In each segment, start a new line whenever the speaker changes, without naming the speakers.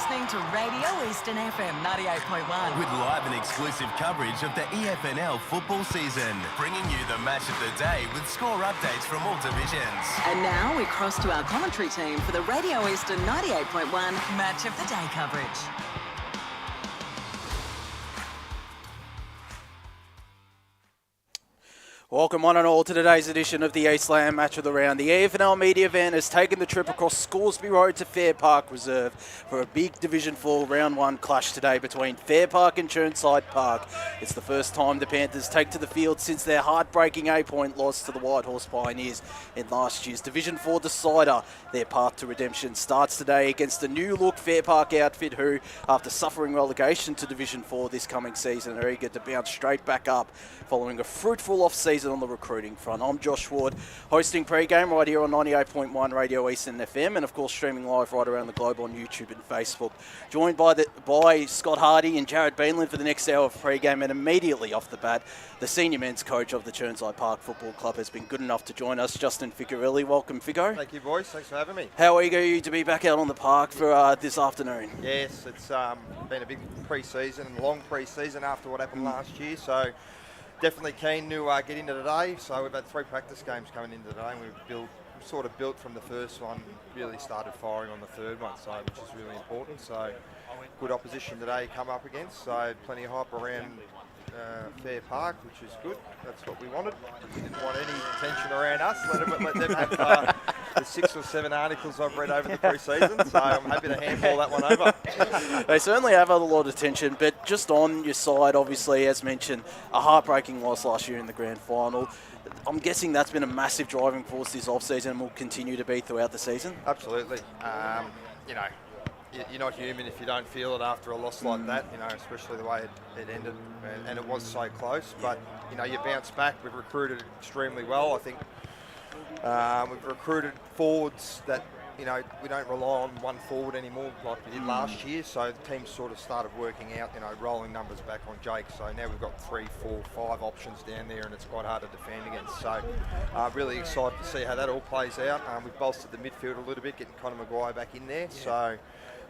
listening to Radio Eastern FM 98.1.
With live and exclusive coverage of the EFNL football season, bringing you the match of the day with score updates from all divisions.
And now we cross to our commentary team for the Radio Eastern 98.1 Match of the Day coverage.
Welcome one and all to today's edition of the Eastland Match of the Round. The EFNL media van has taken the trip across Scoresby Road to Fairpark Reserve for a big Division 4 Round 1 clash today between Fairpark and Chirnside Park. It's the first time the Panthers take to the field since their heartbreaking 8-point loss to the White Horse Pioneers in last year's Division 4 decider. Their path to redemption starts today against a new-look Fairpark outfit who, after suffering relegation to Division 4 this coming season, are eager to bounce straight back up following a fruitful off-season on the recruiting front. I'm Josh Ward, hosting pre-game right here on 98.1 Radio Eastern FM, and of course streaming live right around the globe on YouTube and Facebook. Joined by Scott Hardy and Jared Beanland for the next hour of pre-game, and immediately off the bat, the senior men's coach of the Chirnside Park Football Club has been good enough to join us, Justin Ficarelli. Welcome, Figo.
Thank you, boys. Thanks for having me.
How eager are you to be back out on the park for this afternoon?
Yes, it's been a big pre-season, long pre-season after what happened last year, so definitely keen to get into today. So we've had 3 practice games coming into today, and we've sort of built from the first one, really started firing on the third one, so which is really important. So good opposition today come up against, so plenty of hype around Fairpark, which is good. That's what we wanted. We didn't want any tension around us. Let them have the 6 or 7 articles I've read over the pre-season, so I'm happy to handball that one over.
They certainly have had a lot of tension, but just on your side, obviously, as mentioned, a heartbreaking loss last year in the Grand Final. I'm guessing that's been a massive driving force this off-season and will continue to be throughout the season?
Absolutely. You're not human if you don't feel it after a loss like that, especially the way it ended, and it was so close. But, you bounce back. We've recruited extremely well. I think we've recruited forwards that, we don't rely on one forward anymore like we did last year. So the team sort of started working out, rolling numbers back on Jake. So now we've got 3, 4, 5 options down there, and it's quite hard to defend against. So really excited to see how that all plays out. We've bolstered the midfield a little bit, getting Conor Maguire back in there. Yeah. So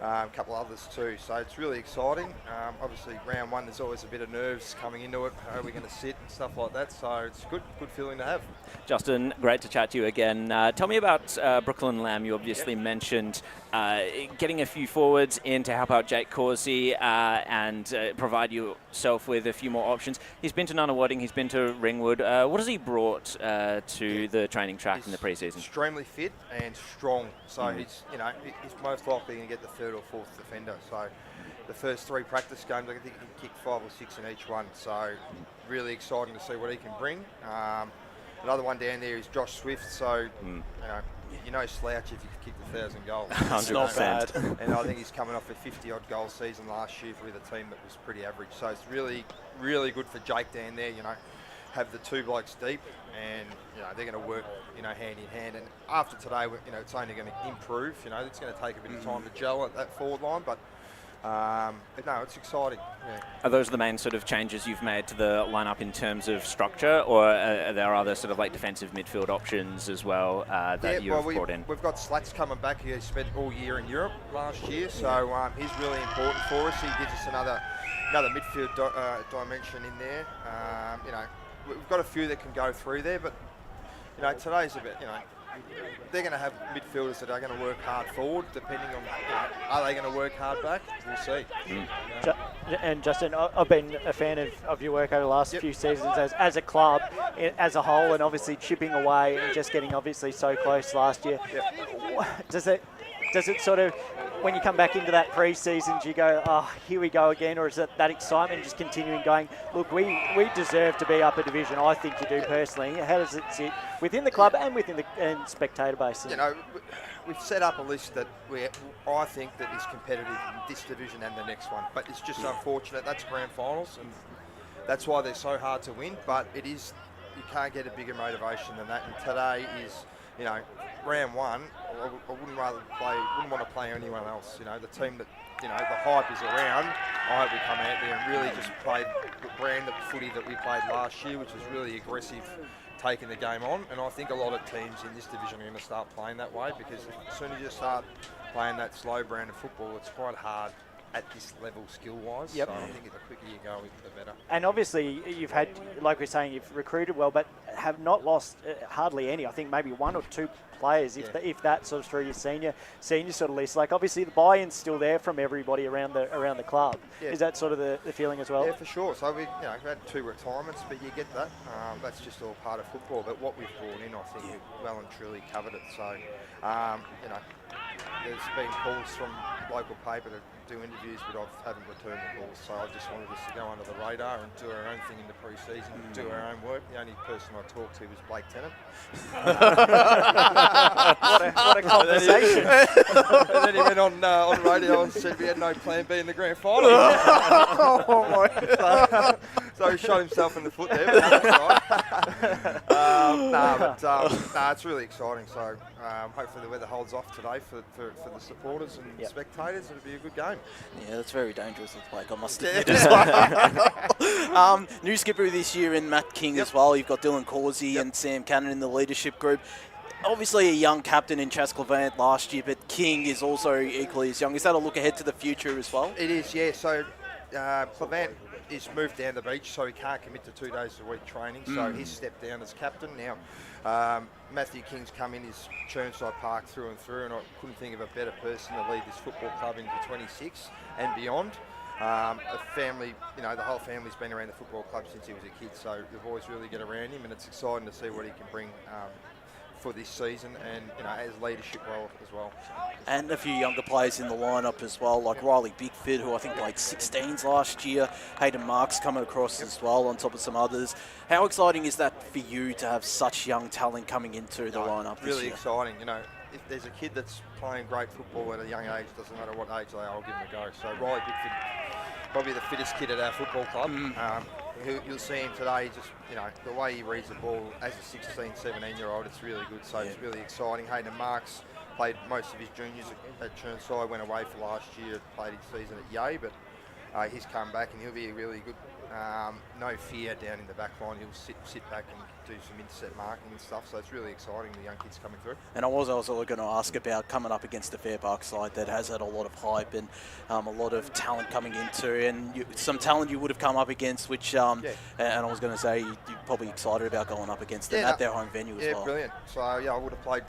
a couple others too, so it's really exciting. Obviously round 1 there's always a bit of nerves coming into it, how are we going to sit and stuff like that, so it's a good feeling to have.
Justin, great to chat to you again. Tell me about Brooklyn Lamb. You obviously mentioned getting a few forwards in to help out Jake Causey and provide yourself with a few more options. He's been to Nunawading, he's been to Ringwood. What has he brought to the training track in the pre-season?
Extremely fit and strong, so he's most likely going to get the 3rd or 4th defender. So the first 3 practice games, I think he can kick 5 or 6 in each one. So really exciting to see what he can bring. Another one down there is Josh Swift. So slouch if you kick 1,000 goals.
100%.
And I think he's coming off a 50-odd goal season last year with a team that was pretty average. So it's really, really good for Jake down there. Have the 2 blokes deep, and they're going to work hand in hand. And after today, it's only going to improve. It's going to take a bit of time to gel at that forward line, but no, it's exciting. Yeah.
Are those the main sort of changes you've made to the lineup in terms of structure, or are there other sort of like defensive midfield options as well that you've brought in?
We've got Slats coming back. He spent all year in Europe last year, so he's really important for us. He gives us another midfield dimension in there. We've got a few that can go through there, but today's a bit, they're going to have midfielders that are going to work hard forward, depending on, are they going to work hard back? We'll see.
And Justin, I've been a fan of your work over the last few seasons as a club, as a whole, and obviously chipping away and just getting obviously so close last year. Does it sort of, when you come back into that pre-season, do you go, oh, here we go again, or is it that excitement just continuing going, look, we deserve to be up a division? I think you do personally. How does it sit within the club and within the spectator base?
We've set up a list that I think that is competitive in this division and the next one, but it's just unfortunate. That's Grand Finals, and that's why they're so hard to win, but it is, you can't get a bigger motivation than that, and today is, round 1, I wouldn't want to play anyone else. The team that, the hype is around, I hope we come out there and really just play the brand of footy that we played last year, which was really aggressive, taking the game on. And I think a lot of teams in this division are going to start playing that way, because as soon as you start playing that slow brand of football, it's quite hard at this level skill-wise.
Yep.
So I think the quicker you go, the better.
And obviously, you've had, like we're saying, you've recruited well, but have not lost hardly any. I think maybe 1 or 2 players, if that sort of through your senior sort of list. Like obviously, the buy-in's still there from everybody around the club.
Yeah.
Is that sort of the feeling as well?
Yeah, for sure. So we've had 2 retirements, but you get that. That's just all part of football. But what we've brought in, I think, we've well and truly covered it. So, there's been calls from local paper to do interviews, but I haven't returned the calls. So I just wanted us to go under the radar and do our own thing in the pre-season, do our own work. The only person I talked to was Blake Tennant.
what a conversation.
And then he went on radio and said we had no plan B in the grand final. So he shot himself in the foot there, but that's right. It's really exciting. So hopefully the weather holds off today for the supporters and spectators. It'll be a good game.
Yeah, that's very dangerous with Blake, I must admit as well. New skipper this year in Matt King as well. You've got Dylan Causey and Sam Cannon in the leadership group. Obviously a young captain in Chas Clevant last year, but King is also equally as young. Is that a look ahead to the future as well?
It is, yeah. So Clevant is moved down the beach, so he can't commit to 2 days a week training. So he's stepped down as captain now. Matthew King's come in his Chirnside Park through and through, and I couldn't think of a better person to lead this football club into 26 and beyond. A family, the whole family's been around the football club since he was a kid, so the boys really get around him, and it's exciting to see what he can bring for this season, and as leadership role as well.
And a few younger players in the lineup as well, like Riley Bigford, who I think played 16s last year. Hayden Marks coming across as well, on top of some others. How exciting is that for you to have such young talent coming into the lineup this
really
year?
Exciting. If there's a kid that's playing great football at a young age, doesn't matter what age they are, I'll give them a go. So Riley Bigford, probably the fittest kid at our football club. You'll see him today, just, the way he reads the ball as a 16, 17-year-old, it's really good. So it's really exciting. Hayden Marks played most of his juniors at Chirnside, went away for last year, played his season at Yea, but he's come back and he'll be really good. No fear down in the back line. He'll sit back and do some intercept marking and stuff. So it's really exciting, the young kids coming through.
And I was also going to ask about coming up against the Fairpark side that has had a lot of hype and a lot of talent coming into, and some talent you would have come up against, which, and I was going to say you're probably excited about going up against them at their home venue as well.
Yeah, brilliant. So I would have played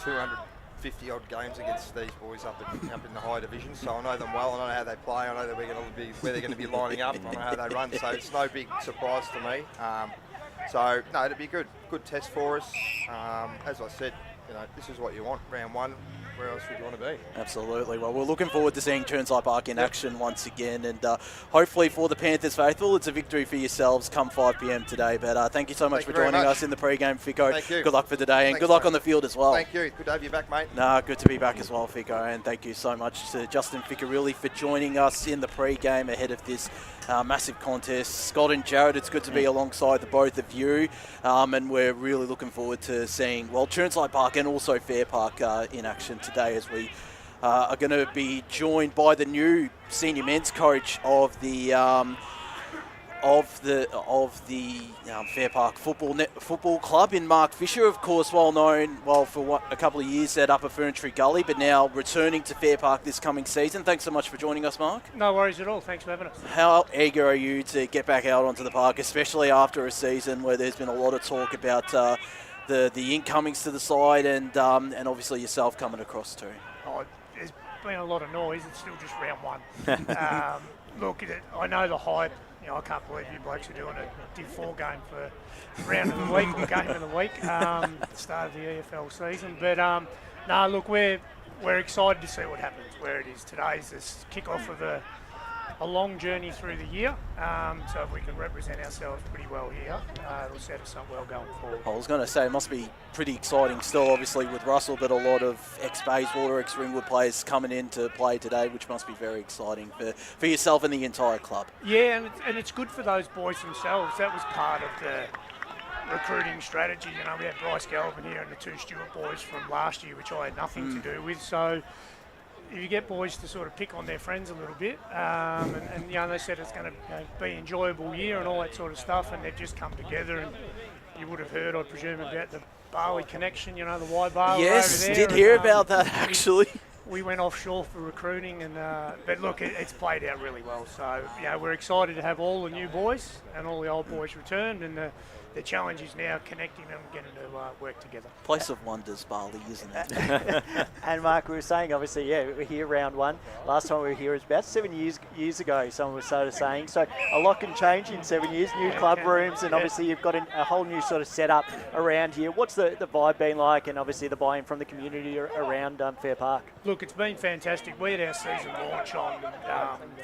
250 odd games against these boys up in the high division, so I know them well. I know how they play. I know that where they're going to be lining up. I know how they run, so it's no big surprise to me. So no, it'll be a good test for us. As I said, this is what you want. Round 1. Where else would you want to be?
Absolutely. Well, we're looking forward to seeing Chirnside Park in action once again, and hopefully for the Panthers faithful, it's a victory for yourselves come 5 p.m. today. But thank you so much for joining us in the pre-game, Fico.
Thank you.
Good luck for today, and
Thanks,
good luck
mate.
on the field as well.
Thank you. Good to have you back, mate.
Good to be back as well, Fico, and thank you so much to Justin Ficarelli for joining us in the pre-game ahead of this massive contest. Scott and Jared, it's good to be alongside the both of you, and we're really looking forward to seeing, Chirnside Park and also Fairpark in action today, as we are going to be joined by the new senior men's coach of the Fairpark Football Club in Mark Fisher, of course, well known for a couple of years at Upper Ferntree Gully, but now returning to Fairpark this coming season. Thanks so much for joining us, Mark.
No worries at all. Thanks for having us.
How eager are you to get back out onto the park, especially after a season where there's been a lot of talk about the incomings to the side and obviously yourself coming across too?
There's been a lot of noise. It's still just round 1. Look, I know the hype. I can't believe you blokes are doing a Div 4 game for round of the week or game of the week, the start of the EFL season. But no, look, we're excited to see what happens where it is. Today's this kick-off of a long journey through the year, so if we can represent ourselves pretty well here, it'll set us up well going forward.
I was going to say it must be pretty exciting still, obviously with Russell, but a lot of ex-Bayswater, ex-Ringwood players coming in to play today, which must be very exciting for yourself and the entire club.
Yeah, and it's good for those boys themselves. That was part of the recruiting strategy. We had Bryce Galvin here and the 2 Stewart boys from last year, which I had nothing to do with. So if you get boys to sort of pick on their friends a little bit, and they said it's going to be an enjoyable year and all that sort of stuff, and they've just come together, and you would have heard, I presume, about the Barley connection, the Y Barley
Yes,
over there.
did hear about that actually.
we went offshore for recruiting, and but look, it's played out really well. So we're excited to have all the new boys and all the old boys returned, and the challenge is now connecting them and getting to work together.
Place of wonders, Bali, isn't it?
And Mark, we were saying, obviously, we're here round one. Last time we were here was about 7 years ago, someone was sort of saying. So a lot can change in 7 years, new club rooms, and obviously you've got a whole new sort of setup around here. What's the vibe been like, and obviously the buy-in from the community around Fair Park?
Look, it's been fantastic. We had our season launch on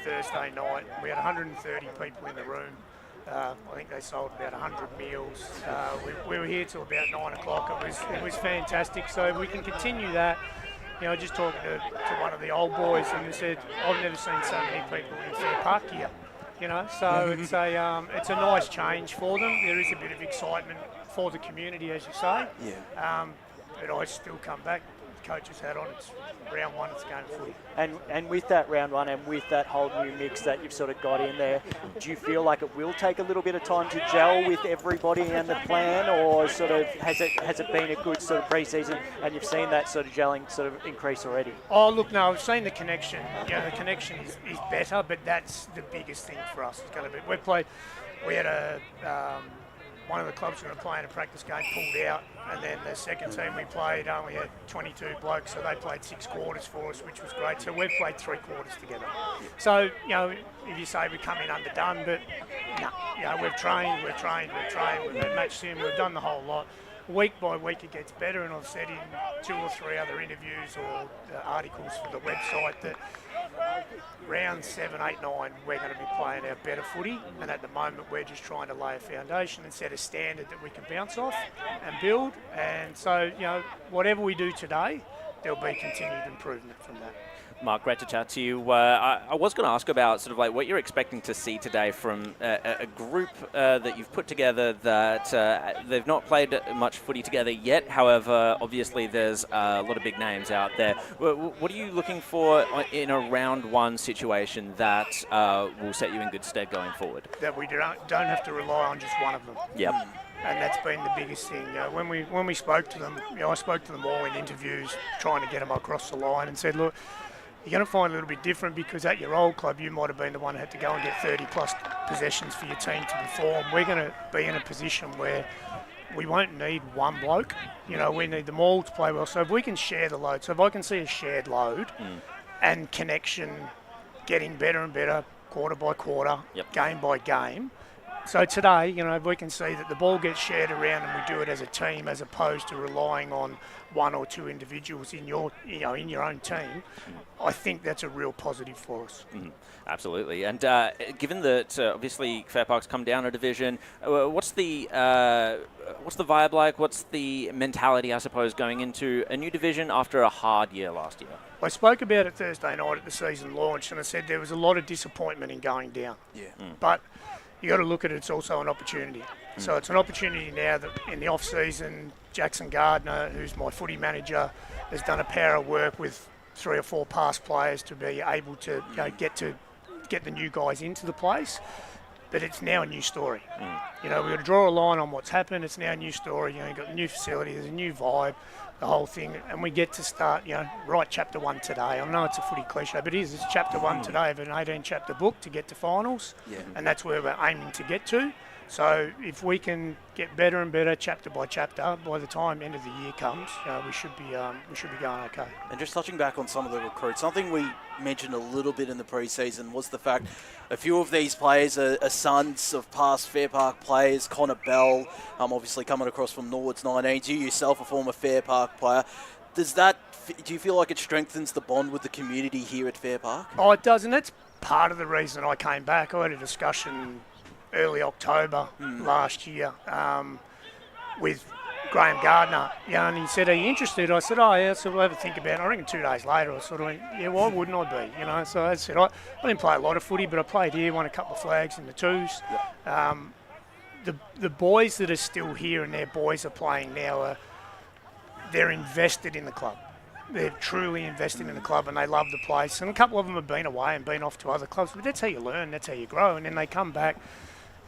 Thursday night. We had 130 people in the room. I think they sold about 100 meals. We were here till about 9 o'clock. It was fantastic. So we can continue that. Just talking to one of the old boys, and he said, "I've never seen so many people in Fair Park here." So it's a nice change for them. There is a bit of excitement for the community, as you say.
Yeah.
But I still come back. Coach's hat on. It's round one. It's going footy.
And with that round one and with that whole new mix that you've sort of got in there, do you feel like it will take a little bit of time to gel with everybody and the plan, or sort of has it been a good sort of pre-season and you've seen that sort of gelling sort of increase already?
Oh, look, no, I've seen the connection. The connection is better, but that's the biggest thing for us. It's going to be. We had one of the clubs we were playing a practice game pulled out, and then the second team we played only had 22 blokes, so they played 6 quarters for us, which was great. So we've played 3 quarters together. So, if you say we come in underdone, but no, we've trained, we've had match sim, we've done the whole lot. Week by week it gets better, and I've said in 2 or 3 other interviews or articles for the website that round 7, 8, 9 we're going to be playing our better footy, and at the moment we're just trying to lay a foundation and set a standard that we can bounce off and build. And so whatever we do today, there'll be continued improvement from that.
Mark, great to chat to you. I was going to ask about sort of like what you're expecting to see today from a group that you've put together that they've not played much footy together yet. However, obviously there's a lot of big names out there. What are you looking for in a round one situation that will set you in good stead going forward?
That we don't have to rely on just one of them.
Yep.
And that's been the biggest thing. When we spoke to them, I spoke to them all in interviews, trying to get them across the line, and said, look, you're going to find a little bit different because at your old club you might have been the one who had to go and get 30 plus possessions for your team to perform. We're going to be in a position where we won't need one bloke. We need them all to play well. So if we can share the load, so if I can see a shared load and connection getting better and better quarter by quarter, game by game. So today, if we can see that the ball gets shared around and we do it as a team as opposed to relying on 1 or 2 individuals in your own team, I think that's a real positive for us.
Absolutely. And given that obviously Fair Park's come down a division, what's the vibe like? What's the mentality, I suppose, going into a new division after a hard year last year?
I spoke about it Thursday night at the season launch, and I said there was a lot of disappointment in going down. But you got to look at it's also an opportunity. So it's an opportunity now that in the off season, Jackson Gardner, who's my footy manager, has done a pair of work with 3 or 4 past players to be able to get the new guys into the place. But it's now a new story. We've got to draw a line on what's happened. It's now a new story. You've got a new facility, there's a new vibe, the whole thing, and we get to start, write chapter 1 today. I know it's a footy cliche, but it's chapter 1 today of an 18-chapter book to get to finals, and that's where we're aiming to get to. So if we can get better and better chapter by chapter, by the time end of the year comes, we should be going okay.
And just touching back on some of the recruits, something we mentioned a little bit in the pre-season was the fact a few of these players are sons of past Fair Park players. Connor Bell, obviously coming across from Norwood's 19s. You yourself, a former Fair Park player. Do you feel like it strengthens the bond with the community here at Fair Park?
Oh, it does, and that's part of the reason I came back. I had a discussion early October last year with Graham Gardner, and he said, "Are you interested?" I said, "Oh yeah." So we'll have a think about it. I reckon 2 days later, I sort of went, "Yeah, why wouldn't I be?" So I said, I didn't play a lot of footy, but I played here, won a couple of flags in the 2s. The boys that are still here and their boys are playing now they're invested in the club. They're truly invested in the club and they love the place. And a couple of them have been away and been off to other clubs, but that's how you learn, that's how you grow. And then they come back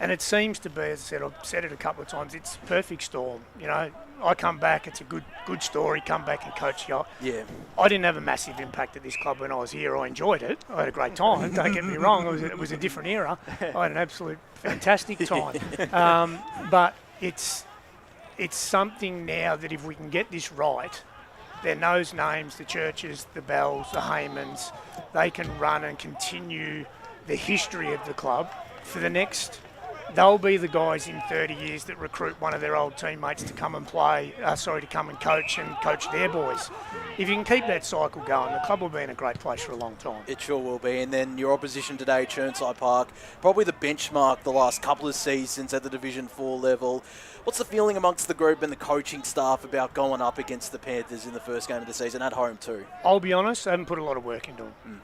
And it seems to be, as I said, I've said it a couple of times, it's a perfect storm. You know, I come back, it's a good story, come back and coach you.
Yeah.
I didn't have a massive impact at this club when I was here. I enjoyed it. I had a great time, don't get me wrong. It was a different era. I had an absolute fantastic time. But it's something now that if we can get this right, then those names, the Churches, the Bells, the Haymans, they can run and continue the history of the club for the next. They'll be the guys in 30 years that recruit one of their old teammates to come and to come and coach their boys. If you can keep that cycle going, the club will be in a great place for a long time.
It sure will be. And then your opposition today, Chirnside Park, probably the benchmark the last couple of seasons at the Division 4 level. What's the feeling amongst the group and the coaching staff about going up against the Panthers in the first game of the season at home too?
I'll be honest, I haven't put a lot of work into them.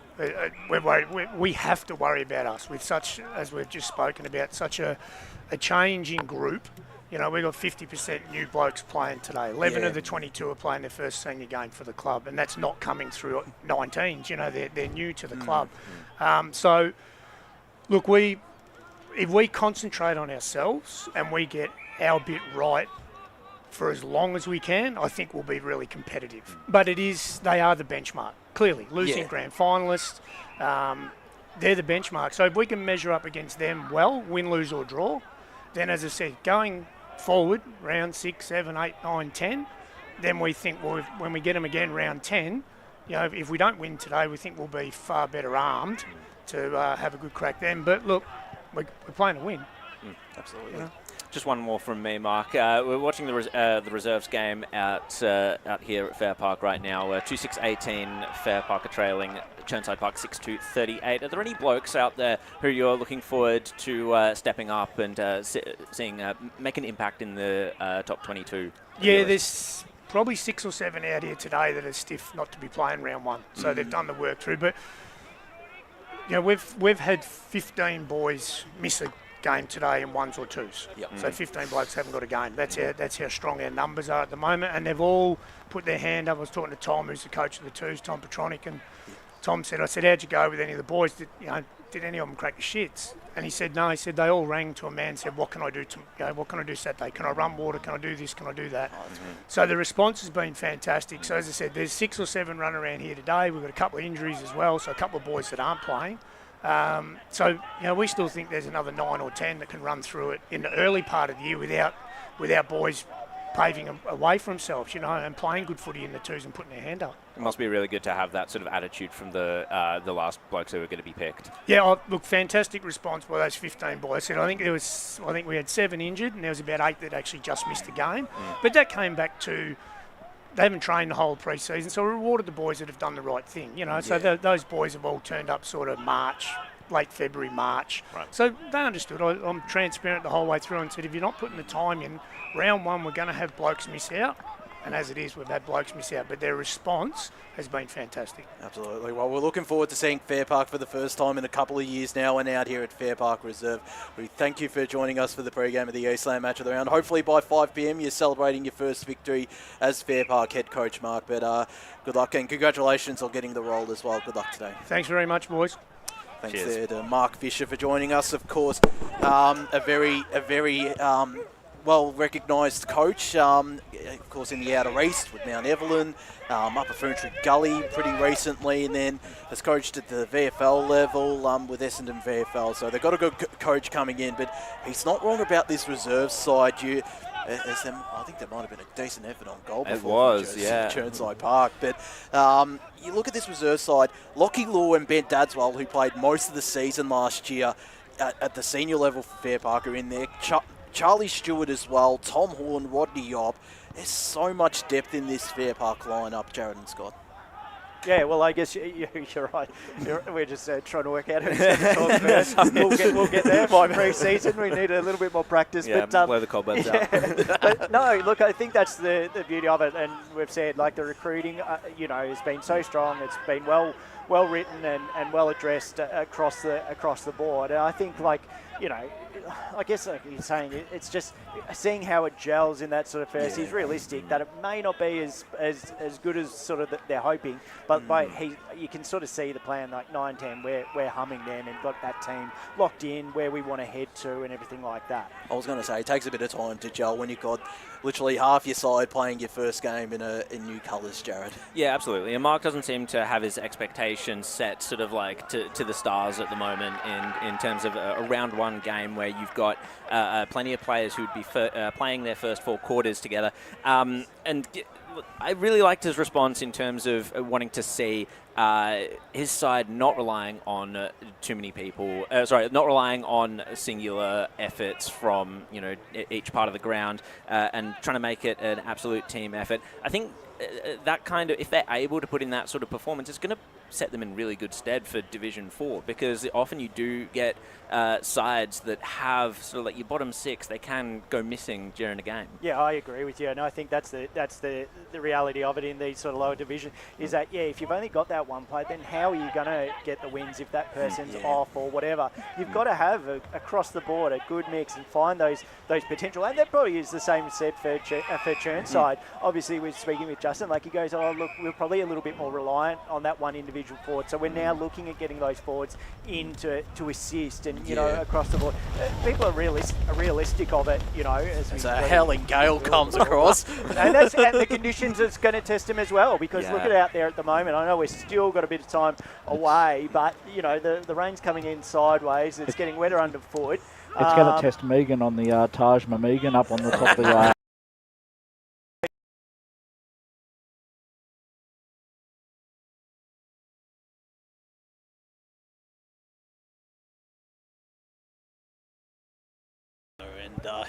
We're worried. We have to worry about us with such, as we've just spoken about, such a changing group. You know, we've got 50% new blokes playing today. 11 of the 22 are playing their first senior game for the club, and that's not coming through 19s. You know, they're new to the club. So, look, if we concentrate on ourselves and we get our bit right for as long as we can, I think we'll be really competitive. But they are the benchmark, clearly. Losing Grand Finalists, they're the benchmark. So if we can measure up against them well, win, lose or draw, then as I said, going forward, round 6, 7, 8, 9, 10, then we think when we get them again round 10, you know, if we don't win today, we think we'll be far better armed to have a good crack then. But look, we're playing to win.
Absolutely.
You know?
Just one more from me, Mark. We're watching the reserves game out here at Fairpark right now. 2-6-18, Fairpark are trailing Chirnside Park 6-2-38. Are there any blokes out there who you're looking forward to stepping up and seeing make an impact in the top 22?
Yeah, there's probably 6 or 7 out here today that are stiff not to be playing round 1. So they've done the work through. But you know, we've had 15 boys miss a game today in 1s or 2s. So 15 blokes haven't got a game. That's how strong our numbers are at the moment, and they've all put their hand up. I was talking to Tom, who's the coach of the 2s, Tom Petronic, and Tom said, I said, how'd you go with any of the boys? Did any of them crack the shits? And he said, no. He said they all rang to a man and said, what can I do what can I do Saturday? Can I run water? Can I do this? Can I do that? So the response has been fantastic. So as I said, there's 6 or 7 running around here today. We've got a couple of injuries as well, so a couple of boys that aren't playing. So, you know, we still think there's another 9 or 10 that can run through it in the early part of the year without boys paving a way for themselves, you know, and playing good footy in the 2s and putting their hand up.
It must be really good to have that sort of attitude from the last blokes who are going to be picked.
Yeah, look, fantastic response by those 15 boys. I said, I think we had 7 injured, and there was about 8 that actually just missed a game. But that came back to they haven't trained the whole pre-season, so we rewarded the boys that have done the right thing, you know. So those boys have all turned up sort of late February, March. Right. So they understood. I'm transparent the whole way through and said, if you're not putting the time in, round 1 we're going to have blokes miss out. And as it is, we've had blokes miss out, but their response has been fantastic.
Absolutely. Well, we're looking forward to seeing Fairpark for the first time in a couple of years now and out here at Fairpark Reserve. We thank you for joining us for the pre-game of the Eastland match of the round. Hopefully by 5 p.m. you're celebrating your first victory as Fairpark head coach, Mark. But good luck and congratulations on getting the role as well. Good luck today.
Thanks very much, boys.
Thanks there to Mark Fisher for joining us. Of course, a very well-recognised coach, of course, in the Outer East with Mount Evelyn, Upper Ferntree Gully pretty recently, and then has coached at the VFL level with Essendon VFL. So they've got a good coach coming in, but he's not wrong about this reserve side. I think there might have been a decent effort on goal before.
It was, yeah.
Chirnside Park. But you look at this reserve side, Lockie Law and Ben Dadswell, who played most of the season last year at the senior level for Fairpark, are in there. Charlie Stewart as well, Tom Horn, Rodney Yob. There's so much depth in this Fairpark lineup, Jared and Scott.
Yeah, well, I guess you're right. We're just trying to work out who's going to talk first. We'll get there by pre-season. We need a little bit more practice.
Yeah,
but,
blow the cobwebs out.
But no, look, I think that's the beauty of it. And we've said, like, the recruiting, has been so strong. It's been well written and well addressed across the board. And I think, I guess like you're saying, it's just seeing how it gels in that sort of first. He's realistic that it may not be as good as sort of they're hoping, but you can sort of see the plan like 9-10. We're humming them and got that team locked in where we want to head to and everything like that.
I was going to say, it takes a bit of time to gel when you've got literally half your side playing your first game in new colours, Jared.
Yeah, absolutely. And Mark doesn't seem to have his expectations set sort of like to the stars at the moment in terms of a round one game where you've got plenty of players who'd be playing their first 4 quarters together. I really liked his response in terms of wanting to see his side not relying on too many people. Not relying on singular efforts from each part of the ground and trying to make it an absolute team effort. I think that kind of, if they're able to put in that sort of performance, it's going to set them in really good stead for Division 4, because often you do get sides that have sort of like your bottom 6, they can go missing during a game.
Yeah, I agree with you, and I think that's the reality of it in these sort of lower division is that if you've only got that one player, then how are you going to get the wins if that person's off or whatever? You've got to have across the board a good mix and find those potential, and that probably is the same said for Chirnside. Obviously, we're speaking with Justin, like he goes, oh look, we're probably a little bit more reliant on that one individual forward, so we're now looking at getting those forwards in to assist and across the board. People are realistic of it, as we
a howling gale comes across.
and the conditions it's going to test them as well, because look at it out there at the moment. I know we've still got a bit of time away, but the rain's coming in sideways. It's getting wetter underfoot.
It's going to test Megan on the Taj Megan up on the top of the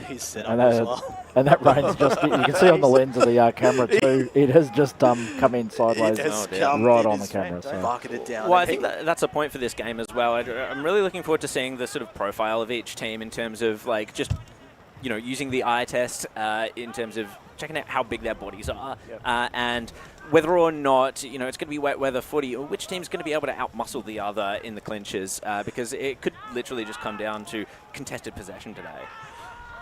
He's set up as well.
And that rain's just, you can see on the lens of the camera too, it has just come in sideways right on the camera. So.
Bucketed down.
Well, I think that's a point for this game as well. I'm really looking forward to seeing the sort of profile of each team in terms of like just, using the eye test in terms of checking out how big their bodies are and whether or not, it's going to be wet weather footy, or which team's going to be able to outmuscle the other in the clinches, because it could literally just come down to contested possession today.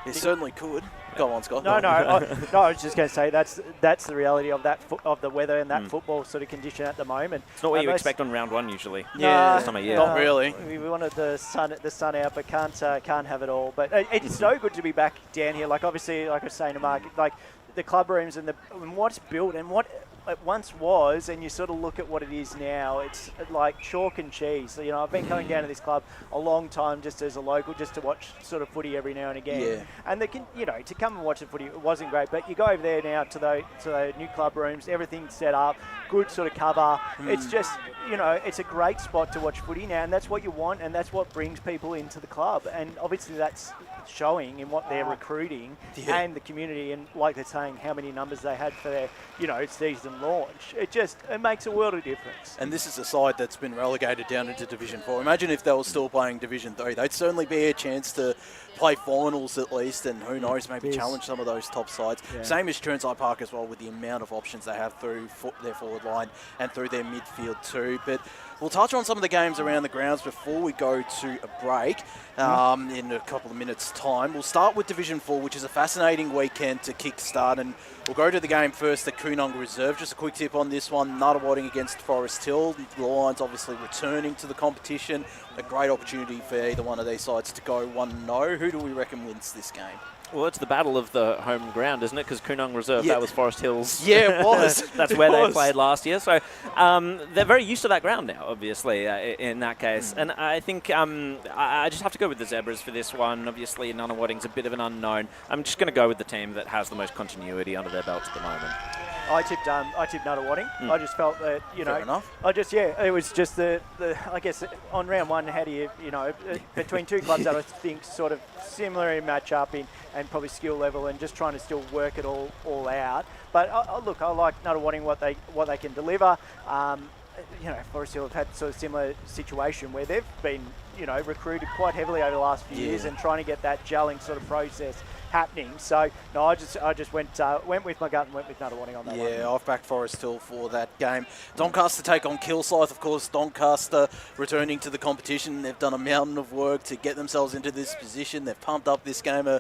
It certainly could. Go on, Scott.
No, I was just going to say that's the reality of of the weather and that football sort of condition at the moment.
It's not what you expect on round one usually.
Yeah,
this time of year.
Not really.
We wanted the sun out, but can't have it all. But it's so good to be back down here. Like obviously, like I was saying to Mark, like the club rooms and what's built and what it once was, and you sort of look at what it is now, it's like chalk and cheese. So, I've been coming down to this club a long time just as a local, just to watch sort of footy every now and again.
Yeah.
And to come and watch the footy, it wasn't great, but you go over there now to the new club rooms, everything's set up, good sort of cover. It's just, it's a great spot to watch footy now, and that's what you want, and that's what brings people into the club. And obviously that's showing in what they're recruiting and the community, and like they're saying, how many numbers they had for their, season launch. It makes a world of difference.
And this is a side that's been relegated down into Division 4. Imagine if they were still playing Division 3. They'd certainly be a chance to play finals at least, and who knows, maybe challenge some of those top sides. Yeah. Same as Chirnside Park as well, with the amount of options they have through their forward line and through their midfield too. But we'll touch on some of the games around the grounds before we go to a break in a couple of minutes' time. We'll start with Division 4, which is a fascinating weekend to kick-start, and we'll go to the game first, the Coonunga Reserve. Just a quick tip on this one, Nuttawading against Forest Hill. The Lions obviously returning to the competition. A great opportunity for either one of these sides to go 1-0. Who do we reckon wins this game?
Well, it's the battle of the home ground, isn't it? Because Coonunga Reserve, that was Forest Hills.
Yeah, it was.
That's where they played last year. So they're very used to that ground now, obviously, in that case. And I think I just have to go with the Zebras for this one. Obviously, Nuttawading's a bit of an unknown. I'm just going to go with the team that has the most continuity under their belts at the moment.
I tipped Nuttawading. I just felt that,
Fair enough.
It was just the I guess on round one, how do you, between two clubs that I think sort of similar in match-up and probably skill level, and just trying to still work it all out. But look, I like Nuttawading, what they can deliver. Forest Hill have had sort of similar situation where they've been, recruited quite heavily over the last few years and trying to get that gelling sort of process happening. So no, I just went with my gut and went with Nuttawading on that one.
Yeah, I've backed Forest Hill for that game. Doncaster take on Kilsyth. Of course, Doncaster returning to the competition. They've done a mountain of work to get themselves into this position. They've pumped up this game a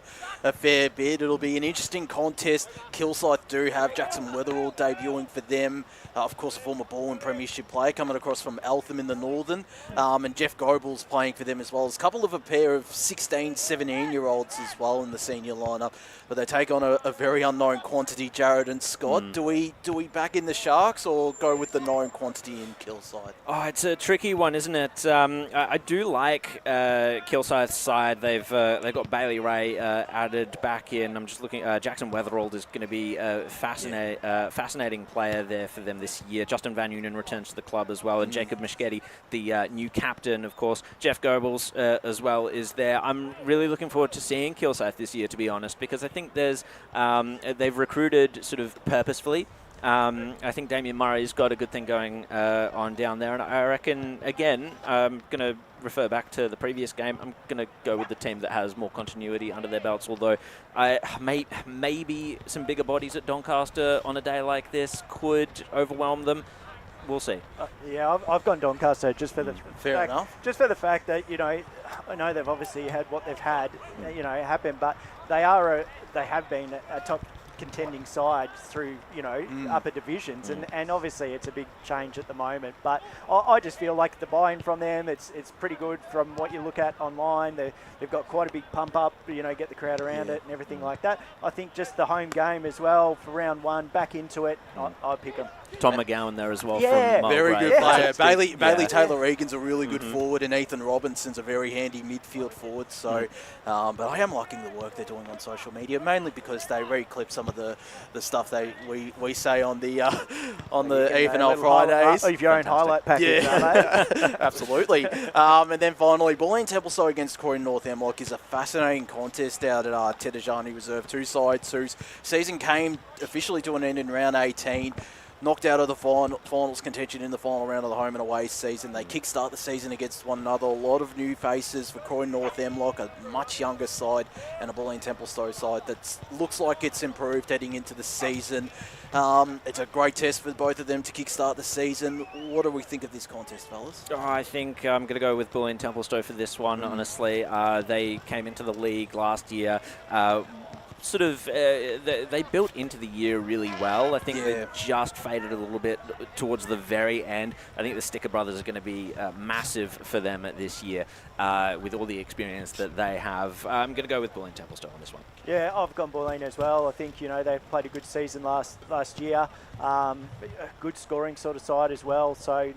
fair bit. It'll be an interesting contest. Kilsyth do have Jackson Weatherall debuting for them. Of course, a former ball and premiership player coming across from Eltham in the Northern. And Jeff Goebel's playing for them as well. There's a pair of 16, 17-year-olds as well in the senior lineup. But they take on a very unknown quantity, Jared and Scott. Do we back in the Sharks or go with the known quantity in Kilsyth?
Oh, it's a tricky one, isn't it? I do like Kilsyth's side. They've got Bailey Ray added back in. I'm just looking. Jackson Weatherall is going to be a fascinating player there for them this year. Justin Van Unen returns to the club as well, and Jacob Mischetti, the new captain, of course. Jeff Goebbels as well is there. I'm really looking forward to seeing Kilsyth this year, to be honest, because I think they've recruited sort of purposefully. I think Damien Murray's got a good thing going on down there, and I reckon, again, I'm going to refer back to the previous game. I'm going to go with the team that has more continuity under their belts, although maybe some bigger bodies at Doncaster on a day like this could overwhelm them. We'll see.
I've gone Doncaster just for the just for the fact that I know they've obviously had what they've had happen, but they have been a top contending side through upper divisions, and obviously it's a big change at the moment, but I just feel like the buy-in from them, it's pretty good from what you look at online. They've got quite a big pump up, get the crowd around it and everything like that. I think just the home game as well for round one, back into it, I'd pick them.
Tom McGowan there as well.
Yeah,
from
very
Mulgrave.
good player. Bailey Taylor-Egan's a really good forward, and Ethan Robinson's a very handy midfield forward. So, but I am liking the work they're doing on social media, mainly because they re-clip some of the stuff we say on the EFNL Fridays.
Of your own highlight package,
absolutely. And then finally, Bulleen Templestowe against Croydon North Hemlock is a fascinating contest out at Tedajani Reserve. Two sides whose season came officially to an end in round 18. Knocked out of the finals contention in the final round of the home and away season. They kickstart the season against one another. A lot of new faces for Croydon North Hemlock, a much younger side, and a Bulleen Templestowe side that looks like it's improved heading into the season. It's a great test for both of them to kickstart the season. What do we think of this contest, fellas?
I think I'm going to go with Bulleen Templestowe for this one, honestly. They came into the league last year. They built into the year really well. I think they just faded a little bit towards the very end. I think the Sticker brothers are going to be massive for them this year with all the experience that they have. I'm going to go with Bulleen Templestowe on this one. Yeah,
I've gone Bulleen as well. I think they played a good season last year. A good scoring sort of side as well. So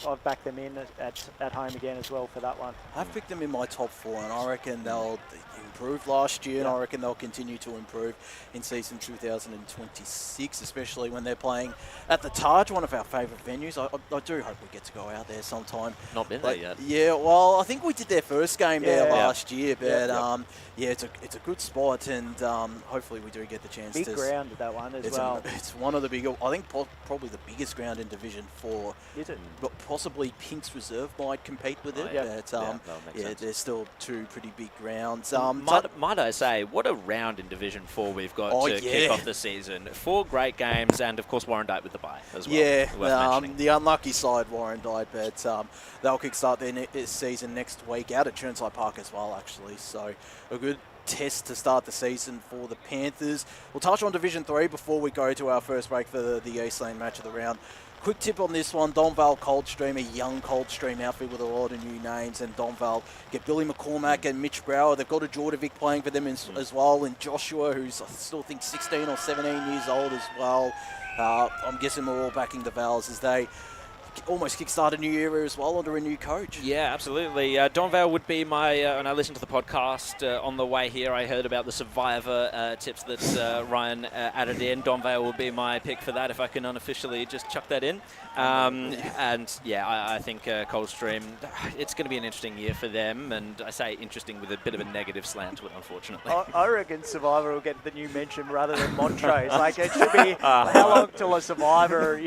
I've backed them in at home again as well for that one.
I've picked them in my top four, and I reckon they'll improve last year, and I reckon they'll continue to improve in season 2026, especially when they're playing at the Taj, one of our favourite venues. I do hope we get to go out there sometime.
Not been there yet.
Yeah, well, I think we did their first game there last year, but it's a good spot, and hopefully we do get the chance
to... Big ground at that one as well.
It's one of the bigger, I think probably the biggest ground in Division 4.
Is it?
But possibly Pink's Reserve might compete with it. But there's still two pretty big grounds.
Might I say, what a round in Division 4 we've got to kick off the season. 4 great games, and of course Warrandyte with the bye as well.
Yeah, the unlucky side, Warrandyte, but they'll kickstart their season next week out at Chirnside Park as well, actually. So a good test to start the season for the Panthers. We'll touch on Division 3 before we go to our first break for the Eastland match of the round. Quick tip on this one, Donvale Coldstream, a young Coldstream outfit with a lot of new names, and Donvale get Billy McCormack and Mitch Brower. They've got a Jordovic playing for them as well, and Joshua, who's I still think 16 or 17 years old as well. I'm guessing we're all backing the Vales as they almost kickstart a new era as well under a new coach.
Yeah, absolutely. Donvale would be my, when I listened to the podcast on the way here, I heard about the Survivor tips that Ryan added in. Donvale will be my pick for that if I can unofficially just chuck that in. I think Coldstream, it's going to be an interesting year for them, and I say interesting with a bit of a negative slant to it, unfortunately.
I reckon Survivor will get the new mention rather than Montrose. Like, it should be how long till a Survivor,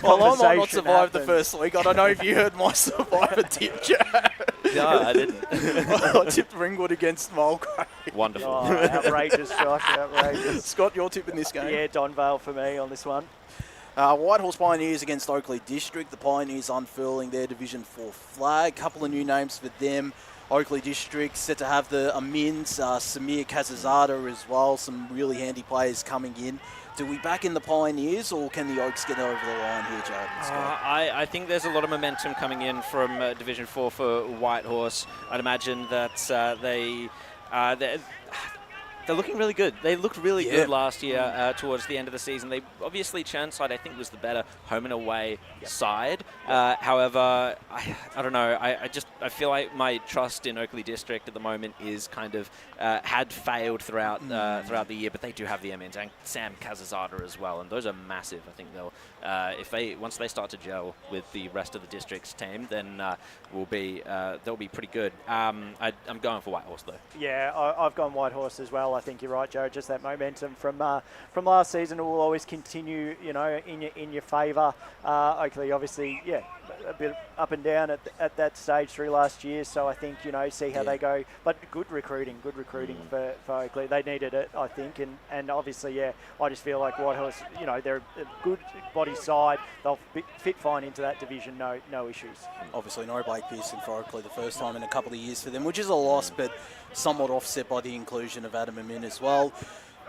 Well, I might not survived the first week. I don't know if you heard my survivor tip, Jared.
No, I didn't.
I tipped Ringwood against Mulgrave.
Wonderful.
Oh, outrageous, Josh, outrageous.
Scott, your tip in this game?
Yeah, Don Vale for me on this one.
Whitehorse Pioneers against Oakley District. The Pioneers unfurling their Division 4 flag. Couple of new names for them. Oakley District set to have the Amins, Samir Kazazada as well. Some really handy players coming in. Do we back in the Pioneers, or can the Oaks get over the line here, Jared and Scott?
I think there's a lot of momentum coming in from Division 4 for Whitehorse. I'd imagine that they're looking really good. They looked really good last year towards the end of the season. They obviously, Chirnside, I think, was the better home and away side. However, I don't know. I feel like my trust in Oakley District at the moment is kind of had failed throughout the year. But they do have the Emins and Sam Kazazada as well, and those are massive. I think they'll once they start to gel with the rest of the district's team, then they'll be pretty good. I'm going for Whitehorse though.
Yeah, I've gone Whitehorse as well. I think you're right, Jared. Just that momentum from last season will always continue, in your favour. Oakley, obviously, a bit up and down at that stage through last year. So I think, see how they go. But good recruiting for Oakley. They needed it, I think. And obviously, I just feel like Whitehorse, they're a good body side. They'll fit fine into that division. No issues.
Obviously, no Blake Pearson for Oakley the first time in a couple of years for them, which is a loss, but somewhat offset by the inclusion of Adam Amin as well.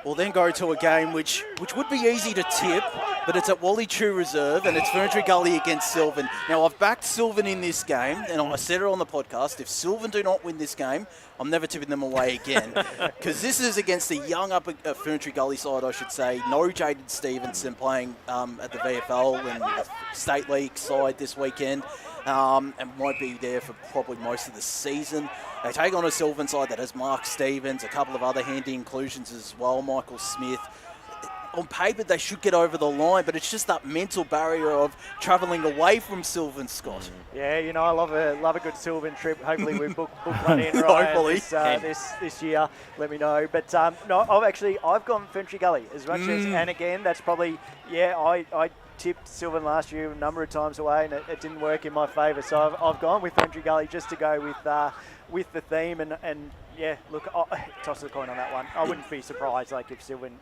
We'll then go to a game which would be easy to tip, but it's at Wally Chew Reserve, and it's Ferntree Gully against Sylvan. Now, I've backed Sylvan in this game, and I said it on the podcast, if Sylvan do not win this game, I'm never tipping them away again. Because this is against the young Ferntree Gully side, I should say. No Jaden Stevenson playing at the VFL and the State League side this weekend. And won't be there for probably most of the season. They take on a Sylvan side that has Mark Stevens, a couple of other handy inclusions as well, Michael Smith. On paper, they should get over the line, but it's just that mental barrier of travelling away from Sylvan, Scott.
Yeah, I love a good Sylvan trip. Hopefully we book one in this year. Let me know. But no, I've gone Ferntree Gully as much as, and again, that's probably I tipped Sylvan last year a number of times away, and it didn't work in my favour. So I've gone with Ferntree Gully just to go with the theme and look, toss the coin on that one. I wouldn't be surprised if Sylvan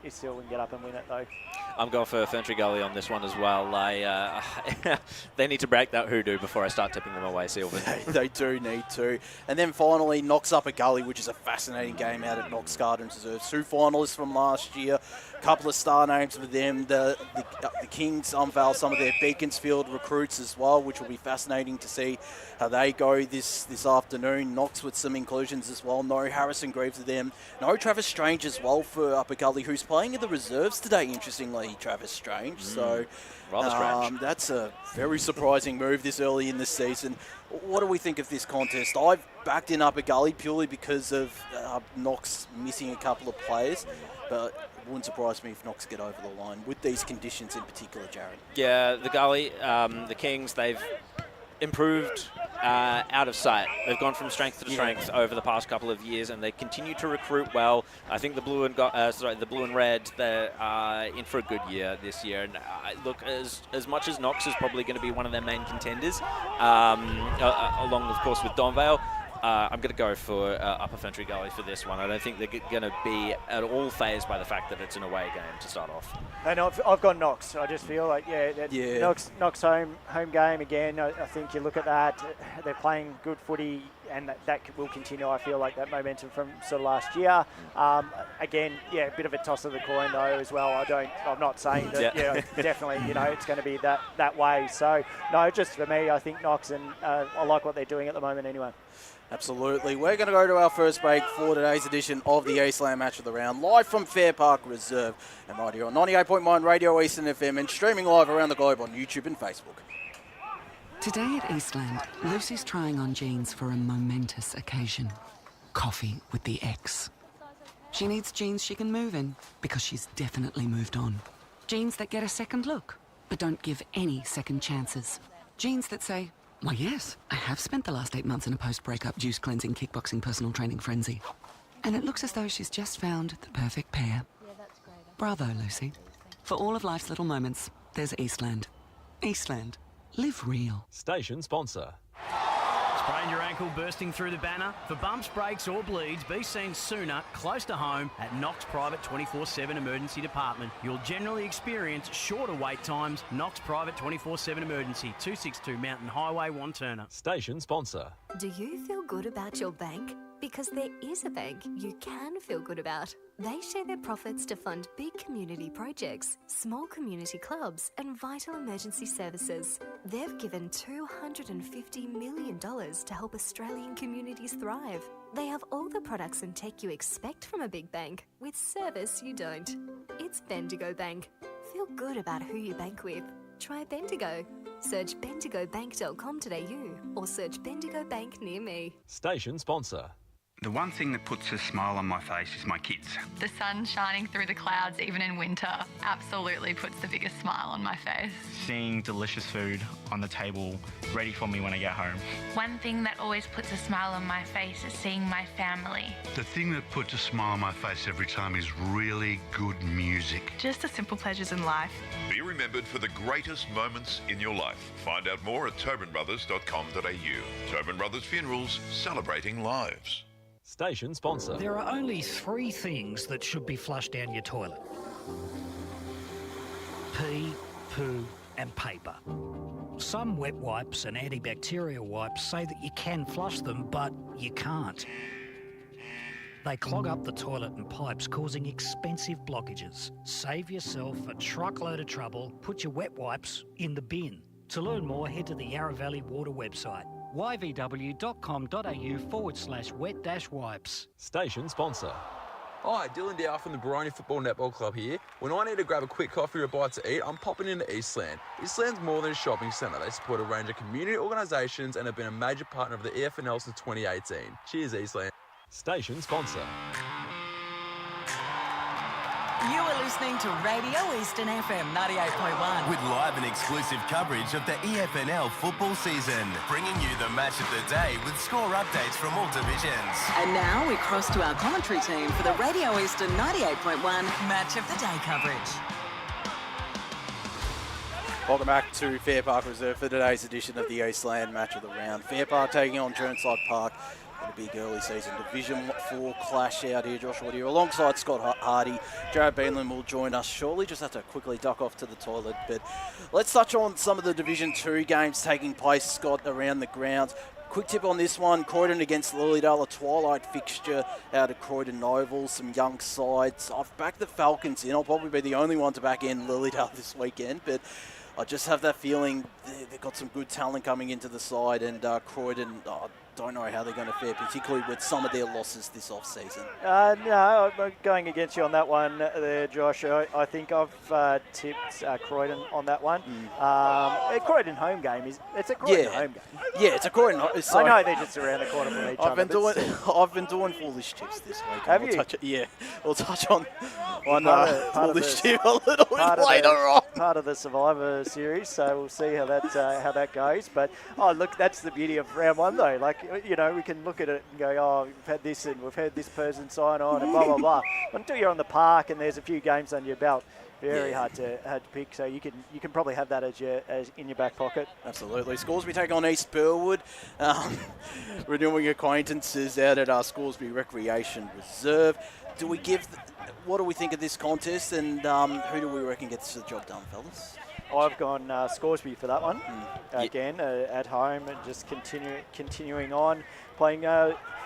get up and win it though.
I'm going for Ferntree Gully on this one as well. They need to break that hoodoo before I start tipping them away, Sylvan.
They do need to. And then finally, Knox Upper Gully, which is a fascinating game out at Knox Gardens Reserve. 2 finalists from last year. Couple of star names for them. The Kings unveil some of their Beaconsfield recruits as well, which will be fascinating to see how they go this afternoon. Knox with some inclusions as well. No Harrison Greaves for them. No Travis Strange as well for Upper Gully, who's playing in the reserves today, interestingly, Travis Strange. So
rather strange.
That's a very surprising move this early in the season. What do we think of this contest? I've backed in Upper Gully purely because of Knox missing a couple of players, but it wouldn't surprise me if Knox get over the line with these conditions in particular, Jared.
Yeah, the Gully, the Kings, they've improved out of sight. They've gone from strength to strength over the past couple of years, and they continue to recruit well. I think the blue and red, they're in for a good year this year. And look, as much as Knox is probably going to be one of their main contenders, along of course with Donvale, I'm going to go for Upper Ferntree Gully for this one. I don't think they're going to be at all fazed by the fact that it's an away game to start off.
And I've gone Knox. I just feel like, Knox home game again. I think you look at that, they're playing good footy, and that will continue. I feel like that momentum from sort of last year. Again, a bit of a toss of the coin though as well. I'm not saying that. Definitely, it's going to be that way. So no, just for me, I think Knox, and I like what they're doing at the moment anyway.
Absolutely. We're going to go to our first break for today's edition of the Eastland Match of the Round, live from Fairpark Reserve, and right here on 98.1 Radio Eastern FM, and streaming live around the globe on YouTube and Facebook.
Today at Eastland, Lucy's trying on jeans for a momentous occasion. Coffee with the ex. She needs jeans she can move in, because she's definitely moved on. Jeans that get a second look, but don't give any second chances. Jeans that say, why yes, I have spent the last 8 months in a post-breakup juice cleansing kickboxing personal training frenzy. And it looks as though she's just found the perfect pair. Bravo, Lucy. For all of life's little moments, there's Eastland. Eastland. Live real.
Station sponsor.
Sprained your ankle bursting through the banner? For bumps, breaks or bleeds, be seen sooner, close to home, at Knox Private 24/7 Emergency Department. You'll generally experience shorter wait times. Knox Private 24/7 Emergency, 262 Mountain Highway, Wanturna.
Station sponsor.
Do you feel good about your bank? Because there is a bank you can feel good about. They share their profits to fund big community projects, small community clubs and vital emergency services. They've given $250 million to help Australian communities thrive. They have all the products and tech you expect from a big bank, with service you don't. It's Bendigo Bank. Feel good about who you bank with. Try Bendigo. Search bendigobank.com.au or search Bendigo Bank near me.
Station sponsor.
The one thing that puts a smile on my face is my kids.
The sun shining through the clouds even in winter absolutely puts the biggest smile on my face.
Seeing delicious food on the table ready for me when I get home.
One thing that always puts a smile on my face is seeing my family.
The thing that puts a smile on my face every time is really good music.
Just the simple pleasures in life.
Be remembered for the greatest moments in your life. Find out more at tobinbrothers.com.au. Tobin Brothers Funerals, celebrating lives.
Station sponsor.
There are only 3 things that should be flushed down your toilet: pee, poo and paper. Some wet wipes and antibacterial wipes say that you can flush them, but you can't. They clog up the toilet and pipes, causing expensive blockages. Save yourself a truckload of trouble. Put your wet wipes in the bin. To learn more, head to the Yarra Valley Water website, yvw.com.au/wet-wipes.
Station sponsor.
Hi, Dylan Dow from the Baroni Football Netball Club here. When I need to grab a quick coffee or a bite to eat, I'm popping into Eastland. Eastland's more than a shopping centre. They support a range of community organisations and have been a major partner of the EFNL since 2018. Cheers, Eastland.
Station sponsor.
You are listening to Radio Eastern FM 98.1.
With live and exclusive coverage of the EFNL football season, bringing you the match of the day with score updates from all divisions.
And now we cross to our commentary team for the Radio Eastern 98.1 Match of the Day coverage.
Welcome back to Fairpark Reserve for today's edition of the Eastland Match of the Round. Fairpark taking on Chirnside Park. A big early season Division 4 clash out here. Josh Wood here alongside Scott Hardy. Jared Beanland will join us shortly. Just have to quickly duck off to the toilet. But let's touch on some of the Division 2 games taking place, Scott, around the grounds. Quick tip on this one, Croydon against Lilydale, a twilight fixture out of Croydon Oval, some young sides. I've backed the Falcons in. I'll probably be the only one to back in Lilydale this weekend, but I just have that feeling they've got some good talent coming into the side, and Croydon, don't know how they're going to fare, particularly with some of their losses this off-season.
No, I'm going against you on that one there, Josh. I think I've tipped Croydon on that one. A Croydon home game it's a Croydon home game.
Yeah, it's a Croydon.
I know they're just around the corner from each other.
I've been doing foolish tips this week.
Have you?
We'll touch on foolish tip a little bit later on.
Part of the Survivor series, so we'll see how that goes. But look, that's the beauty of round one, though. Like, you know, we can look at it and go, oh, we've had this and we've had this person sign on and blah, blah, blah. Until you're on the park and there's a few games under your belt, very hard to pick. So you can probably have that as in your back pocket.
Absolutely. Scoresby take on East Burwood. Renewing acquaintances out at our Scoresby Recreation Reserve. What do we think of this contest, and who do we reckon gets the job done, fellas?
I've gone Scoresby for that one. Again, at home and just continuing on, playing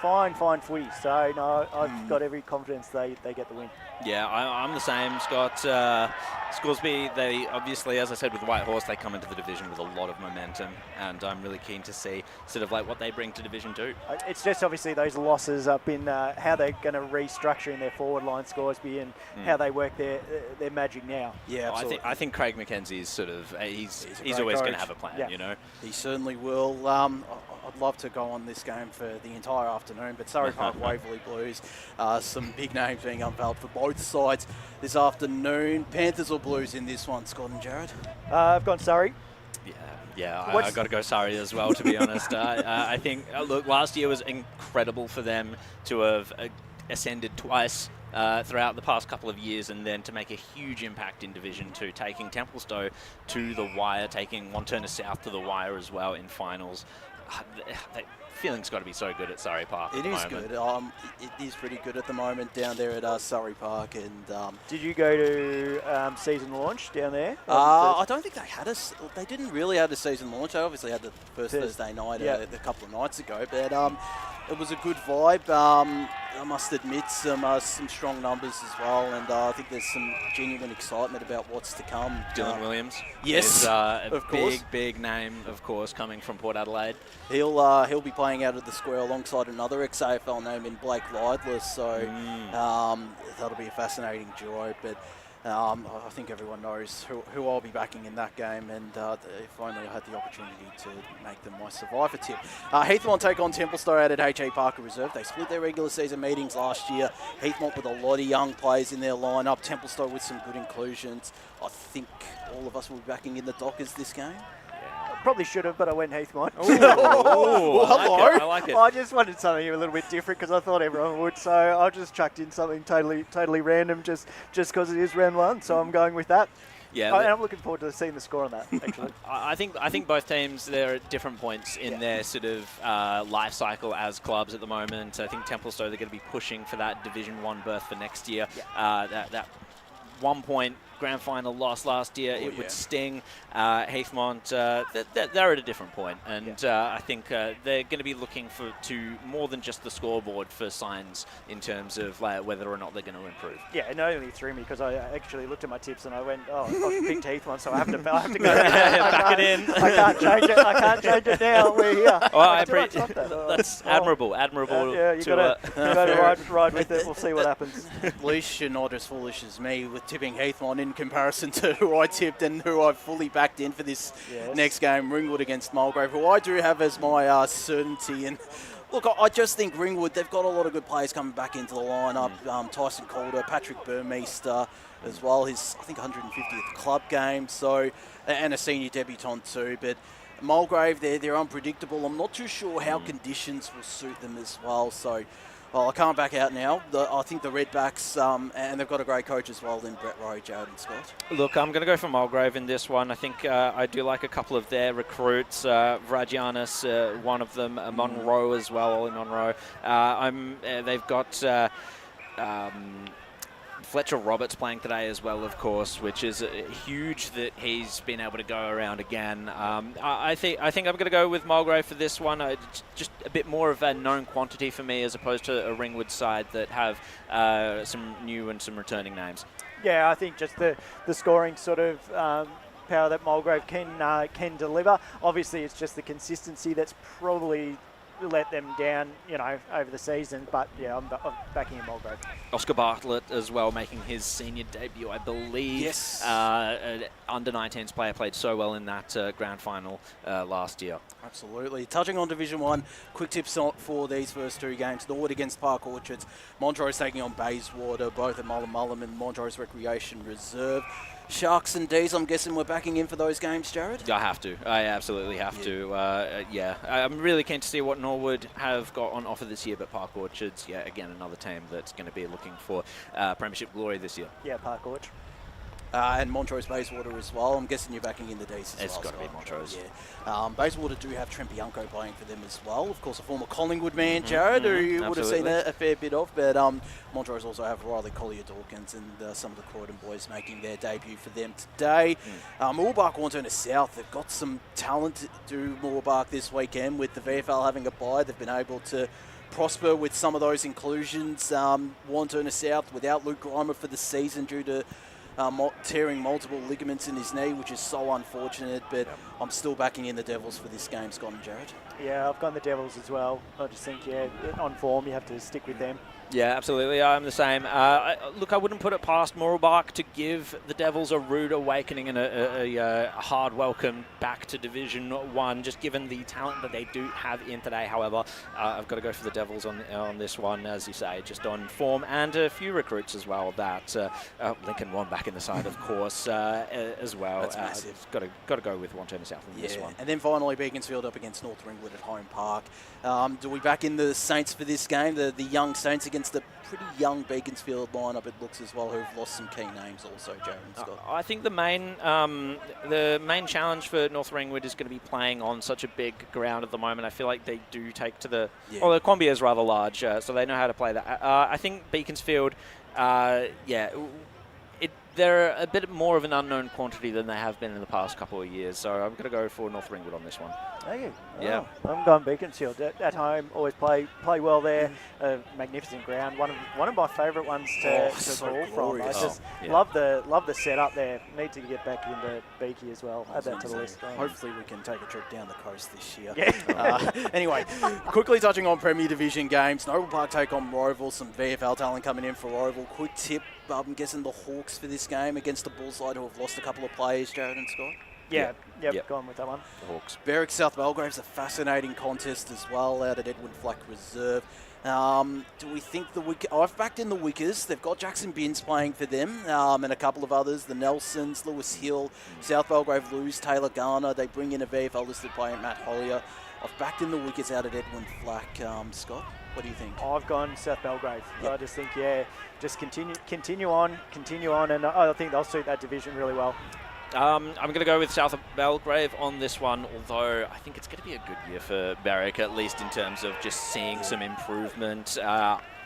fine footy. So, no, I've got every confidence they get the win.
Yeah, I'm the same, Scott. Scoresby, they obviously, as I said, with White Horse, they come into the division with a lot of momentum, and I'm really keen to see sort of like what they bring to Division 2.
It's just obviously those losses up in how they're going to restructure in their forward line, Scoresby, and how they work their magic now.
Yeah, absolutely.
I think Craig McKenzie's sort of he's always going to have a plan, you know.
He certainly will. I'd love to go on this game for the entire afternoon, but Surrey Park Waverley Blues, some big names being unveiled for both sides this afternoon. Panthers or Blues in this one, Scott and Jared?
I've gone Surrey.
Yeah, I got to go Surrey as well, to be honest. I think, look, last year was incredible for them to have ascended twice throughout the past couple of years, and then to make a huge impact in Division 2, taking Templestowe to the wire, taking Wantirna South to the wire as well in finals. The feeling's got to be so good at Surrey Park.
It is good. It is pretty good at the moment down there at Surrey Park. And
did you go to season launch down there?
I don't think they had they didn't really have the season launch. They obviously had the first Thursday night a couple of nights ago, but it was a good vibe. I must admit some strong numbers as well, and I think there's some genuine excitement about what's to come.
Dylan Williams,
yes,
is
of course,
big name, of course, coming from Port Adelaide.
He'll be playing out of the square alongside another ex-AFL name in Blake Lidler, so that'll be a fascinating duo. But I think everyone knows who I'll be backing in that game, and if only I had the opportunity to make them my survivor tip. Heathmont take on Templestowe out at H.A. Parker Reserve. They split their regular season meetings last year. Heathmont with a lot of young players in their lineup. Templestowe with some good inclusions. I think all of us will be backing in the Dockers this game.
Probably should have, but I went Heathmont.
I like it.
I just wanted something a little bit different because I thought everyone would, so I just chucked in something totally random just because it is round one. So I'm going with that.
Yeah,
and I'm looking forward to seeing the score on that. Actually,
I think both teams, they're at different points in their sort of life cycle as clubs at the moment. I think Templestowe, they're going to be pushing for that Division 1 berth for next year. That 1 point grand final loss last year, it would sting. Heathmont, they're at a different point, and I think they're going to be looking to more than just the scoreboard for signs in terms of whether or not they're going to improve.
Yeah, it only threw me because I actually looked at my tips and I went, I picked Heathmont, so I have to go back it in. I can't change it now. We're here.
Well, that's admirable.
Yeah, you got to ride with it. We'll see what happens.
At least you're not as foolish as me with tipping Heathmont in comparison to who I tipped and who I've fully backed in for this next game, Ringwood against Mulgrave, who I do have as my certainty. And look, I just think Ringwood, they've got a lot of good players coming back into the lineup. Tyson Calder, Patrick Burmeister as well, his, I think, 150th club game, so, and a senior debutant too. But Mulgrave, they're unpredictable. I'm not too sure how conditions will suit them as well, so I can't back out now. I think the Redbacks, and they've got a great coach as well in Brett Rowe, Jared and Scott.
Look, I'm going to go for Mulgrave in this one. I think I do like a couple of their recruits. Vragianis, one of them, Monroe as well, Ollie Monroe. They've got Fletcher Roberts playing today as well, of course, which is huge that he's been able to go around again. I think I'm going to go with Mulgrave for this one. Just a bit more of a known quantity for me as opposed to a Ringwood side that have some new and some returning names.
Yeah, I think just the scoring sort of power that Mulgrave can deliver. Obviously, it's just the consistency that's probably let them down, over the season. But yeah, I'm backing in Mulgrave.
Oscar Bartlett as well, making his senior debut, I believe.
Yes.
Under 19s player, played so well in that grand final last year.
Absolutely. Touching on Division 1, quick tips for these first two games. Norwood against Park Orchards. Montrose taking on Bayswater, both at Mullum and Montrose Recreation Reserve. Sharks and D's, I'm guessing we're backing in for those games, Jared?
I have to. I absolutely have to. I'm really keen to see what Norwood have got on offer this year, but Park Orchards, again, another team that's going to be looking for premiership glory this year.
Yeah, Park Orchard.
And Montrose Bayswater as well. I'm guessing you're backing in the D's as well.
It's got to be Montrose.
Yeah. Bayswater do have Trent Bianco playing for them as well. Of course, a former Collingwood man, Jared, who you would have seen a fair bit of. But Montrose also have Riley Collier-Dawkins and some of the Croydon boys making their debut for them today. Moorbark Wantirna South, they've got some talent to do Moorbark this weekend. With the VFL having a bye, they've been able to prosper with some of those inclusions. Wantirna South without Luke Grimer for the season due to tearing multiple ligaments in his knee, which is so unfortunate, but I'm still backing in the Devils for this game, Scott and Jared.
Yeah, I've gone the Devils as well. I just think, on form, you have to stick with them.
Yeah, absolutely. I'm the same. Look, I wouldn't put it past Moorbark to give the Devils a rude awakening and a hard welcome back to Division 1, just given the talent that they do have in today. However, I've got to go for the Devils on this one, as you say, just on form and a few recruits as well. That Lincoln One back in the side, of course, as well.
That's massive.
Got to go with Wantirna South in this one.
And then finally, Beaconsfield up against North Ringwood at Home Park. Do we back in the Saints for this game, the young Saints against the pretty young Beaconsfield lineup, it looks as well, who've lost some key names also, Jared and Scott.
I think the main challenge for North Ringwood is going to be playing on such a big ground at the moment. I feel like they do take to the...
Yeah.
Well, the Quambia is rather large, so they know how to play that. I think Beaconsfield, they're a bit more of an unknown quantity than they have been in the past couple of years, so I'm going to go for North Ringwood on this one.
Thank you.
Yeah.
I'm going Beaconsfield at home. Always play well there. Magnificent ground. One of my favourite ones to call from. I just love the setup there. Need to get back into Beaky as well. Add that to the list.
Hopefully we can take a trip down the coast this year.
Yeah.
Anyway, quickly touching on Premier Division games. Noble Park take on Roval. Some VFL talent coming in for Roval. Quick tip. I'm guessing the Hawks for this game against the Bullside, who have lost a couple of players, Jared and Scott.
Yep, going with that one.
The Hawks. Berwick South Belgrave's a fascinating contest as well out at Edwin Flack Reserve. Do we think I've backed in the Wickers. They've got Jackson Binns playing for them and a couple of others. The Nelsons, Lewis Hill, South Belgrave lose Taylor Garner. They bring in a VFL listed player, Matt Hollier. I've backed in the Wickers out at Edwin Flack. Scott, what do you think?
I've gone South Belgrave. Yep. I just think, just continue on, and I think they'll suit that division really well.
I'm going to go with South of Belgrave on this one, although I think it's going to be a good year for Berwick, at least in terms of just seeing some improvement.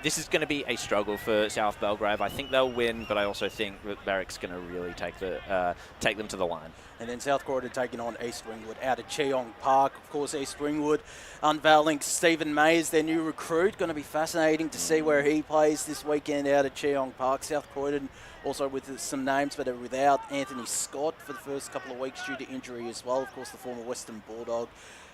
This is going to be a struggle for South Belgrave. I think they'll win, but I also think that Berwick's going to really take them to the line.
And then South Croydon taking on East Ringwood out at Cheong Park. Of course, East Ringwood unveiling Stephen May as their new recruit. Going to be fascinating to see where he plays this weekend out at Cheong Park. South Croydon also with some names, but without Anthony Scott for the first couple of weeks due to injury as well. Of course, the former Western Bulldog.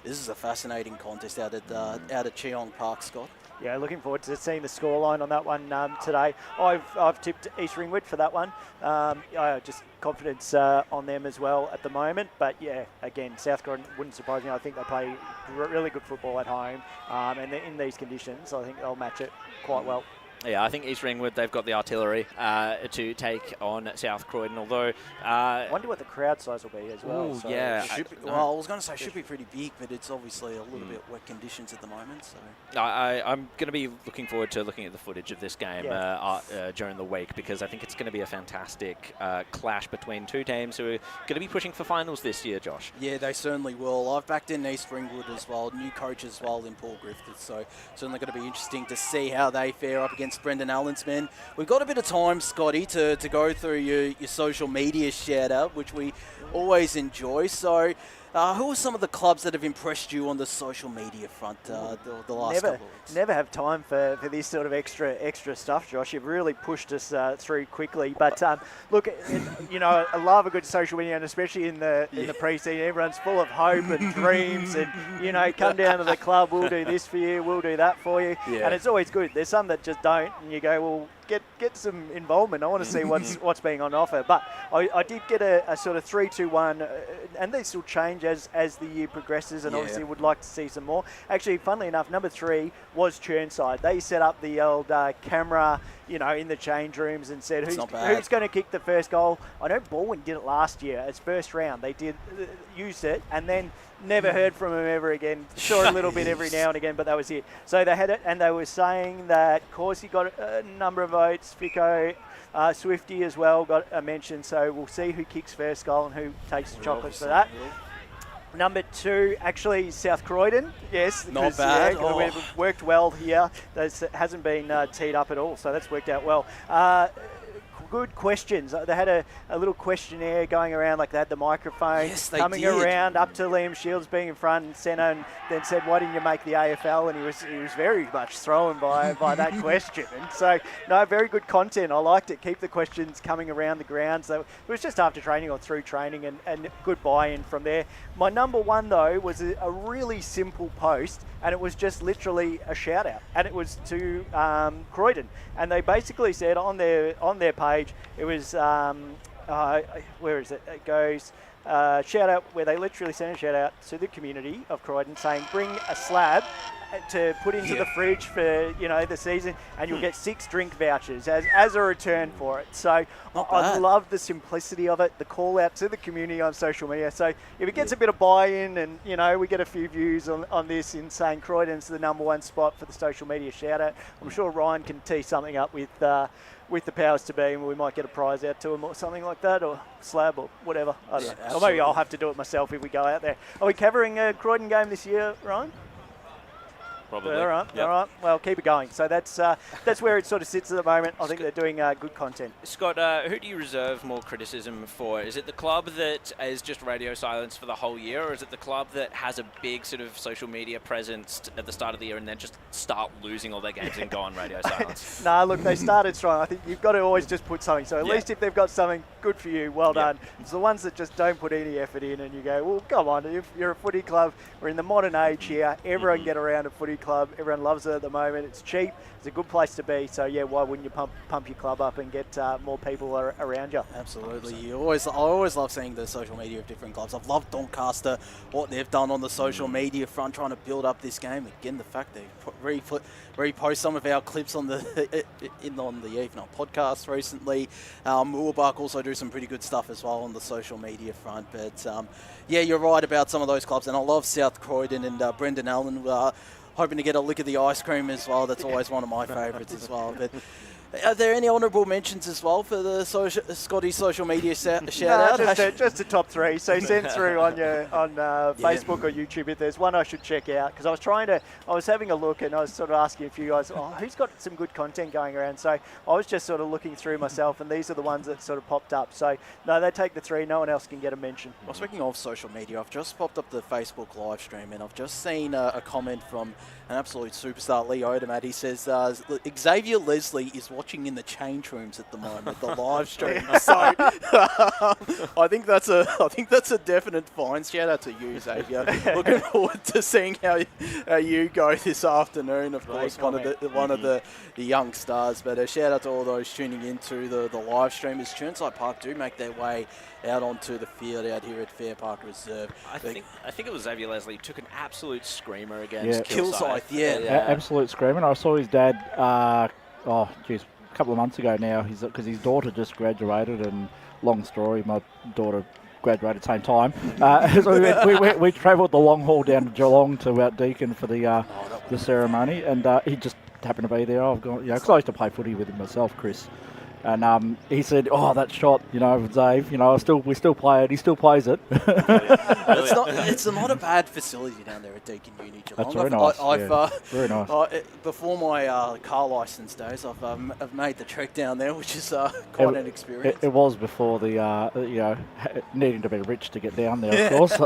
This is a fascinating contest out at Cheong Park, Scott.
Yeah, looking forward to seeing the scoreline on that one today. I've tipped East Ringwood for that one. Just confidence on them as well at the moment. But yeah, again, South Croydon wouldn't surprise me. I think they play really good football at home, and in these conditions, I think they'll match it quite well.
Yeah, I think East Ringwood, they've got the artillery to take on South Croydon, although... I
wonder what the crowd size will be as well.
Ooh,
so
yeah.
I was going to say should be pretty big, but it's obviously a little bit wet conditions at the moment. So
I'm going to be looking forward to looking at the footage of this game during the week, because I think it's going to be a fantastic clash between two teams who are going to be pushing for finals this year, Josh.
Yeah, they certainly will. I've backed in East Ringwood as well, new coach as well in Paul Griffiths, so certainly going to be interesting to see how they fare up against Brendan Allen's men. We've got a bit of time, Scotty, to go through your social media shout-out, which we always enjoy. So who are some of the clubs that have impressed you on the social media front the last couple of weeks?
Never have time for this sort of extra stuff, Josh. You've really pushed us through quickly. But look, I love a good social media, and especially in the pre-season, everyone's full of hope and dreams, and come down to the club, we'll do this for you, we'll do that for you, and it's always good. There's some that just don't, and you go, well, get some involvement. I want to see what's being on offer. But I did get a sort of 3-2-1, and these will change as the year progresses, and obviously would like to see some more. Actually, funnily enough, number 3 was Chirnside. They set up the old camera, in the change rooms, and said who's going to kick the first goal. I know Baldwin did it last year as first round. They did use it, and then never heard from him ever again. Saw a little bit every now and again, but that was it. So they had it, and they were saying that Corsi got a number of votes, Fico, Swifty as well got a mention. So we'll see who kicks first goal and who takes the chocolates for that. Number 2, actually, South Croydon. Yes.
Not bad.
We've worked well here. That hasn't been teed up at all, so that's worked out well. Good questions. They had a little questionnaire going around, like they had the microphone coming around up to Liam Shields being in front and centre, and then said, why didn't you make the AFL? And he was very much thrown by that question. And so, no, very good content. I liked it. Keep the questions coming around the ground. So it was just after training or through training, and good buy-in from there. My number 1, though, was a really simple post, and it was just literally a shout-out. And it was to Croydon. And they basically said on their page, it was where is it? It goes, shout out, where they literally send a shout out to the community of Croydon saying, bring a slab to put into the fridge for, the season, and you'll get 6 drink vouchers as a return for it. So I love the simplicity of it, the call out to the community on social media. So if it gets a bit of buy-in and, we get a few views on this in saying Croydon's the #1 spot for the social media shout out, I'm sure Ryan can tee something up with the powers to be, and we might get a prize out to them or something like that, or slab or whatever. I don't know. Or maybe I'll have to do it myself if we go out there. Are we covering a Croydon game this year, Ryan?
Probably.
All right, all right. Well, keep it going. So that's where it sort of sits at the moment. I think they're doing good content.
Scott, who do you reserve more criticism for? Is it the club that is just radio silence for the whole year, or is it the club that has a big sort of social media presence at the start of the year and then just start losing all their games and go on radio silence?
Nah, look, they started strong. I think you've got to always just put something. So at least if they've got something, good for you. Well done. It's the ones that just don't put any effort in, and you go, well, come on. If you're a footy club, we're in the modern age here. Everyone can get around a footy club. Everyone loves it at the moment. It's cheap. It's a good place to be. So yeah, why wouldn't you pump your club up and get more people around you?
Absolutely. I always love seeing the social media of different clubs. I've loved Doncaster, what they've done on the social media front, trying to build up this game. Again, the fact they repost some of our clips on the on the Evening podcast recently. Moorbuck also do some pretty good stuff as well on the social media front. But yeah, you're right about some of those clubs, and I love South Croydon and Brendan Allen. Hoping to get a lick of the ice cream as well. That's always one of my favourites as well. But are there any honourable mentions as well for the Scotty social media shout out?
Just the top 3. So send through on Facebook or YouTube if there's one I should check out, because I was having a look and I was sort of asking a few guys, who's got some good content going around? So I was just sort of looking through myself, and these are the ones that sort of popped up. So no, they take the 3. No one else can get a mention.
Well, speaking of social media, I've just popped up the Facebook live stream, and I've just seen a comment from an absolute superstar, Lee Odermatt. He says Xavier Leslie is watching in the change rooms at the moment, the live stream. So I think that's a definite find. Shout out to you, Xavier. Looking forward to seeing how you go this afternoon. Of course, one of the young stars. But shout out to all those tuning into the live stream as Chirnside Park do make their way out onto the field out here at Fairpark Reserve.
I think it was Xavier Leslie took an absolute screamer against Killside.
Absolute screamer. I saw his dad. A couple of months ago now. Because his daughter just graduated, and long story, my daughter graduated at the same time. So we travelled the long haul down to Geelong to Mount Deakin for the ceremony, and he just happened to be there. I've gone, because I used to play footy with him myself, Chris. And he said, that shot, with Dave, we still play it. He still plays it.
It's not a bad facility down there at Deakin Uni Geelong.
That's very nice. Very nice.
Before my car licence days, I've made the trek down there, which is quite an experience.
It was before the needing to be rich to get down there, of course.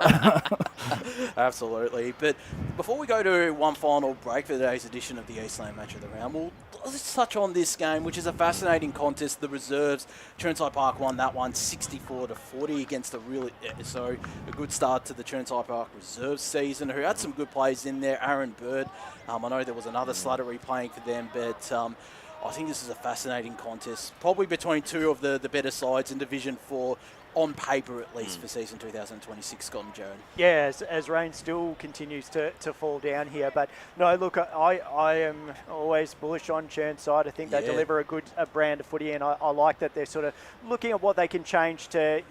Absolutely. But before we go to one final break for today's edition of the Eastland Match of the Round, let's touch on this game, which is a fascinating contest. The reserves, Chirnside Park won that one 64-40 against a good start to the Chirnside Park reserves season, who had some good players in there. Aaron Bird, I know there was another Slattery playing for them, but I think this is a fascinating contest, probably between two of the better sides in Division 4, on paper at least, for season 2026, Scott and Jared.
Yeah, as rain still continues to fall down here. But no, look, I am always bullish on Chirnside. I think they deliver a brand of footy, and I like that they're sort of looking at what they can change to,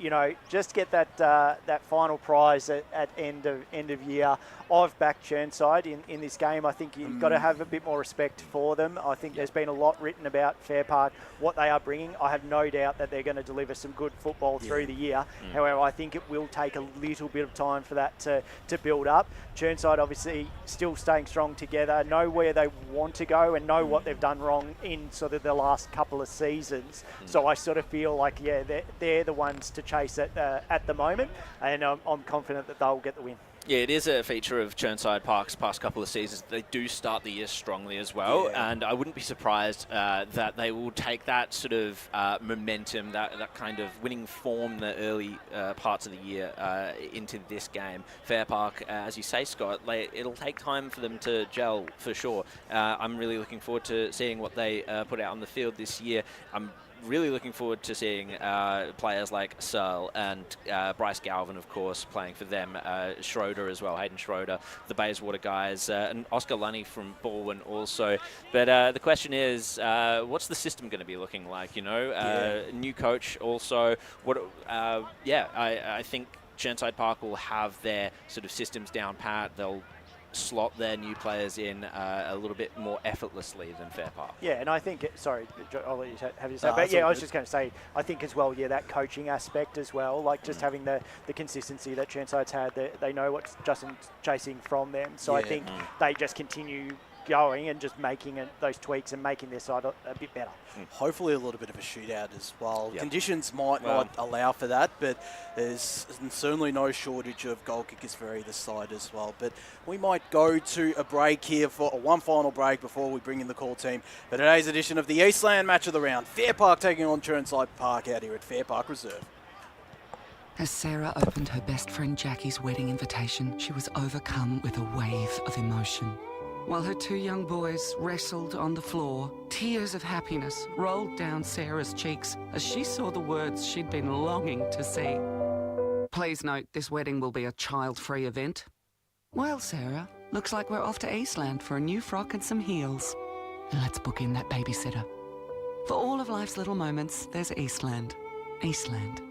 just get that final prize at end of year. I've backed Chirnside in this game. I think you've got to have a bit more respect for them. I think there's been a lot written about Fairpark, what they are bringing. I have no doubt that they're going to deliver some good football through the year. However, I think it will take a little bit of time for that to build up. Chirnside obviously still staying strong together, know where they want to go and know what they've done wrong in sort of the last couple of seasons. So I sort of feel like, they're the ones to chase it at the moment, and I'm confident that they'll get the win.
Yeah, it is a feature of Chirnside Park's past couple of seasons. They do start the year strongly as well, and I wouldn't be surprised that they will take that sort of momentum, that kind of winning form, the early parts of the year into this game. Fairpark, as you say, Scott, it'll take time for them to gel for sure. I'm really looking forward to seeing what they put out on the field this year. I'm really looking forward to seeing players like Searle and Bryce Galvin, of course, playing for them. Schroeder as well, Hayden Schroeder, the Bayswater guys, and Oscar Lunny from Baldwin also. But the question is, what's the system going to be looking like? New coach also. I think Chirnside Park will have their sort of systems down pat. They'll slot their new players in a little bit more effortlessly than Fairpark.
Yeah, and I think, sorry, I'll let you have your say. But yeah, I was just going to say, I think as well, that coaching aspect as well, like just having the consistency that Chirnside's had, they know what Justin's chasing from them. So I think they just continue going and just making those tweaks and making their side a bit better.
Hopefully a little bit of a shootout as well. Yep. Conditions might not allow for that, but there's certainly no shortage of goal kickers for either side as well. But we might go to a break here for one final break before we bring in the call team for today's edition of the Eastland Match of the Round. Fairpark taking on Chirnside Park out here at Fairpark Reserve.
As Sarah opened her best friend Jackie's wedding invitation, she was overcome with a wave of emotion. While her two young boys wrestled on the floor, tears of happiness rolled down Sarah's cheeks as she saw the words she'd been longing to see. Please note, this wedding will be a child-free event. Well, Sarah, looks like we're off to Eastland for a new frock and some heels. And let's book in that babysitter. For all of life's little moments, there's Eastland. Eastland.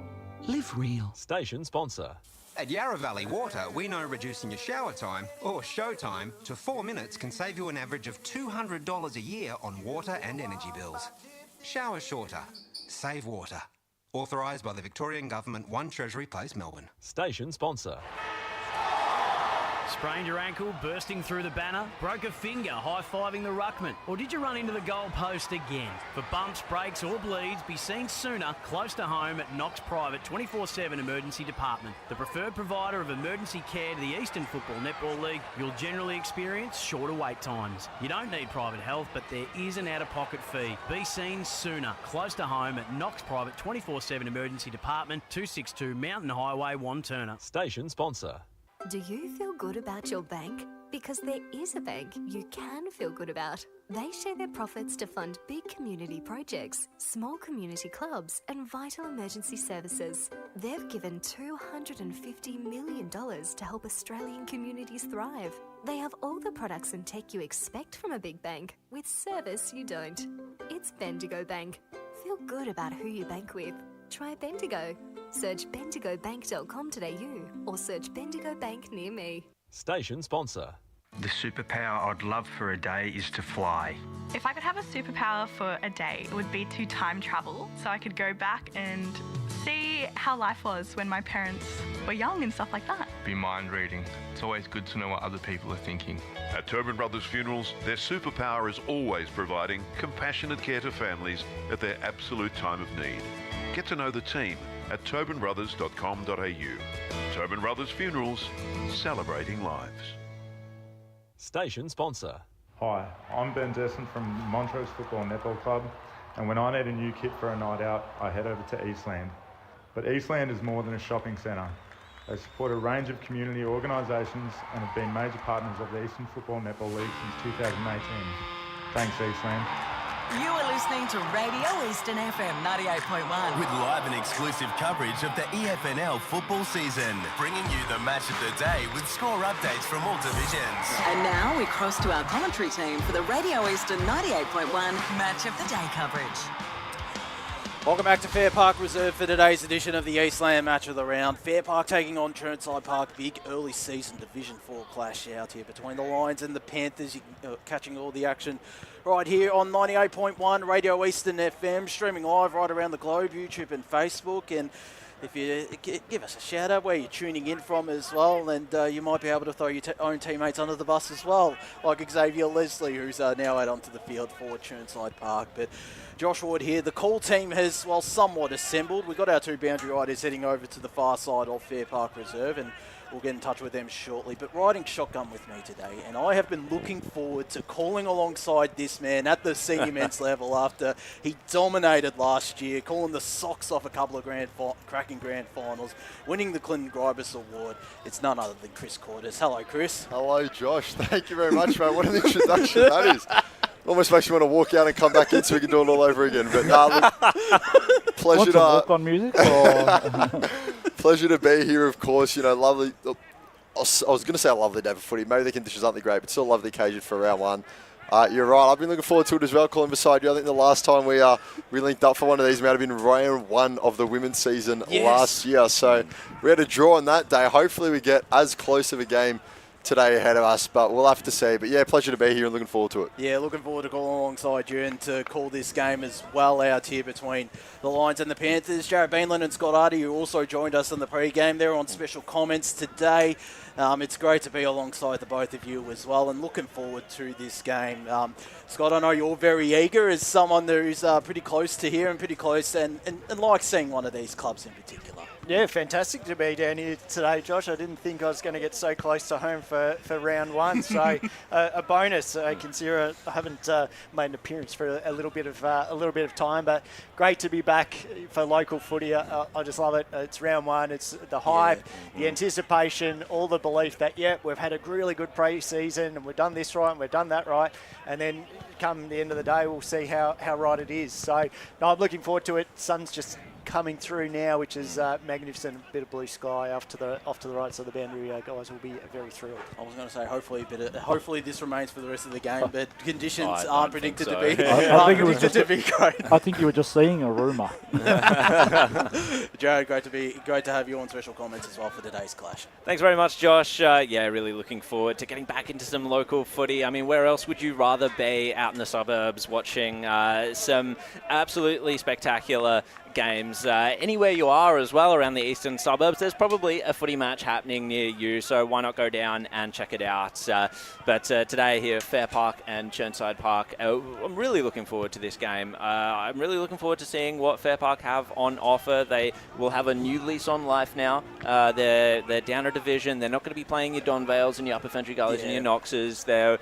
Live real.
Station sponsor.
At Yarra Valley Water, we know reducing your shower time, or show time, to 4 minutes can save you an average of $200 a year on water and energy bills. Shower shorter. Save water. Authorised by the Victorian Government, 1 Treasury Place, Melbourne.
Station sponsor.
Sprained your ankle, bursting through the banner? Broke a finger, high-fiving the ruckman? Or did you run into the goal post again? For bumps, breaks or bleeds, be seen sooner, close to home at Knox Private 24/7 Emergency Department. The preferred provider of emergency care to the Eastern Football Netball League. You'll generally experience shorter wait times. You don't need private health, but there is an out-of-pocket fee. Be seen sooner, close to home at Knox Private 24/7 Emergency Department, 262 Mountain Highway, Wanturna.
Station sponsor.
Do you feel good about your bank? Because there is a bank you can feel good about. They share their profits to fund big community projects, small community clubs, and vital emergency services. They've given $250 million to help Australian communities thrive. They have all the products and tech you expect from a big bank, with service you don't. It's Bendigo Bank. Feel good about who you bank with. Try Bendigo. Search bendigobank.com.au or search Bendigo Bank near me.
Station sponsor.
The superpower I'd love for a day is to fly.
If I could have a superpower for a day, it would be to time travel so I could go back and see how life was when my parents were young and stuff like that.
Be mind reading. It's always good to know what other people are thinking.
At Tobin Brothers Funerals, their superpower is always providing compassionate care to families at their absolute time of need. Get to know the team at tobinbrothers.com.au. Tobin Brothers Funerals, celebrating lives.
Station sponsor.
Hi, I'm Ben Desson from Montrose Football Netball Club, and when I need a new kit for a night out, I head over to Eastland. But Eastland is more than a shopping centre. They support a range of community organisations and have been major partners of the Eastern Football Netball League since 2018. Thanks, Eastland.
You are listening to Radio Eastern FM 98.1.
With live and exclusive coverage of the EFNL football season, bringing you the match of the day with score updates from all divisions.
And now we cross to our commentary team for the Radio Eastern 98.1 Match of the Day coverage.
Welcome back to Fairpark Reserve for today's edition of the Eastland Match of the Round. Fairpark taking on Chirnside Park. Big early season Division 4 clash out here between the Lions and the Panthers. You're catching all the action right here on 98.1 Radio Eastern FM, streaming live right around the globe, YouTube and Facebook. And if you give us a shout out where you're tuning in from as well, and you might be able to throw your own teammates under the bus as well, like Xavier Leslie, who's now out onto the field for Chirnside Park. But Josh Ward here. The call team has, well, somewhat assembled. We've got our two boundary riders heading over to the far side of Fairpark Reserve, and we'll get in touch with them shortly. But riding shotgun with me today, and I have been looking forward to calling alongside this man at the senior men's level after he dominated last year, calling the socks off a couple of cracking grand finals, winning the Clinton Gribus Award. It's none other than Chris Cordes. Hello, Chris.
Hello, Josh. Thank you very much, mate. What an introduction that is.
almost makes me want to walk out and come back in so we can do it all over again. But look, pleasure
Want
to
some walk-on music? Or?
Pleasure to be here, of course. You know, lovely. I was going to say a lovely day for footy. Maybe the conditions aren't that great, but still a lovely occasion for round one. You're right. I've been looking forward to it as well, Colin, beside you. I think the last time we linked up for one of these might have been round one of the women's season last year. So we had a draw on that day. Hopefully we get as close of a game today ahead of us, but we'll have to see. But yeah, pleasure to be here and looking forward to it.
Yeah, looking forward to calling alongside you and to call this game as well out here between the Lions and the Panthers. Jared Beanland and Scott Hardy, who also joined us in the pre-game. They're on special comments today. It's great to be alongside the both of you as well and looking forward to this game. Scott, I know you're very eager as someone who's pretty close to here and pretty close and likes seeing one of these clubs in particular.
Yeah, fantastic to be down here today, Josh. I didn't think I was going to get so close to home for round one, so a bonus. Consider I haven't made an appearance for a little bit of time, but great to be back for local footy. I just love it. It's round one. It's the hype, the anticipation, all the belief that we've had a really good pre-season and we've done this right and we've done that right, and then come the end of the day, we'll see how right it is. So no, I'm looking forward to it. Sun's just coming through now, which is magnificent. A bit of blue sky off to the right, so the boundary guys will be very thrilled.
I was going to say hopefully this remains for the rest of the game, but conditions aren't predicted to be great.
I think you were just seeing a rumour.
Jared, great to have you on special comments as well for today's clash.
Thanks very much, Josh. Really looking forward to getting back into some local footy. I mean, where else would you rather be out in the suburbs watching some absolutely spectacular games? Anywhere you are as well around the eastern suburbs, there's probably a footy match happening near you, so why not go down and check it out. But today here at Fairpark and Chirnside Park, I'm really looking forward to this game. I'm really looking forward to seeing what Fairpark have on offer. They will have a new lease on life now. They're down a division. They're not going to be playing your Don Vales and your Upper Ferntree Gullies and your Knoxes. They're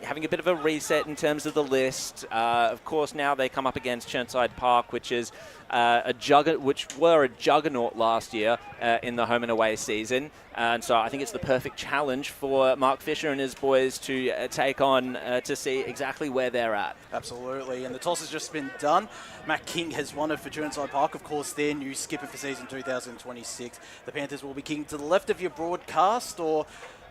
having a bit of a reset in terms of the list. Of course, now they come up against Chirnside Park, which is which were a juggernaut last year in the home and away season. And so I think it's the perfect challenge for Mark Fisher and his boys to take on to see exactly where they're at.
Absolutely, and the toss has just been done. Matt King has won it for Chirnside Park, of course, their new skipper for season 2026. The Panthers will be kicking to the left of your broadcast, or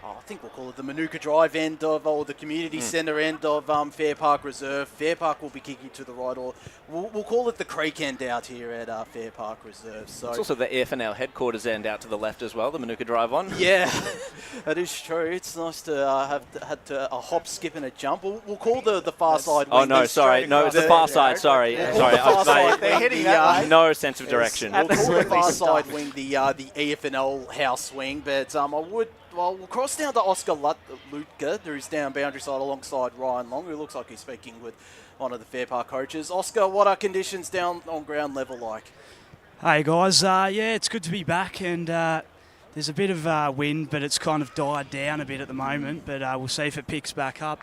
I think we'll call it the Manuka Drive end or the community centre end of Fairpark Reserve. Fairpark will be kicking to the right, or we'll call it the creek end out here at Fairpark Reserve. So
it's also the EFNL headquarters end out to the left as well, the Manuka Drive on.
Yeah, that is true. It's nice to have had a hop, skip and a jump. We'll call the far side wing.
Oh, no, sorry. No, it's the far side, sorry.
Yeah.
Sorry,
The far side. They're heading that way.
No sense of direction.
We'll call the far side wing the EFNL house wing, but we'll cross down to Oscar Lutka, who's down boundary side alongside Ryan Long, who looks like he's speaking with one of the Fairpark coaches. Oscar, what are conditions down on ground level like?
Hey guys, it's good to be back, and there's a bit of wind, but it's kind of died down a bit at the moment, but we'll see if it picks back up.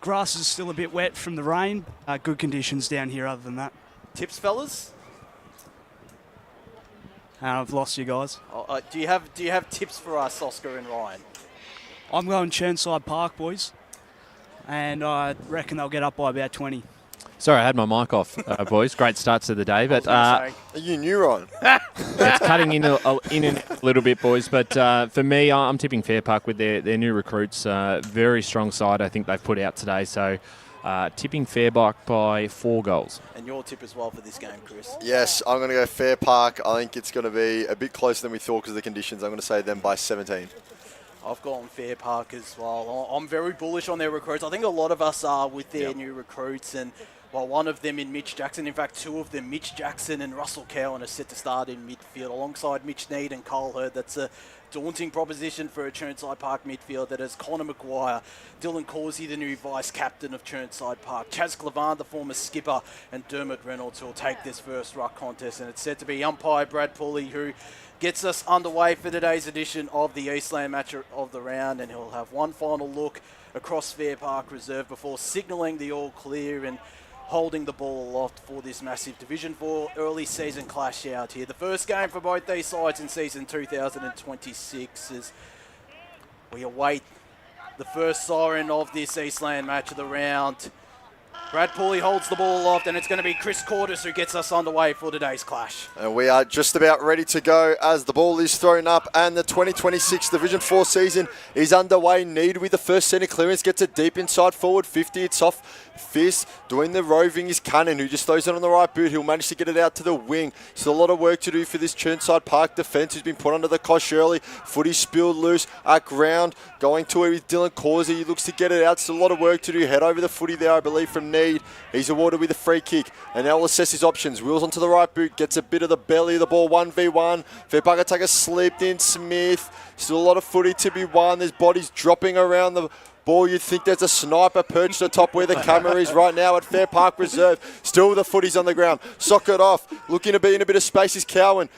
Grass is still a bit wet from the rain. Good conditions down here other than that.
Tips, fellas?
I've lost you guys.
Do you have tips for us, Oscar and Ryan?
I'm going Chirnside Park, boys, and I reckon they'll get up by about 20.
Sorry, I had my mic off, boys. Great start to the day, but
Are you new, Ryan?
it's cutting in and a little bit, boys. But for me, I'm tipping Fairpark with their new recruits. Very strong side, I think they've put out today. So tipping Fairpark by 4 goals.
And your tip as well for this game, Chris?
Yes, I'm going to go Fairpark. I think it's going to be a bit closer than we thought because of the conditions. I'm going to say them by 17.
I've gone Fairpark as well. I'm very bullish on their recruits. I think a lot of us are with their new recruits, and one of them in Mitch Jackson, in fact 2 of them, Mitch Jackson and Russell Cowan, are set to start in midfield alongside Mitch Need and Cole Hurd. That's a daunting proposition for a Chirnside Park midfield that has Connor Maguire, Dylan Causey, the new vice-captain of Chirnside Park, Chaz Clevan, the former skipper, and Dermot Reynolds, who will take this first ruck contest. And it's said to be umpire Brad Pulley, who gets us underway for today's edition of the Eastland match of the round, and he'll have one final look across Fairpark Reserve before signalling the all clear and holding the ball aloft for this massive Division 4 early season clash out here. The first game for both these sides in season 2026 as we await the first siren of this Eastland match of the round. Brad Pooley holds the ball aloft, and it's going to be Chris Cordis who gets us underway for today's clash.
And we are just about ready to go as the ball is thrown up and the 2026 Division 4 season is underway. Need with the first centre clearance, gets it deep inside forward 50. It's off Fierce. Doing the roving is Cannon, who just throws it on the right boot. He'll manage to get it out to the wing. Still a lot of work to do for this Chirnside Park defence, who's been put under the cosh early. Footy spilled loose at ground. Going to it with Dylan Causey. He looks to get it out. Still a lot of work to do. Head over the footy there, I believe, from Need. He's awarded with a free kick. And now we'll assess his options. Wheels onto the right boot. Gets a bit of the belly of the ball. 1v1. Fairpark attacker slipped in. Smith. Still a lot of footy to be won. There's bodies dropping around the ball. You'd think there's a sniper perched atop where the camera is right now at Fairpark Reserve. Still the footy's on the ground. Sock it off. Looking to be in a bit of space is Cowan.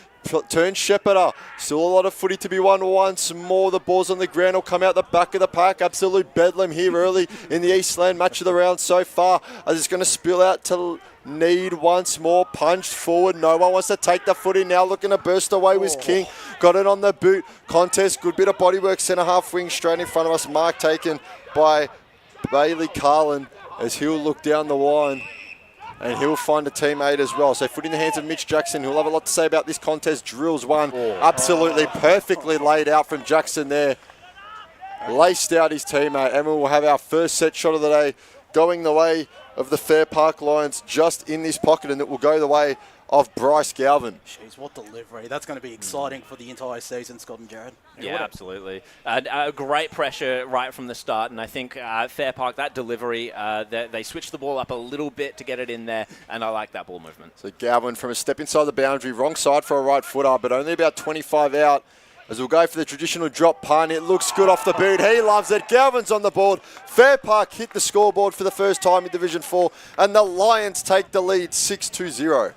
Turn Shepherder. Still a lot of footy to be won once more. The ball's on the ground. Will come out the back of the pack. Absolute bedlam here early in the Eastland match of the round so far. As it's going to spill out to Need once more. Punched forward. No one wants to take the footy now. Looking to burst away was King. Got it on the boot. Contest. Good bit of bodywork. Centre half wing straight in front of us. Mark taken by Bailey Carlin as he'll look down the line. And he'll find a teammate as well. So footy in the hands of Mitch Jackson, who'll have a lot to say about this contest. Drills one. Absolutely perfectly laid out from Jackson there. Laced out his teammate. And we'll have our first set shot of the day going the way of the Fairpark Lions, just in this pocket, and it will go the way of Bryce Galvin.
Jeez, what delivery. That's going to be exciting for the entire season, Scott and Jared.
Yeah, absolutely. Great pressure right from the start, and I think Fairpark, that delivery, they switched the ball up a little bit to get it in there, and I like that ball movement.
So Galvin from a step inside the boundary, wrong side for a right footer, but only about 25 out. As we'll go for the traditional drop punt. It looks good off the boot. He loves it. Galvin's on the board. Fairpark hit the scoreboard for the first time in Division 4, and the Lions take the lead 6-0.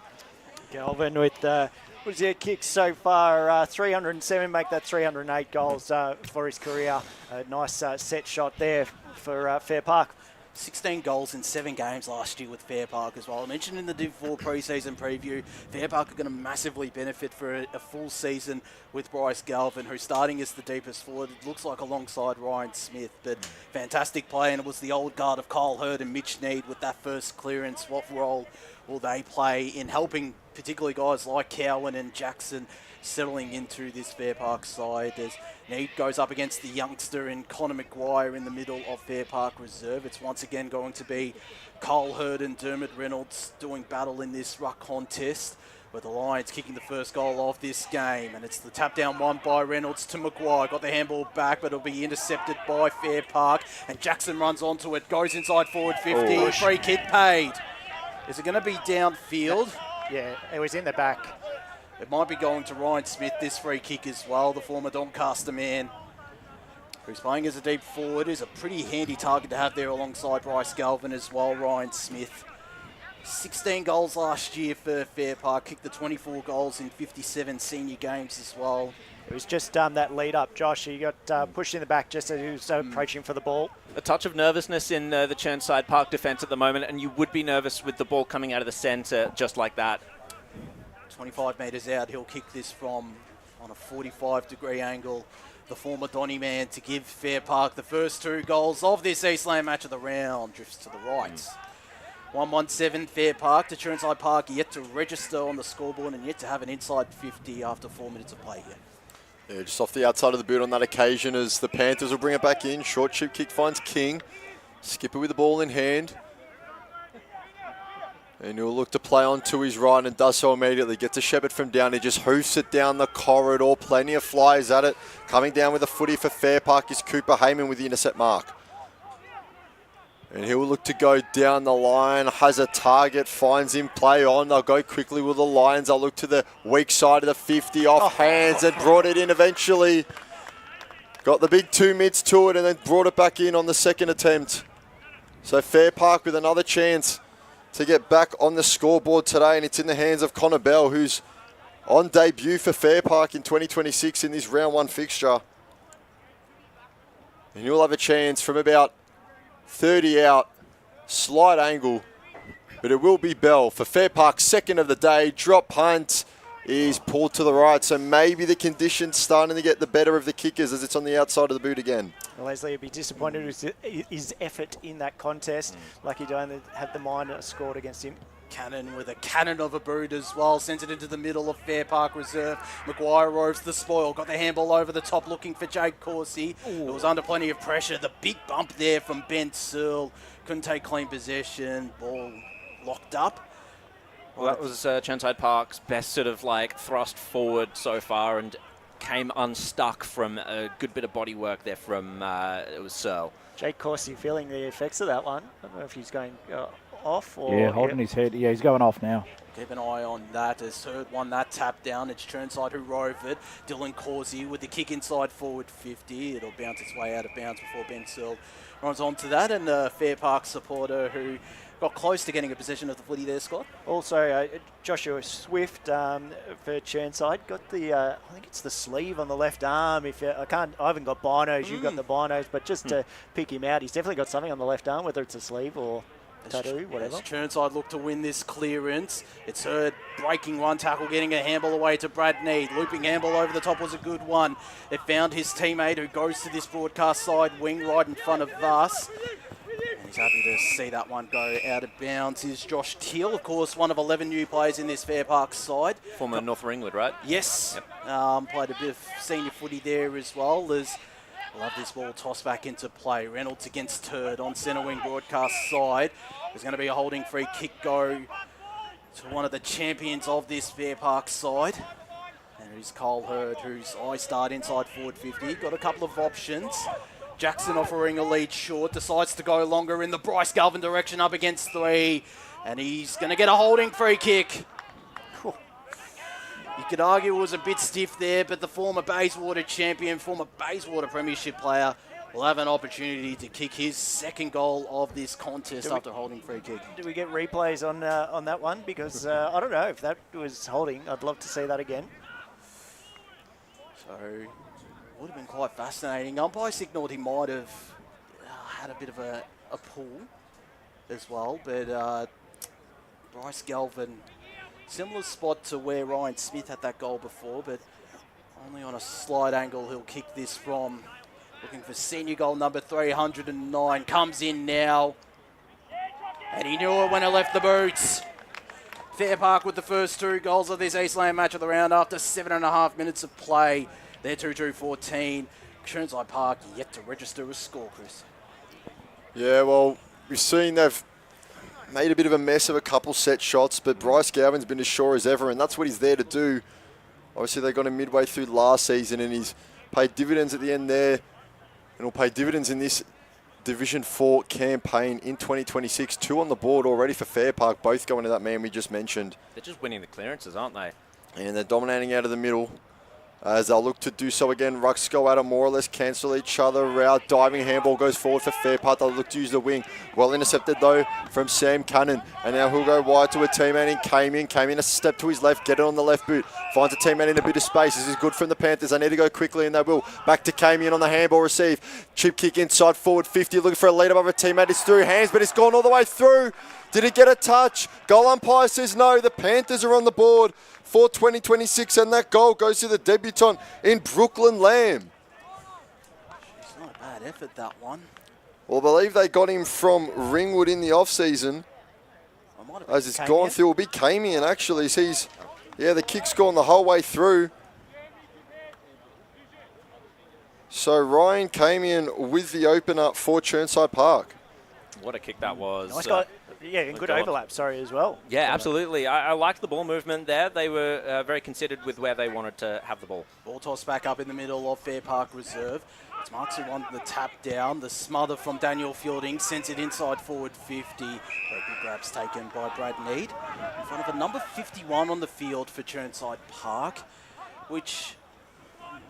Galvin with what's their kicks so far? 307, make that 308 goals for his career. A nice set shot there for Fairpark.
16 goals in 7 games last year with Fairpark as well. I mentioned in the Div 4 pre-season preview, Fairpark are going to massively benefit for a full season with Bryce Galvin, who's starting as the deepest forward. It looks like alongside Ryan Smith, but fantastic play, and it was the old guard of Kyle Hurd and Mitch Need with that first clearance. What role will they play in helping particularly guys like Cowan and Jackson settling into this Fairpark side? As Need goes up against the youngster in Connor McGuire in the middle of Fairpark Reserve. It's once again going to be Cole Hurd and Dermot Reynolds doing battle in this ruck contest, with the Lions kicking the first goal of this game. And it's the tap down one by Reynolds to McGuire. Got the handball back, but it'll be intercepted by Fairpark. And Jackson runs onto it, goes inside forward 50. Free kick paid. Is it going to be downfield?
Yeah, it was in the back.
It might be going to Ryan Smith, this free kick as well, the former Doncaster man, who's playing as a deep forward, is a pretty handy target to have there alongside Bryce Galvin as well, Ryan Smith. 16 goals last year for Fairpark, kicked the 24 goals in 57 senior games as well.
It was just that lead up, Josh. He got pushed in the back just as he was approaching for the ball.
A touch of nervousness in the Chirnside Park defence at the moment, and you would be nervous with the ball coming out of the centre just like that.
25 metres out, he'll kick this from on a 45-degree angle. The former Donny man to give Fairpark the first 2 goals of this Eastland match of the round. Drifts to the right. 117 Fairpark to Chirnside Park, yet to register on the scoreboard and yet to have an inside 50 after 4 minutes of play here.
Yeah, just off the outside of the boot on that occasion as the Panthers will bring it back in. Short chip kick finds King. Skipper with the ball in hand. And he'll look to play on to his right and does so immediately. Gets a Shepherd from down. He just hoofs it down the corridor. Plenty of flyers at it. Coming down with a footy for Fairpark is Cooper Heyman with the intercept mark. And he'll look to go down the line. Has a target. Finds him. Play on. They'll go quickly with the Lions. They'll look to the weak side of the 50. Off hands and brought it in eventually. Got the big 2 mids to it and then brought it back in on the second attempt. So Fairpark with another chance to get back on the scoreboard today, and it's in the hands of Connor Bell, who's on debut for Fairpark in 2026 in this round 1 fixture. And he'll have a chance from about 30 out, slight angle, but it will be Bell for Fairpark's second of the day. Drop punt, is pulled to the right. So maybe the conditions starting to get the better of the kickers as it's on the outside of the boot again.
Leslie would be disappointed with his effort in that contest. Lucky to only have the minor scored against him.
Cannon with a cannon of a boot as well. Sends it into the middle of Fairpark Reserve. Maguire roves the spoil. Got the handball over the top looking for Jake Corsi. It was under plenty of pressure. The big bump there from Ben Searle. Couldn't take clean possession. Ball locked up.
Well, that was Chirnside Park's best sort of like thrust forward so far, and came unstuck from a good bit of body work there from it was Searle.
Jake Corsi feeling the effects of that one. I don't know if he's going off or...
Yeah, holding his head. Yeah, he's going off now.
Keep an eye on that as Hurd won that tap down. It's Chirnside who rove it. Dylan Corsi with the kick inside forward 50. It'll bounce its way out of bounds before Ben Searle runs on to that. And the Fairpark supporter who got close to getting a possession of the footy there, Scott.
Also, Joshua Swift for Chirnside got the, I think it's the sleeve on the left arm. I haven't got binos. You've got the binos, but just to pick him out, he's definitely got something on the left arm, whether it's a sleeve or tattoo, whatever.
As Chirnside look to win this clearance. It's Hurd breaking one tackle, getting a handball away to Brad Need. Looping handball over the top was a good one. It found his teammate who goes to this broadcast side wing right in front of us. And he's happy to see that one go out of bounds. Is Josh Teal, of course, one of 11 new players in this Fairpark side.
Former North Ringwood, right?
Yes.
Yep.
Played a bit of senior footy there as well. We'll have this ball tossed back into play. Reynolds against Hurd on centre wing broadcast side. There's going to be a holding free kick go to one of the champions of this Fairpark side. And it is Cole Hurd, who's I-starred inside forward 50. Got a couple of options. Jackson offering a lead short, decides to go longer in the Bryce Galvin direction up against 3. And he's going to get a holding free kick. You could argue it was a bit stiff there, but the former Bayswater champion, former Bayswater premiership player, will have an opportunity to kick his second goal of this contest after holding free kick.
Do we get replays on that one? Because I don't know if that was holding. I'd love to see that again.
So, would have been quite fascinating. Umpire signalled he might have had a bit of a pull as well, but Bryce Galvin, similar spot to where Ryan Smith had that goal before, but only on a slight angle he'll kick this from. Looking for senior goal number 309. Comes in now. And he knew it when it left the boots. Fairpark with the first 2 goals of this Eastland match of the round after 7.5 minutes of play. They're 2-2-14. Chirnside Park yet to register a score, Chris.
Yeah, well, we've seen they've made a bit of a mess of a couple set shots, but Bryce Galvin's been as sure as ever, and that's what he's there to do. Obviously, they got him midway through last season, and he's paid dividends at the end there, and will pay dividends in this Division 4 campaign in 2026. 2 on the board already for Fairpark, both going to that man we just mentioned.
They're just winning the clearances, aren't they?
And they're dominating out of the middle. As they'll look to do so again, rucks go out and more or less cancel each other out. Diving handball goes forward for Fairpark. They'll look to use the wing. Well intercepted though from Sam Cannon. And now he'll go wide to a teammate in. Came in a step to his left, get it on the left boot. Finds a teammate in a bit of space. This is good from the Panthers. They need to go quickly and they will. Back to Camian on the handball receive. Chip kick inside forward 50. Looking for a lead above a teammate. It's through hands, but it's gone all the way through. Did it get a touch? Goal umpire says no. The Panthers are on the board for 2026, and that goal goes to the debutant in Brooklyn Lamb.
It's not a bad effort, that one.
Well, I believe they got him from Ringwood in the off-season. As it's gone through, it'll be Camian, actually. The kick's gone the whole way through. So Ryan Camian with the opener for Chirnside Park.
What a kick that was.
Nice guy. Yeah, and good overlap, as well.
Yeah, absolutely. I liked the ball movement there. They were very considered with where they wanted to have the ball.
Ball tossed back up in the middle of Fairpark Reserve. It's Marks who won the tap down. The smother from Daniel Fielding sends it inside forward 50. Very good grabs taken by Brad Need. In front of a number 51 on the field for Chirnside Park, which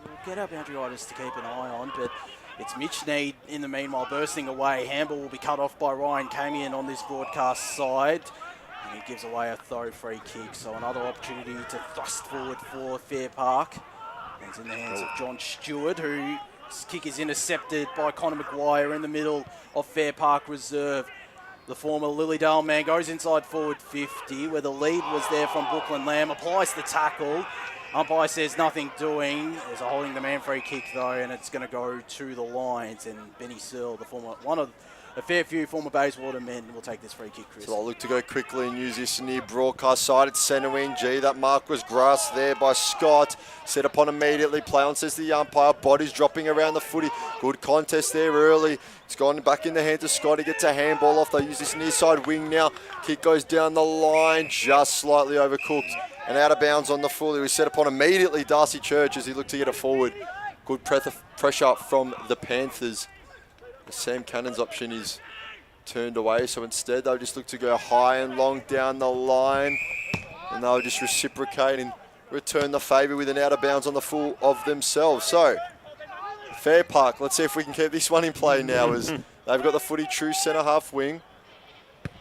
we'll get our boundary riders to keep an eye on, but it's Mitch Need in the meanwhile bursting away. Handball will be cut off by Ryan Camian on this broadcast side. And he gives away a throw free kick. So another opportunity to thrust forward for Fairpark. It's in the hands of John Stewart, whose kick is intercepted by Connor Maguire in the middle of Fairpark Reserve. The former Lilydale man goes inside forward 50, where the lead was there from Brooklyn Lamb, applies the tackle. Umpire says nothing doing. There's a holding the man free kick though, and it's going to go to the Lions. And Benny Searle, one of a fair few former Bayswater men, will take this free kick, Chris.
So I'll look to go quickly and use this near broadcast side at centre wing. That mark was grasped there by Scott. Set upon immediately. Play on, says the umpire. Bodies dropping around the footy. Good contest there early. It's gone back in the hands of Scott. He gets a handball off. They use this near side wing now. Kick goes down the line, just slightly overcooked. And out of bounds on the full. He was set upon immediately. Darcy Church as he looked to get it forward. Good pressure from the Panthers. Sam Cannon's option is turned away, so instead they'll just look to go high and long down the line, and they'll just reciprocate and return the favour with an out of bounds on the full of themselves. So, Fairpark, let's see if we can keep this one in play now, as they've got the footy true centre half wing,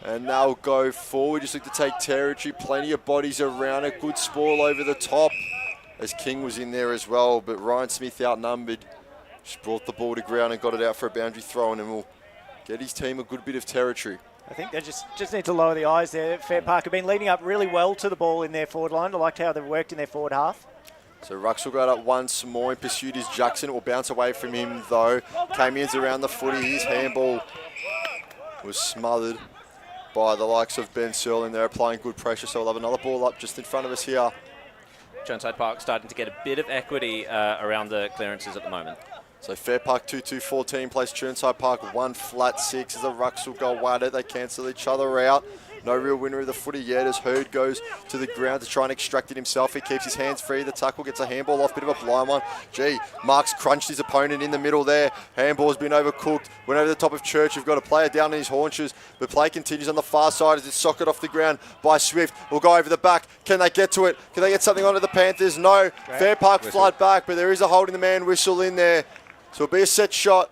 and they'll go forward, just look to take territory, plenty of bodies around it, good sprawl over the top, as King was in there as well, but Ryan Smith outnumbered. Just brought the ball to ground and got it out for a boundary throw, and will get his team a good bit of territory.
I think they just need to lower the eyes there. Fairpark have been leading up really well to the ball in their forward line. I liked how they've worked in their forward half.
So Rux will go up once more. In pursuit is Jackson. It will bounce away from him though. Camian's around the footy. His handball was smothered by the likes of Ben Searle, and they're applying good pressure. So we'll have another ball up just in front of us here.
Chirnside Park starting to get a bit of equity around the clearances at the moment.
So Fairpark 2-2-14 plays Chirnside Park 1 flat 6 as the Rucks will go wide it. They cancel each other out. No real winner of the footy yet as Hurd goes to the ground to try and extract it himself. He keeps his hands free. The tackle gets a handball off, bit of a blind one. Mark's crunched his opponent in the middle there. Handball's been overcooked. Went over the top of Church. You've got a player down in his haunches. But play continues on the far side as it's socket off the ground by Swift. Will go over the back. Can they get to it? Can they get something onto the Panthers? No. Fairpark flood back, but there is a holding the man whistle in there. So it'll be a set shot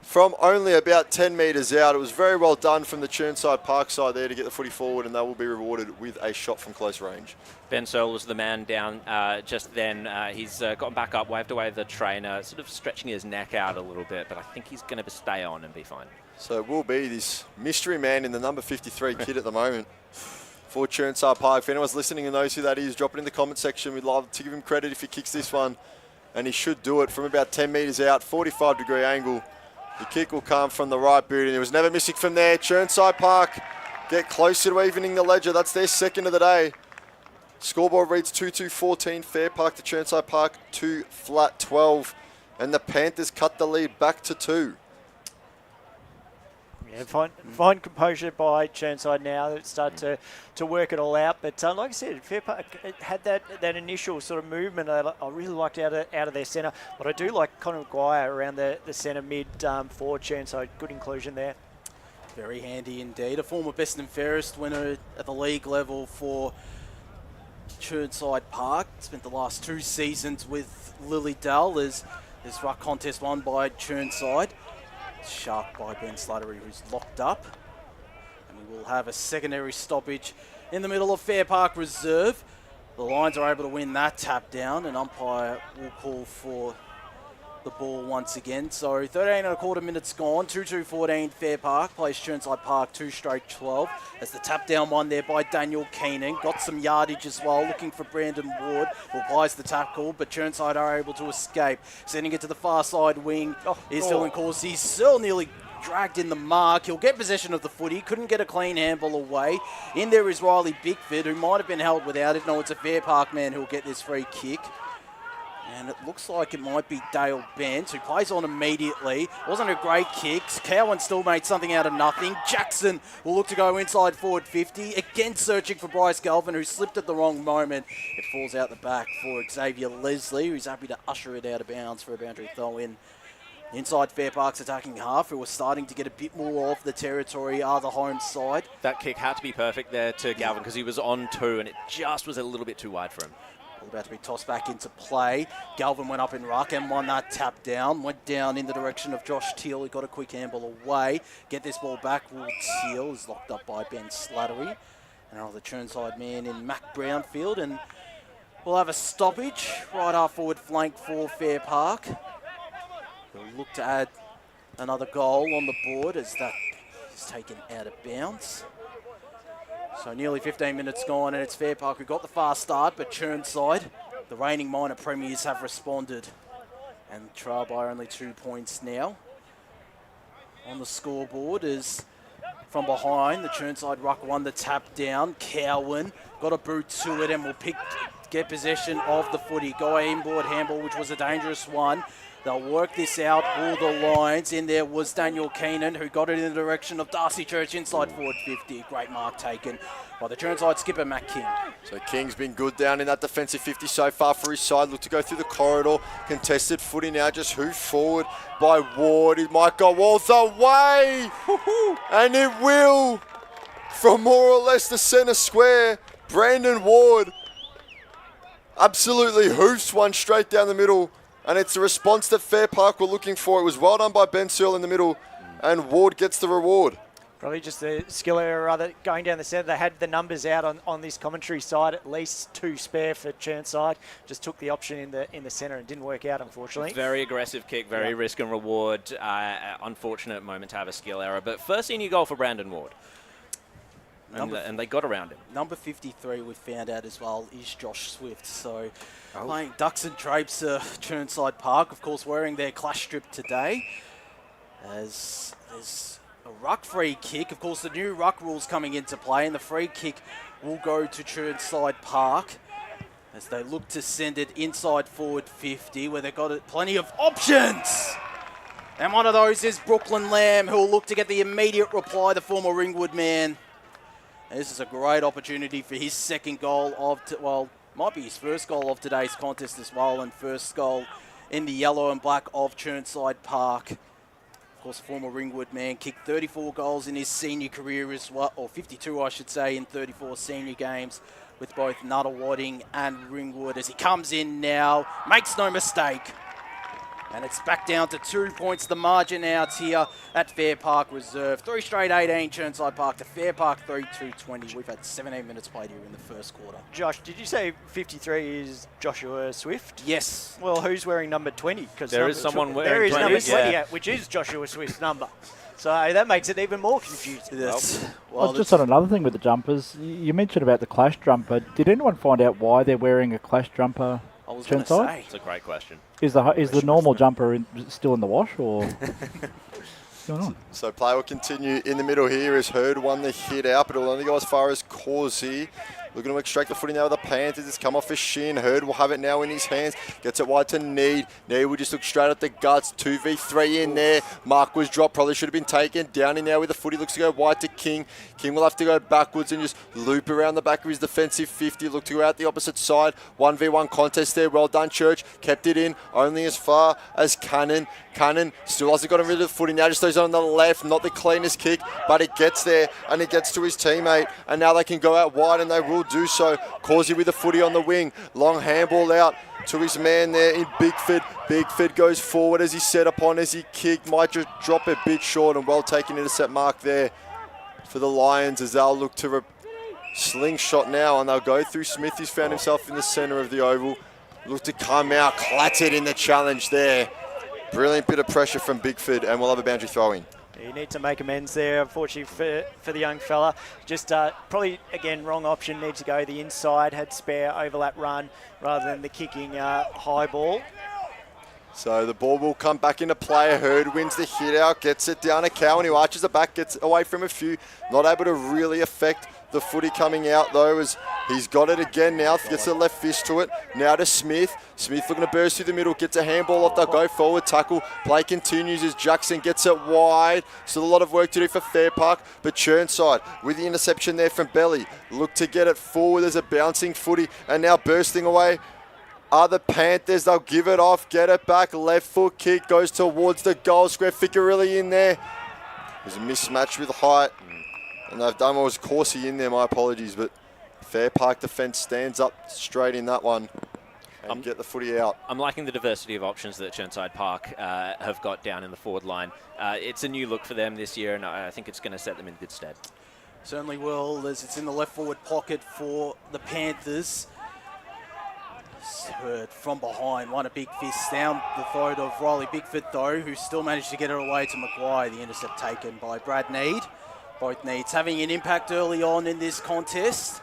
from only about 10 metres out. It was very well done from the Chirnside Park side there to get the footy forward, and they will be rewarded with a shot from close range.
Ben Searle was the man down just then. He's gotten back up, waved away the trainer, sort of stretching his neck out a little bit, but I think he's going to stay on and be fine.
So it will be this mystery man in the number 53 kit at the moment for Chirnside Park. If anyone's listening and knows who that is, drop it in the comment section. We'd love to give him credit if he kicks this one. And he should do it from about 10 metres out, 45-degree angle. The kick will come from the right boot, and it was never missing from there. Chirnside Park get closer to evening the ledger. That's their second of the day. Scoreboard reads 2-2-14, Fairpark to Chirnside Park 2 flat 12. And the Panthers cut the lead back to 2.
Yeah, fine composure by Chirnside now. It started to work it all out. But like I said, Fairpark had that initial sort of movement I really liked out of their centre. But I do like Conor Maguire around the centre mid for Chirnside. Good inclusion there.
Very handy indeed. A former best and fairest winner at the league level for Chirnside Park. Spent the last 2 seasons with Lilydale. There's ruck contest won by Chirnside. Sharp by Ben Slattery, who's locked up. And we will have a secondary stoppage in the middle of Fairpark Reserve. The Lions are able to win that tap down, and umpire will call for the ball once again. So 13 1/4 minutes gone, 2-2-14 Fairpark plays Chirnside Park 2 straight 12 as the tap down one there by Daniel Keenan. Got some yardage as well, looking for Brandon Ward, who applies the tackle, but Chirnside are able to escape. Sending it to the far side wing is Dylan Corsi. Still nearly dragged in the mark. He'll get possession of the footy. Couldn't get a clean handball away. In there is Riley Bickford, who might have been held without it. No, it's a Fairpark man who'll get this free kick. And it looks like it might be Dale Bent, who plays on immediately. Wasn't a great kick. Cowan still made something out of nothing. Jackson will look to go inside forward 50. Again searching for Bryce Galvin, who slipped at the wrong moment. It falls out the back for Xavier Leslie, who's happy to usher it out of bounds for a boundary throw-in. Inside Fairpark's attacking half, who are starting to get a bit more of the territory, are the home side.
That kick had to be perfect there to Galvin because he was on 2 and it just was a little bit too wide for him.
About to be tossed back into play. Galvin went up in ruck and won that tap down. Went down in the direction of Josh Teal. He got a quick handball away. Get this ball back. Will Teal is locked up by Ben Slattery. And another Chirnside man in Mac Brownfield. And we'll have a stoppage. Right half forward flank for Fairpark. We'll look to add another goal on the board as that is taken out of bounds. So nearly 15 minutes gone, and it's Fairpark who got the fast start, but Chirnside, the reigning minor premiers, have responded and trail by only 2 points now. On the scoreboard is from behind, the Chirnside ruck won the tap down. Cowan got a boot to it and will get possession of the footy. Guy inboard handball, which was a dangerous one. They'll work this out, all the lines. In there was Daniel Keenan, who got it in the direction of Darcy Church inside forward 50. Great mark taken by the Chirnside skipper, Matt King.
So King's been good down in that defensive 50 so far for his side. Look to go through the corridor. Contested footy now, just hoofed forward by Ward. It might go all the way. And it will. From more or less the centre square, Brandon Ward absolutely hoofs one straight down the middle. And it's the response that Fairpark were looking for. It was well done by Ben Searle in the middle, and Ward gets the reward.
Probably just the skill error, rather, going down the centre. They had the numbers out on this commentary side, at least 2 spare for Chirnside. Just took the option in the centre and didn't work out, unfortunately.
Very aggressive kick, very risk and reward. Unfortunate moment to have a skill error. But first in your goal for Brandon Ward. And they got around him.
Number 53, we found out as well, is Josh Swift. So playing Ducks and Drapes, Chirnside Park, of course, wearing their clash strip today. As there's a ruck free kick. Of course, the new ruck rules coming into play, and the free kick will go to Chirnside Park as they look to send it inside forward 50, where they've got plenty of options. And one of those is Brooklyn Lamb, who will look to get the immediate reply, the former Ringwood man. And this is a great opportunity for his second goal of, might be his first goal of today's contest as well, and first goal in the yellow and black of Chirnside Park. Of course, former Ringwood man, kicked 34 goals in his senior career as well, or 52, I should say, in 34 senior games with both Nuttawading and Ringwood. As he comes in now, makes no mistake. And it's back down to 2 points, the margin out here at Fairpark Reserve. 3 straight 18, Chirnside Park to Fairpark 3-2-20. We've had 17 minutes played here in the first quarter.
Josh, did you say 53 is Joshua Swift?
Yes.
Well, who's wearing number 20? Because
there is someone wearing 20.
There is number 20, which is Joshua Swift's number. So that makes it even more confusing.
Well, just on another thing with the jumpers, you mentioned about the clash jumper. Did anyone find out why they're wearing a clash jumper?
I was going to say.
It's a great question.
Is the normal jumper still in the wash, or what's going on?
So play will continue in the middle here as Hurd won the hit out, but it'll only go as far as Causey. Looking to extract the footy now with the Panthers. It's come off his shin. Hurd will have it now in his hands. Gets it wide to Need. Need will just look straight at the guts. 2v3 in there. Mark was dropped. Probably should have been taken. Down in now with the footy. Looks to go wide to King. King will have to go backwards and just loop around the back of his defensive 50. Look to go out the opposite side. 1v1 contest there. Well done, Church. Kept it in only as far as Cannon. Cannon still hasn't gotten rid of the footy. Now just goes on the left. Not the cleanest kick, but it gets there and it gets to his teammate. And now they can go out wide, and they will do so. Causey with the footy on the wing. Long handball out to his man there in Bigford. Bigford goes forward as he set upon, as he kicked. Might just drop a bit short, and well taken intercept mark there for the Lions as they'll look to slingshot now, and they'll go through Smith. He's found himself in the centre of the oval. Look to come out. Clattered in the challenge there. Brilliant bit of pressure from Bigford, and we'll have a boundary throw in.
You need to make amends there, unfortunately, for the young fella. Just probably, again, wrong option. Needs to go the inside, had spare overlap run rather than the kicking high ball.
So the ball will come back into play. Hurd wins the hit out, gets it down to Cowan, who arches it back, gets away from a few. Not able to really affect the footy coming out, though, as he's got it again now. Gets the left fist to it. Now to Smith. Smith looking to burst through the middle. Gets a handball off. They'll go forward. Tackle. Play continues as Jackson gets it wide. Still a lot of work to do for Fairpark. But Chirnside with the interception there from Belly. Look to get it forward. There's a bouncing footy. And now bursting away are the Panthers. They'll give it off. Get it back. Left foot kick goes towards the goal square. Ficarelli in there. There's a mismatch with height. And they've done what was Coursey in there, my apologies, but Fairpark defence stands up straight in that one and get the footy out.
I'm liking the diversity of options that Chirnside Park have got down in the forward line. It's a new look for them this year, and I think it's going to set them in good stead.
Certainly will, as it's in the left forward pocket for the Panthers. Heard from behind, won a big fist down the throat of Riley Bigford, though, who still managed to get it away to Maguire. The intercept taken by Brad Need. Both Needs having an impact early on in this contest.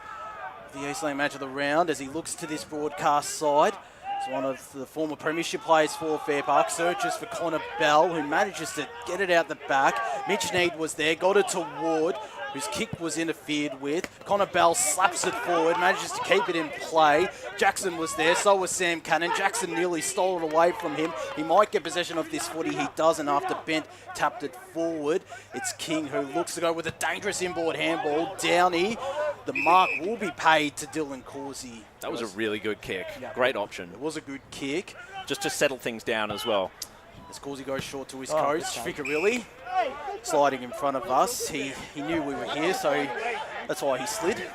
The Eastland match of the round as he looks to this broadcast side. It's one of the former premiership players for Fairpark. Searches for Connor Bell, who manages to get it out the back. Mitch Need was there, got it to Ward, whose kick was interfered with. Connor Bell slaps it forward, manages to keep it in play. Jackson was there, so was Sam Cannon. Jackson nearly stole it away from him. He might get possession of this footy. He doesn't after Bent tapped it forward. It's King who looks to go with a dangerous inboard handball. Downey. The mark will be paid to Dylan Causey.
That was a really good kick. Yeah. Great option.
It was a good kick.
Just to settle things down as well.
As Causey goes short to his coach, Ficarelli, sliding in front of us. He knew we were here, so that's why he slid. Of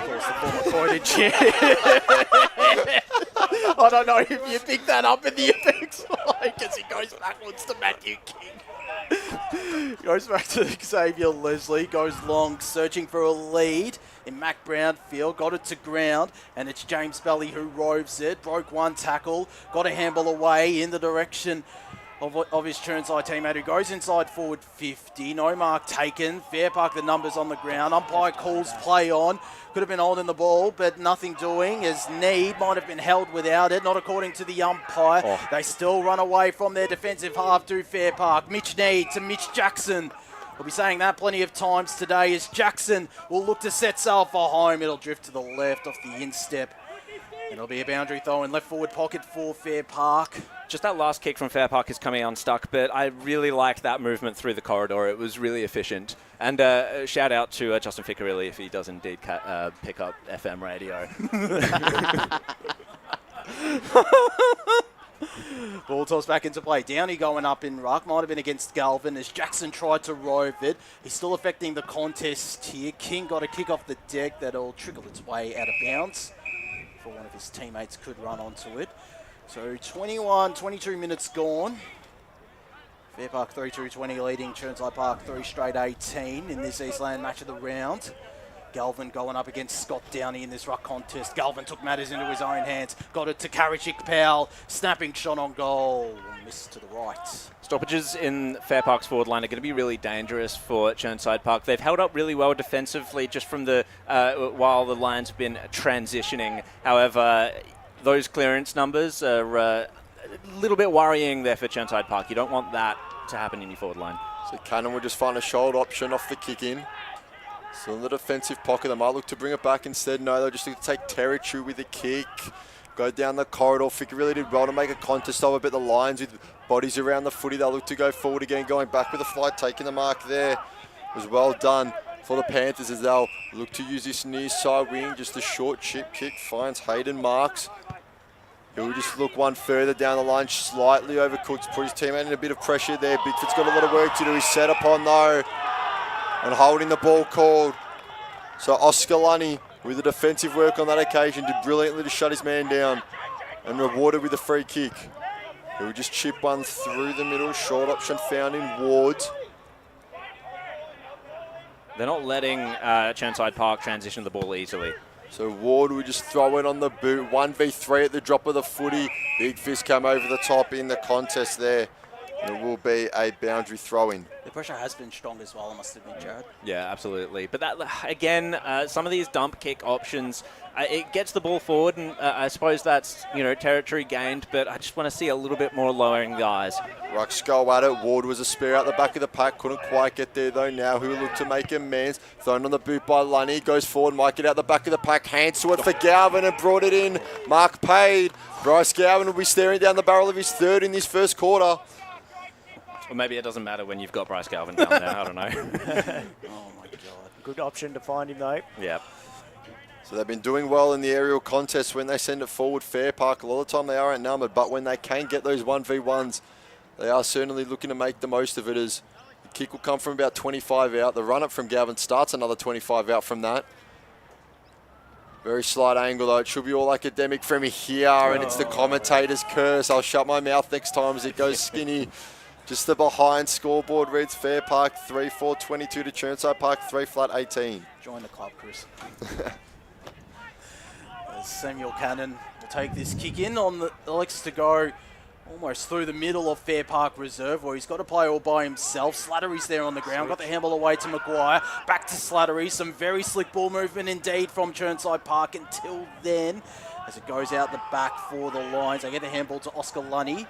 course, the former quoted chair. I don't know if you pick that up in the effects like as he goes backwards to Matthew King. Goes back to Xavier Leslie, goes long, searching for a lead in Mac Brownfield, got it to ground, and it's James Belly who roves it, broke one tackle, got a handball away in the direction of his Chirnside teammate who goes inside forward 50. No mark taken. Fairpark, the numbers on the ground. Umpire calls play on. Could have been holding the ball, but nothing doing as Need might have been held without it, not according to the umpire. They still run away from their defensive half to Fairpark. Mitch Need to Mitch Jackson. We'll be saying that plenty of times today as Jackson will look to set sail for home. It'll drift to the left off the instep. It'll be a boundary throw in left forward pocket for Fairpark.
Just that last kick from Fairpark is coming unstuck, but I really liked that movement through the corridor. It was really efficient. And shout out to Justin Ficarelli if he does indeed pick up FM radio.
Ball toss back into play. Downey going up in ruck. Might have been against Galvin as Jackson tried to rove it. He's still affecting the contest here. King got a kick off the deck that'll trickle its way out of bounds before one of his teammates could run onto it. So 22 minutes gone. Fairpark 3-2-20 leading Chirnside Park 3 straight 18 in this Eastland match of the round. Galvin going up against Scott Downey in this ruck contest. Galvin took matters into his own hands. Got it to Karachik Powell. Snapping shot on goal. Missed to the right.
Stoppages in Fairpark's forward line are going to be really dangerous for Chirnside Park. They've held up really well defensively just from the while the line's been transitioning. However, those clearance numbers are a little bit worrying there for Chirnside Park. You don't want that to happen in your forward line.
So Cannon will just find a shoulder option off the kick in. Still in the defensive pocket. They might look to bring it back instead. No, they'll just look to take territory with the kick. Go down the corridor. Fick really did well to make a contest of it, but the lines with bodies around the footy, they'll look to go forward again, going back with a flight, taking the mark there. It was well done for the Panthers as they'll look to use this near side wing. Just a short chip kick finds Hayden Marks. He'll just look one further down the line, slightly overcooked, put his teammate in a bit of pressure there. Bigfoot's got a lot of work to do. He's set upon though, and holding the ball called. So Oscar Lunny with the defensive work on that occasion did brilliantly to shut his man down and rewarded with a free kick. He'll just chip one through the middle. Short option found in Ward.
They're not letting Chirnside Park transition the ball easily.
So Ward will just throw it on the boot. 1v3 at the drop of the footy. Big fist come over the top in the contest there. And it will be a boundary throw-in.
The pressure has been strong as well, I must admit, Jared.
Yeah, absolutely. But that, again, some of these dump kick options, it gets the ball forward, and I suppose that's, territory gained, but I just want to see a little bit more lowering the eyes.
Rucks go at it. Ward was a spare out the back of the pack. Couldn't quite get there, though. Now he'll look to make amends. Thrown on the boot by Lunny. Goes forward. Might get out the back of the pack. Hands to it for Galvin and brought it in. Mark paid. Bryce Galvin will be staring down the barrel of his third in this first quarter.
Or maybe it doesn't matter when you've got Bryce Galvin down there. I don't know.
Oh, my God.
Good option to find him, though.
Yep.
So they've been doing well in the aerial contests when they send it forward. Fairpark, a lot of the time they are outnumbered, but when they can get those 1v1s, they are certainly looking to make the most of it as the kick will come from about 25 out. The run-up from Galvin starts another 25 out from that. Very slight angle, though. It should be all academic from here, and it's the commentator's curse. I'll shut my mouth next time as it goes skinny. Just the behind scoreboard reads Fairpark 3-4-22 to Chirnside Park 3-18.
Join the club, Chris. As Samuel Cannon will take this kick in on the elects to go almost through the middle of Fairpark Reserve, where he's got to play all by himself. Slattery's there on the ground, got the handball away to Maguire, back to Slattery. Some very slick ball movement indeed from Chirnside Park until then, as it goes out the back for the Lions. They get the handball to Oscar Lunny.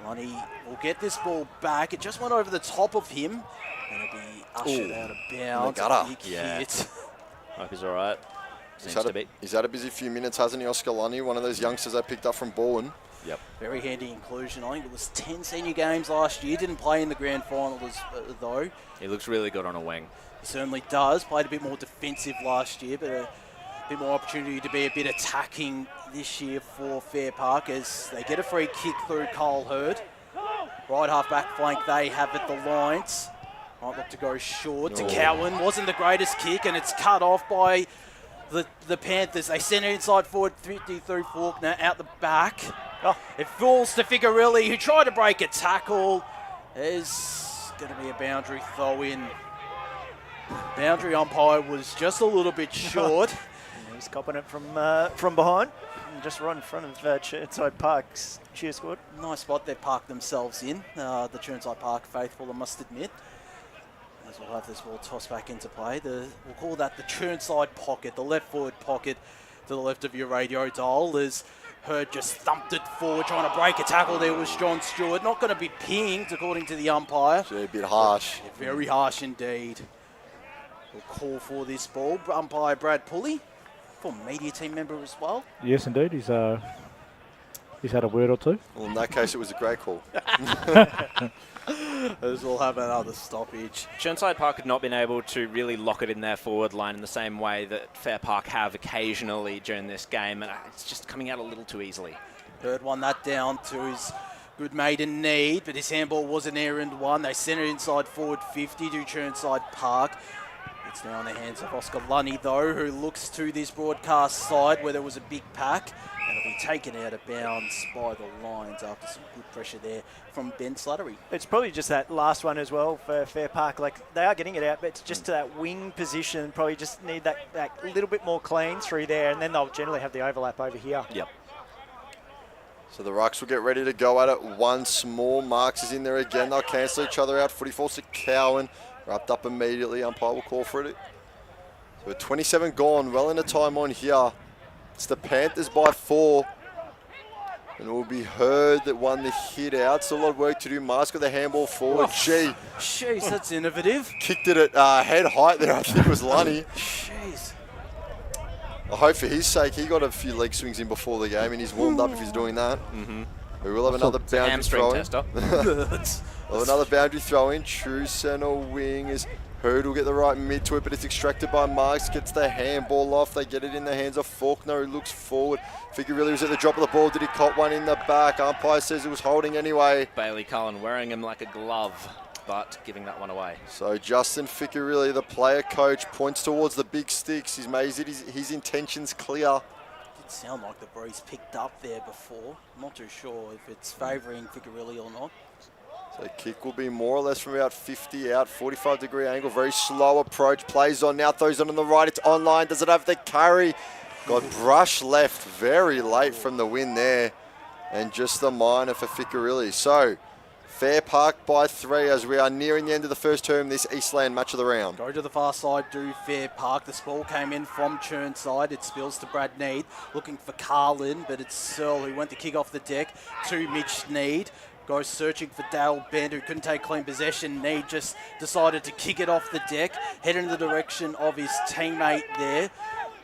Lunny will get this ball back. It just went over the top of him, and it'll be ushered out of bounds. Big hit.
Hope he's all right.
He's had a busy few minutes, hasn't he, Oscar Lunny? One of those youngsters they picked up from Bowen.
Yep.
Very handy inclusion. I think it was 10 senior games last year. Didn't play in the grand final though.
He looks really good on a wing.
He certainly does. Played a bit more defensive last year, but a bit more opportunity to be a bit attacking this year for Fairpark as they get a free kick through Cole Hurd. Right half back flank they have at the Lions. Might look to go short to Cowan. Wasn't the greatest kick, and it's cut off by the Panthers. They send it inside forward 50 through Faulkner out the back. It falls to Figarelli, who tried to break a tackle. There's going to be a boundary throw in. Boundary umpire was just a little bit short.
He's copping it from behind. And just right in front of Chirnside Park's cheer squad.
Nice spot they've parked themselves in. The Chirnside Park faithful, I must admit. As we'll have this ball tossed back into play. We'll call that the Chirnside pocket, the left forward pocket to the left of your radio dial. As Hurd just thumped it forward, trying to break a tackle. There was John Stewart. Not going to be pinged, according to the umpire.
A bit harsh.
Very harsh indeed. We'll call for this ball. Umpire Brad Pulley, former media team member as well.
Yes, indeed. He's had a word or two.
Well, in that case, it was a great call.
As we'll have another stoppage.
Chirnside Park had not been able to really lock it in their forward line in the same way that Fairpark have occasionally during this game, and it's just coming out a little too easily.
Hurd won that down to his good maiden need, but his handball was an errand one. They sent it inside forward 50 to Chirnside Park. It's now in the hands of Oscar Lunny, though, who looks to this broadcast side where there was a big pack, and it'll be taken out of bounds by the Lions after some good pressure there from Ben Slattery.
It's probably just that last one as well for Fairpark. Like, they are getting it out, but it's just to that wing position. Probably just need that little bit more clean through there, and then they'll generally have the overlap over here.
Yep.
So the Rucks will get ready to go at it once more. Marks is in there again. They'll cancel each other out. Footy falls to Cowan. Wrapped up immediately. Umpire will call for it. So with 27 gone, well into time on here. It's the Panthers by 4. And it will be Hurd that won the hit out. Still a lot of work to do. Marks got the handball forward.
Jeez, that's innovative.
Kicked it at head height there. I think it was Lunny.
Jeez.
I hope for his sake he got a few leg swings in before the game and he's warmed up if he's doing that. We will have another boundary throw in. We'll have another boundary throw in. True centre wing is Hurd will get the right mid to it, but it's extracted by Marks. Gets the handball off. They get it in the hands of Faulkner, who looks forward. Figarelli was at the drop of the ball. Did he cop one in the back? Umpire says it was holding anyway.
Bailey Cullen wearing him like a glove, but giving that one away.
So Justin Figarelli, the player coach, points towards the big sticks. He's made his intentions clear.
Did sound like the breeze picked up there before. I'm not too sure if it's favouring Figarelli or not.
So kick will be more or less from about 50 out, 45-degree angle. Very slow approach. Plays on now, throws on the right. It's online. Does it have the carry? Got brush left very late from the win there. And just the minor for Figarelli. So Fairpark by 3 as we are nearing the end of the first term, this Eastland match of the round.
Go to the far side, do Fairpark. The ball came in from Chirnside. It spills to Brad Need, looking for Carlin, but it's Searle who went to kick off the deck to Mitch Need. Goes searching for Dale Bend, who couldn't take clean possession. Need just decided to kick it off the deck, head in the direction of his teammate there,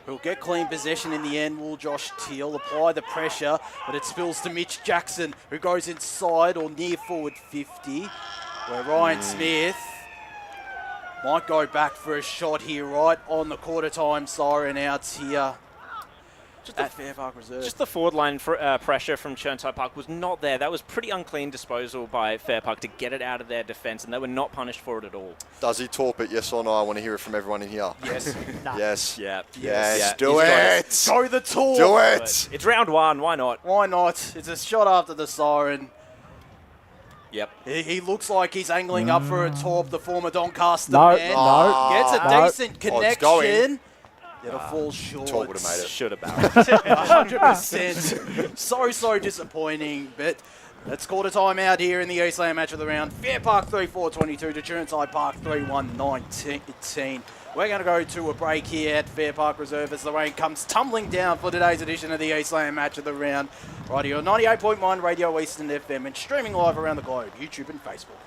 who'll get clean possession in the end. Will Josh Teal apply the pressure, but it spills to Mitch Jackson, who goes inside or near forward 50, where Ryan Smith might go back for a shot here, right on the quarter time siren outs here. At Fairpark Reserve.
Just the forward line pressure from Chirnside Park was not there. That was pretty unclean disposal by Fairpark to get it out of their defence, and they were not punished for it at all.
Does he torp it? Yes or no? I want to hear it from everyone in here.
Yes.
Yes.
Yeah.
Yes. Do it.
Go the tour.
Do it.
It's round 1. Why not?
Why not? It's a shot after the siren.
Yep.
He looks like he's angling up for a torp, the former Doncaster
No,
man.
no.
Gets a
No.
decent connection. It'll fall short.
Torp would have made it.
Should have been.
100%. So disappointing, but Let's call the time out here in the Eastland match of the round. Fairpark 3-4-22 to Chirnside Park 3-1-19. We're going to go to a break here at Fairpark Reserve as the rain comes tumbling down for today's edition of the Eastland match of the round. Right here on 98.1 Radio Eastern FM and streaming live around the globe, YouTube and Facebook.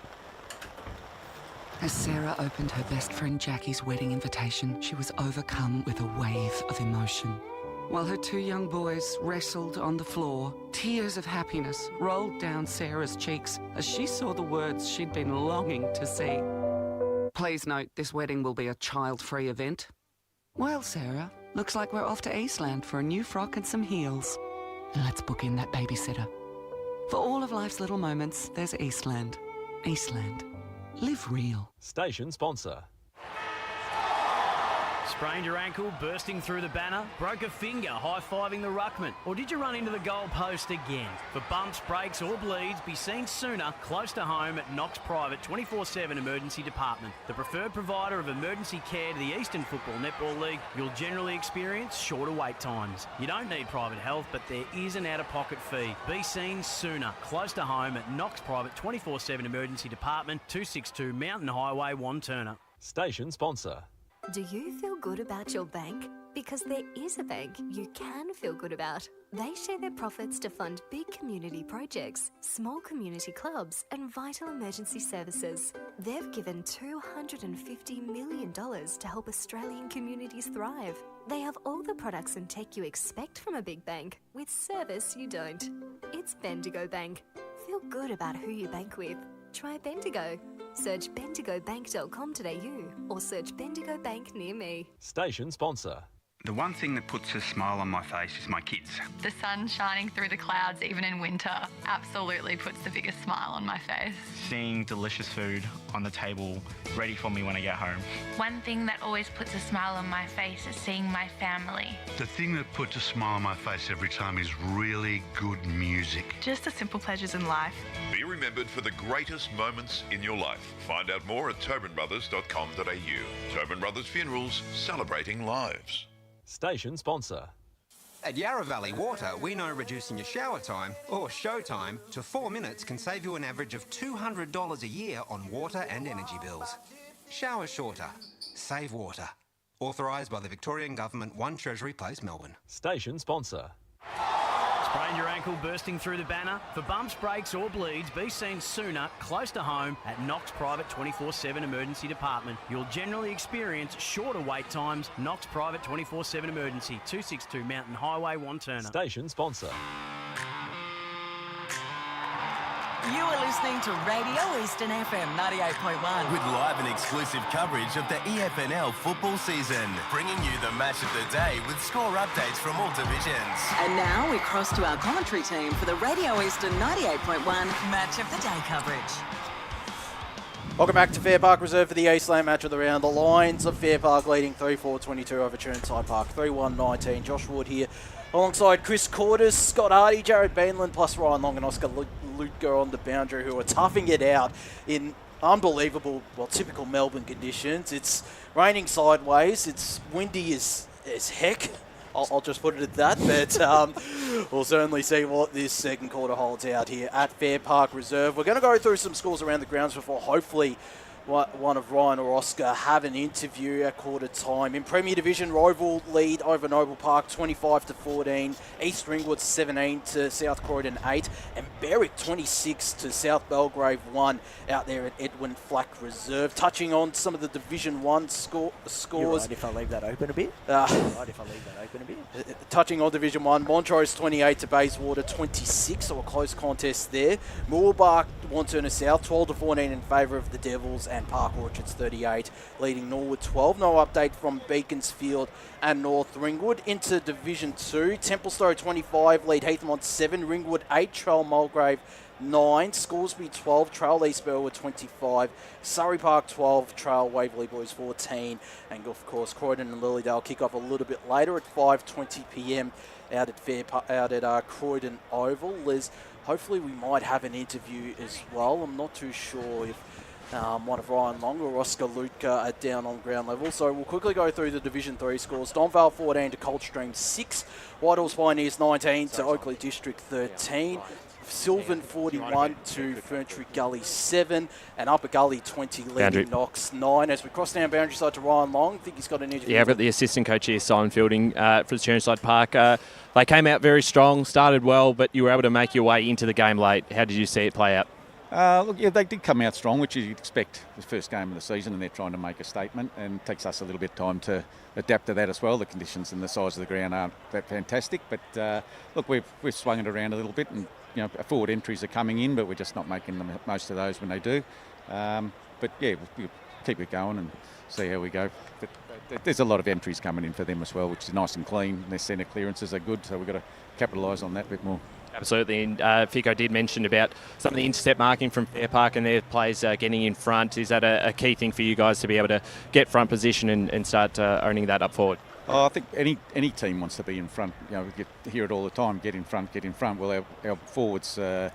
As Sarah opened her best friend Jackie's wedding invitation, she was overcome with a wave of emotion. While her two young boys wrestled on the floor, tears of happiness rolled down Sarah's cheeks as she saw the words she'd been longing to see. Please note, this wedding will be a child-free event. Well, Sarah, looks like we're off to Eastland for a new frock and some heels. Let's book in that babysitter. For all of life's little moments, there's Eastland. Eastland. Live real.
Station sponsor.
Sprained your ankle, bursting through the banner, broke a finger, high-fiving the ruckman, or did you run into the goal post again? For bumps, breaks or bleeds, be seen sooner, close to home at Knox Private 24/7 Emergency Department. The preferred provider of emergency care to the Eastern Football Netball League, you'll generally experience shorter wait times. You don't need private health, but there is an out-of-pocket fee. Be seen sooner, close to home at Knox Private 24/7 Emergency Department, 262 Mountain Highway, Wanturna.
Station sponsor.
Do you feel good about your bank? Because there is a bank you can feel good about. They share their profits to fund big community projects, small community clubs, and vital emergency services. They've given $250 million to help Australian communities thrive. They have all the products and tech you expect from a big bank, with service you don't. It's Bendigo Bank. Feel good about who you bank with. Try Bendigo. Search bendigobank.com.au or search Bendigo Bank near me.
Station sponsor.
The one thing that puts a smile on my face is my kids.
The sun shining through the clouds even in winter absolutely puts the biggest smile on my face.
Seeing delicious food on the table ready for me when I get home.
One thing that always puts a smile on my face is seeing my family.
The thing that puts a smile on my face every time is really good music.
Just the simple pleasures in life.
Be remembered for the greatest moments in your life. Find out more at tobinbrothers.com.au. Tobin Brothers Funerals, celebrating lives.
Station sponsor.
At Yarra Valley Water, we know reducing your shower time, or show time, to 4 minutes can save you an average of $200 a year on water and energy bills. Shower shorter. Save water. Authorised by the Victorian Government, 1 Treasury Place, Melbourne.
Station sponsor.
Sprained your ankle, bursting through the banner? For bumps, breaks or bleeds, be seen sooner, close to home at Knox Private 24/7 Emergency Department. You'll generally experience shorter wait times. Knox Private 24/7 Emergency, 262 Mountain Highway, Wanturna.
Station sponsor.
You are listening to Radio Eastern FM 98.1.
With live and exclusive coverage of the EFNL football season. Bringing you the match of the day with score updates from all divisions.
And now we cross to our commentary team for the Radio Eastern 98.1 Match of the Day coverage.
Welcome back to Fairpark Reserve for the Eastland match of the round. The Lions of Fairpark leading 3-4-22 over Chirnside Park, 3-1-19. Josh Wood here alongside Chris Cordis, Scott Hardy, Jared Bainland, plus Ryan Long and Oscar Lutger on the boundary, who are toughing it out in unbelievable, typical Melbourne conditions. It's raining sideways, it's windy as heck. I'll just put it at that, but we'll certainly see what this second quarter holds out here at Fairpark Reserve. We're going to go through some scores around the grounds before hopefully one of Ryan or Oscar have an interview at quarter time. In Premier Division, Roval lead over Noble Park 25-14, East Ringwood 17 to South Croydon 8, and Berwick 26 to South Belgrave 1 out there at Edwin Flack Reserve. Touching on some of the Division 1 scores.
You're right if I leave that open a bit.
Touching on Division 1, Montrose 28 to Bayswater 26, so a close contest there. Moorbark, Wanturna South 12-14 in favour of the Devils, and Park Orchards 38 leading Norwood 12. No update from Beaconsfield and North Ringwood. Into Division 2, Templestowe 25 lead Heathmont 7, Ringwood 8, Trail Mulgrave 9, Scoresby 12, Trail East Burwood 25, Surrey Park 12, Trail Waverley Boys 14, and of course Croydon and Lilydale kick off a little bit later at 5:20 p.m. out at Croydon Oval. Liz, hopefully we might have an interview as well. I'm not too sure if One of Ryan Long or Oscar Lutka are down on ground level. So we'll quickly go through the Division 3 scores. Donvale 14 to Coldstream 6. Whitehorse Pioneers 19 to Oakley District 13. Sylvan 41 to Ferntree Gully 7. And Upper Gully 20 leading Knox 9. As we cross down boundary side to Ryan Long, I think he's got an interview.
Yeah, I've got the assistant coach here, Simon Fielding, for the Chirnside Park. They came out very strong, started well, but you were able to make your way into the game late. How did you see it play out?
Look, yeah, they did come out strong, which you'd expect the first game of the season, and they're trying to make a statement, and it takes us a little bit of time to adapt to that as well. The conditions and the size of the ground aren't that fantastic, but look, we've swung it around a little bit, and forward entries are coming in, but we're just not making the most of those when they do. But yeah, we'll keep it going and see how we go. But there's a lot of entries coming in for them as well, which is nice and clean. Their centre clearances are good, so we've got to capitalise on that a bit more.
Absolutely, and Fico did mention about some of the intercept marking from Fairpark and their players getting in front. Is that a key thing for you guys to be able to get front position and start owning that up forward?
I think any team wants to be in front. We hear it all the time, get in front, get in front. Well, our forwards are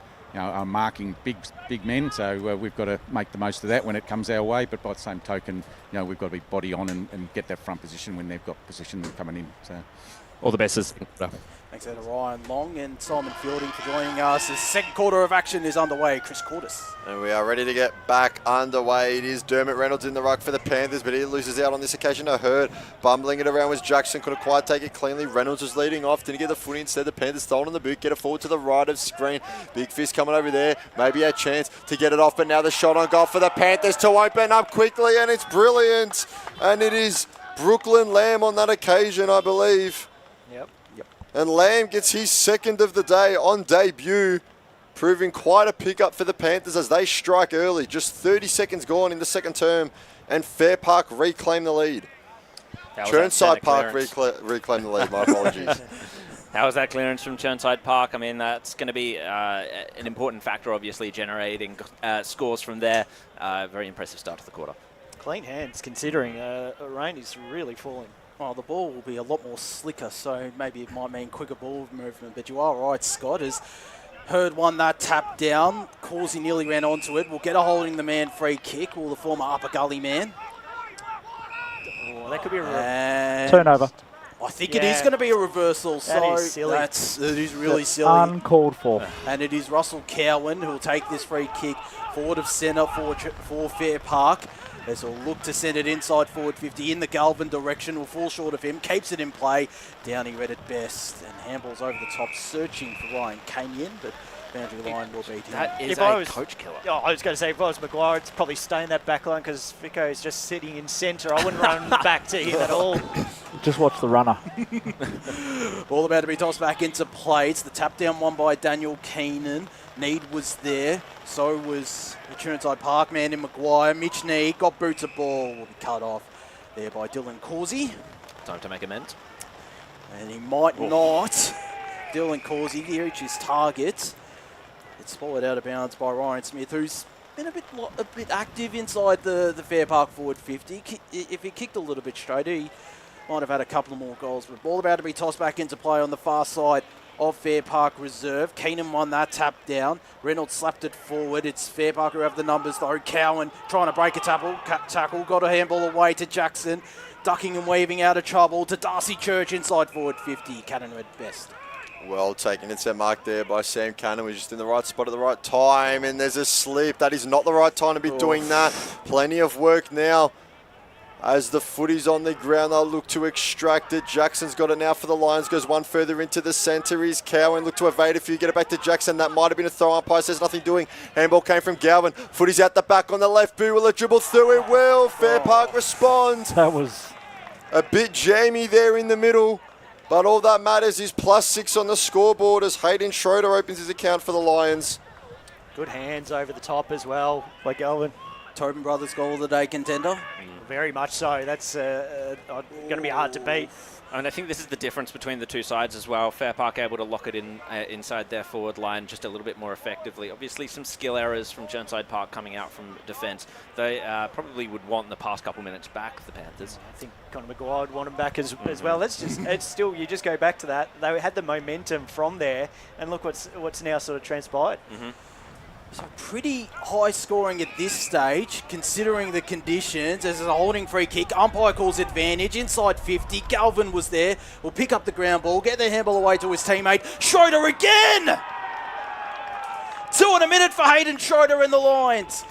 marking big men, so we've got to make the most of that when it comes our way. But by the same token, we've got to be body on and get that front position when they've got position coming in. So,
all the best.
Thanks to Ryan Long and Simon Fielding for joining us. The second quarter of action is underway. Chris Cordis.
And we are ready to get back underway. It is Dermot Reynolds in the ruck for the Panthers, but he loses out on this occasion. I heard bumbling it around was Jackson. Couldn't quite take it cleanly. Reynolds was leading off. Didn't get the footy instead. The Panthers stolen the boot. Get it forward to the right of screen. Big fist coming over there. Maybe a chance to get it off, but now the shot on goal for the Panthers to open up quickly, and it's brilliant. And it is Brooklyn Lamb on that occasion, I believe.
Yep.
And Lamb gets his second of the day on debut, proving quite a pickup for the Panthers as they strike early. Just 30 seconds gone in the second term, and Fairpark reclaim the lead. Chirnside Park reclaim the lead, my apologies.
How was that clearance from Chirnside Park? I mean, that's going to be an important factor, obviously, generating scores from there. Very impressive start to the quarter.
Clean hands, considering rain is really falling.
Well, the ball will be a lot more slicker, so maybe it might mean quicker ball movement. But you are right, Scott, as Hurd won that tap down. Causey nearly ran onto it. We'll get a holding the man free kick. Will the former Upper Gully man.
Oh, that could be a
turnover.
I think it is going to be a reversal.
That is silly.
It is really silly.
Uncalled for.
And it is Russell Cowan who will take this free kick forward of centre for Fairpark. As he'll look to send it inside forward 50 in the Galvin direction. Will fall short of him. Keeps it in play. Downey read it best. And handballs over the top, searching for Ryan Kenyon, but boundary line will beat him.
That is a coach killer.
Oh, I was going to say, if I was Maguire, it's probably stay in that back line because Vico is just sitting in centre. I wouldn't run back to him at all.
Just watch the runner.
Ball about to be tossed back into play. It's the tap down one by Daniel Keenan. Need was there. So was the Chirnside Park man in Maguire. Mitch Need got boots of ball. Will be cut off there by Dylan Causey.
Time to make amends.
And he might not. Dylan Causey reaches his target. It's swallowed out of bounds by Ryan Smith, who's been a bit active inside the Fairpark forward 50. If he kicked a little bit straighter, he might have had a couple more goals. But ball about to be tossed back into play on the far side of Fairpark Reserve. Keenan won that tap down. Reynolds slapped it forward. It's Fairpark who have the numbers though. Cowan trying to break a tackle. Got a handball away to Jackson. Ducking and weaving out of trouble to Darcy Church inside forward 50. Cannon read best.
Well taken. It's a mark there by Sam Cannon. We're just in the right spot at the right time. And there's a slip. That is not the right time to be doing that. Plenty of work now. As the footy's on the ground, they'll look to extract it. Jackson's got it now for the Lions. Goes one further into the centre. Is Cowan. Look to evade a few. Get it back to Jackson. That might have been a throw. Umpire says nothing doing. Handball came from Galvin. Footy's out the back on the left. Boo will it dribble through it. Will Fairpark responds.
That was
a bit jammy there in the middle. But all that matters is +6 on the scoreboard as Hayden Schroeder opens his account for the Lions.
Good hands over the top as well by Galvin.
Tobin Brothers goal of the day contender.
Very much so. That's going to be hard to beat.
And I think this is the difference between the two sides as well. Fairpark able to lock it in inside their forward line just a little bit more effectively. Obviously, some skill errors from Chirnside Park coming out from defence. They probably would want the past couple minutes back, the Panthers.
I think Conor Maguire would want them back as well. It's still, you just go back to that. They had the momentum from there, and look what's now sort of transpired.
So pretty high scoring at this stage, considering the conditions. As a holding free kick, umpire calls advantage, inside 50. Galvin was there, will pick up the ground ball, get the handball away to his teammate. Schroeder again! 2 in a minute for Hayden Schroeder in the Lions.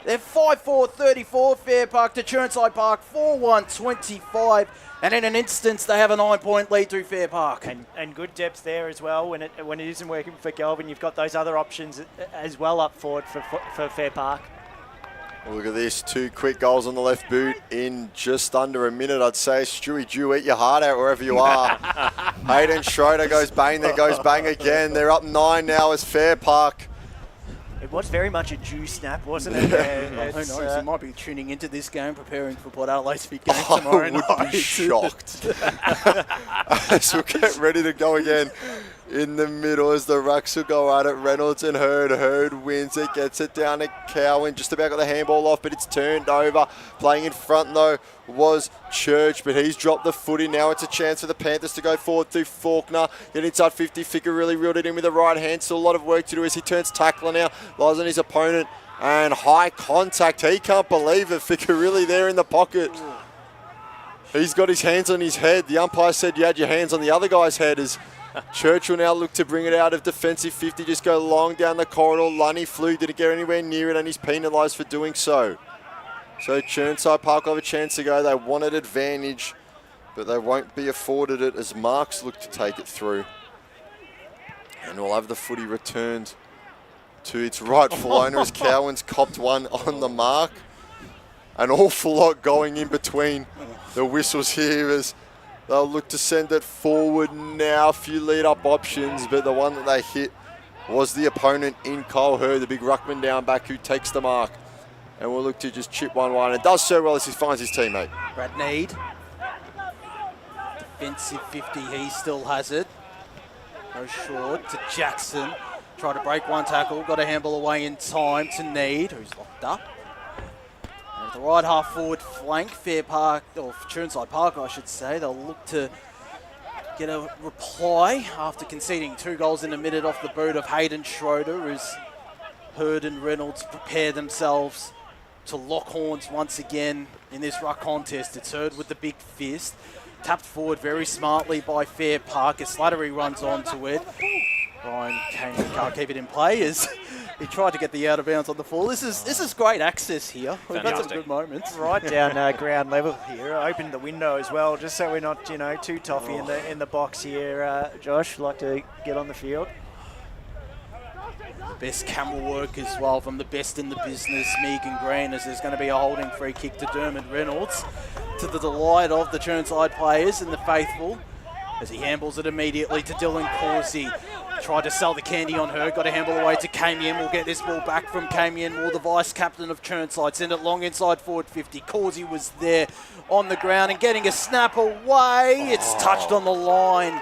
They're 5-4-34, Fairpark to Chirnside Park, 4-1-25. And in an instance, they have a 9-point lead through Fairpark.
And good depth there as well. When it isn't working for Galvin, you've got those other options as well up forward for Fairpark.
Well, look at this, 2 quick goals on the left boot in just under a minute, I'd say. Stewie Dew, eat your heart out wherever you are. Hayden Schroeder goes bang, there goes bang again. They're up 9 now as Fairpark.
It was very much a Dew snap, wasn't it?
Who knows? He might be tuning into this game, preparing for Port Adelaide's big game tomorrow night.
I would be shocked. So we'll get ready to go again in the middle as the Rucks will go at it. Reynolds and Hurd. Hurd wins it, gets it down to Cowan. Just about got the handball off, but it's turned over. Playing in front, though, was Church, but he's dropped the footy. Now it's a chance for the Panthers to go forward through Faulkner. Get inside 50. Ficker really reeled it in with the right hand. Still a lot of work to do as he turns tackler now. Lies on his opponent. And high contact. He can't believe it. Ficker really there in the pocket. He's got his hands on his head. The umpire said you had your hands on the other guy's head as Church will now look to bring it out of defensive 50. Just go long down the corridor. Lunny flew. Didn't get anywhere near it, and he's penalised for doing so. So Chirnside Park will have a chance to go. They wanted advantage, but they won't be afforded it as Marks look to take it through. And we'll have the footy returned to its rightful owner as Cowan's copped one on the mark. An awful lot going in between the whistles here as they'll look to send it forward now. A few lead-up options, but the one that they hit was the opponent in Cole Hurd, the big ruckman down back who takes the mark. And we'll look to just chip one wide. And does so well as he finds his teammate.
Brad Need. Defensive 50, he still has it. Goes short to Jackson. Try to break one tackle. Got a handball away in time to Need, who's locked up. And at the right half forward flank, Fairpark, or Chirnside Park, I should say, they'll look to get a reply after conceding 2 goals in a minute off the boot of Hayden Schroeder as Hurd and Reynolds prepare themselves to lock horns once again in this ruck contest. It's Hurd with the big fist. Tapped forward very smartly by Fairpark as Slattery runs onto it. Ryan can't keep it in play as he tried to get the out of bounds on the fall. This is great access here. We've had some good moments.
Right down ground level here. Open the window as well, just so we're not too toffee in the box here. Josh, like to get on the field.
Best camera work as well from the best in the business, Megan Green, as there's going to be a holding free kick to Dermot Reynolds, to the delight of the Chirnside players and the faithful, as he handballs it immediately to Dylan Causey. Tried to sell the candy on her, got a handball away to Camion. We'll get this ball back from Camion Moore, the vice-captain of Chirnside. Send it long inside forward 50. Causey was there on the ground and getting a snap away. It's touched on the line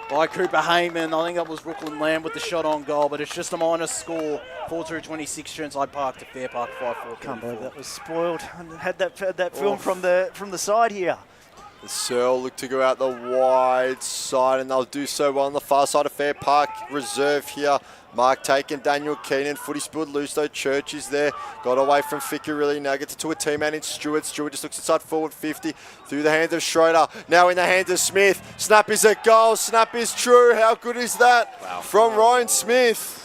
by Cooper Heyman. I think that was Brooklyn Lamb with the shot on goal, but it's just a minus score. 4-26 Chirnside Park to Fairpark 5-4.
Can't believe that was spoiled. Had that film from the side here.
The Searle look to go out the wide side, and they'll do so well on the far side of Fairpark reserve here. Mark taken, Daniel Keenan, footy spilled loose though. Church is there, got away from Ficker really. Now gets it to a teammate in Stewart. Stewart just looks inside forward 50 through the hands of Schroeder. Now in the hands of Smith. Snap is a goal, snap is true. How good is that from Ryan Smith?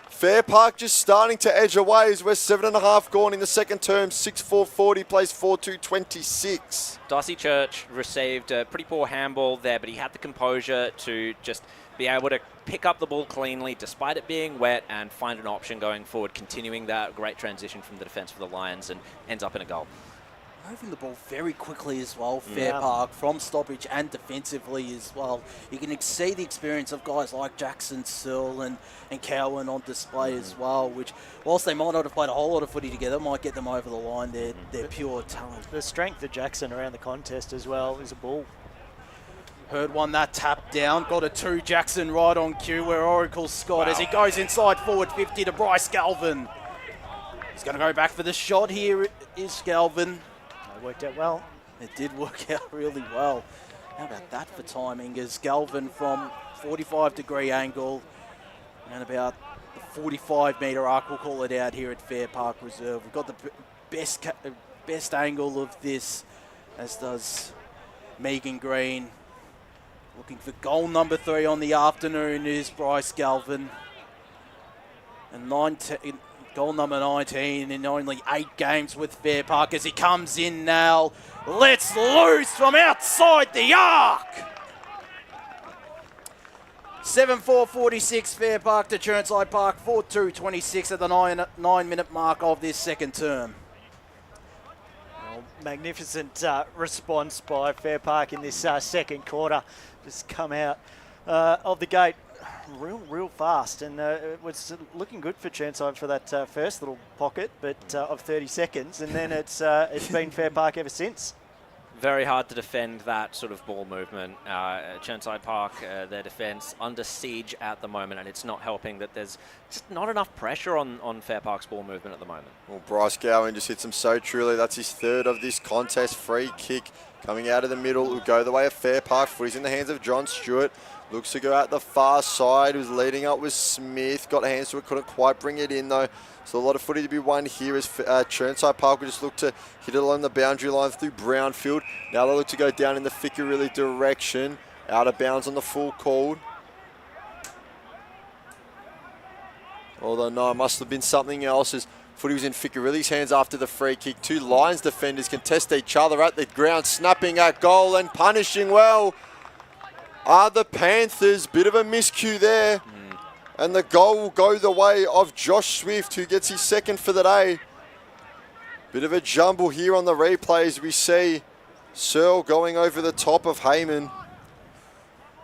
Fairpark just starting to edge away as we're 7.5 gone in the second term. 6-4-40 plays 4-2-26.
Darcy Church received a pretty poor handball there, but he had the composure to just be able to pick up the ball cleanly despite it being wet and find an option going forward, continuing that great transition from the defence for the Lions, and ends up in a goal.
Moving the ball very quickly as well, Fairpark, from stoppage and defensively as well. You can see the experience of guys like Jackson, Searle and Cowan on display as well, which, whilst they might not have played a whole lot of footy together, might get them over the line. They're pure talent.
The strength of Jackson around the contest as well is a bull.
Hurd won that tap down, got a 2. Jackson right on cue where Oracle Scott as he goes inside forward 50 to Bryce Galvin. He's going to go back for the shot here, is Galvin.
Worked out well.
It did work out really well. How about that for timing, as Galvin from 45-degree angle and about the 45-metre arc, we'll call it out here at Fairpark Reserve. We've got the best angle of this, as does Megan Green. Looking for goal number 3 on the afternoon is Bryce Galvin. And goal number 19 in only 8 games with Fairpark as he comes in now. Let's loose from outside the arc. 7-4-46 Fairpark to Chirnside Park. 4-2-26 at the 9-minute mark of this second term.
Well, magnificent response by Fairpark in this second quarter. Just come out of the gate real fast, and it was looking good for Chirnside for that first little pocket, but of 30 seconds, and then it's been Fairpark ever since.
Very hard to defend that sort of ball movement. Chirnside Park, their defence under siege at the moment, and it's not helping that there's just not enough pressure on Fairpark's ball movement at the moment.
Well, Bryce Gowan just hits him so truly. That's his 3rd of this contest. Free kick coming out of the middle. Will go the way of Fairpark. Footy's in the hands of John Stewart. Looks to go out the far side. Was leading up with Smith. Got hands to it. Couldn't quite bring it in though. So a lot of footy to be won here as Chirnside Park will just look to hit it along the boundary line through Brownfield. Now they look to go down in the Fickarelli direction. Out of bounds on the full call. Although no, it must have been something else as footy was in Fickarelli's hands after the free kick. 2 Lions defenders contest each other at the ground, snapping at goal and punishing well are the Panthers. Bit of a miscue there. And the goal will go the way of Josh Swift, who gets his 2nd for the day. Bit of a jumble here on the replays. We see Searle going over the top of Heyman.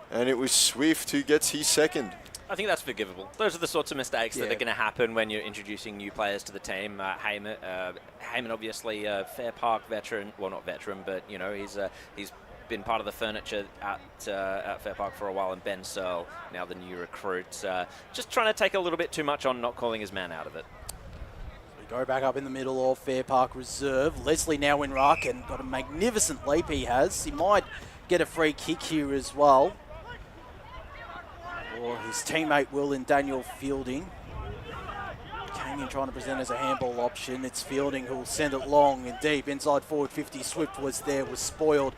And it was Swift who gets his 2nd.
I think that's forgivable. Those are the sorts of mistakes that are going to happen when you're introducing new players to the team. Heyman obviously a Fairpark veteran. Well, not veteran, but, you know, he's been part of the furniture at Fairpark for a while, and Ben Searle, now the new recruit, just trying to take a little bit too much on not calling his man out of it.
We go back up in the middle of Fairpark Reserve. Leslie now in ruck, and got a magnificent leap he has. He might get a free kick here as well. Or his teammate will in Daniel Fielding. Came in trying to present as a handball option. It's Fielding who'll send it long and deep. Inside forward 50, Swift was there, was spoiled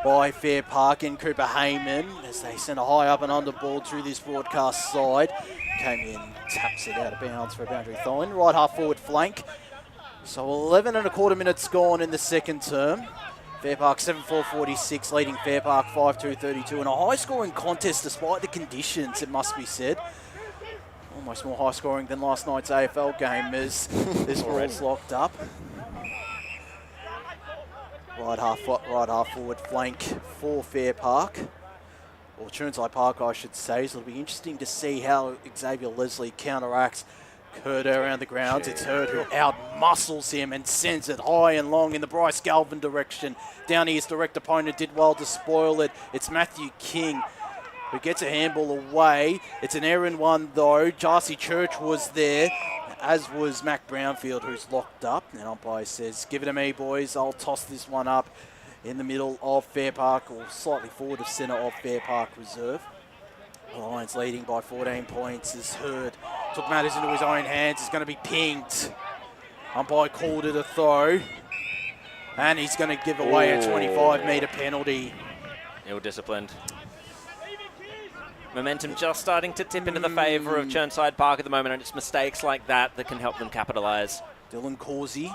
by Fairpark and Cooper Heyman as they send a high up and under ball through this broadcast side. Came in, taps it out of bounds for a boundary throw in. Right half forward flank. So 11 and a quarter minutes gone in the second term. Fairpark 7-4-46, leading Fairpark 5-2-32 in a high scoring contest despite the conditions, it must be said. Almost more high scoring than last night's AFL game as this ball's locked up. Right half forward flank for Fairpark, or Chirnside Park I should say, so it'll be interesting to see how Xavier Leslie counteracts Hurd around the grounds. It's Hurd who out-muscles him and sends it high and long in the Bryce Galvin direction. Down his direct opponent did well to spoil it. It's Matthew King who gets a handball away. It's an errant one though. Darcy Church was there, as was Mac Brownfield, who's locked up. And umpire says, give it to me, boys. I'll toss this one up in the middle of Fairpark, or slightly forward of centre of Fairpark Reserve. The Lions leading by 14 points as Hurd took matters into his own hands. It's going to be pinged. Umpire called it a throw. And he's going to give away a 25-metre penalty.
Ill-disciplined. Momentum just starting to tip into the favour of Chirnside Park at the moment, and it's mistakes like that that can help them capitalise.
Dylan Causey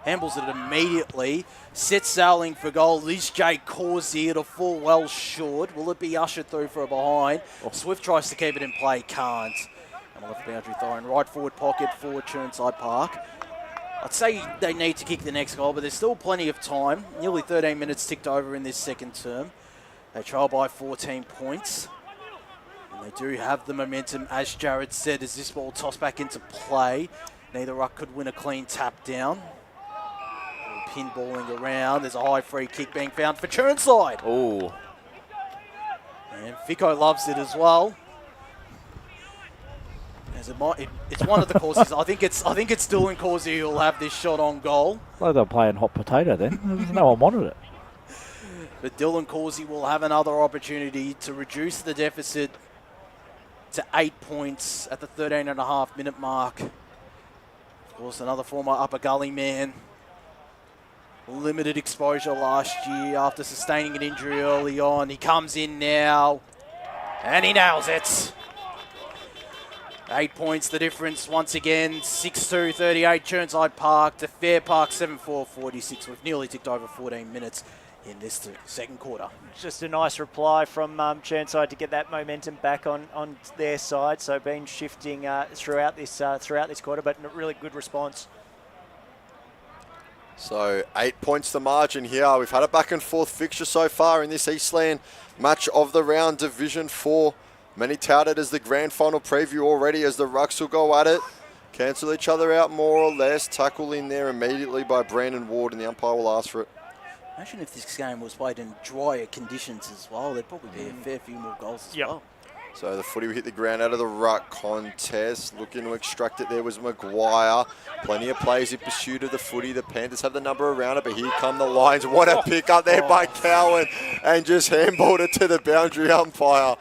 handles it immediately, sets sailing for goal. This Jake Causey, it'll fall well short. Will it be ushered through for a behind? Swift tries to keep it in play, can't. And we'll have the boundary throw in right forward pocket for Chirnside Park. I'd say they need to kick the next goal, but there's still plenty of time. Nearly 13 minutes ticked over in this second term. They trail by 14 points. And they do have the momentum, as Jared said, as this ball tossed back into play. Neither ruck could win a clean tap down. Pinballing around. There's a high free kick being found for Chirnside.
Oh.
And Fico loves it as well. As it's one of the Causeys. I think it's Dylan Causey who'll have this shot on goal.
Well, they're playing hot potato then. No one wanted it.
But Dylan Causey will have another opportunity to reduce the deficit to 8 points at the 13.5-minute mark. Of course, another former Upper Gully man. Limited exposure last year after sustaining an injury early on. He comes in now and he nails it. 8 points the difference once again. 6-2, 38 Chirnside Park to Fairpark 7-4, 46. We've nearly ticked over 14 minutes in this second quarter.
Just a nice reply from Chirnside to get that momentum back on their side. So been shifting throughout this quarter, but a really good response.
So 8 points the margin here. We've had a back and forth fixture so far in this Eastland match of the round, Division 4. Many touted as the grand final preview already as the Rucks will go at it. Cancel each other out more or less. Tackle in there immediately by Brandon Ward and the umpire will ask for it.
Imagine if this game was played in drier conditions as well. There'd probably be a fair few more goals as well.
So the footy will hit the ground out of the ruck contest. Looking to extract it there was Maguire. Plenty of players in pursuit of the footy. The Panthers have the number around it, but here come the Lions. What a pick up there by Cowan and just handballed it to the boundary umpire.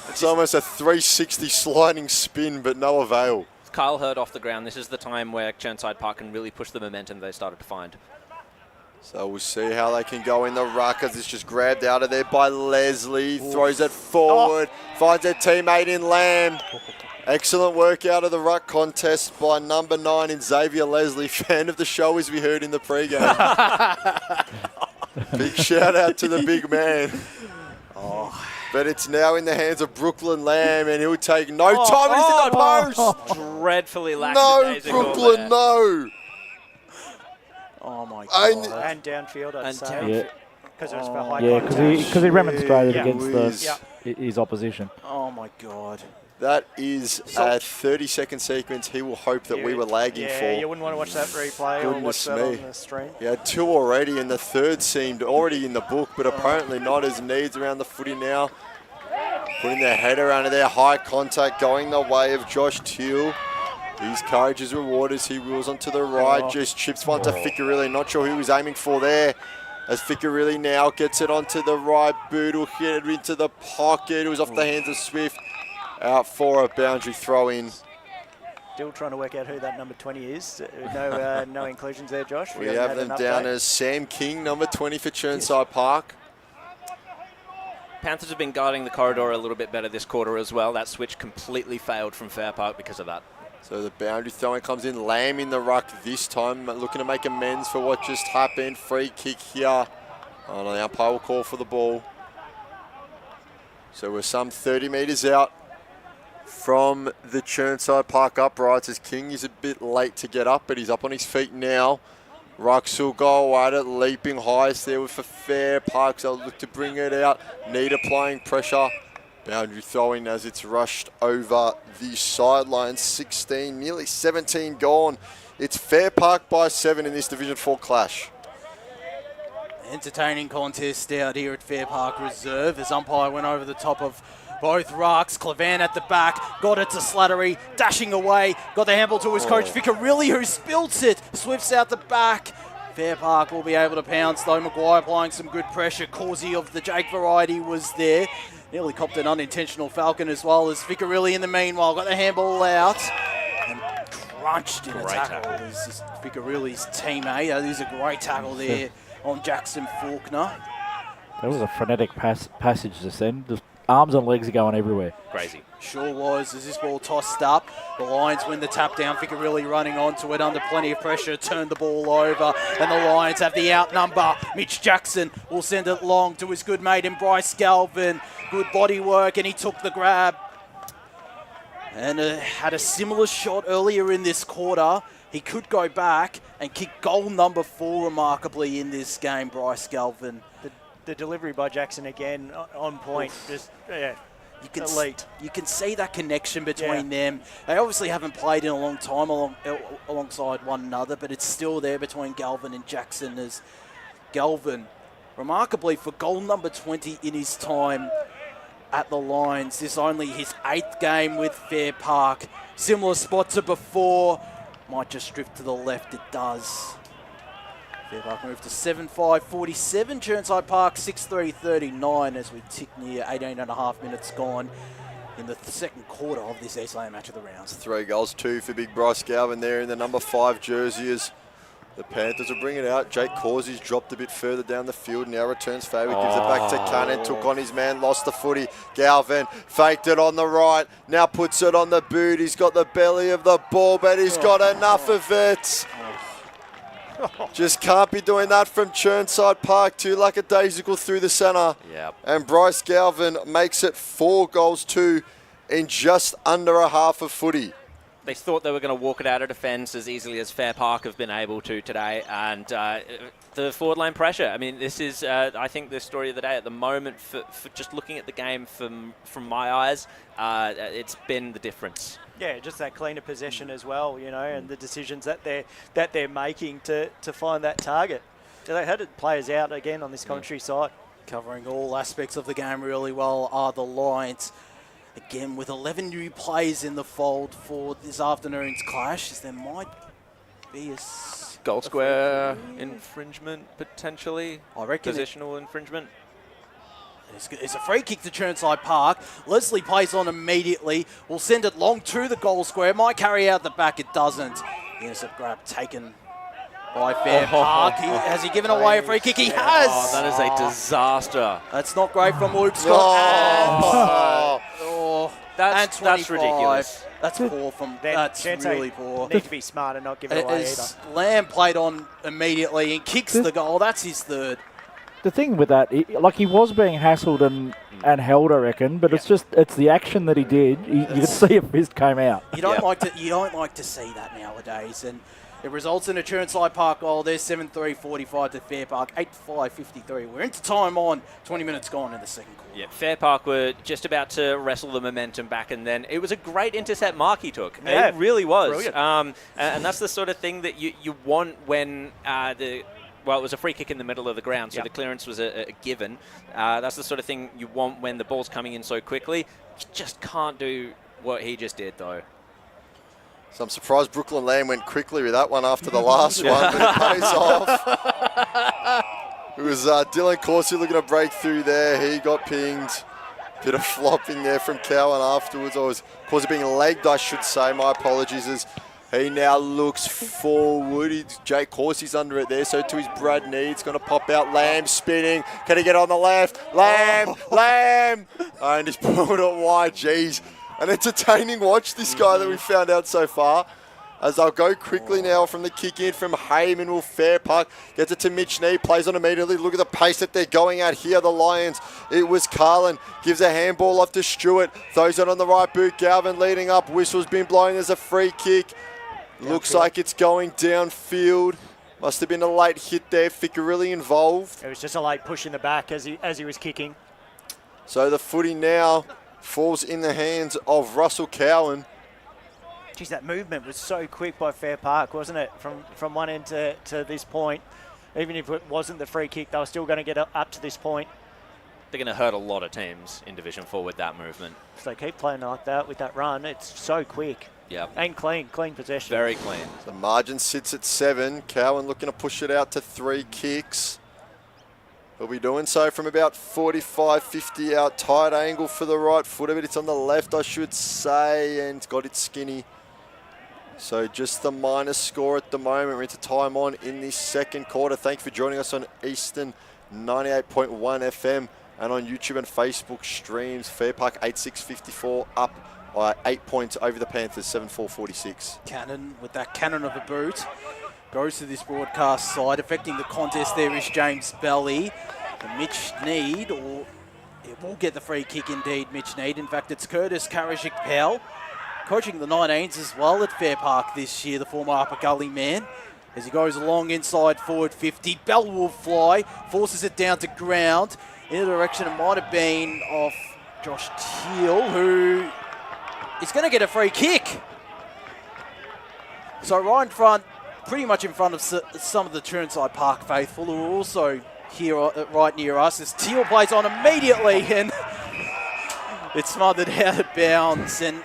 It's almost a 360 sliding spin, but no avail.
Kyle Hurd off the ground. This is the time where Chirnside Park can really push the momentum they started to find.
So we'll see how they can go in the ruck as it's just grabbed out of there by Leslie. Throws it forward, finds their teammate in Lamb. Excellent work out of the ruck contest by number 9 in Xavier Leslie. Fan of the show as we heard in the pre-game. Big shout out to the big man. But it's now in the hands of Brooklyn Lamb and he'll take no time. He's in the post.
Dreadfully
No,
lackadaisical
Brooklyn,
there.
no.
Oh my God.
And downfield, I'd say.
Yeah.
Because it was for high
Yeah,
contact.
because he remonstrated
Yeah.
against
Yeah.
his opposition.
Oh my God.
That is a 30-second sequence he will hope that we were lagging for.
Yeah, you wouldn't want to watch that replay or watch that on the stream.
He had 2 already, and the third seemed already in the book, but apparently not as needs around the footy now. Putting their head around there, high contact going the way of Josh Teal. His courage is rewarded as he wheels onto the right, just chips one to Ficcarelli. Not sure who he was aiming for there. As Ficcarelli now gets it onto the right boot, will hit it into the pocket. It was off the hands of Swift. Out for a boundary throw in.
Still trying to work out who that number 20 is. No inclusions there, Josh.
We have them down as Sam King, number 20 for Chirnside Park.
Panthers have been guarding the corridor a little bit better this quarter as well. That switch completely failed from Fairpark because of that.
So the boundary throwing comes in. Lamb in the ruck this time, looking to make amends for what just happened. Free kick here. Oh no, the umpire will call for the ball. So we're some 30 metres out from the Chirnside Park uprights as King is a bit late to get up, but he's up on his feet now. Rucks will go at it, leaping highest there with a Fairpark. So they'll look to bring it out. Need applying pressure. Boundary throwing as it's rushed over the sideline. 16, nearly 17 gone. It's Fairpark by 7 in this Division 4 clash.
Entertaining contest out here at Fairpark Reserve as umpire went over the top of both rucks. Clavan at the back, got it to Slattery, dashing away, got the handball to his coach Ficcarelli who spilts it. Swifts out the back. Fairpark will be able to pounce though. Maguire applying some good pressure. Causey of the Jake variety was there. Nearly copped an unintentional falcon as well as Ficcarelli in the meanwhile got the handball out and crunched in a tackle. This is Ficcarelli's teammate. That is a great tackle there on Jackson Faulkner.
That was a frenetic passage just then. The arms and legs are going everywhere.
Crazy.
Sure was. As this ball tossed up, the Lions win the tap down. Ficcarelli running onto it under plenty of pressure, turned the ball over, and the Lions have the outnumber. Mitch Jackson will send it long to his good mate in Bryce Galvin. Good body work, and he took the grab. And had a similar shot earlier in this quarter. He could go back and kick goal number 4 remarkably in this game, Bryce Galvin.
The delivery by Jackson again on point. Just elite.
You can see that connection between them. They obviously haven't played in a long time alongside one another, but it's still there between Galvin and Jackson as Galvin, remarkably for goal number 20 in his time at the Lions. This only his 8th game with Fairpark. Similar spot to before. Might just drift to the left, it does. Fairpark move to 7-5-47. Chirnside Park 6-3-39 as we tick near 18.5 minutes gone in the second quarter of this Eastland match of the rounds.
3 goals, 2 for big Bryce Galvin there in the number 5 jersey as the Panthers will bring it out. Jake Causey's dropped a bit further down the field. Now returns favour, gives it back to Cannon. Took on his man, lost the footy. Galvin faked it on the right. Now puts it on the boot. He's got the belly of the ball, but he's got enough of it. Just can't be doing that from Chirnside Park. Too lackadaisical through the centre.
Yep.
And Bryce Galvin makes it 4 goals, 2 in just under a half of footy.
They thought they were going to walk it out of defence as easily as Fairpark have been able to today. And the forward line pressure. I mean, this is, I think, the story of the day at the moment. For just looking at the game from my eyes, it's been the difference.
Yeah, just that cleaner possession as well, you know, and the decisions that they're making to find that target. So they had players out again on this commentary side.
Covering all aspects of the game really well are the Lions. Again, with 11 new players in the fold for this afternoon's clash, there might be a
goal square infringement, potentially.
I reckon
positional infringement.
It's a free kick to Chirnside Park. Leslie plays on immediately. Will send it long to the goal square. Might carry out the back. It doesn't. Intercept grab taken by Fairpark. Has he given away a free kick? He has.
Oh, that is a disaster.
That's not great from Luke Scott.
That's ridiculous.
That's poor from. That's really poor.
Need to be smart and not give it away either.
Lamb played on immediately and kicks the goal. That's his third.
The thing with that, he was being hassled and held, I reckon, but it's the action that he did. You could see a fist came out.
You don't like to see that nowadays, and it results in a Chirnside Park goal. There's 7-3-45 to Fairpark, 8-5-53. We're into time on, 20 minutes gone in the second quarter.
Yeah, Fairpark were just about to wrestle the momentum back, and then it was a great intercept mark he took.
Yeah,
it really was.
Brilliant.
And that's the sort of thing that you want when well, it was a free kick in the middle of the ground, so the clearance was a given. That's the sort of thing you want when the ball's coming in so quickly. You just can't do what he just did, though.
So I'm surprised Brooklyn Lamb went quickly with that one after the last one, but it pays off. It was Dylan Corsi looking to break through there. He got pinged. Bit of flopping there from Cowan afterwards. Or was Corsi being legged, I should say. My apologies. As he now looks forward. Jake Corsi's under it there, so too is Brad Need's going to pop out. Lamb spinning. Can he get on the left? Lamb! And he's pulled it wide. Jeez. An entertaining watch, this guy that we found out so far. As they'll go quickly now from the kick in from Heyman. Will Fairpark gets it to Mitch Need, plays on immediately. Look at the pace that they're going at here, the Lions. It was Carlin, gives a handball off to Stewart, throws it on the right boot. Galvin leading up, whistle's been blown. There's a free kick. Looks like it's going downfield. Must have been a late hit there. Ficcarelli involved.
It was just a late push in the back as he was kicking.
So the footy now falls in the hands of Russell Cowan.
Geez, that movement was so quick by Fairpark, wasn't it? From one end to this point. Even if it wasn't the free kick, they were still going to get up to this point.
They're going to hurt a lot of teams in Division 4 with that movement.
If they keep playing like that with that run, it's so quick.
Yep.
And clean possession.
Very clean.
The margin sits at 7. Cowan looking to push it out to 3 kicks. He'll be doing so from about 45, 50 out. Tight angle for the right foot of it. It's on the left, I should say, and it's got it skinny. So just the minus score at the moment. We're into time on in the second quarter. Thanks for joining us on Eastern 98.1 FM and on YouTube and Facebook streams. Fairpark 8-6-54 up by 8 points over the Panthers, 7-4-46.
Cannon with that cannon of a boot goes to this broadcast side. Affecting the contest there is James Belly. And Mitch Need, or it will get the free kick indeed, Mitch Need. In fact, it's Curtis Karajik-Powell, coaching the 19s as well at Fairpark this year, the former Upper Gully man. As he goes along inside forward 50, Bell will fly, forces it down to ground. In a direction it might have been off Josh Teal, who is going to get a free kick. So right in front, pretty much in front of some of the Chirnside Park faithful, who are also here right near us, as Teal plays on immediately and it's smothered out of bounds, and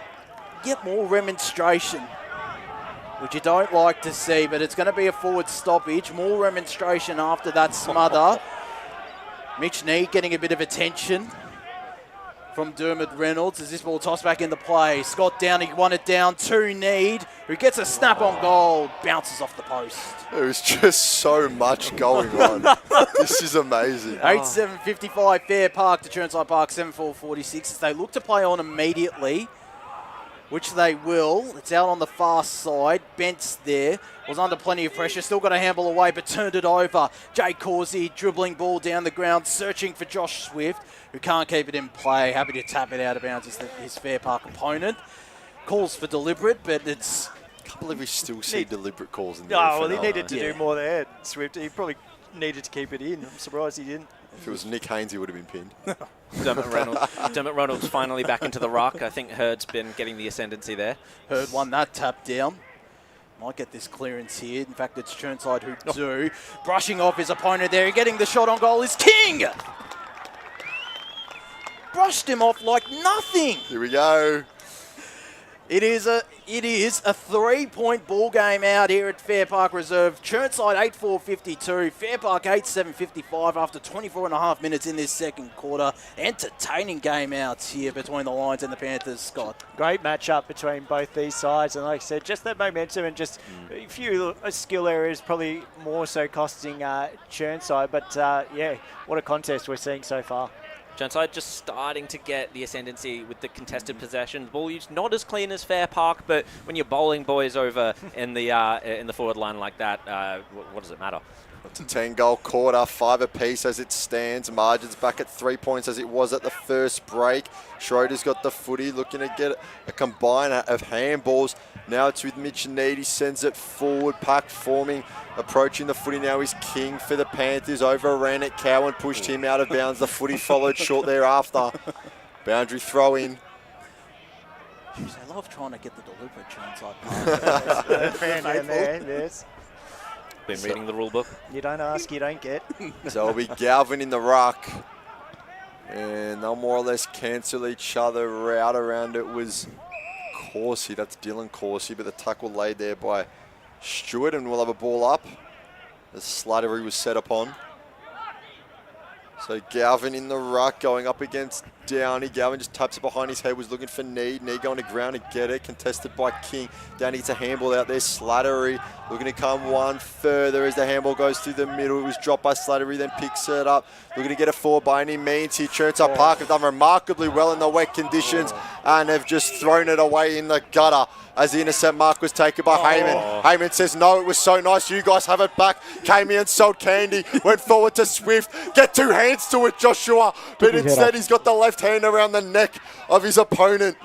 get more remonstration, which you don't like to see, but it's going to be a forward stoppage. More remonstration after that smother. Mitch Need getting a bit of attention from Dermot Reynolds as this ball tossed back into play. Scott Downing won it down to Need, who gets a snap on goal, bounces off the post.
There was just so much going on. This is amazing.
8-7-55 Fair Park to Chirnside Park, 7-4-46 as they look to play on immediately, which they will. It's out on the far side. Bent's there. Was under plenty of pressure. Still got a handball away, but turned it over. Jay Causey dribbling ball down the ground, searching for Josh Swift, who can't keep it in play. Happy to tap it out of bounds as his Fair Park opponent. Calls for deliberate, but it's...
I can't believe we still see deliberate calls in the
Oh, well, he
AFL.
needed to do more there, Swift. He probably needed to keep it in. I'm surprised he didn't.
If it was Nick Haynes, he would have been pinned.
Dermot Reynolds finally back into the ruck. I think Hurd's been getting the ascendancy there.
Hurd won that tap down. Might get this clearance here. In fact, it's Chirnside who do. Brushing off his opponent there. Getting the shot on goal is King. Brushed him off like nothing.
Here we go.
It is a 3-point ball game out here at Fair Park Reserve. Chirnside 8-4-52. Fair Park 8-7-55 after 24 and a half minutes in this second quarter. Entertaining game outs here between the Lions and the Panthers, Scott.
Great matchup between both these sides, and like I said, just that momentum and just a few skill areas probably more so costing Chirnside. But yeah, what a contest we're seeing so far.
Chirnside just starting to get the ascendancy with the contested possession. The ball used not as clean as Fair Park, but when you're bowling boys over in the forward line like that, what does it matter?
It's a 10-goal quarter, 5 apiece as it stands. Margins back at 3 points as it was at the first break. Schroeder's got the footy, looking to get a combine of handballs. Now it's with Mitch Need. He sends it forward. Pack forming, approaching the footy now is King for the Panthers. Overran it. Cowan pushed him out of bounds. The footy followed short thereafter. Boundary throw in.
Jeez, I love trying to get the deliberate Chirnside Park.
Fan down there, yes.
Been reading the rule book.
You don't ask, you don't get.
So it'll be Galvin in the ruck. And they'll more or less cancel each other out. Around it was Causey. That's Dylan Causey, but the tackle laid there by Stewart, and we'll have a ball up as Slattery was set upon. So Galvin in the ruck going up against Downey. Galvin just taps it behind his head, was looking for Need. Need going to ground to get it, contested by King. Downey gets a handball out there. Slattery looking to come one further as the handball goes through the middle. It was dropped by Slattery, then picks it up. Looking to get it forward by any means here. Chirnside Park have done remarkably well in the wet conditions, and they've just thrown it away in the gutter as the intercept mark was taken by Heyman. Heyman says, no, it was so nice. You guys have it back. Came in, sold candy, went forward to Swift. Get two hands to it, Joshua. But instead, he's got the left hand around the neck of his opponent.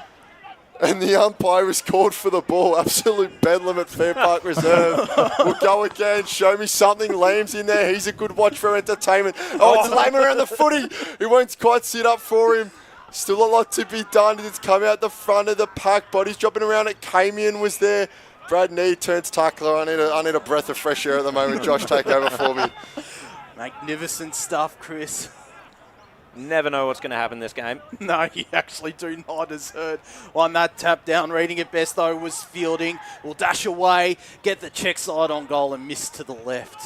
And the umpire is called for the ball. Absolute bedlam at Fair Park Reserve. We'll go again. Show me something. Lamb's in there. He's a good watch for entertainment. Oh, it's Lamb around the footy. He won't quite sit up for him. Still a lot to be done. It's come out the front of the pack. Bodies dropping around it. Camion was there. Brad Need turns tackler. I need a breath of fresh air at the moment. Josh, take over for me.
Magnificent stuff, Chris.
Never know what's going to happen this game.
No, you actually do not, as Hurd on that tap down. Reading it best, though, was Fielding. Will dash away, get the check side on goal and miss to the left.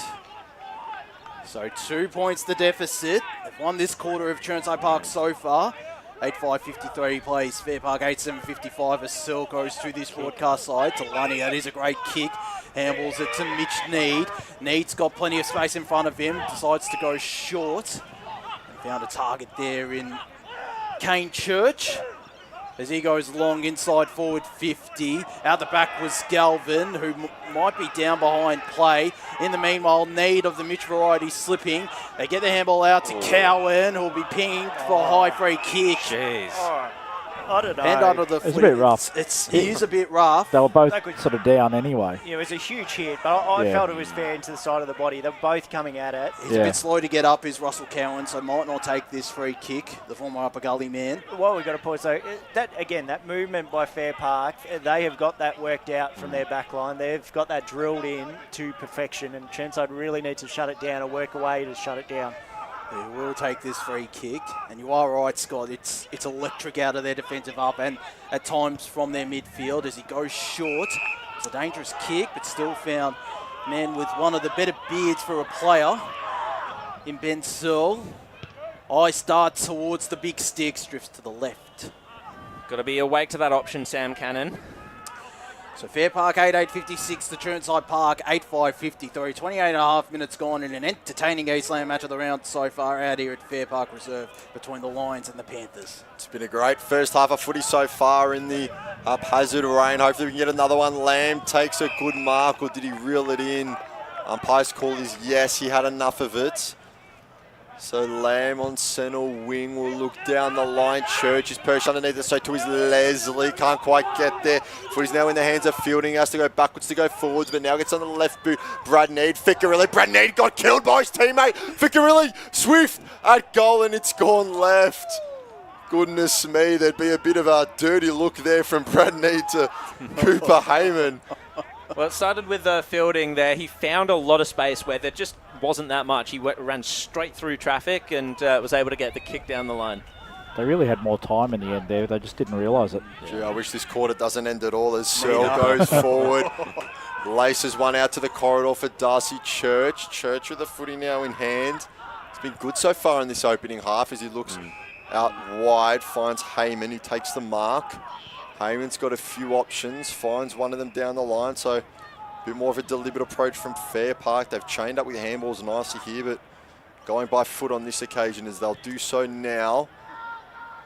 So 2 points the deficit. They've won this quarter of Chirnside Park so far. 8-5-53 plays Fair Park 8-7-55 as Searle goes through this broadcast side to Lunny. That is a great kick. Handballs it to Mitch Need. Need's got plenty of space in front of him. Decides to go short. And found a target there in Kane Church. As he goes long inside forward 50. Out the back was Galvin, who might be down behind play. In the meanwhile, Need of the Mitch variety slipping. They get the handball out to Cowan, who will be pinged for a high free kick.
Jeez.
I don't know.
And under the
It's a bit rough.
He is a bit rough.
They were both sort of down anyway.
Yeah, it was a huge hit, but I felt it was fair into the side of the body. They're both coming at it.
He's a bit slow to get up, is Russell Cowan, so might not take this free kick, the former Upper Gully man.
What we've got to pause, though, that movement by Fair Park, they have got that worked out from their back line. They've got that drilled in to perfection, and Chirnside really needs to shut it down or work a way to shut it down.
They will take this free kick, and you are right, Scott. It's electric out of their defensive up and at times from their midfield as he goes short. It's a dangerous kick, but still found man with one of the better beards for a player in Ben Searle. Eye starts towards the big sticks, drifts to the left.
Got to be awake to that option, Sam Cannon.
So Fairpark 8:8.56 to Chirnside Park 8:5.53. 28.5 minutes gone in an entertaining Eastland match of the round so far out here at Fairpark Reserve between the Lions and the Panthers.
It's been a great first half of footy so far in the haphazard rain. Hopefully we can get another one. Lamb takes a good mark, or did he reel it in? Umpire's call is yes, he had enough of it. So Lamb on centre wing will look down the line. Church is perched underneath it, so to his Leslie. Can't quite get there. Footy's now in the hands of Fielding. Has to go backwards to go forwards, but now gets on the left boot. Brad Need, Ficcarilli. Brad Need got killed by his teammate. Ficcarilli, Swift at goal, and it's gone left. Goodness me, there'd be a bit of a dirty look there from Brad Need to Cooper Heyman.
Well, it started with Fielding there. He found a lot of space where there just wasn't that much. He ran straight through traffic and was able to get the kick down the line.
They really had more time in the end there. They just didn't realise it.
Gee, I wish this quarter doesn't end at all as Searle goes forward. Laces one out to the corridor for Darcy Church. Church with the footy now in hand. It's been good so far in this opening half as he looks out wide, finds Heyman, who takes the mark. Heyman's got a few options, finds one of them down the line, so a bit more of a deliberate approach from Fairpark. They've chained up with handballs nicely here, but going by foot on this occasion as they'll do so now.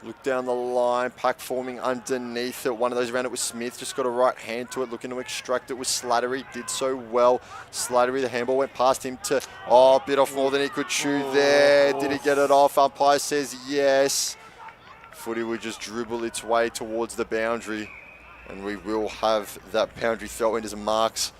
Look down the line, pack forming underneath it. One of those around it was Smith, just got a right hand to it, looking to extract it with Slattery. Did so well. Slattery, the handball went past him to, bit off more than he could chew there. Did he get it off? Umpire says yes. Footy will just dribble its way towards the boundary, and we will have that boundary throw in as Marks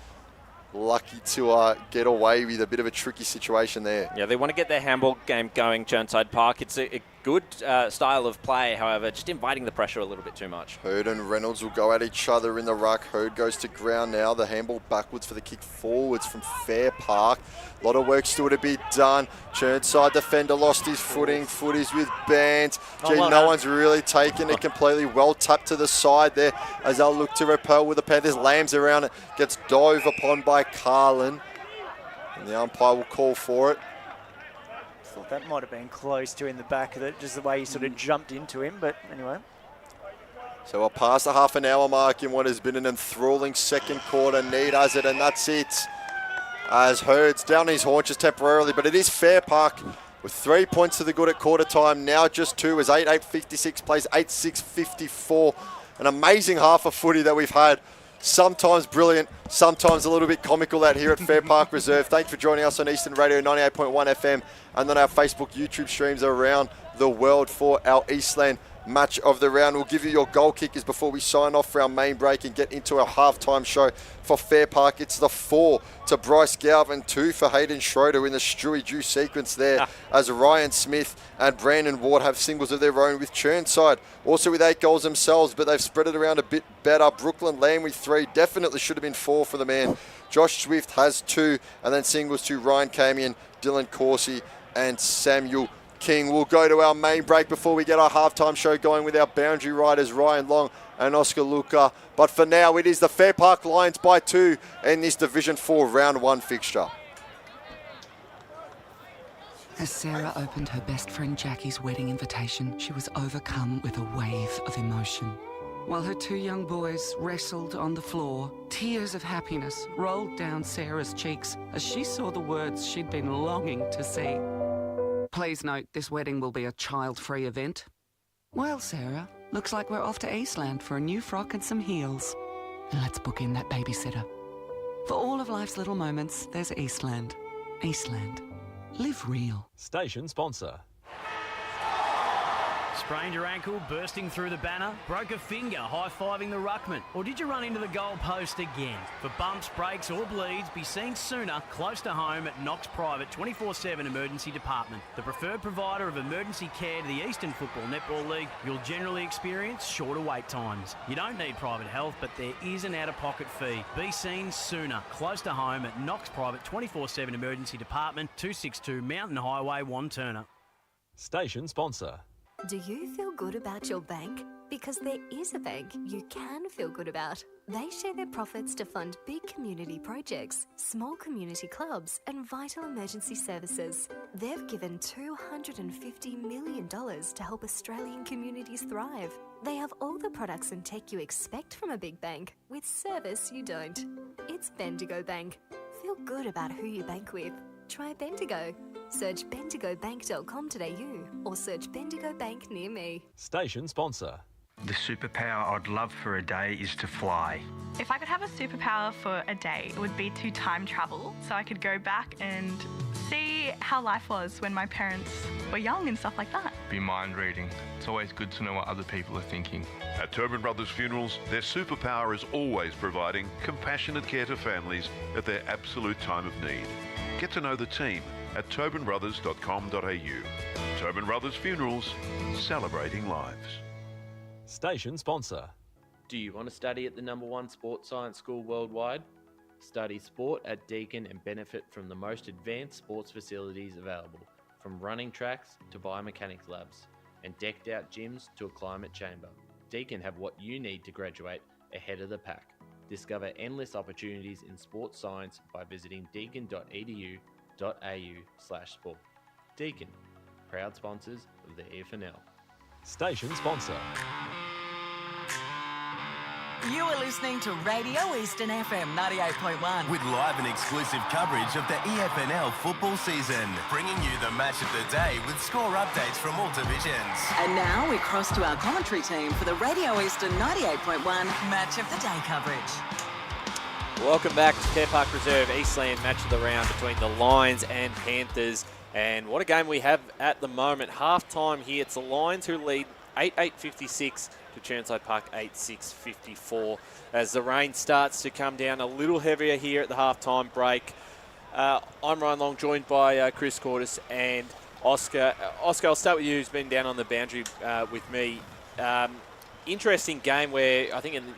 lucky to get away with a bit of a tricky situation there.
Yeah, they want to get their handball game going, Chirnside Park. It's a good style of play, however, just inviting the pressure a little bit too much.
Hurd and Reynolds will go at each other in the ruck. Hurd goes to ground now. The handball backwards for the kick forwards from Fairpark. A lot of work still to be done. Chirnside defender lost his footing. Footies with Bant. No one's really taken it completely. Well tapped to the side there as they'll look to repel with the Panthers. Lambs around it. Gets dove upon by Carlin. And the umpire will call for it.
Thought that might have been close to in the back of it, just the way he sort of jumped into him, but anyway.
So we're past the half an hour mark in what has been an enthralling second quarter. Need has it, and that's it. As Hurd's down his haunches temporarily, but it is Fairpark with 3 points to the good at quarter time. Now just 2 as 8:8.56 plays 8:6.54. An amazing half of footy that we've had. Sometimes brilliant, sometimes a little bit comical out here at Fairpark Reserve. Thanks for joining us on Eastern Radio 98.1 FM and on our Facebook, YouTube streams around the world for our Eastland match of the round. We'll give you your goal kickers before we sign off for our main break and get into our halftime show for Fairpark. It's the 4 to Bryce Galvin, 2 for Hayden Schroeder in the Stewie Dew sequence there as Ryan Smith and Brandon Ward have singles of their own with Chirnside. Also with 8 goals themselves, but they've spread it around a bit better. Brooklyn Lamb with 3, definitely should have been 4 for the man. Josh Swift has 2, and then singles to Ryan Camion, Dylan Corsi and Samuel King. We'll go to our main break before we get our halftime show going with our boundary riders, Ryan Long and Oscar Luca. But for now, it is the Fairpark Lions by 2 in this Division 4 Round 1 fixture.
As Sarah opened her best friend Jackie's wedding invitation, she was overcome with a wave of emotion. While her 2 young boys wrestled on the floor, tears of happiness rolled down Sarah's cheeks as she saw the words she'd been longing to see. Please note, this wedding will be a child-free event. Well, Sarah, looks like we're off to Eastland for a new frock and some heels. And let's book in that babysitter. For all of life's little moments, there's Eastland. Eastland. Live real.
Station sponsor.
Sprained your ankle, bursting through the banner? Broke a finger, high-fiving the ruckman? Or did you run into the goal post again? For bumps, breaks or bleeds, be seen sooner, close to home at Knox Private 24/7 Emergency Department. The preferred provider of emergency care to the Eastern Football Netball League. You'll generally experience shorter wait times. You don't need private health, but there is an out-of-pocket fee. Be seen sooner, close to home at Knox Private 24/7 Emergency Department, 262 Mountain Highway, Wanturna.
Station sponsor.
Do you feel good about your bank? because there is a bank you can feel good about. They share their profits to fund big community projects, small community clubs, and vital emergency services. They've given $250 million to help Australian communities thrive. They have all the products and tech you expect from a big bank, with service you don't. It's Bendigo Bank. Feel good about who you bank with. Try Bendigo. Search bendigobank.com.au or search Bendigo Bank near me.
Station sponsor.
The superpower I'd love for a day is to fly.
If I could have a superpower for a day, it would be to time travel, so I could go back and see how life was when my parents were young and stuff like that.
Be mind reading. It's always good to know what other people are thinking.
At Tobin Brothers Funerals, their superpower is always providing compassionate care to families at their absolute time of need. Get to know the team at tobinbrothers.com.au. Tobin Brothers Funerals, celebrating lives.
Station sponsor.
Do you want to study at the #1 sports science school worldwide? Study sport at Deakin and benefit from the most advanced sports facilities available, from running tracks to biomechanics labs, and decked out gyms to a climate chamber. Deakin have what you need to graduate ahead of the pack. Discover endless opportunities in sports science by visiting deakin.edu.au/sport. Deakin, proud sponsors of the EFNL.
Station sponsor.
You are listening to Radio Eastern FM 98.1.
With live and exclusive coverage of the EFNL football season, bringing you the match of the day with score updates from all divisions.
And now we cross to our commentary team for the Radio Eastern 98.1 Match of the Day coverage.
Welcome back to Fairpark Reserve Eastland match of the round between the Lions and Panthers. And what a game we have at the moment. Half time here, it's the Lions who lead 8-8-56 to Chirnside Park 8-6-54 as the rain starts to come down a little heavier here at the half-time break. I'm Ryan Long, joined by Chris Cordes and Oscar. Oscar, I'll start with you, who's been down on the boundary with me. Interesting game where I think in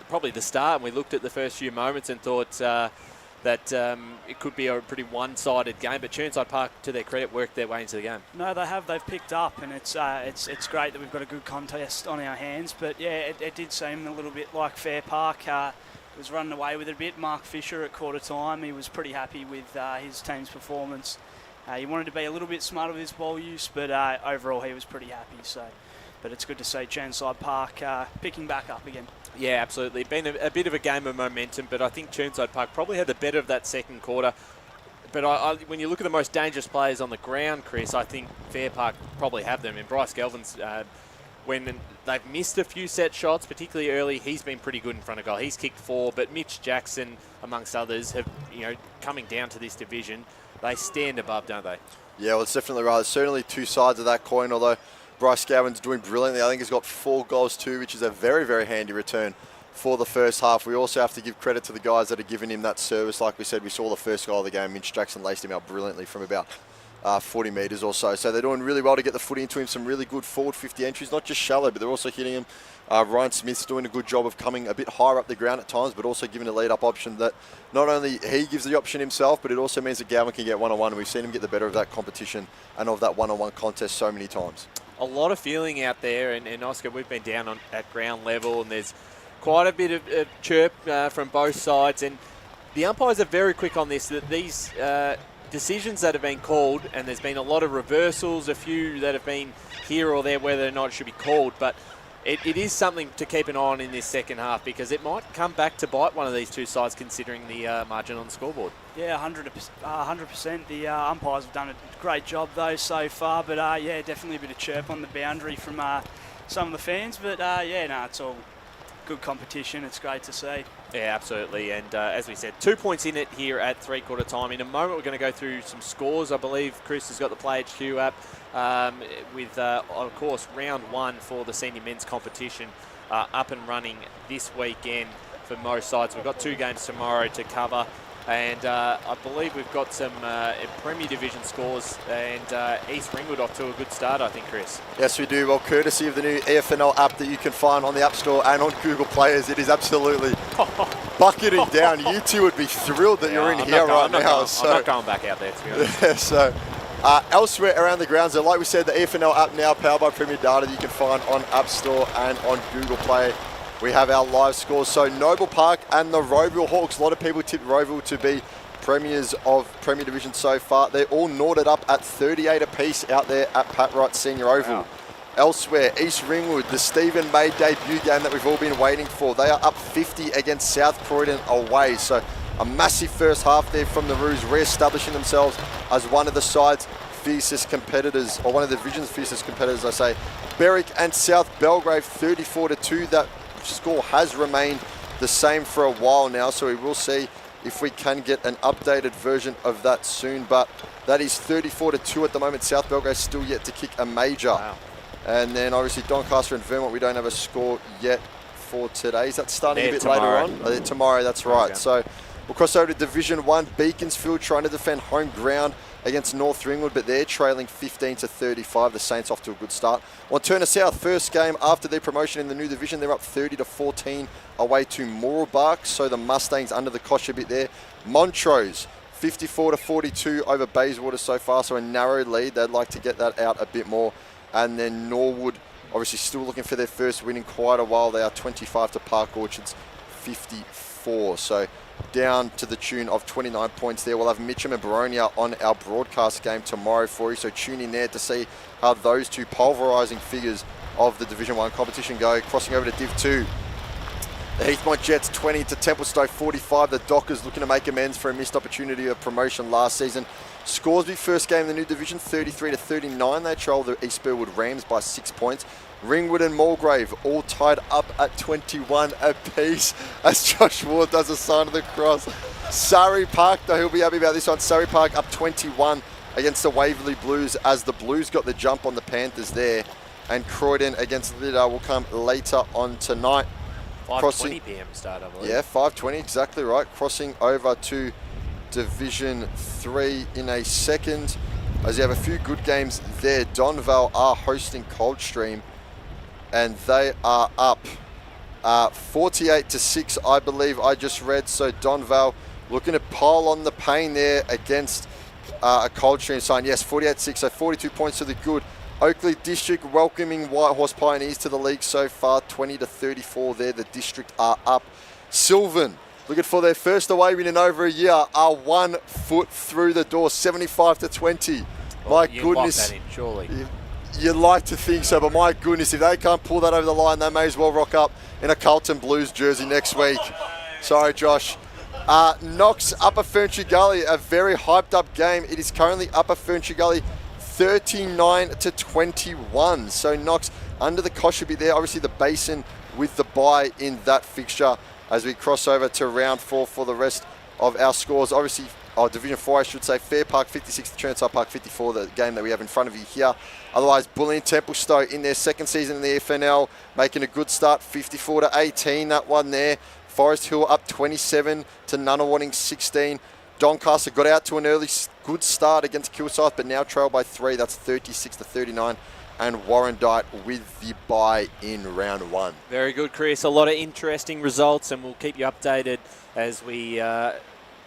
probably the start, and we looked at the first few moments and thought that it could be a pretty one-sided game, but Chirnside Park, to their credit, worked their way into the game.
No, they have. They've picked up, and it's great that we've got a good contest on our hands. But yeah, it did seem a little bit like Fairpark was running away with it a bit. Mark Fisher at quarter time, he was pretty happy with his team's performance. He wanted to be a little bit smarter with his ball use, but overall he was pretty happy. But it's good to see Chirnside Park picking back up again.
Yeah, absolutely. Been a bit of a game of momentum, but I think Chirnside Park probably had the better of that second quarter. But when you look at the most dangerous players on the ground, Chris, I think Fairpark probably have them. And Bryce Galvin's, when they've missed a few set shots, particularly early, he's been pretty good in front of goal. He's kicked 4, but Mitch Jackson, amongst others, have coming down to this division, they stand above, don't they?
Yeah, well, it's definitely right. There's certainly two sides of that coin, although Bryce Galvin's doing brilliantly. I think he's got 4 goals too, which is a very, very handy return for the first half. We also have to give credit to the guys that are giving him that service. Like we said, we saw the first goal of the game. Mitch Jackson laced him out brilliantly from about 40 metres or so. So they're doing really well to get the footy into him. Some really good forward 50 entries, not just shallow, but they're also hitting him. Ryan Smith's doing a good job of coming a bit higher up the ground at times, but also giving a lead-up option that not only he gives the option himself, but it also means that Galvin can get one-on-one. And we've seen him get the better of that competition and of that one-on-one contest so many times.
A lot of feeling out there, and Oscar, we've been down at ground level, and there's quite a bit of chirp from both sides, and the umpires are very quick on this, that these decisions that have been called, and there's been a lot of reversals, a few that have been here or there whether or not it should be called, but it is something to keep an eye on in this second half, because it might come back to bite one of these two sides considering the margin on the scoreboard.
Yeah, 100%. The umpires have done a great job though so far, but yeah, definitely a bit of chirp on the boundary from some of the fans, but it's all good competition. It's great to see.
Yeah, absolutely. And as we said, 2 points in it here at three-quarter time. In a moment, we're going to go through some scores. I believe Chris has got the Play HQ app with, of course, round 1 for the senior men's competition up and running this weekend for most sides. We've got 2 games tomorrow to cover. And I believe we've got some Premier Division scores, and East Ringwood off to a good start, I think, Chris.
Yes, we do. Well, courtesy of the new EFNL app that you can find on the App Store and on Google Players, it is absolutely bucketing down. You two would be thrilled that you're in here right now.
I'm not going back out there, to be honest.
So Elsewhere around the grounds, though, like we said, the EFNL app now powered by Premier Data you can find on App Store and on Google Play. We have our live scores. So Noble Park and the Roeville Hawks. A lot of people tipped Roeville to be premiers of Premier Division so far. They're all knotted up at 38 apiece out there at Pat Wright Senior Oval. Wow. Elsewhere, East Ringwood, the Stephen May debut game that we've all been waiting for. They are up 50 against South Croydon away. So a massive first half there from the Roos, re-establishing themselves as one of the side's fiercest competitors, or one of the division's fiercest competitors, I say. Berwick and South Belgrave 34-2. That score has remained the same for a while now, so we will see if we can get an updated version of that soon. But that is 34-2 at the moment. South Belgrave still yet to kick a major. Wow. And then obviously Doncaster and Vermont, we don't have a score yet for today. Is that starting a bit
tomorrow.
later on? Tomorrow, that's right. Okay. So we'll cross over to Division 1. Beaconsfield trying to defend home ground against North Ringwood, but they're trailing 15-35. The Saints off to a good start. On Turner South, first game after their promotion in the new division, they're up 30-14 away to Mooroolbark. So the Mustangs under the cosh a bit there. Montrose 54-42 over Bayswater so far, so a narrow lead. They'd like to get that out a bit more. And then Norwood, obviously still looking for their first win in quite a while. They are 25 to Park Orchards 54. So down to the tune of 29 points there. We'll have Mitcham and Baronia on our broadcast game tomorrow for you. So tune in there to see how those two pulverising figures of the Division 1 competition go. Crossing over to Div 2. The Heathmont Jets 20 to Templestowe 45. The Dockers looking to make amends for a missed opportunity of promotion last season. Scoresby first game in the new division 33-39. They trail the East Burwood Rams by 6 points. Ringwood and Mulgrave all tied up at 21 apiece as Josh Ward does a sign of the cross. Surrey Park, though, he'll be happy about this one. Surrey Park up 21 against the Waverley Blues as the Blues got the jump on the Panthers there. And Croydon against Lidar will come later on tonight.
5:20 p.m. start, I believe.
Yeah, 5:20, exactly right. Crossing over to Division 3 in a second, as you have a few good games there. Donvale are hosting Coldstream, and they are up 48-6, I believe I just read. So Donvale looking to pile on the pain there against a Coldstream side. Yes, 48-6, so 42 points to the good. Oakley District welcoming White Horse Pioneers to the league so far, 20-34 there. The district are up. Sylvan, looking for their first away win in over a year, are 1 foot through the door, 75-20. My goodness.
That in, surely.
You'd like to think so, but my goodness, if they can't pull that over the line, they may as well rock up in a Carlton Blues jersey next week. Sorry, Josh. Knox, Upper Ferntree Gully, a very hyped up game. It is currently Upper Ferntree Gully 39-21. So Knox under the cosh a bit there. Obviously the Basin with the bye in that fixture as we cross over to round 4 for the rest of our scores. Obviously, Division 4, I should say, Fairpark 56 to Chirnside Park 54, the game that we have in front of you here. Otherwise, Bulleen Templestowe in their second season in the FNL, making a good start, 54-18, that one there. Forest Hill up 27 to Nunawading 16. Doncaster got out to an early good start against Kilsyth, but now trailed by 3. That's 36-39. And Warrandyte with the bye in round 1.
Very good, Chris. A lot of interesting results, and we'll keep you updated as we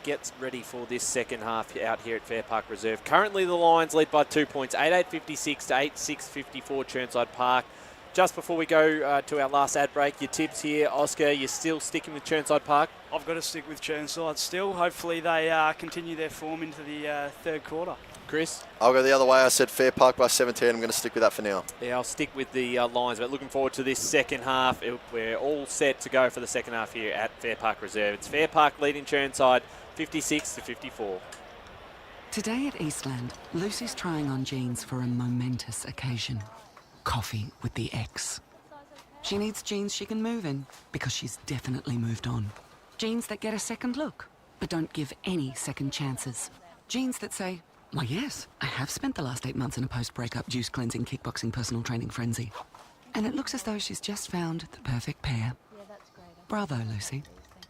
get ready for this second half out here at Fairpark Reserve. Currently, the Lions lead by 2 points, 88-56 to 86-54 Chirnside Park. Just before we go to our last ad break, your tips here. Oscar, you're still sticking with Chirnside Park?
I've got to stick with Chirnside still. Hopefully they continue their form into the third quarter.
Chris?
I'll go the other way. I said Fairpark by 17. I'm going to stick with that for now.
Yeah, I'll stick with the Lions, but looking forward to this second half. We're all set to go for the second half here at Fairpark Reserve. It's Fairpark leading Chirnside 56-54.
Today at Eastland, Lucy's trying on jeans for a momentous occasion. Coffee with the ex. She needs jeans she can move in because she's definitely moved on. Jeans that get a second look, but don't give any second chances. Jeans that say, why yes, I have spent the last 8 months in a post-breakup juice cleansing, kickboxing, personal training frenzy. And it looks as though she's just found the perfect pair. Bravo, Lucy.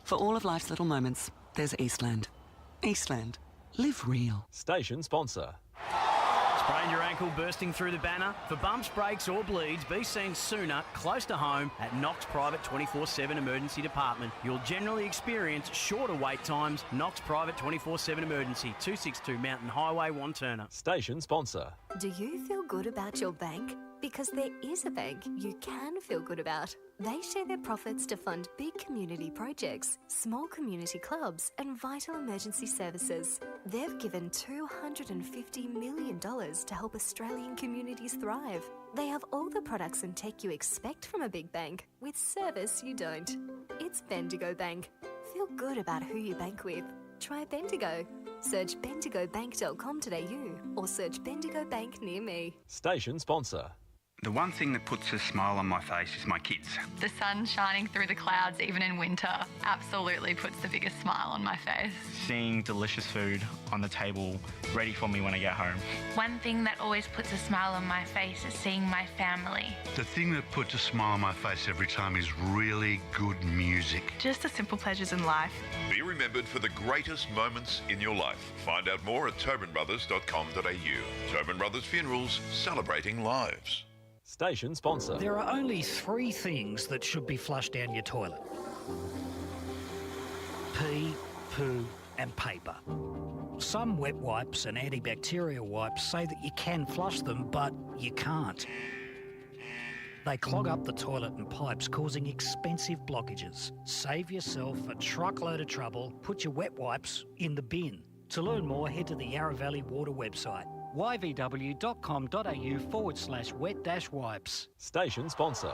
For all of life's little moments, there's Eastland. Eastland. Live real.
Station sponsor.
Sprained your ankle bursting through the banner? For bumps, breaks or bleeds, be seen sooner, close to home at Knox Private 24/7 Emergency Department. You'll generally experience shorter wait times. Knox Private 24/7 Emergency, 262 Mountain Highway, Wanturna.
Station sponsor.
Do you feel good about your bank? Because there is a bank you can feel good about. They share their profits to fund big community projects, small community clubs, and vital emergency services. They've given $250 million to help Australian communities thrive. They have all the products and tech you expect from a big bank, with service you don't. It's Bendigo Bank. Feel good about who you bank with. Try Bendigo. Search bendigobank.com.au or search Bendigo Bank near me.
Station sponsor.
The one thing that puts a smile on my face is my kids.
The sun shining through the clouds even in winter absolutely puts the biggest smile on my face.
Seeing delicious food on the table ready for me when I get home.
One thing that always puts a smile on my face is seeing my family.
The thing that puts a smile on my face every time is really good music.
Just the simple pleasures in life.
Be remembered for the greatest moments in your life. Find out more at tobinbrothers.com.au. Tobin Brothers Funerals, celebrating lives.
Station sponsor.
There are only 3 things that should be flushed down your toilet. Pee, poo and paper. Some wet wipes and antibacterial wipes say that you can flush them, but you can't. They clog up the toilet and pipes, causing expensive blockages. Save yourself a truckload of trouble. Put your wet wipes in the bin. To learn more, head to the Yarra Valley Water website, yvw.com.au/wet-wipes.
Station sponsor.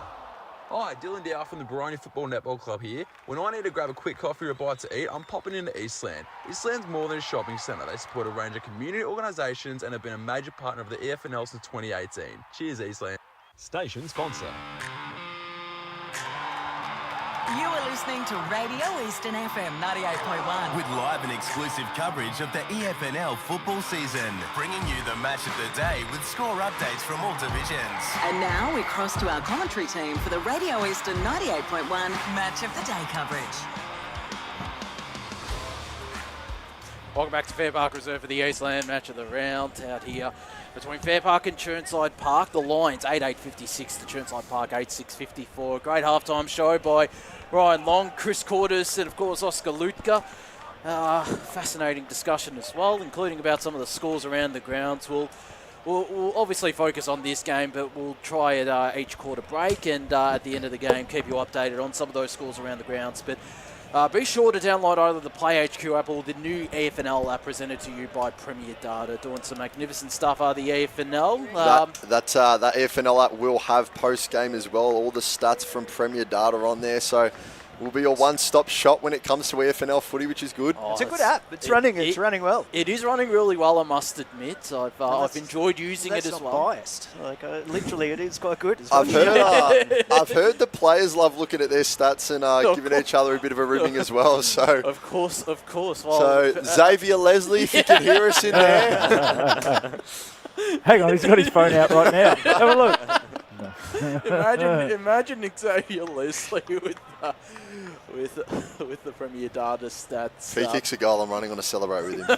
Hi, Dylan Dow from the Baroni Football Netball Club here. When I need to grab a quick coffee or a bite to eat, I'm popping into Eastland. Eastland's more than a shopping centre. They support a range of community organisations and have been a major partner of the EFNL since 2018. Cheers, Eastland.
Station sponsor.
You are listening to Radio Eastern FM 98.1.
With live and exclusive coverage of the EFNL football season, bringing you the match of the day with score updates from all divisions.
And now we cross to our commentary team for the Radio Eastern 98.1 Match of the Day coverage.
Welcome back to Fairpark Reserve for the Eastland match of the round out here between Fairpark and Chirnside Park. The Lions 8-8-56 to Chirnside Park 8-6-54. Great halftime show by Ryan Long, Chris Cordes and of course Oscar Lutka. Fascinating discussion as well, including about some of the scores around the grounds. We'll obviously focus on this game, but we'll try at each quarter break and at the end of the game keep you updated on some of those scores around the grounds. But be sure to download either the Play HQ app or the new EFNL app presented to you by Premier Data. Doing some magnificent stuff are the EFNL.
That EFNL app will have post-game as well. All the stats from Premier Data on there. So will be your one-stop shop when it comes to EFNL footy, which is good.
It's a good app. It's running well.
It is running really well, I must admit. I've enjoyed using it as well.
That's not biased. Literally, it is quite good.
I've heard the players love looking at their stats and giving each other a bit of a ribbing as well. So
of course. Well,
so Xavier Leslie, if you can hear us in there.
Hang on, he's got his phone out right now. Have a look.
Imagine Xavier Leslie with the Premier Data stats.
If he kicks a goal, I'm running on to celebrate with him.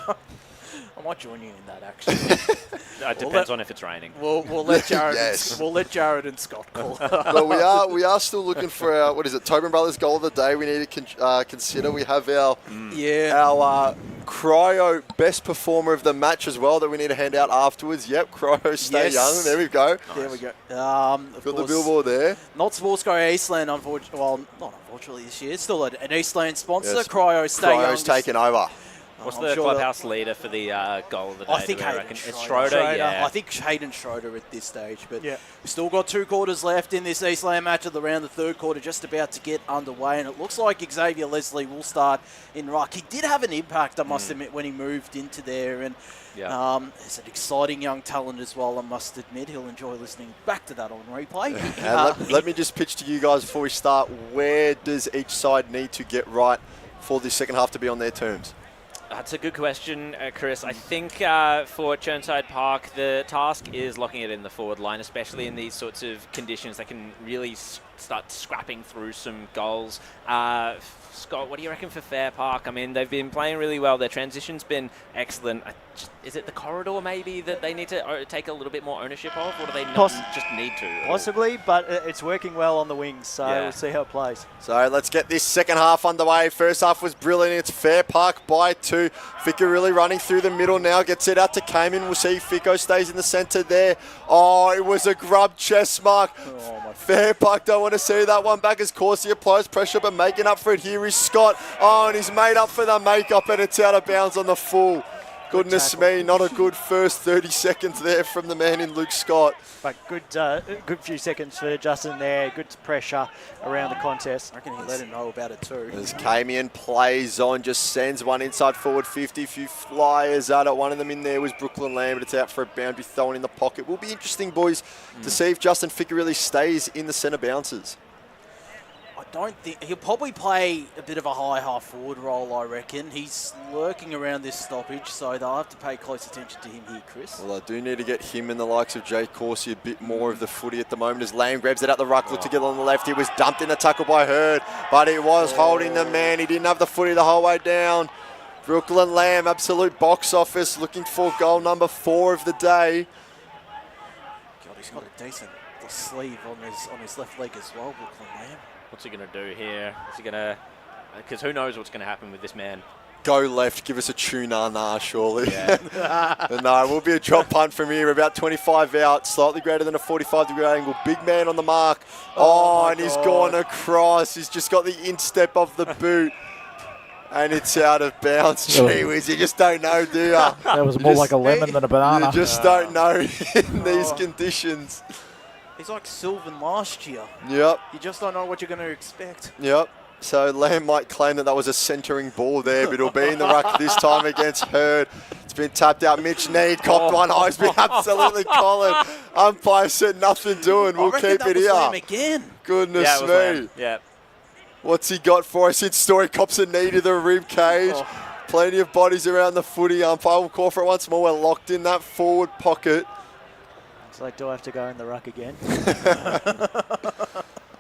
I might join you in that, actually.
It depends on if it's raining.
We'll let Jared.
Yes.
We'll let Jared and Scott call.
But we are still looking for our Tobin Brothers goal of the day. We need to consider. We have our Cryo best performer of the match as well that we need to hand out afterwards. Yep, Cryo stay young. There we go.
Nice. There we go.
Got the billboard there.
Not Sportsco Eastland, unfortunately. Well, not unfortunately this year. It's still an Eastland sponsor.
Yes.
Cryo stay young.
Cryo's taken over.
What's the clubhouse leader for the goal of the day?
I think
it's Schroeder. Yeah.
I think Hayden Schroeder at this stage. But we've still got 2 quarters left in this Eastland match of the round. The third quarter just about to get underway. And it looks like Xavier Leslie will start in ruck. He did have an impact, I must admit, when he moved into there. And he's an exciting young talent as well, I must admit. He'll enjoy listening back to that on replay.
Let me just pitch to you guys before we start. Where does each side need to get right for the second half to be on their terms?
That's a good question, Chris. I think for Chirnside Park, the task is locking it in the forward line, especially in these sorts of conditions that can really start scrapping through some goals. Scott, what do you reckon for Fairpark? I mean, they've been playing really well. Their transition's been excellent. is it the corridor maybe that they need to take a little bit more ownership of, or do they not just need to?
Possibly, but it's working well on the wings, so we'll see how it plays.
So let's get this second half underway. First half was brilliant. It's Fairpark by 2. Fico really running through the middle now. Gets it out to Cayman. We'll see Fico stays in the centre there. Oh, it was a grub chest mark. Fairpark don't want to see that one back as Corsi applies pressure, but making up for it here is Scott. Oh, and he's made up for the makeup, and it's out of bounds on the full. Goodness me, not a good first 30 seconds there from the man in Luke Scott.
But good few seconds for Justin there. Good pressure around the contest.
I reckon he let him know about it too.
As Camian plays on, just sends one inside forward 50. Few flyers at it. One of them in there was Brooklyn Lamb, but it's out for a boundary thrown in the pocket. Will be interesting, boys, to see if Justin Ficker really stays in the centre bounces.
I don't think he'll probably play a bit of a high half forward role, I reckon. He's lurking around this stoppage, so they'll have to pay close attention to him here, Chris.
Well, I do need to get him and the likes of Jay Corsi a bit more of the footy at the moment as Lamb grabs it out the ruck, look together on the left. He was dumped in the tackle by Hurd, but he was holding the man. He didn't have the footy the whole way down. Brooklyn Lamb, absolute box office, looking for goal number 4 of the day.
God, he's got a decent sleeve on his left leg as well, Brooklyn Lamb.
What's he going to do here? Is he going to... Because who knows what's going to happen with this man.
Go left, give us a tune-nah, surely.
Yeah.
No, it will be a drop punt from here, about 25 out, slightly greater than a 45-degree angle. Big man on the mark. And he's gone across. He's just got the instep of the boot. And it's out of bounds. Gee whiz, you just don't know, do you?
That was more like a lemon than a banana.
You just don't know in these conditions.
He's like Sylvan last year.
Yep.
You just don't know what you're going to expect.
Yep. So Lamb might claim that was a centering ball there, but it'll be in the ruck this time against Hurd. It's been tapped out. Mitch Need cocked one high. He's been absolutely collared. Umpire said nothing doing. We'll keep it here.
Lamb again.
Goodness me.
Lamb. Yeah.
What's he got for us? It's Story cops a knee to the rib cage. Plenty of bodies around the footy. Umpire will call for it once more. We're locked in that forward pocket.
It's like, do I have to go in the ruck again?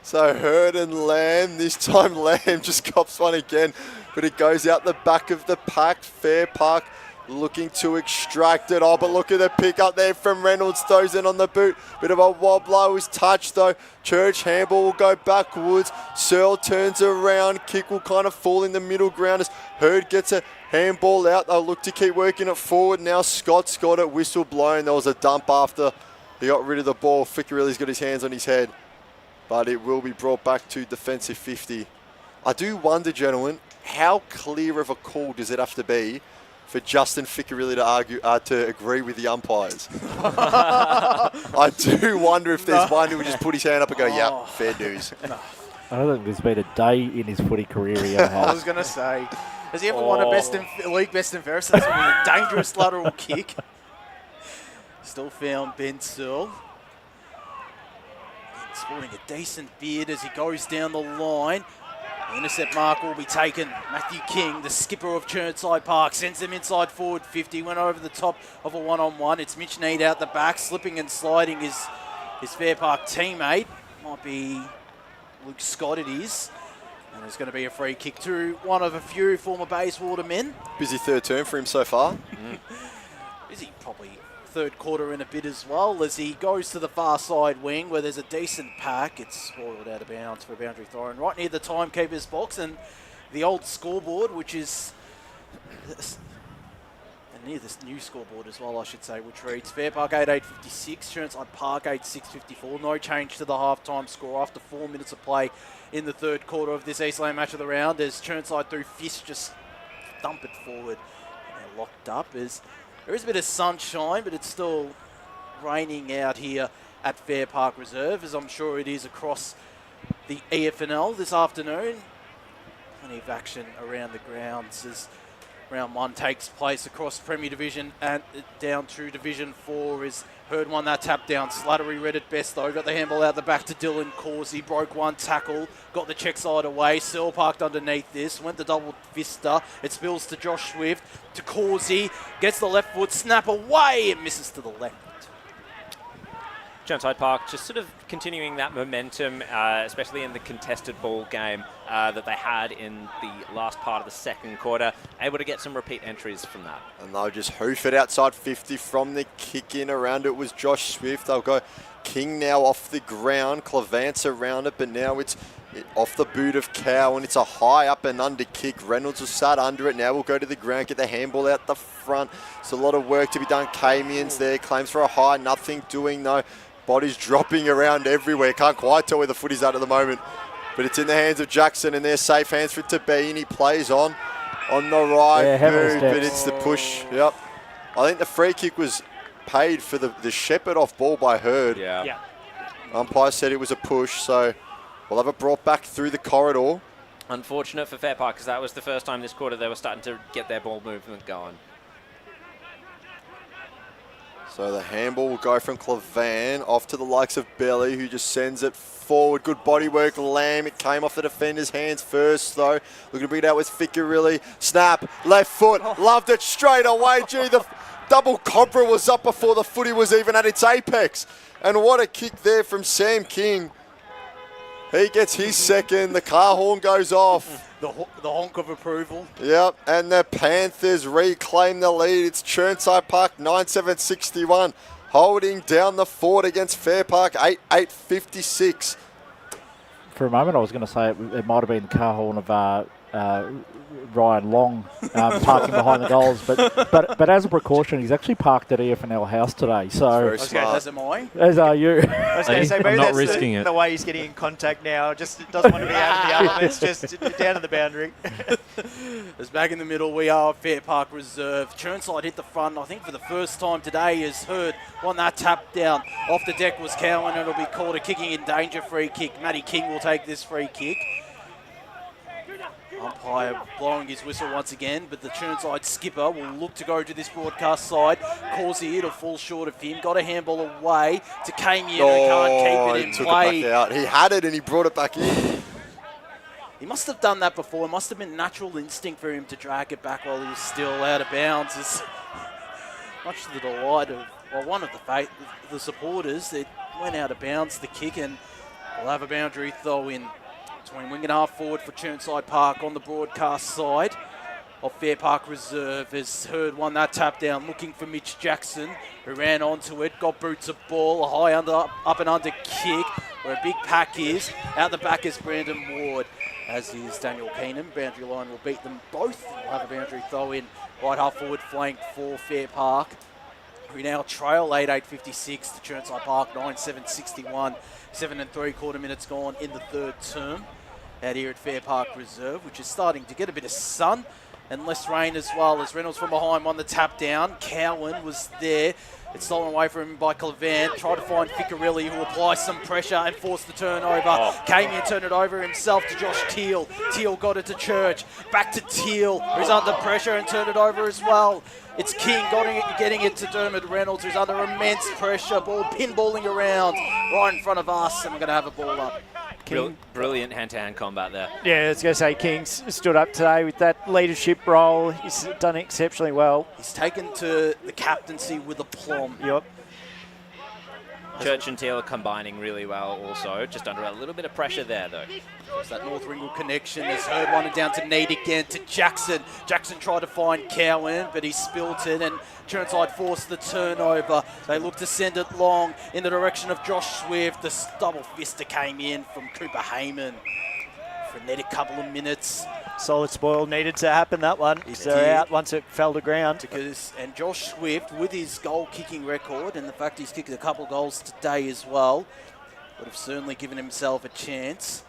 So Hurd and Lamb, this time Lamb just cops one again, but it goes out the back of the pack. Fairpark looking to extract it. Oh, but look at the pick up there from Reynolds, throws in on the boot. Bit of a wobbler, was touched though. Church handball will go backwards. Searle turns around, kick will kind of fall in the middle ground as Hurd gets a handball out. They'll look to keep working it forward. Now Scott's got it, whistle blown. There was a dump after he got rid of the ball. Ficcarelli's got his hands on his head. But it will be brought back to defensive 50. I do wonder, gentlemen, how clear of a call does it have to be for Justin Ficcarelli to agree with the umpires? I do wonder if there's one who would just put his hand up and go, "Yep, fair dues."
I don't think there's been a day in his footy career he ever has.
I was going to say, has he ever won a league best in Ferris? That's a dangerous lateral kick. Still found Ben Searle. Sporting a decent beard as he goes down the line. The intercept mark will be taken. Matthew King, the skipper of Chirnside Park, sends them inside forward 50. Went over the top of a one-on-one. It's Mitch Need out the back, slipping and sliding his Fairpark teammate. Might be Luke Scott, it is. And there's going to be a free kick to one of a few former Bayswater men.
Busy third term for him so far.
Busy probably third quarter in a bit as well as he goes to the far side wing where there's a decent pack. It's spoiled out of bounds for a boundary throw and right near the timekeeper's box and the old scoreboard, which is near this new scoreboard as well, I should say, which reads Fairpark 8-8-56, Chirnside Park 8-6-54. No change to the half-time score after 4 minutes of play in the third quarter of this Eastland match of the round as Chirnside through fist just dump it forward. And they're locked up as there is a bit of sunshine, but it's still raining out here at Fairpark Reserve, as I'm sure it is across the EFNL this afternoon. Plenty of action around the grounds as round 1 takes place across Premier Division and down to Division 4 is Hurd won that tap down. Slattery read it best though. Got the handball out the back to Dylan Corsi. Broke one tackle. Got the check side away. Searle parked underneath this. Went the double vista. It spills to Josh Swift. To Corsi. Gets the left foot. Snap away. It misses to the left.
Chirnside Park just sort of continuing that momentum, especially in the contested ball game that they had in the last part of the second quarter, able to get some repeat entries from that.
And they'll just hoof it outside 50 from the kick in. Around it was Josh Swift. They'll go King now off the ground. Clevance around it, but now it's off the boot of Cow, and it's a high up and under kick. Reynolds was sat under it. Now we'll go to the ground, get the handball out the front. It's a lot of work to be done. Camian's there, claims for a high, nothing doing though. Bodies dropping around everywhere. Can't quite tell where the footy's at the moment. But it's in the hands of Jackson, and they're safe hands for it to be, and he plays on the right boot, but it's the push. Yep. I think the free kick was paid for the Shepherd off ball by Hurd.
Yeah.
Umpire said it was a push, so we'll have it brought back through the corridor.
Unfortunate for Fairpark, because that was the first time this quarter they were starting to get their ball movement going.
So the handball will go from Clevan off to the likes of Belly, who just sends it forward. Good body work, Lamb. It came off the defender's hands first, though. Looking to bring it out with Ficcarelli. Snap, left foot, loved it straight away. Gee, the double cobra was up before the footy was even at its apex. And what a kick there from Sam King. He gets his second. The car horn goes off.
The honk of approval.
Yep, and the Panthers reclaim the lead. It's Chirnside Park 9-7-61, holding down the fort against Fairpark 8-8-56.
For a moment, I was going to say it might have been the car horn of Ryan Long parking behind the goals, but as a precaution, he's actually parked at EFNL House today. So
As am I.
As are you.
I was going to say, maybe
not
that's
risking it.
the way he's getting in contact now. Just doesn't want to be out of the elements, just down to the boundary.
As back in the middle, we are Fairpark Reserve. Chirnside hit the front, I think for the first time today, as Hurd won that tap down. Off the deck was Cowan, and it'll be called a kicking in danger free kick. Matty King will take this free kick. Umpire blowing his whistle once again, but the Chirnside skipper will look to go to this broadcast side. Causey to fall short of him. Got a handball away to Camian, who can't keep it in play.
It back out. He had it and he brought it back in.
He must have done that before. It must have been natural instinct for him to drag it back while he was still out of bounds. It's much to the delight of one of the supporters. It went out of bounds, the kick, and we'll have a boundary throw in between wing and half forward for Chirnside Park on the broadcast side of Fairpark Reserve. As Hurd won that tap down, looking for Mitch Jackson, who ran onto it, got boots of ball, a high up and under kick, where a big pack is. Out the back is Brandon Ward, as is Daniel Keenan. Boundary line will beat them both. We'll have a boundary throw in right half forward flank for Fairpark. We now trail 8-8-56 to Chirnside Park 9-7-61. 7 3/4 minutes gone in the third term out here at Fairpark Reserve, which is starting to get a bit of sun and less rain as well, as Reynolds from behind won the tap down. Cowan was there. It's stolen away from him by Clevan. Tried to find Ficcarelli, who applies some pressure and forced the turnover. Camian turned it over himself to Josh Teal. Teal got it to Church. Back to Teal, who's under pressure and turned it over as well. It's King getting it to Dermot Reynolds, who's under immense pressure. Ball pinballing around right in front of us, and we're going to have a ball up.
Brilliant hand-to-hand combat there.
Yeah, I was going to say, King's stood up today with that leadership role. He's done exceptionally well.
He's taken to the captaincy with aplomb.
Yep.
Church and Teal are combining really well also, just under a little bit of pressure there though.
There's that North Ringwood connection. There's Hurd one and down to Need again to Jackson. Jackson tried to find Cowan, but he spilt it, and Chirnside forced the turnover. They look to send it long in the direction of Josh Swift. The double fister came in from Cooper Heyman. Frenetic couple of minutes.
Solid spoil needed to happen, that one. They're out once it fell to ground.
And Josh Swift, with his goal-kicking record and the fact he's kicked a couple of goals today as well, would have certainly given himself a chance.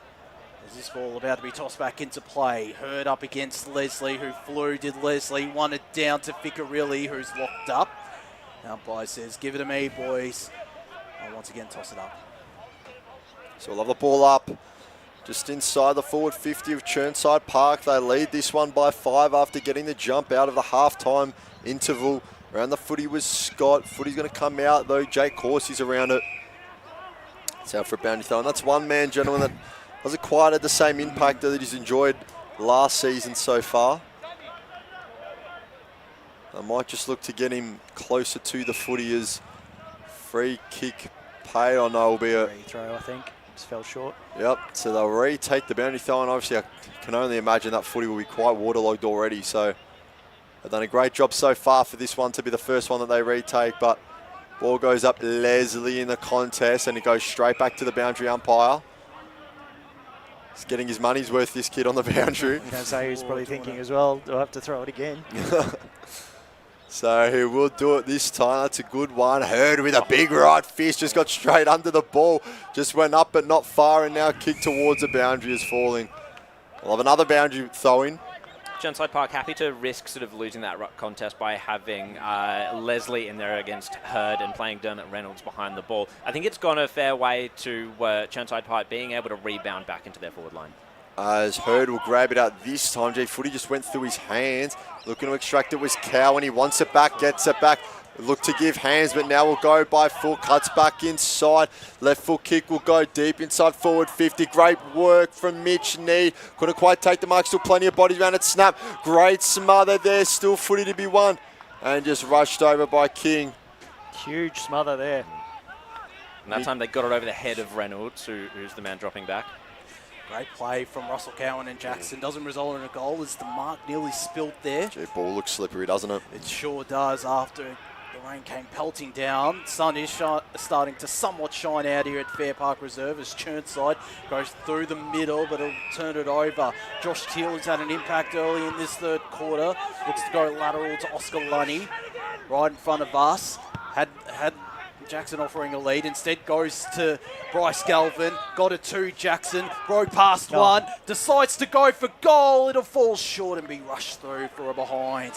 As this ball about to be tossed back into play. Hurd up against Leslie, who flew. Did Leslie won it down to Ficcarelli, who's locked up. Umpire says, give it to me, boys. I'll once again toss it up.
So we'll have the ball up just inside the forward 50 of Chirnside Park. They lead this one by 5 after getting the jump out of the half-time interval. Around the footy was Scott. Footy's going to come out, though. Jake Horsey's around it. It's out for a boundary throw. And that's one man, gentlemen, that hasn't quite had the same impact that he's enjoyed last season so far. I might just look to get him closer to the footy as free kick paid. I know will be a
throw, I think. Just fell short.
Yep, so they'll retake the boundary throw, and obviously I can only imagine that footy will be quite waterlogged already, so they've done a great job so far for this one to be the first one that they retake, but ball goes up Leslie in the contest, and it goes straight back to the boundary umpire. He's getting his money's worth, this kid, on the boundary.
I'm going to say he's probably thinking as well, do I have to throw it again?
So he will do it this time. That's a good one. Hurd with a big right fist. Just got straight under the ball. Just went up but not far, and now kicked towards the boundary is falling. We'll have another boundary throw-in.
Chirnside Park happy to risk sort of losing that contest by having Leslie in there against Hurd and playing Dermot Reynolds behind the ball. I think it's gone a fair way to Chirnside Park being able to rebound back into their forward line.
As Hurd will grab it out this time. Footy just went through his hands. Looking to extract it was Cowan. He wants it back, gets it back. Look to give hands, but now will go by foot. Cuts back inside. Left foot kick will go deep inside forward 50. Great work from Mitch Need. Couldn't quite take the mark. Still plenty of bodies around it. Snap. Great smother there. Still footy to be won. And just rushed over by King.
Huge smother there.
And that time they got it over the head of Reynolds, who's the man dropping back.
Great play from Russell Cowan and Jackson. Doesn't result in a goal as the mark nearly spilt there.
Ball looks slippery, doesn't it?
It sure does after the rain came pelting down. Sun is starting to somewhat shine out here at Fairpark Reserve as Chirnside goes through the middle, but he'll turn it over. Josh Teal has had an impact early in this third quarter. Looks to go lateral to Oscar Lunny right in front of us. Had Jackson offering a lead. Instead goes to Bryce Galvin. Got it to Jackson. Broke past one. Decides to go for goal. It'll fall short and be rushed through for a behind.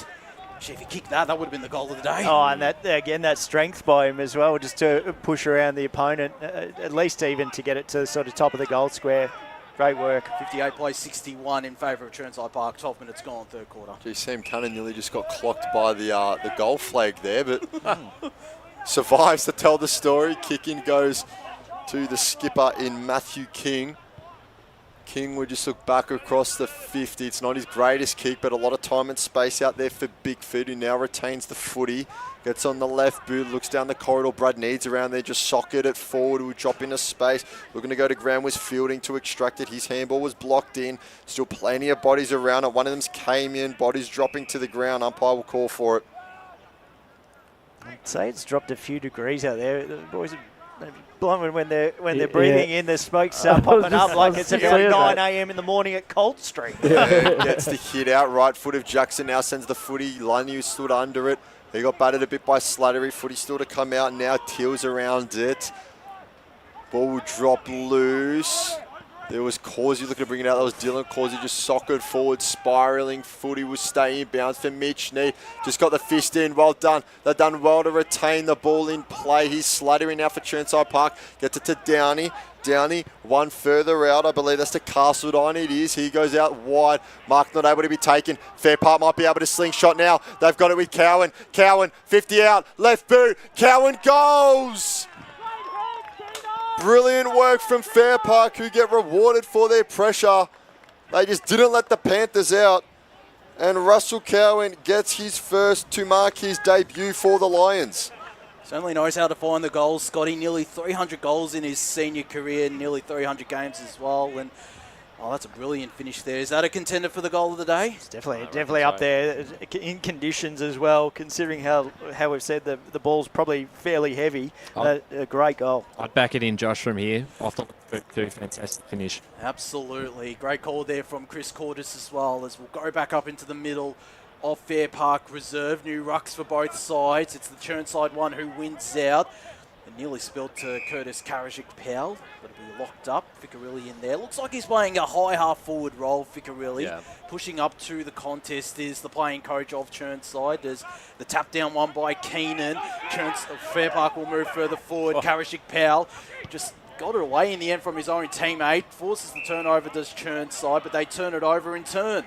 If he kicked that, that would have been the goal of the day.
Oh, and that strength by him as well, just to push around the opponent, at least even to get it to sort of top of the goal square. Great work.
58 plays 61 in favour of Chirnside Park. 12 minutes gone, third quarter.
Gee, Sam Cunnin nearly just got clocked by the goal flag there, but survives to tell the story. Kick in goes to the skipper in Matthew King. King would just look back across the 50. It's not his greatest kick, but a lot of time and space out there for Bigfoot, who now retains the footy. Gets on the left boot, looks down the corridor. Brad Needs around there, just socket it forward. Will drop into space. Looking to go to ground, was fielding to extract it. His handball was blocked in. Still plenty of bodies around it. One of them's came in. Bodies dropping to the ground. Umpire will call for it.
I'd say it's dropped a few degrees out there. The boys are blowing when they're breathing in. The smoke's popping up like it's about 9 a.m. in the morning at Colt Street.
Gets the hit out. Right foot of Jackson now sends the footy. Lunny stood under it. He got battered a bit by Slattery. Footy still to come out. Now Teals around it. Ball will drop loose. There was Causey looking to bring it out. That was Dylan Causey just socketed forward, spiralling. Footy will stay in bounds for Mitch Need. Just got the fist in. Well done. They've done well to retain the ball in play. He's Slattery now for Chirnside Park. Gets it to Downey. Downey, one further out. I believe that's to Castledine. It is. He goes out wide. Mark not able to be taken. Fairpark might be able to slingshot now. They've got it with Cowan. Cowan, 50 out. Left boot. Cowan goes! Brilliant work from Fairpark, who get rewarded for their pressure. They just didn't let the Panthers out. And Russell Cowan gets his first to mark his debut for the Lions.
Certainly knows how to find the goals. Scotty, nearly 300 goals in his senior career, nearly 300 games as well. And that's a brilliant finish there. Is that a contender for the goal of the day?
It's definitely up there in conditions as well, considering how we've said the ball's probably fairly heavy. A great goal.
I'd back it in, Josh, from here. I thought it was a fantastic finish.
Absolutely. Great call there from Chris Cordis as well, as we'll go back up into the middle of Fairpark Reserve. New rucks for both sides. It's the Chirnside one who wins out. It nearly spilled to Curtis Karajic-Powell, but it'll be locked up. Ficarelli in there. Looks like he's playing a high half-forward role, Ficarelli. Yeah. Pushing up to the contest is the playing coach of Chirnside. There's the tap-down one by Keenan. Fairpark will move further forward. Karajic-Powell just got it away in the end from his own teammate. Forces the turnover to Chirnside, but they turn it over in turn.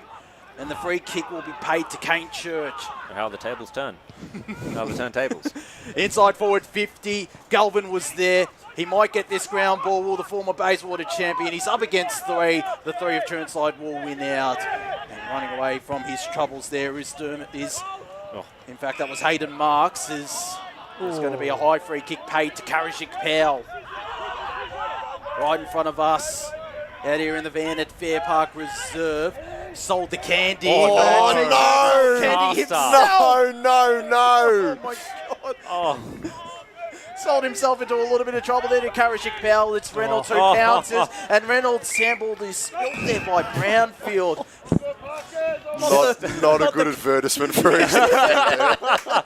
And the free kick will be paid to Kane Church.
How the tables turn. How the turntables.
Inside forward 50. Galvin was there. He might get this ground ball. Will the former Bayswater champion. He's up against three. The three of Chirnside will win out. And running away from his troubles there is Dermot. In fact, that was Hayden Marks. There's going to be a high free kick paid to Karajic Powell. right in front of us. Out here in the van at Fairpark Reserve. Sold to Candy.
Oh, no!
Candy himself.
No!
Oh, my God.
Oh.
Sold himself into a little bit of trouble there to Karashik Powell. It's Reynolds who pounces, and Reynolds sampled is spilled there by Brownfield.
Not a good advertisement for Eastland.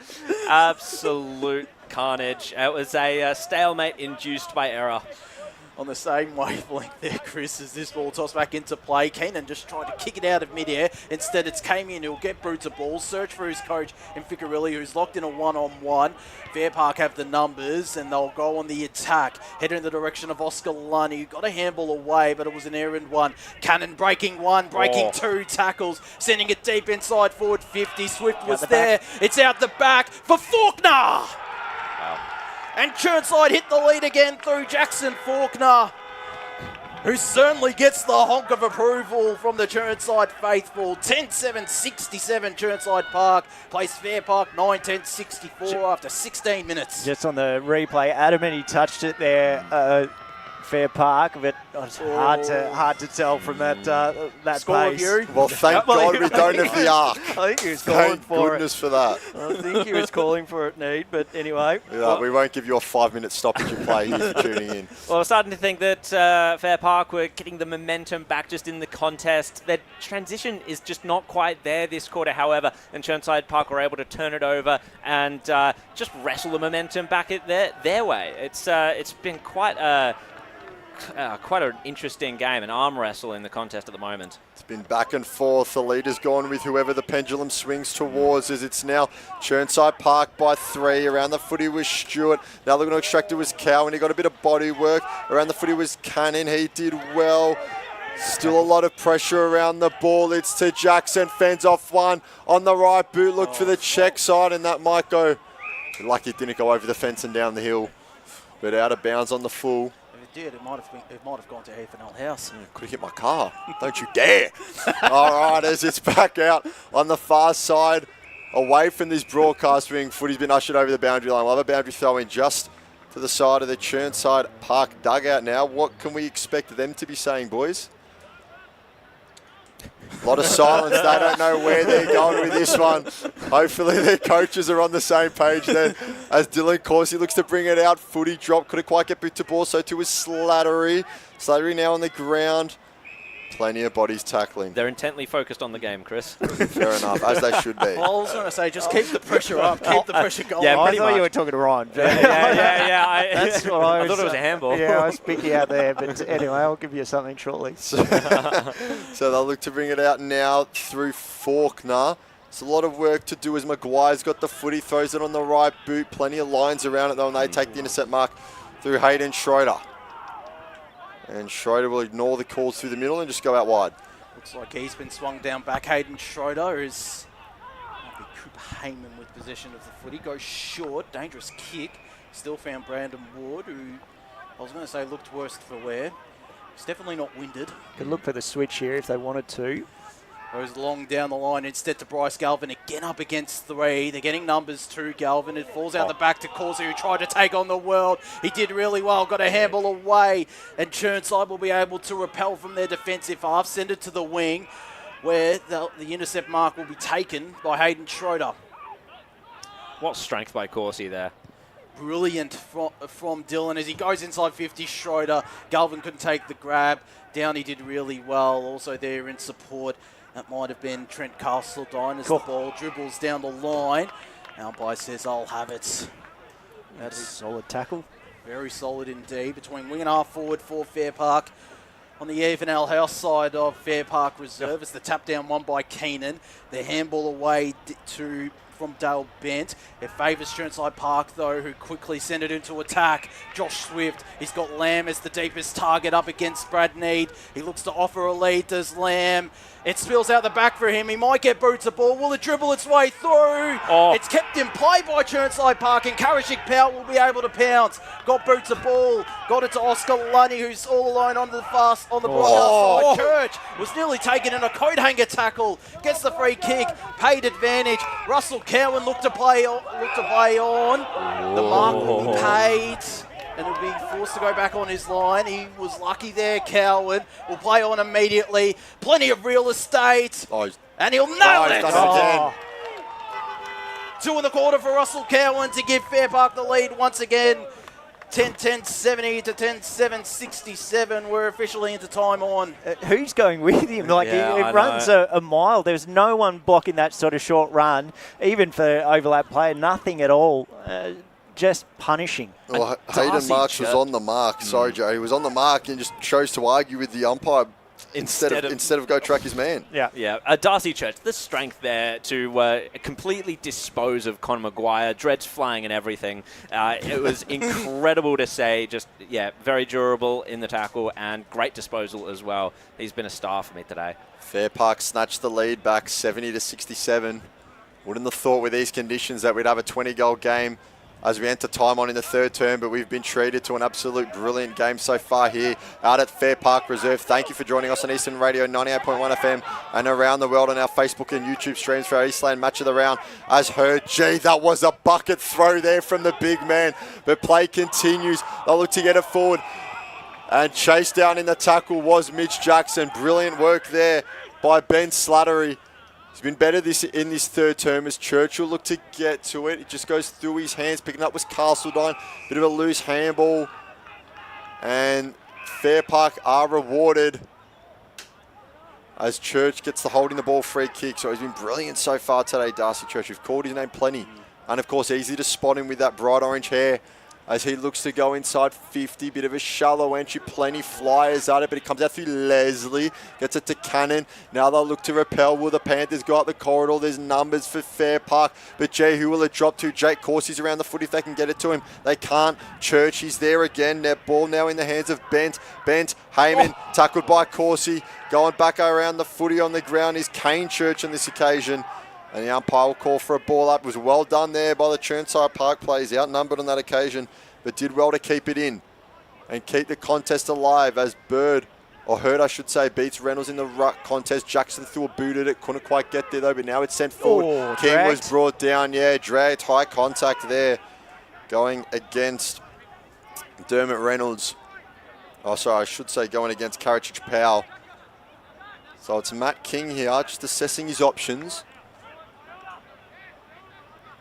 Absolute carnage. It was a stalemate induced by error.
On the same wavelength there, Chris, as this ball tossed back into play. Keenan just tried to kick it out of midair. Instead, it's Kamian who'll get Brutes a ball, search for his coach in Ficarelli, who's locked in a one-on-one. Fairpark have the numbers, and they'll go on the attack. Head in the direction of Oscar Lunny, who got a handball away, but it was an errand one. Cannon breaking one, breaking two tackles, sending it deep inside forward 50. Swift was there. It's out the back for Faulkner! Wow. And Chirnside hit the lead again through Jackson Faulkner, who certainly gets the honk of approval from the Chirnside faithful. 10-7-67 Chirnside Park plays Fairpark 9-10-64 after 16 minutes.
Just on the replay, Adamant, he touched it there. Fairpark, but it's hard to tell from that
Score
pace.
Fury?
Well, thank God we don't have the arc.
I think he was calling
Thank
for
goodness for that.
I think he was calling for it, Need, but anyway.
Yeah, we won't give you a 5-minute stoppage in play here for tuning in.
Well, we're starting to think that Fairpark were getting the momentum back just in the contest. Their transition is just not quite there this quarter, however, and Chirnside Park were able to turn it over and just wrestle the momentum back at their way. It's been quite an interesting game, an arm wrestle in the contest at the moment.
It's been back and forth. The leader's gone with whoever the pendulum swings towards, as it's now Chirnside Park by 3. Around the footy was Stewart. Now looking to extract it was Cowan. He got a bit of body work. Around the footy was Cannon. He did well. Still a lot of pressure around the ball. It's to Jackson. Fends off one on the right boot. Look for the check side, and that might go. Lucky it didn't go over the fence and down the hill, but out of bounds on the full.
Did. It might have gone to Eastland House.
Could have hit my car. Don't you dare. All right, as it's back out on the far side, away from this broadcast ring, footy's been ushered over the boundary line. We'll have a boundary throw in just to the side of the Chirnside Park dugout now. What can we expect them to be saying, boys? A lot of silence. They don't know where they're going with this one. Hopefully their coaches are on the same page then. As Dylan Corsi looks to bring it out. Footy drop. Couldn't quite get boot to ball. So too is Slattery. Slattery now on the ground. Plenty of bodies tackling.
They're intently focused on the game, Chris.
Fair enough, as they should be.
Well, I was going to say, just keep the pressure up. Keep the pressure going.
Yeah, I thought you were talking to Ryan.
Yeah.
That's what I
thought it was a handball.
Yeah, I was picky out there. But anyway, I'll give you something shortly.
So they'll look to bring it out now through Faulkner. It's a lot of work to do as Maguire's got the footy, throws it on the right boot. Plenty of lines around it though, and they take the intercept mark through Hayden Schroeder. And Schroeder will ignore the calls through the middle and just go out wide.
Looks like he's been swung down back. Hayden Schroeder is might be Cooper Heyman with possession of the footy. Goes short, dangerous kick. Still found Brandon Ward, who I was going to say looked worse for wear. He's definitely not winded.
Could look for the switch here if they wanted to.
Goes long down the line instead to Bryce Galvin. Again up against 3. They're getting numbers to Galvin. It falls out the back to Corsi, who tried to take on the world. He did really well. Got a handball away. And Chirnside will be able to repel from their defensive half. Send it to the wing, where the intercept mark will be taken by Hayden Schroeder.
What strength by Corsi there.
Brilliant from Dylan as he goes inside 50. Schroeder. Galvin couldn't take the grab. Downey did really well. Also there in support. That might have been Trent Castledine as the ball dribbles down the line. Umpire says, I'll have it.
That's a solid tackle.
Very solid indeed. Between wing and half forward for Fairpark. On the Evenel House side of Fairpark Reserve, it's the tap down one by Keenan. The handball away from Dale Bent. It favours Chirnside Park though, who quickly send it into attack. Josh Swift, he's got Lamb as the deepest target up against Brad Need. He looks to offer a lead, does Lamb. It spills out the back for him. He might get boots a ball. Will it dribble its way through? It's kept in play by Chirnside Park, and Karashik Powell will be able to pounce. Got boots a ball. Got it to Oscar Lunny, who's all alone on the broadcast side. Church was nearly taken in a coat hanger tackle. Gets the free kick. Paid advantage. Russell Cowan looked to play on. The mark will be paid. and he'll be forced to go back on his line. He was lucky there, Cowan. Will play on immediately. Plenty of real estate. And he'll nail it.
Again.
2 in the quarter for Russell Cowan to give Fairpark the lead once again. 10-10-70 to 10-7-67. We're officially into time on.
Who's going with him? Like it runs a mile. There's no one blocking that sort of short run, even for overlap play. Nothing at all. Just punishing.
Well, Hayden March was on the mark. Sorry, Joe. He was on the mark and just chose to argue with the umpire instead of go track his man.
Yeah. Darcy Church, the strength there to completely dispose of Conor Maguire, dreads flying and everything. It was incredible to say. Just, very durable in the tackle and great disposal as well. He's been a star for me today.
Fairpark snatched the lead back 70-67. Wouldn't have thought with these conditions that we'd have a 20-goal game as we enter time on in the third term, but we've been treated to an absolute brilliant game so far here out at Fairpark Reserve. Thank you for joining us on Eastland Radio 98.1 FM and around the world on our Facebook and YouTube streams for our Eastland Match of the Round. As heard, that was a bucket throw there from the big man, but play continues. They'll look to get it forward. And chased down in the tackle was Mitch Jackson. Brilliant work there by Ben Slattery. He's been better in this third term as Churchill looked to get to it. It just goes through his hands. Picking up was Castledine. Bit of a loose handball. And Fairpark are rewarded as Church gets the holding the ball free kick. So he's been brilliant so far today, Darcy Church. We've called his name plenty. And of course, easy to spot him with that bright orange hair as he looks to go inside 50. Bit of a shallow entry, plenty flyers at it, but it comes out through Leslie, gets it to Cannon. Now they'll look to repel. Will the Panthers go up the corridor? There's numbers for Fairpark, but who will it drop to? Jake Corsi's around the foot if they can get it to him. They can't. Church, he's there again. Net ball now in the hands of Bent. Heyman, tackled by Corsi. Going back around the footy on the ground is Kane Church on this occasion. And the umpire will call for a ball up. It was well done there by the Chirnside Park players. Outnumbered on that occasion, but did well to keep it in and keep the contest alive as Hurd, I should say, beats Reynolds in the ruck contest. Jackson threw a boot at it. Couldn't quite get there, though, but now it's sent forward. King was brought down. Dragged. High contact there going against Dermot Reynolds. I should say going against Karacic Powell. So it's Matt King here, just assessing his options.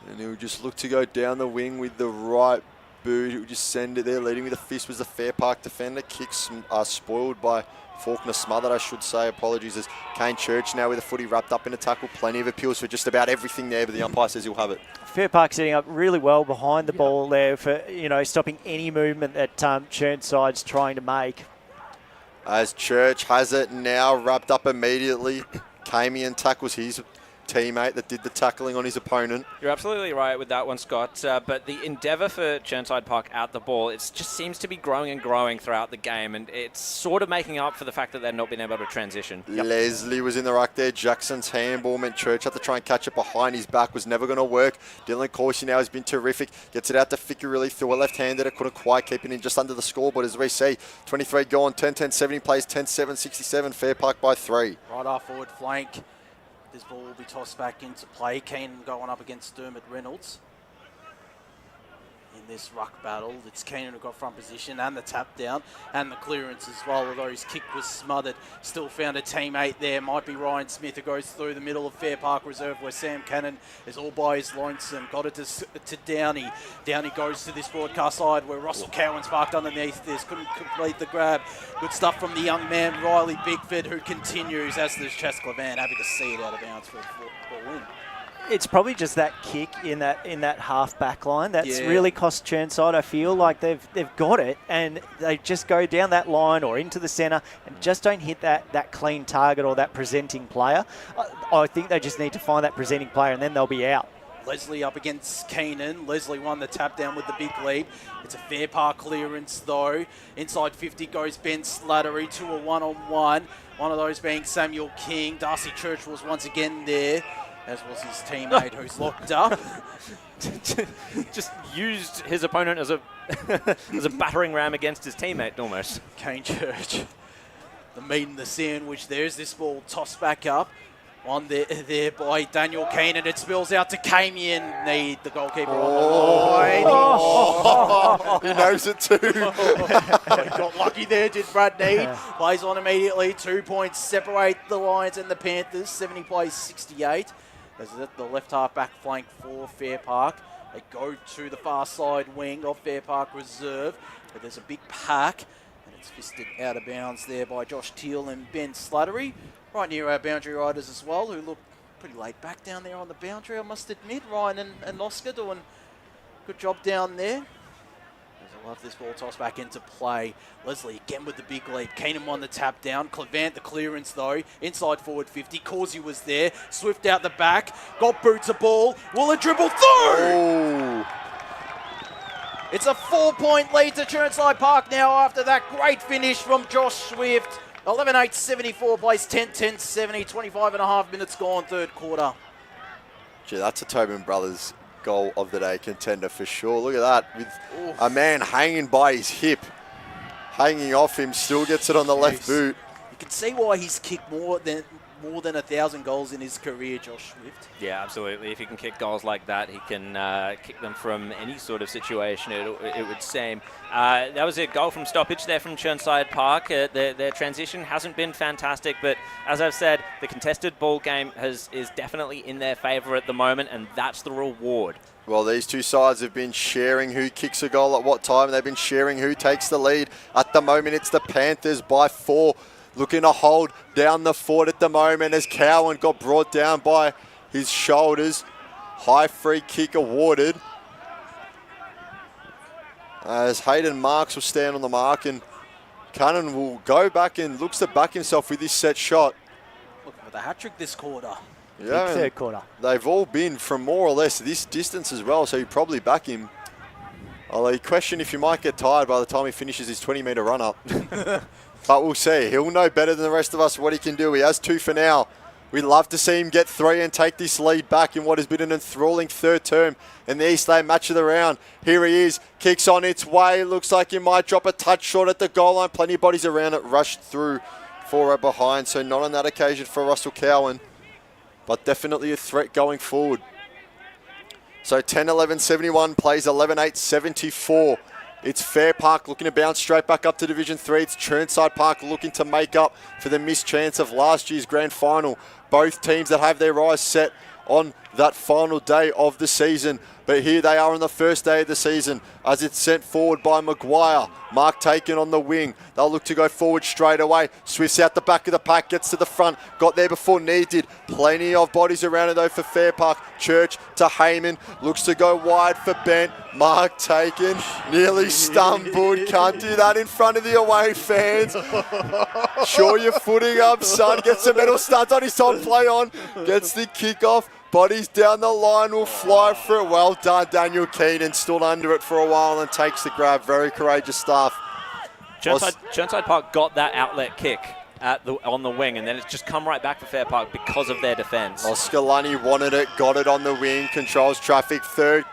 And he'll just look to go down the wing with the right boot. He'll just send it there. Leading with a fist was the Fairpark defender. Kicks are spoiled by Faulkner, smothered, I should say. Apologies as Kane Church now with the footy wrapped up in a tackle. Plenty of appeals for just about everything there, but the umpire says he'll have it.
Fairpark setting up really well behind the ball there for, stopping any movement that Chirnside's trying to make.
As Church has it now wrapped up immediately. Camian tackles his teammate that did the tackling on his opponent.
You're absolutely right with that one, Scott. But the endeavour for Chirnside Park at the ball, it just seems to be growing and growing throughout the game, and it's sort of making up for the fact that they've not been able to transition.
Leslie was in the ruck there. Jackson's handball meant Church had to try and catch it behind his back. Was never going to work. Dylan Corsi now has been terrific. Gets it out to Ficurelli through a left-handed. It couldn't quite keep it in just under the scoreboard as we see. 23 gone. 10-10-70 plays 10-7-67. Fairpark by 3.
Right off forward flank. This ball will be tossed back into play. Keenan going up against Dermot Reynolds. In this ruck battle, it's Keenan who got front position and the tap down and the clearance as well, although his kick was smothered. Still found a teammate there. Might be Ryan Smith who goes through the middle of Fairpark Reserve where Sam Cannon is all by his lonesome. Got it to Downey. Downey goes to this broadcast side where Russell Cowan's parked underneath this. Couldn't complete the grab. Good stuff from the young man, Riley Bigford, who continues as does Ches Clavan. Happy to see it out of bounds for a win.
It's probably just that kick in that half back line that's really cost Chirnside. I feel like they've got it and they just go down that line or into the centre and just don't hit that clean target or that presenting player. I think they just need to find that presenting player and then they'll be out.
Leslie up against Keenan. Leslie won the tap down with the big lead. It's a Fairpark clearance though. Inside 50 goes Ben Slattery to a one-on-one. One of those being Samuel King. Darcy Church was once again there, as was his teammate who's locked up.
Just used his opponent as a as a battering ram against his teammate almost.
Kane Church. The meat and the sandwich. There's this ball tossed back up. on there by Daniel Keenan. It spills out to Kamian Need, the goalkeeper on the line.
He knows it too.
He got lucky there, did Brad Need. Plays on immediately. 2 points separate the Lions and the Panthers. 70 plays 68. As the left half back flank for Fairpark. They go to the far side wing of Fairpark Reserve. But there's a big pack. And it's fisted out of bounds there by Josh Teal and Ben Slattery. Right near our boundary riders as well, who look pretty laid back down there on the boundary, I must admit. Ryan and Oscar doing a good job down there. I love this ball toss back into play. Leslie again with the big lead. Keenan won the tap down. Clevant the clearance though. Inside forward 50. Causey was there. Swift out the back. Got Boots a ball. Will it dribble through?
Oh.
It's a 4-point lead to Chirnside Park now after that great finish from Josh Swift. 11-8-74 plays 10-10-70. 25 and a half minutes gone, third quarter.
Gee, that's a Tobin Brothers goal of the day contender for sure. Look at that. With a man hanging by his hip. Hanging off him, still gets it on the left boot.
You can see why he's kicked more than 1,000 goals in his career, Josh Swift.
Yeah, absolutely. If he can kick goals like that, he can kick them from any sort of situation, it would seem. That was a goal from stoppage there from Chirnside Park. Their transition hasn't been fantastic, but as I've said, the contested ball game is definitely in their favour at the moment, and that's the reward.
Well, these two sides have been sharing who kicks a goal at what time. They've been sharing who takes the lead. At the moment, it's the Panthers by 4. Looking to hold down the fort at the moment as Cowan got brought down by his shoulders. High free kick awarded. As Hayden Marks will stand on the mark, and Cannon will go back and looks to back himself with this set shot.
Looking for the hat-trick this quarter.
Yeah,
big third quarter.
They've all been from more or less this distance as well, so you probably back him. Although you question if you might get tired by the time he finishes his 20-metre run-up. But we'll see. He'll know better than the rest of us what he can do. He has 2 for now. We'd love to see him get 3 and take this lead back in what has been an enthralling third term in the Eastland match of the round. Here he is. Kicks on its way. Looks like he might drop a touch short at the goal line. Plenty of bodies around it. Rushed through for a behind. So not on that occasion for Russell Cowan. But definitely a threat going forward. So 10-11-71 plays 11-8-74. It's Fairpark looking to bounce straight back up to Division 3. It's Chirnside Park looking to make up for the missed chance of last year's grand final. Both teams that have their eyes set on that final day of the season. But here they are on the first day of the season as it's sent forward by Maguire. Mark taken on the wing. They'll look to go forward straight away. Swifts out the back of the pack, gets to the front. Got there before Need did. Plenty of bodies around it though for Fairpark. Church to Heyman. Looks to go wide for Bent. Mark taken. Nearly stumbled. Can't do that in front of the away fans. Sure your footing up, son. Gets the medal stunt on his top play on. Gets the kickoff. Bodies down the line will fly for it. Well done, Daniel Keenan. Stood under it for a while and takes the grab. Very courageous stuff.
Chirnside Park got that outlet kick on the wing, and then it's just come right back for Fairpark because of their defence.
Oscar Lunny wanted it, got it on the wing, controls traffic. Third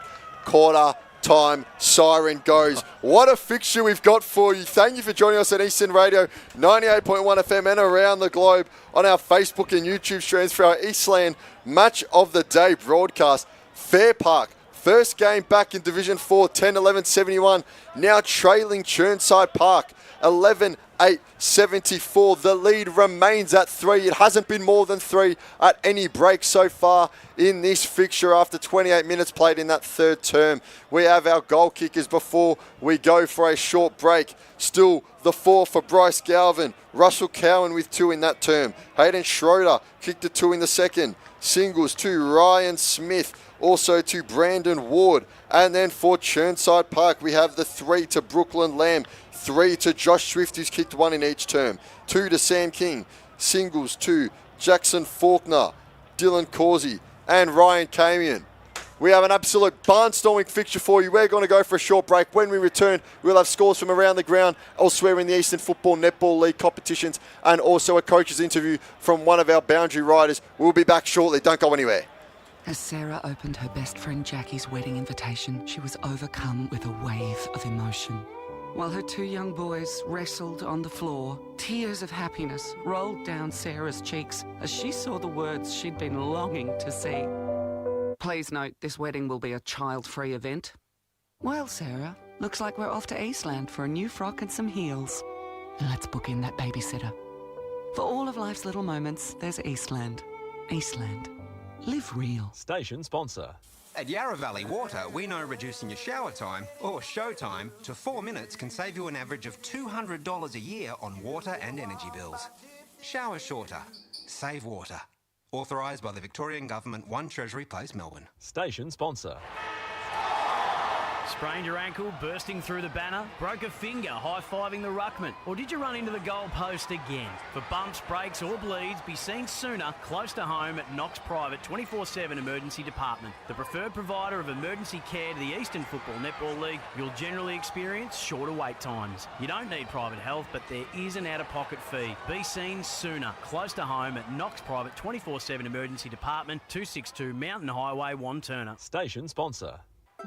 quarter time, siren goes. What a fixture we've got for you. Thank you for joining us at Eastland Radio 98.1 FM and around the globe on our Facebook and YouTube streams for our Eastland Match of the Day broadcast. Fairpark, first game back in Division 4, 10-11-71, now trailing Chirnside Park, 11-8-74. The lead remains at 3. It hasn't been more than 3 at any break so far in this fixture after 28 minutes played in that third term. We have our goal kickers before we go for a short break. Still the 4 for Bryce Galvin. Russell Cowan with 2 in that term. Hayden Schroeder kicked a 2 in the second. Singles to Ryan Smith, also to Brandon Ward. And then for Chirnside Park, we have the 3 to Brooklyn Lamb, 3 to Josh Swift, who's kicked 1 in each term, 2 to Sam King, singles to Jackson Faulkner, Dylan Causey, and Ryan Kamian. We have an absolute barnstorming fixture for you. We're going to go for a short break. When we return, we'll have scores from around the ground, elsewhere in the Eastern Football Netball League competitions, and also a coach's interview from one of our boundary riders. We'll be back shortly. Don't go anywhere.
As Sarah opened her best friend Jackie's wedding invitation, she was overcome with a wave of emotion. while her two young boys wrestled on the floor. Tears of happiness rolled down Sarah's cheeks as she saw the words she'd been longing to see. Please note, this wedding will be a child-free event. Well, Sarah, looks like we're off to Eastland for a new frock and some heels. Let's book in that babysitter. For all of life's little moments, there's Eastland. Eastland. Live real.
Station sponsor.
At Yarra Valley Water, we know reducing your shower time, or show time, to 4 minutes can save you an average of $200 a year on water and energy bills. Shower shorter. Save water. Authorised by the Victorian Government, 1 Treasury Place, Melbourne.
Station sponsor.
Sprained your ankle, bursting through the banner? Broke a finger, high-fiving the ruckman? Or did you run into the goal post again? For bumps, breaks or bleeds, be seen sooner, close to home at Knox Private 24/7 Emergency Department. The preferred provider of emergency care to the Eastern Football Netball League. You'll generally experience shorter wait times. You don't need private health, but there is an out-of-pocket fee. Be seen sooner, close to home at Knox Private 24/7 Emergency Department, 262 Mountain Highway, Wanturna.
Station sponsor.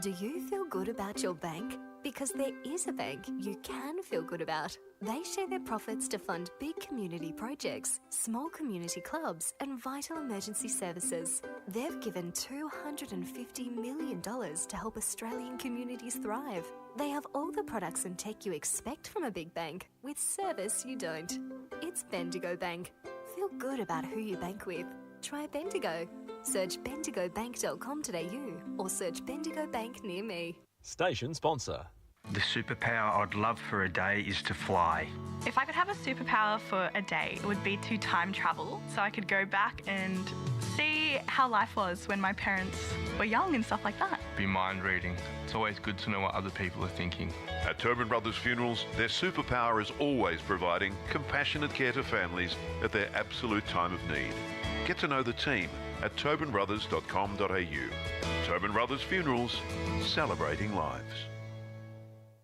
Do you feel good about your bank? Because there is a bank you can feel good about. They share their profits to fund big community projects, small community clubs, and vital emergency services. They've given $250 million to help Australian communities thrive. They have all the products and tech you expect from a big bank, with service you don't. It's Bendigo Bank. Feel good about who you bank with. Try Bendigo. Search bendigobank.com.au or search Bendigo Bank near me.
Station sponsor.
The superpower I'd love for a day is to fly.
If I could have a superpower for a day, it would be to time travel, so I could go back and see how life was when my parents were young and stuff like that.
Be mind reading. It's always good to know what other people are thinking.
At Tobin Brothers Funerals, their superpower is always providing compassionate care to families at their absolute time of need. Get to know the team at tobinbrothers.com.au. Tobin Brothers Funerals, celebrating lives.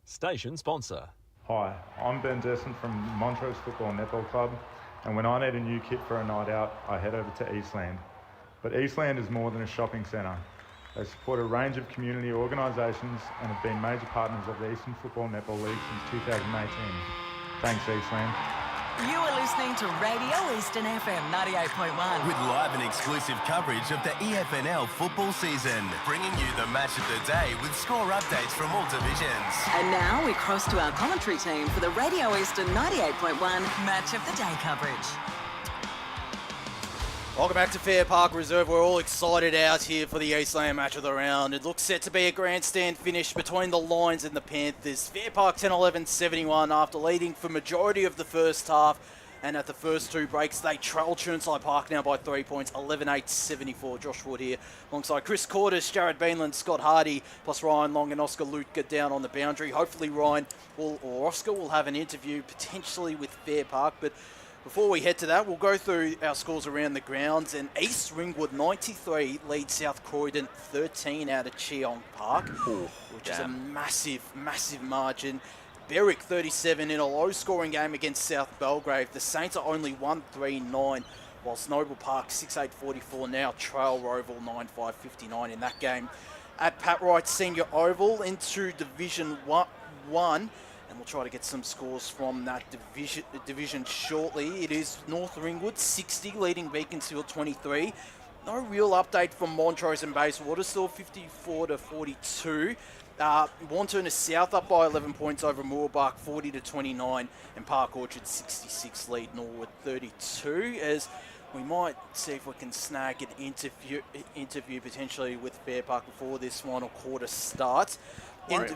Station sponsor.
Hi, I'm Ben Desson from Montrose Football Netball Club, and when I need a new kit for a night out, I head over to Eastland. But Eastland is more than a shopping centre. They support a range of community organisations and have been major partners of the Eastern Football Netball League since 2018. Thanks, Eastland.
You are listening to Radio Eastern FM 98.1.
With live and exclusive coverage of the EFNL football season, bringing you the match of the day with score updates from all divisions.
And now we cross to our commentary team for the Radio Eastern 98.1 Match of the Day coverage.
Welcome back to Fairpark Reserve. We're all excited out here for the Eastland match of the round. It looks set to be a grandstand finish between the Lions and the Panthers. Fairpark 10-11-71 after leading for majority of the first half. And at the first two breaks, they trail Chirnside Park now by 3 points, 11-8-74. Josh Wood here alongside Chris Cordes, Jared Beanland, Scott Hardy, plus Ryan Long and Oscar Lutka down on the boundary. Hopefully Ryan or Oscar will have an interview potentially with Fairpark, but before we head to that, we'll go through our scores around the grounds. And East Ringwood 93 leads South Croydon 13 out of Cheong Park, which is a massive, massive margin. Berwick 37 in a low-scoring game against South Belgrave. The Saints are only 1-3-9, whilst Noble Park 6-8-44 now trail Roval 9-5-59 in that game. At Pat Wright Senior Oval into Division 1. And we'll try to get some scores from that division shortly. It is North Ringwood 60 leading Beaconsfield 23. No real update from Montrose and Bayswater, still 54-42. Wanturna South up by 11 points over Moorbark 40-29, and Park Orchard 66 lead Norwood 32. As we might see if we can snag an interview potentially with Fairpark before this final quarter starts.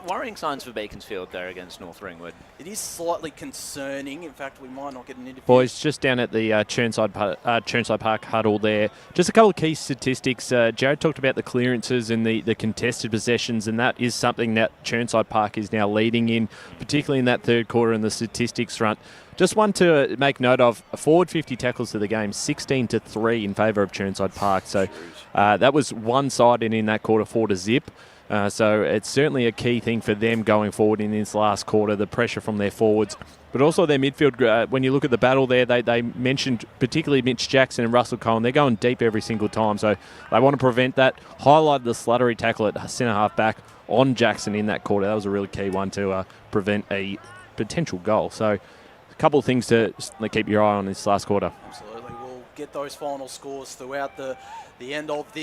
Worrying signs for Beaconsfield there against North Ringwood.
It is slightly concerning. In fact, we might not get an interview.
Boys, just down at the Chirnside Park huddle there, just a couple of key statistics. Jared talked about the clearances and the contested possessions, and that is something that Chirnside Park is now leading in, particularly in that third quarter in the statistics front. Just one to make note of, forward 50 tackles to the game, 16-3 in favour of Chirnside Park. So that was one-sided in that quarter, 4-0. So it's certainly a key thing for them going forward in this last quarter, the pressure from their forwards. But also their midfield, when you look at the battle there, they mentioned particularly Mitch Jackson and Russell Cohen. They're going deep every single time, so they want to prevent that. Highlight the sluttery tackle at centre-half back on Jackson in that quarter. That was a really key one to prevent a potential goal. So a couple of things to keep your eye on this last quarter.
Absolutely. We'll get those final scores throughout at the end of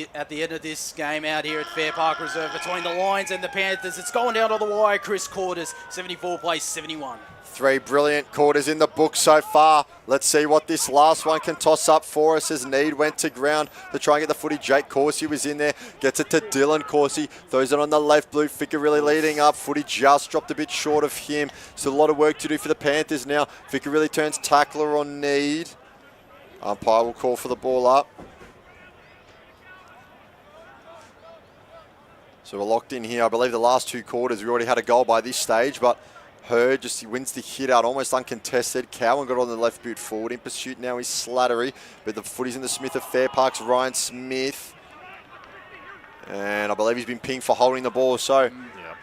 this game out here at Fairpark Reserve between the Lions and the Panthers. It's going down to the wire. Chris Quarters, 74 plays 71.
3 brilliant quarters in the book so far. Let's see what this last one can toss up for us as Need went to ground to try and get the footy. Jake Corsi was in there. Gets it to Dylan Corsi. Throws it on the left. Blue Ficker really leading up. Footy just dropped a bit short of him. Still a lot of work to do for the Panthers now. Ficker really turns tackler on Need. Umpire will call for the ball up. So we're locked in here. I believe the last 2 quarters we already had a goal by this stage, but Hurd he wins the hit out almost uncontested. Cowan got on the left boot forward. In pursuit now is Slattery, but the footy's in the Smith of Fairpark's Ryan Smith. And I believe he's been pinged for holding the ball, so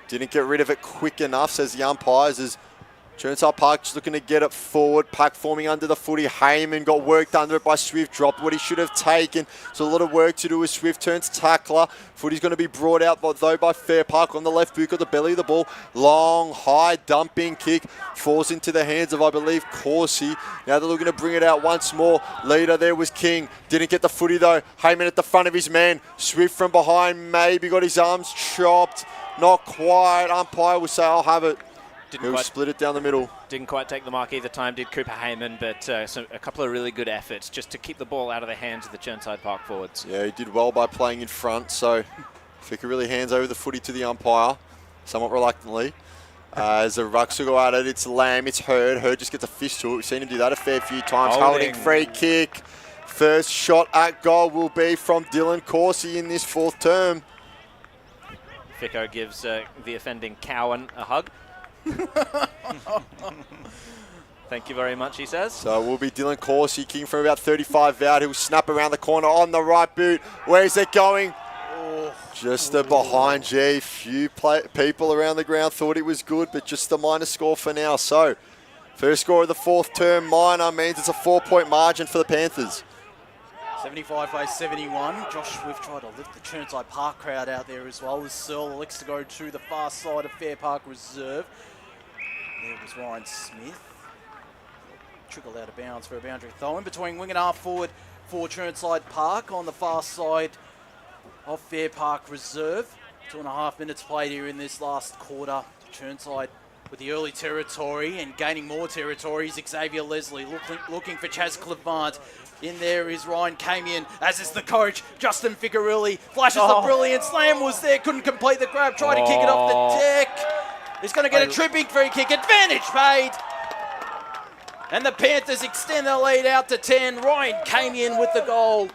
didn't get rid of it quick enough, says the umpires, as Chirnside Park just looking to get it forward. Pack forming under the footy. Heyman got worked under it by Swift. Dropped what he should have taken. So a lot of work to do as Swift turns tackler. Footy's going to be brought out though by Fairpark on the left boot. Got the belly of the ball. Long, high, dumping kick. Falls into the hands of, I believe, Corsi. Now they're looking to bring it out once more. Leader there was King. Didn't get the footy though. Heyman at the front of his man. Swift from behind. Maybe got his arms chopped. Not quite. Umpire will say, I'll have it. He'll split it down the middle.
Didn't quite take the mark either time, did Cooper Heyman, but a couple of really good efforts just to keep the ball out of the hands of the Chirnside Park forwards.
Yeah, he did well by playing in front, so Ficker really hands over the footy to the umpire, somewhat reluctantly. As the rucks will go at it, it's Lamb, it's Hurd. Hurd just gets a fist to it. We've seen him do that a fair few times. Holding free kick. First shot at goal will be from Dylan Corsi in this 4th term.
Fico gives the offending Cowan a hug. Thank you very much, he says.
So it will be Dylan Corsi kicking from about 35 out. He'll snap around the corner on the right boot. Where's it going? Just a behind G. Few people around the ground thought it was good, but just the minor score for now. So first score of the 4th term minor means it's a 4-point margin for the Panthers.
75 plays 71. Josh Swift tried to lift the Chirnside Park crowd out there as well as Searle elects to go to the far side of Fairpark Reserve. There was Ryan Smith. Trickled out of bounds for a boundary throw in between wing and half forward for Chirnside Park on the far side of Fairpark Reserve. 2.5 minutes played here in this last quarter. Chirnside with the early territory and gaining more territory is Xavier Leslie looking for Chaz Clevant. In there is Ryan Camion, as is the coach, Justin Ficarelli. Flashes of brilliance. Lamb was there, couldn't complete the grab, tried to kick it off the deck. He's going to get a tripping free kick. Advantage paid. And the Panthers extend the lead out to 10. Ryan Camion with the goal.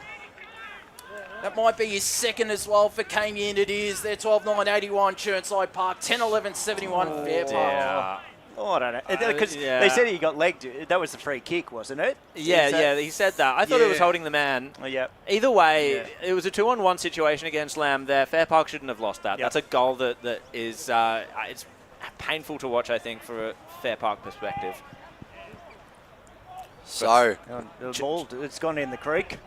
That might be his 2nd as well for Camion. It is. They're 12-9-81 Chirnside Park, 10-11-71 Fairpark.
Yeah. Oh, I don't know. Because they said he got legged. That was the free kick, wasn't it?
Yeah, he said that. I thought it was holding the man. Either way, it was a 2-on-1 situation against Lamb there. Fairpark shouldn't have lost that. That's a goal that is it's painful to watch, I think, for a Fairpark perspective.
So
the ball, it's gone in the creek.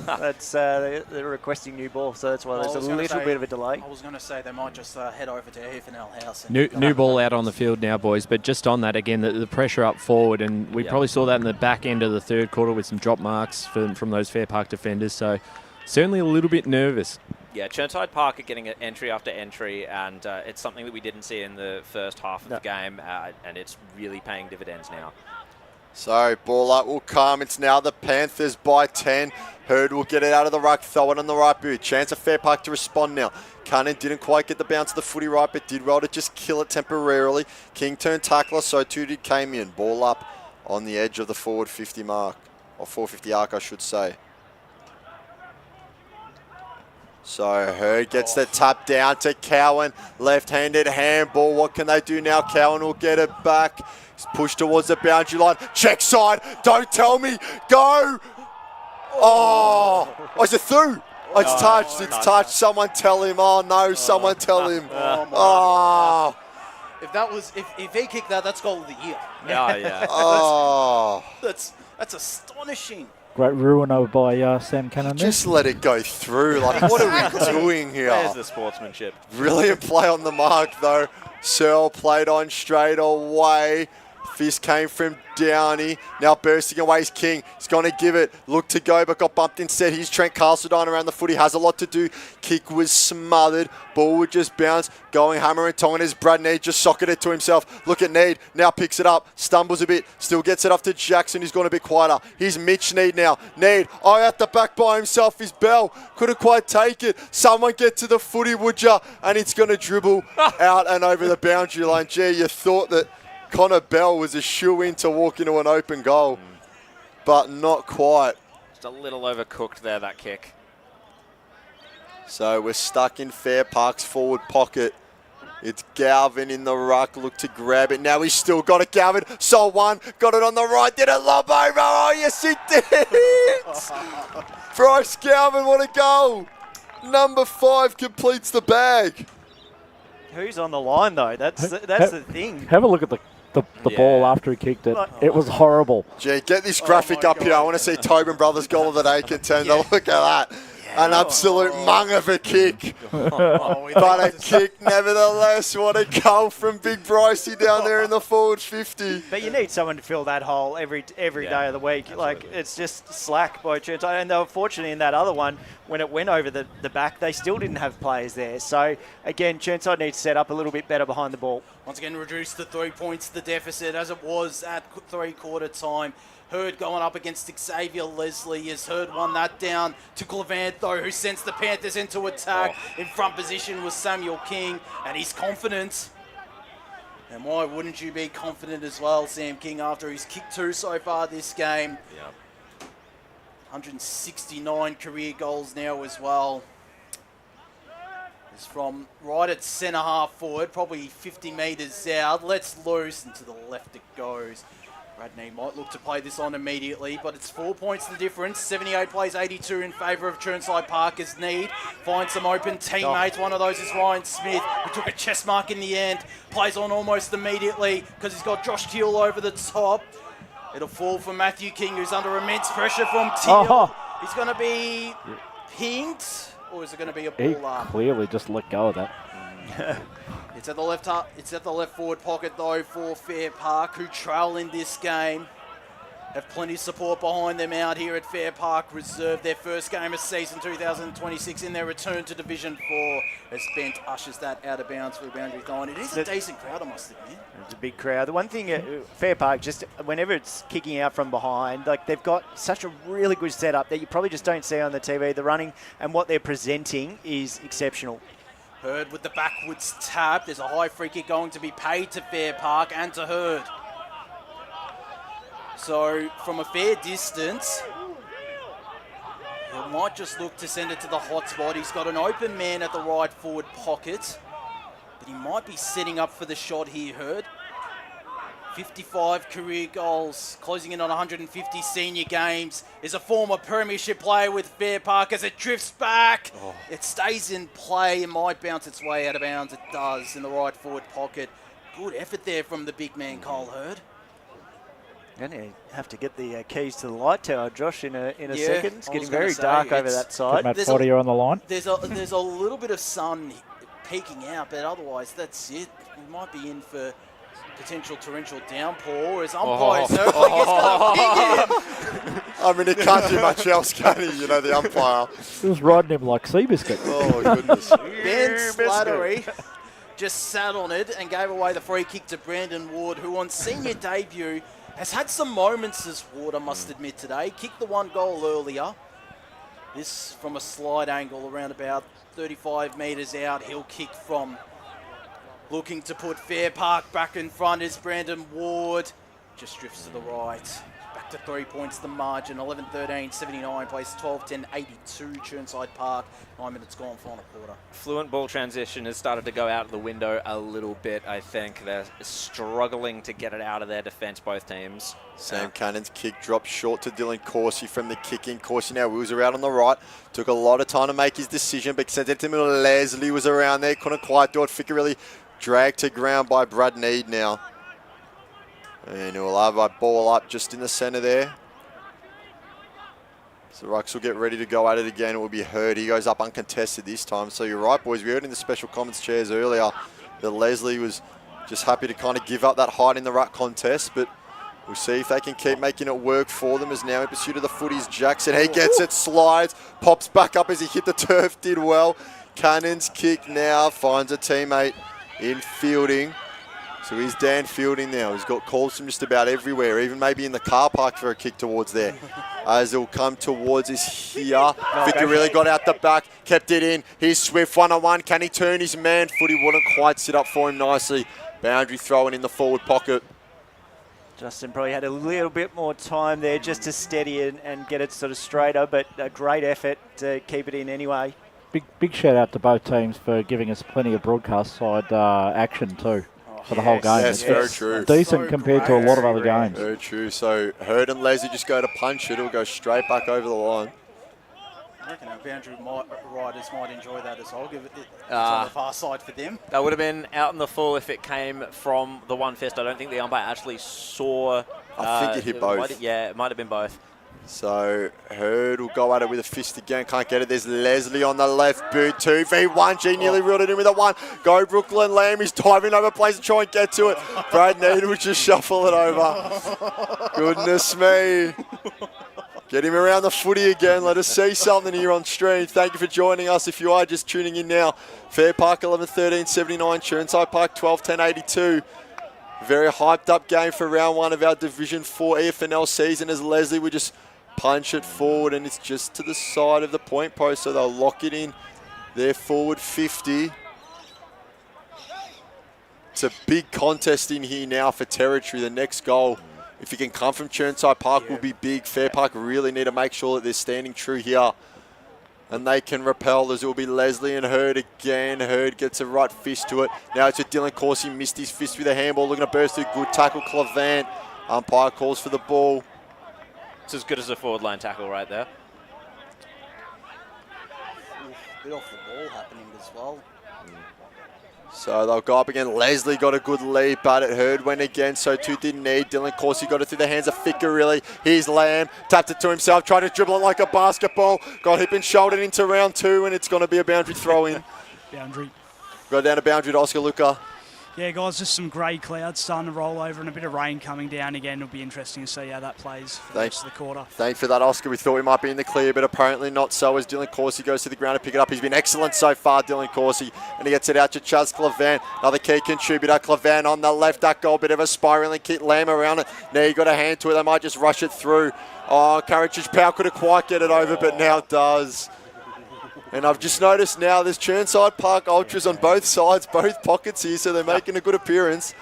That's they're requesting new ball, so that's why there's a little bit of a delay.
I was going to say they might just head over to FNL House. And
New ball out on the field now, boys. But just on that again, the pressure up forward, and we probably saw that in the back end of the 3rd quarter with some drop marks from those Fairpark defenders. So certainly a little bit nervous.
Yeah, Chirnside Park are getting entry after entry, and it's something that we didn't see in the first half of the game, and it's really paying dividends now.
So ball up will come. It's now the Panthers by 10. Hurd will get it out of the ruck, throw it on the right boot. Chance of Fairpark to respond now. Cunnin didn't quite get the bounce of the footy right, but did well to just kill it temporarily. King turned tackler, so too did Camion. Ball up on the edge of the forward 50 mark, or 450 arc, I should say. So Hurd gets the tap down to Cowan. Left-handed handball. What can they do now? Cowan will get it back. He's pushed towards the boundary line. Check side. Don't tell me. Go. Oh, is it through? It's touched. It's touched. Someone tell him. Oh, no. Someone tell him. Oh.
If he kicked that, that's goal of the year.
Yeah.
Oh.
That's astonishing.
Great ruin over by Sam Cannon there.
Just let it go through. Like, what are we doing here?
Where's the sportsmanship?
Brilliant play on the mark, though. Searle played on straight away. Fist came from Downey. Now bursting away is King. He's going to give it. Looked to go, but got bumped instead. He's Trent Castledine around the foot. He has a lot to do. Kick was smothered. Ball would just bounce. Going hammer and tong. And as Brad Need just socketed it to himself. Look at Need. Now picks it up. Stumbles a bit. Still gets it off to Jackson. He's gone a bit quieter. Here's Mitch Need now. Need. At the back by himself is Bell. Couldn't quite take it. Someone get to the footy, would ya? And it's going to dribble out and over the boundary line. Gee, you thought that Connor Bell was a shoe-in to walk into an open goal, but not quite.
Just a little overcooked there, that kick.
So we're stuck in Fairpark's forward pocket. It's Galvin in the ruck, look to grab it. Now he's still got it, Galvin. Saw one, got it on the right, did it lob over. Oh, yes, it did! Bryce Galvin, what a goal! Number 5 completes the bag.
Who's on the line, though? That's the thing.
Have a look at the ball after he kicked it. It was horrible.
Gee, get this graphic up here. I want to see Tobin Brothers' goal of the day contender. Look at that. An absolute mung of a kick. But a kick nevertheless. What a goal from Big Brycey down there in the forward 50.
But you need someone to fill that hole every day of the week. Absolutely. Like, it's just slack by Chirnside. And they were fortunate in that other one, when it went over the back, they still didn't have players there. So, again, Chirnside needs to set up a little bit better behind the ball.
Once again, reduce the 3 points, the deficit, as it was at three-quarter time. Hurd going up against Xavier Leslie as Hurd won that down to Clevant, though, who sends the Panthers into attack. In front position was Samuel King, and he's confident. And why wouldn't you be confident as well, Sam King, after he's kicked 2 so far this game?
Yep.
169 career goals now as well. It's from right at centre half forward, probably 50 metres out. Let's loose, and to the left it goes. Radney might look to play this on immediately, but it's 4 points the difference. 78 plays 82 in favour of Chirnside Park as Need finds some open teammates. One of those is Ryan Smith, who took a chest mark in the end. Plays on almost immediately because he's got Josh Teal over the top. It'll fall for Matthew King, who's under immense pressure from Teal. He's going to be pinged, or is it going to be a ball up?
He clearly just let go of that.
It's at the left forward pocket though for Fairpark, who trail in this game. Have plenty of support behind them out here at Fairpark Reserve. Their first game of season 2026 in their return to Division 4 as Bent ushers that out of bounds for a boundary line. It is a decent crowd, I must admit.
It's a big crowd. The one thing, Fairpark, just whenever it's kicking out from behind, like they've got such a really good setup that you probably just don't see on the TV. The running and what they're presenting is exceptional.
Hurd with the backwards tap. There's a high free kick going to be paid to Fairpark and to Hurd. So from a fair distance, he might just look to send it to the hot spot. He's got an open man at the right forward pocket, but he might be setting up for the shot here, Hurd. 55 career goals, closing in on 150 senior games. Is a former premiership player with Fairpark as it drifts back. It stays in play and might bounce its way out of bounds. It does in the right forward pocket. Good effort there from the big man, Cole Hurd.
And you have to get the keys to the light tower, Josh, in a second. It's getting very dark over that side.
Matt Foddy on the line.
There's a little bit of sun peeking out, but otherwise that's it. We might be in for potential torrential downpour as umpires.
I mean, it can't do much else, can he? You know, the umpire.
He was riding him like Seabiscuit.
Oh, goodness.
Ben Slattery just sat on it and gave away the free kick to Brandon Ward, who on senior debut has had some moments as Ward, I must admit, today. Kicked the 1 goal earlier. This from a slide angle around about 35 metres out. He'll kick from looking to put Fairpark back in front is Brandon Ward. Just drifts to the right. Back to 3 points the margin. 11-13, 79 plays 12-10, 82 Chirnside Park. 9 minutes gone, final quarter.
Fluent ball transition has started to go out of the window a little bit, I think. They're struggling to get it out of their defence, both teams.
Sam Cannon's kick dropped short to Dylan Coursey from the kicking. Coursey now wheels around on the right. Took a lot of time to make his decision, but sent it to the middle. Leslie was around there, couldn't quite do it. Ficcarelli dragged to ground by Brad Need now. And he'll have a ball up just in the centre there. So Rucks will get ready to go at it again. It will be Hurd. He goes up uncontested this time. So you're right, boys. We heard in the special comments chairs earlier that Leslie was just happy to kind of give up that height in the ruck contest. But we'll see if they can keep making it work for them, as now in pursuit of the footies. Jackson, he gets it, slides, pops back up as he hit the turf, did well. Cannon's kick now finds a teammate in Fielding. So he's Dan Fielding now. He's got calls from just about everywhere, even maybe in the car park for a kick towards there. As he'll come towards us here. Victor really got out the back, kept it in. Here's Swift, one-on-one. Can he turn his man? Footy wouldn't quite sit up for him nicely. Boundary throwing in the forward pocket.
Justin probably had a little bit more time there just to steady and get it sort of straighter, but a great effort to keep it in anyway.
Big shout out to both teams for giving us plenty of broadcast side action too. For the whole game.
Yes, very true.
Decent compared to a lot of other games.
Very true. So Hurd and Leslie just go to punch it. It'll go straight back over the line.
I reckon our boundary riders might enjoy that as well. Give it it's on the far side for them.
That would have been out in the full if it came from the one fist. I don't think the umpire actually saw.
I think it hit both.
It might have been both.
So Hurd will go at it with a fist again. Can't get it. There's Leslie on the left boot. 2v1. G nearly reeled it in with a 1. Go Brooklyn Lamb. He's diving over place to try and get to it. Brad Need will just shuffle it over. Goodness me. Get him around the footy again. Let us see something here on stream. Thank you for joining us. If you are just tuning in now, Fairpark 11-13, 79. Chirnside Park 12-10, 82. Very hyped up game for round 1 of our Division 4 EFNL season, as Leslie would just punch it forward, and it's just to the side of the point post, so they'll lock it in their forward 50. It's a big contest in here now for territory. The next goal, if it can come from Chirnside Park, will be big. Fairpark really need to make sure that they're standing true here and they can repel, as it will be Leslie and Hurd again. Hurd gets a right fist to it. Now it's with Dylan Coursey, missed his fist with a handball, looking to burst through. Good tackle, Clevant. Umpire calls for the ball.
It's as good as a forward line tackle right there.
A bit off the ball happening as well.
So they'll go up again. Leslie got a good leap at it. Hurd went again, so too didn't need. Dylan Coursey got it through the hands of Ficcarelli. Here's Lamb, tapped it to himself, tried to dribble it like a basketball. Got hip and shouldered into round 2, and it's going to be a boundary throw in.
Boundary.
Go down to boundary to Oscar Luca.
Yeah, guys, just some grey clouds starting to roll over and a bit of rain coming down again. It'll be interesting to see how that plays for the rest of the quarter.
Thanks for that, Oscar. We thought we might be in the clear, but apparently not so, as Dylan Coursey goes to the ground to pick it up. He's been excellent so far, Dylan Coursey, and he gets it out to Chaz Clevant. Another key contributor, Clevant on the left. That goal, bit of a spiralling kick. Lamb around it. Now you got a hand to it. They might just rush it through. Oh, Karachich Powell couldn't quite get it over, but now does. And I've just noticed now there's Chirnside Park Ultras on both sides, both pockets here, so they're making a good appearance.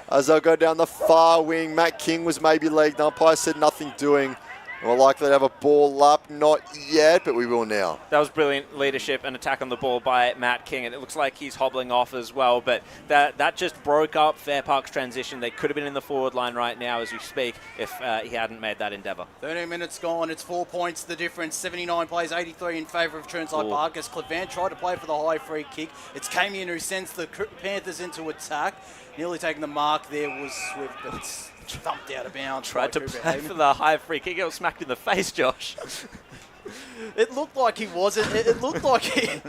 As they'll go down the far wing, Matt King was maybe legged. The umpire said nothing doing. We're likely to have a ball up, not yet, but we will now.
That was brilliant leadership and attack on the ball by Matt King, and it looks like he's hobbling off as well, but that just broke up Fairpark's transition. They could have been in the forward line right now as we speak if he hadn't made that endeavour.
13 minutes gone, it's 4 points the difference. 79 plays 83 in favour of Chirnside Park, as Clevant tried to play for the high free kick. It's Camian who sends the Panthers into attack. Nearly taking the mark there was Swift, but it's thumped out of bounds.
Tried to play for the high free kick. It was smacked in the face, Josh.
It looked like he wasn't. It looked like he...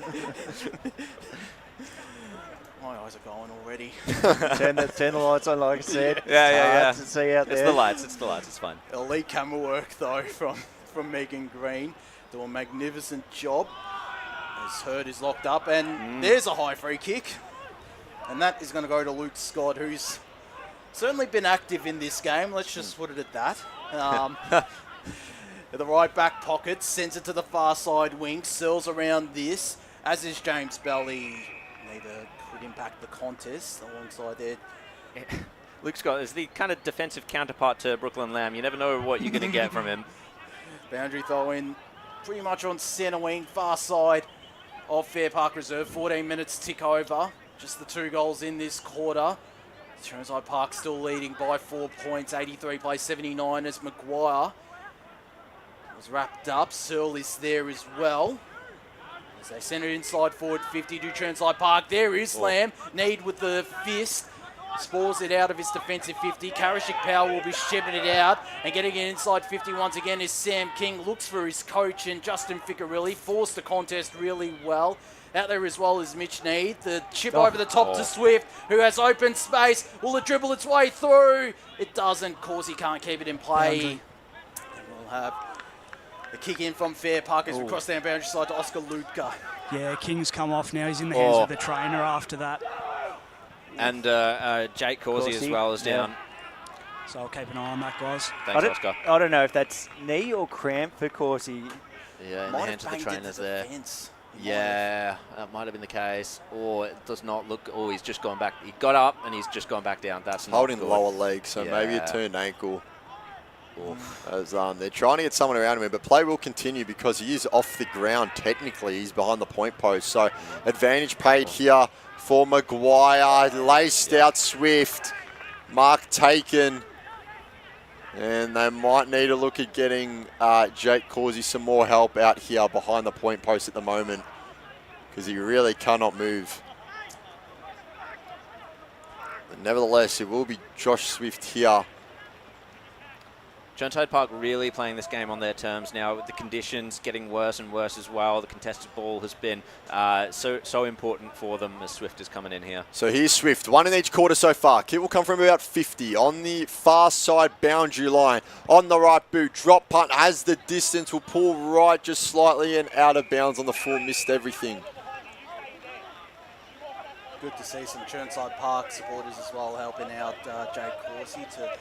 My eyes are going already.
turn the lights on, like I said.
Yeah.
To see out there.
It's the lights, it's fine.
Elite camera work, though, from Megan Green. Do a magnificent job. As Hurd is locked up, and there's a high free kick. And that is going to go to Luke Scott, who's certainly been active in this game. Let's just put it at that. The right back pocket, sends it to the far side wing, curls around this, as is James Belly. Neither could impact the contest alongside there.
Luke Scott is the kind of defensive counterpart to Brooklyn Lamb. You never know what you're going to get from him.
Boundary throw in pretty much on centre wing, far side of Fairpark Reserve. 14 minutes tick over. Just the 2 goals in this quarter. Chirnside Park still leading by 4 points. 83 plays 79 as Maguire was wrapped up. Searle is there as well. As they send it inside forward 50 to Chirnside Park. There is Lamb. Need with the fist. Spores it out of his defensive 50. Karashik Powell will be shipping it out. And getting it inside 50 once again is Sam King. Looks for his coach and Justin Ficcarelli. Forced the contest really well. Out there as well as Mitch Need. The chip over the top to Swift, who has open space. Will it dribble its way through? It doesn't. Causey can't keep it in play. And we'll have the kick in from Fairpark as we cross down boundary side to Oscar Lutka.
Yeah, King's come off now. He's in the hands of the trainer after that.
And Jake Causey as well is down.
So I'll keep an eye on that, guys.
Thanks, Oscar.
I don't know if that's knee or cramp for Causey.
Yeah, in the hands of the trainers there. Yeah, that might have been the case. Or it does not look. Oh, he's just gone back. He got up and he's just gone back down. That's not
holding
good.
the lower leg, so maybe a turned ankle. As they're trying to get someone around him, but play will continue because he is off the ground. Technically, he's behind the point post. So advantage paid here for Maguire. Laced out Swift. Mark taken. And they might need a look at getting Jake Causey some more help out here behind the point post at the moment, because he really cannot move. But nevertheless, it will be Josh Swift here.
Chirnside Park really playing this game on their terms now, with the conditions getting worse and worse as well. The contested ball has been so important for them as Swift is coming in here.
So here's Swift, 1 in each quarter so far. Kick will come from about 50 on the far side boundary line. On the right boot, drop punt has the distance, will pull right just slightly and out of bounds on the full, missed everything.
Good to see some Chirnside Park supporters as well helping out Jake Causey to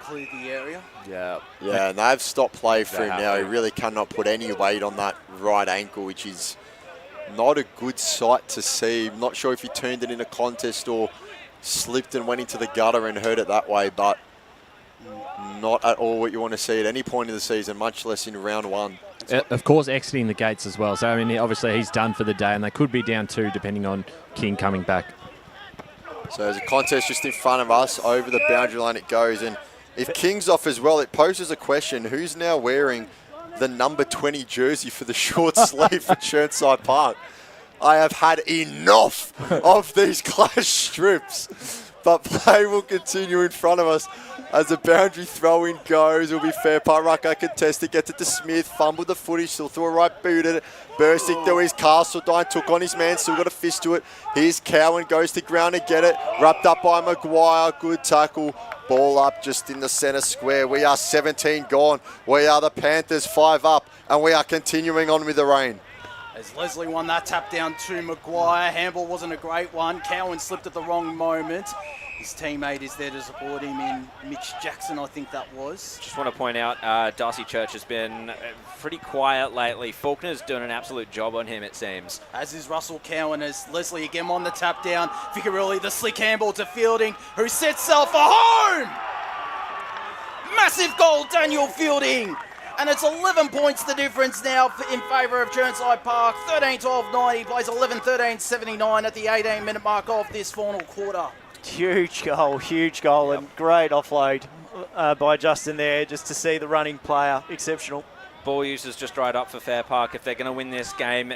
clear the area.
Yeah, and they've stopped play for him now. He really cannot put any weight on that right ankle, which is not a good sight to see. I'm not sure if he turned it in a contest or slipped and went into the gutter and hurt it that way, but not at all what you want to see at any point in the season, much less in round 1.
Of course, exiting the gates as well. So, I mean, obviously he's done for the day, and they could be down 2 depending on King coming back.
So there's a contest just in front of us. Over the boundary line it goes, and if King's off as well, it poses a question. Who's now wearing the number 20 jersey for the short sleeve for Chirnside Park? I have had enough of these clash strips. But play will continue in front of us as the boundary throw-in goes. It will be Fairpark. Rucker contested, gets it to Smith, fumbled the footage, still threw a right boot at it. Bursting through his Castledine, took on his man, still got a fist to it. Here's Cowan, goes to ground to get it. Wrapped up by Maguire, good tackle. Ball up just in the centre square. We are 17 gone. We are the Panthers 5 up, and we are continuing on with the rain.
As Leslie won that tap down to Maguire. Handball wasn't a great one. Cowan slipped at the wrong moment. His teammate is there to support him in Mitch Jackson, I think that was.
Just want to point out, Darcy Church has been pretty quiet lately. Faulkner's doing an absolute job on him, it seems.
As is Russell Cowan, as Leslie again on the tap down. Ficcarelli, the slick handball to Fielding, who sets self for home! Massive goal, Daniel Fielding! And it's 11 points the difference now in favour of Chirnside Park. 13-12-90, he plays 11-13-79 at the 18-minute mark of this final quarter.
Huge goal, and great offload by Justin there, just to see the running player. Exceptional.
Ball use is just right up for Fairpark. If they're going to win this game,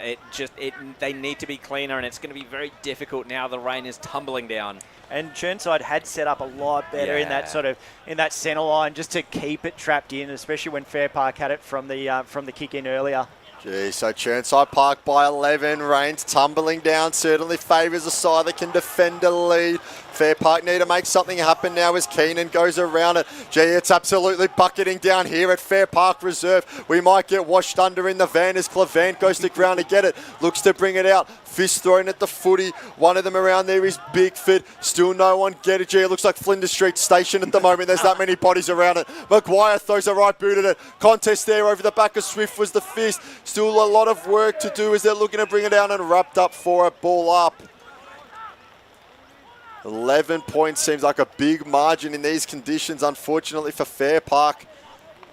they need to be cleaner, and it's going to be very difficult now. The rain is tumbling down.
And Chirnside had set up a lot better in that centre line, just to keep it trapped in, especially when Fairpark had it from the kick in earlier.
Gee, so Chirnside Park by 11. Rain's tumbling down. Certainly favours a side that can defend a lead. Fairpark need to make something happen now as Keenan goes around it. Gee, it's absolutely bucketing down here at Fairpark Reserve. We might get washed under in the van as Clevant goes to ground to get it. Looks to bring it out. Fist thrown at the footy. One of them around there is Bigford. Still no one get it. Gee, it looks like Flinders Street Station at the moment. There's that many bodies around it. Maguire throws a right boot at it. Contest there over the back of Swift was the fist. Still a lot of work to do as they're looking to bring it down, and wrapped up for a ball up. 11 points seems like a big margin in these conditions, unfortunately for Fairpark.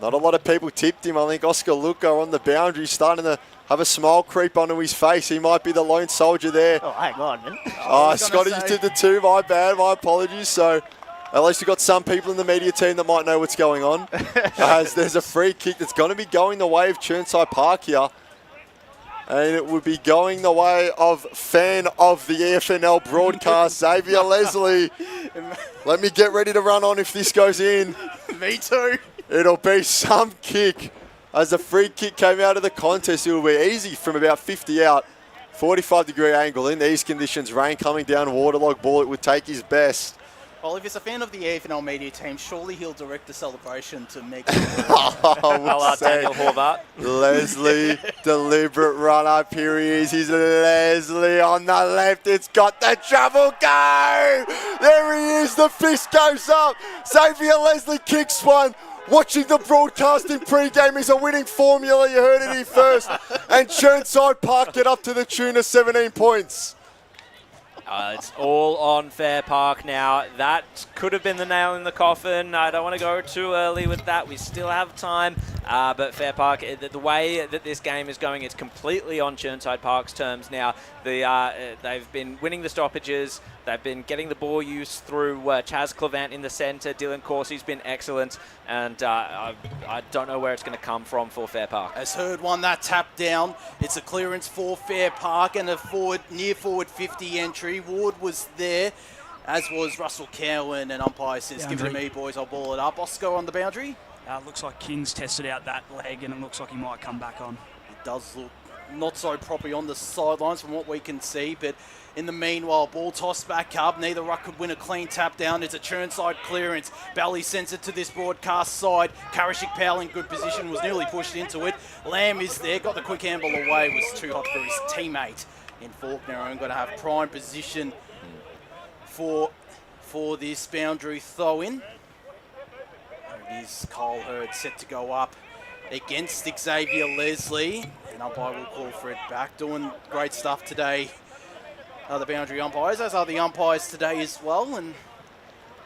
Not a lot of people tipped him. I think Oscar Luca on the boundary starting to have a smile creep onto his face. He might be the lone soldier there.
Oh, hang on, man.
Scotty, you did the 2. My bad. My apologies. So at least we've got some people in the media team that might know what's going on. As there's a free kick that's going to be going the way of Chirnside Park here. And it would be going the way of fan of the EFNL broadcast, Xavier Leslie. Let me get ready to run on if this goes in.
Me too.
It'll be some kick. As the free kick came out of the contest, it'll be easy from about 50 out. 45-degree angle in these conditions. Rain coming down, waterlogged ball. It would take his best.
Well, if he's a fan of the EFNL media team, surely he'll direct the celebration to make
Daniel Horvath.
Leslie, deliberate run up. Here he is. He's Leslie on the left. It's got the travel go. There he is. The fist goes up. Xavier Leslie kicks one. Watching the broadcast in pre-game is a winning formula. You heard it here first. And Chirnside Park get up to the tune of 17 points.
It's all on Fairpark now. That could have been the nail in the coffin. I don't want to go too early with that. We still have time. But Fairpark, the way that this game is going, it's completely on Chirnside Park's terms now. They've been winning the stoppages. They've been getting the ball use through Chaz Clevant in the centre. Dylan Corsi's been excellent. And I don't know where it's going to come from for Fairpark.
As Hurd won that tap down, it's a clearance for Fairpark and a near forward 50 entry. Ward was there, as was Russell Cowan, and umpire says, give it to me, boys, I'll ball it up. Oscar on the boundary.
Looks like King's tested out that leg, and it looks like he might come back on.
It does look not so properly on the sidelines from what we can see, but in the meanwhile, ball tossed back up. Neither ruck could win a clean tap down. It's a Chirnside clearance. Bally sends it to this broadcast side. Karashik Powell in good position, was nearly pushed into it. Lamb is there, got the quick handle away, was too hot for his teammate in Faulkner, and going to have prime position for this boundary throw-in. It is Cole Hurd set to go up against Xavier Leslie, and umpire will call for it back. Doing great stuff today. The boundary umpires, as are the umpires today as well, and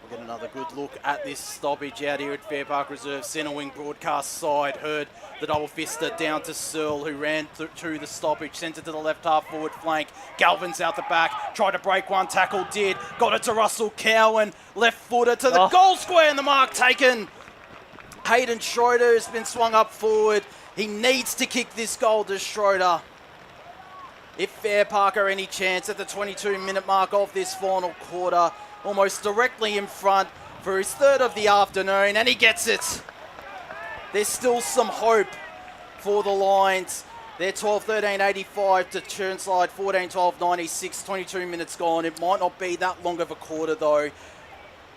we'll get another good look at this stoppage out here at Fairpark Reserve centre wing broadcast side. Heard the double fister down to Searle, who ran through the stoppage, sent it to the left half forward flank. Galvin's out the back, tried to break one, tackle did, got it to Russell Cowan, left footer to the goal square, and the mark taken. Hayden Schroeder has been swung up forward. He needs to kick this goal to Schroeder. If Fairpark are any chance at the 22-minute mark of this final quarter, almost directly in front for his third of the afternoon, and he gets it. There's still some hope for the Lions. They're 12-13-85 to Chirnside, 14-12-96, 22 minutes gone. It might not be that long of a quarter, though.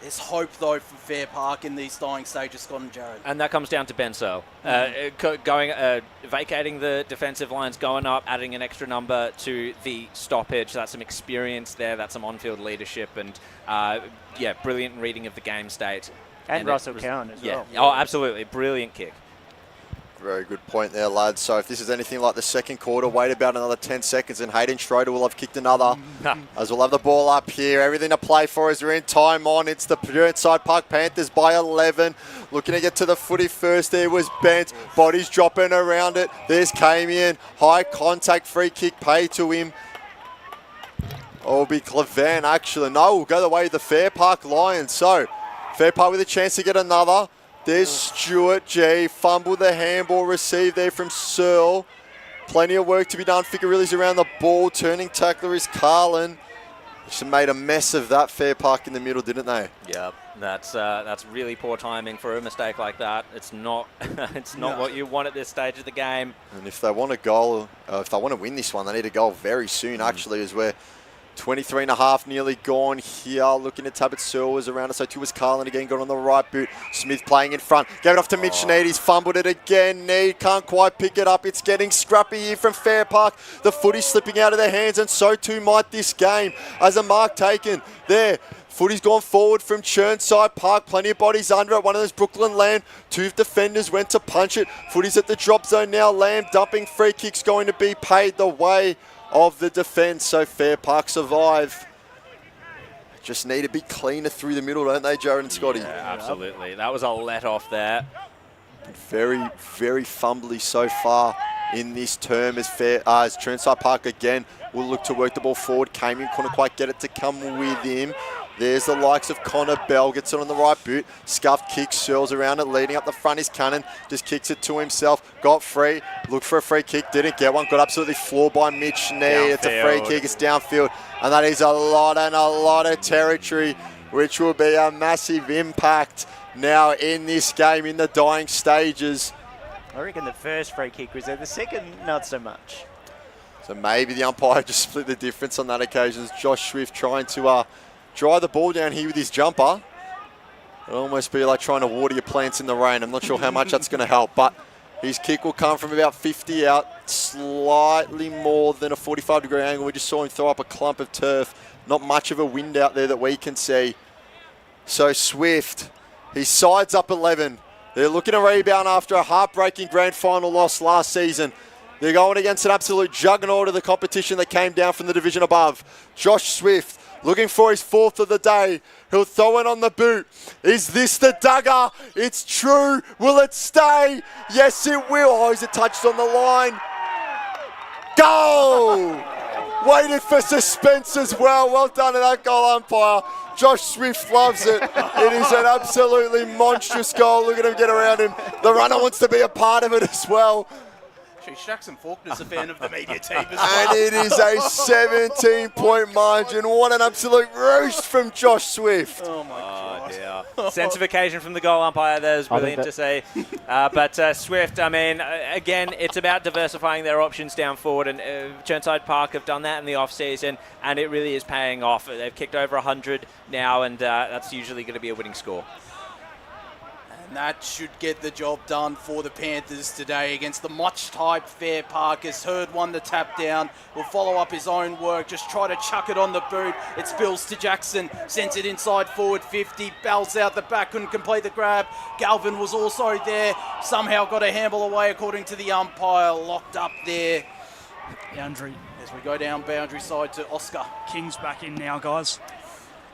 There's hope, though, for Fairpark in these dying stages, Scott and Jared.
And that comes down to Ben Searle. Vacating the defensive lines, going up, adding an extra number to the stoppage. That's some experience there. That's some on-field leadership. And, brilliant reading of the game state.
And Russell Cowan as well.
Oh, absolutely. Brilliant kick.
Very good point there, lads. So if this is anything like the second quarter, wait about another 10 seconds and Hayden Schroeder will have kicked another. As we'll have the ball up here. Everything to play for as we're in time on. It's the Chirnside Park Panthers by 11. Looking to get to the footy first. There was Bent. Bodies dropping around it. There's Camian. High contact free kick paid to him. Oh, it'll be Clevan actually. No, we'll go the way of the Fairpark Lions. So Fairpark with a chance to get another. There's Stuart G. Fumble the handball received there from Searle. Plenty of work to be done. Figuerilli's around the ball. Turning tackler is Carlin. Just made a mess of that Fairpark in the middle, didn't they?
Yeah, that's really poor timing for a mistake like that. It's not what you want at this stage of the game.
And if they want a goal, if they want to win this one, they need a goal very soon, actually, as we're 23 and a half nearly gone here. Looking at Tabit Searle was around us. So too was Carlin again, got on the right boot. Smith playing in front. Gave it off to Mitch Need. He's fumbled it again. Need can't quite pick it up. It's getting scrappy here from Fairpark. The footy's slipping out of their hands, and so too might this game. As a mark taken there. Footy's gone forward from Chirnside Park. Plenty of bodies under it. One of those Brooklyn Lamb. Two defenders went to punch it. Footy's at the drop zone now. Lamb dumping free kicks going to be paid the way of the defence, so Fairpark survive. just need to be cleaner through the middle, don't they, Jared and Scotty?
Yeah, absolutely. That was a let-off there.
Very, very fumbly so far in this term as Chirnside Park again will look to work the ball forward. Came in, couldn't quite get it to come with him. There's the likes of Connor Bell, gets it on the right boot. Scuffed kick, swirls around it, leading up the front is Cannon. Just kicks it to himself, got free, looked for a free kick, didn't get one. Got absolutely floored by Mitch Nee. It's a free kick, it's downfield. And that is a lot of territory, which will be a massive impact now in this game in the dying stages.
I reckon the first free kick was there. The second, not so much.
So maybe the umpire just split the difference on that occasion. Josh Swift trying to dry the ball down here with his jumper. It'll almost be like trying to water your plants in the rain. I'm not sure how much that's going to help, but his kick will come from about 50 out, slightly more than a 45-degree angle. We just saw him throw up a clump of turf. Not much of a wind out there that we can see. So Swift, he sides up 11. They're looking to rebound after a heartbreaking grand final loss last season. They're going against an absolute juggernaut of the competition that came down from the division above. Josh Swift looking for his fourth of the day. He'll throw it on the boot. Is this the dagger? It's true. Will it stay? Yes, it will. Oh, is it touched on the line? Goal! Waited for suspense as well. Well done to that goal umpire. Josh Swift loves it. It is an absolutely monstrous goal. Look at him get around him. The runner wants to be a part of it as well.
Jackson Faulkner's a fan of the media team as well.
And it is a 17-point margin. What an absolute roast from Josh Swift.
Oh, my God.
Sense of occasion from the goal umpire there is brilliant to say. But Swift, I mean, again, it's about diversifying their options down forward. And Chirnside Park have done that in the off-season, and it really is paying off. They've kicked over 100 now, and that's usually going to be a winning score.
And that should get the job done for the Panthers today against the much-hyped Fairpark. Has Heard won the tap down. Will follow up his own work. Just try to chuck it on the boot. It spills to Jackson. Sends it inside forward 50. Bells out the back. Couldn't complete the grab. Galvin was also there. Somehow got a handball away according to the umpire. Locked up there.
Boundary.
As we go down boundary side to Oscar.
King's back in now, guys.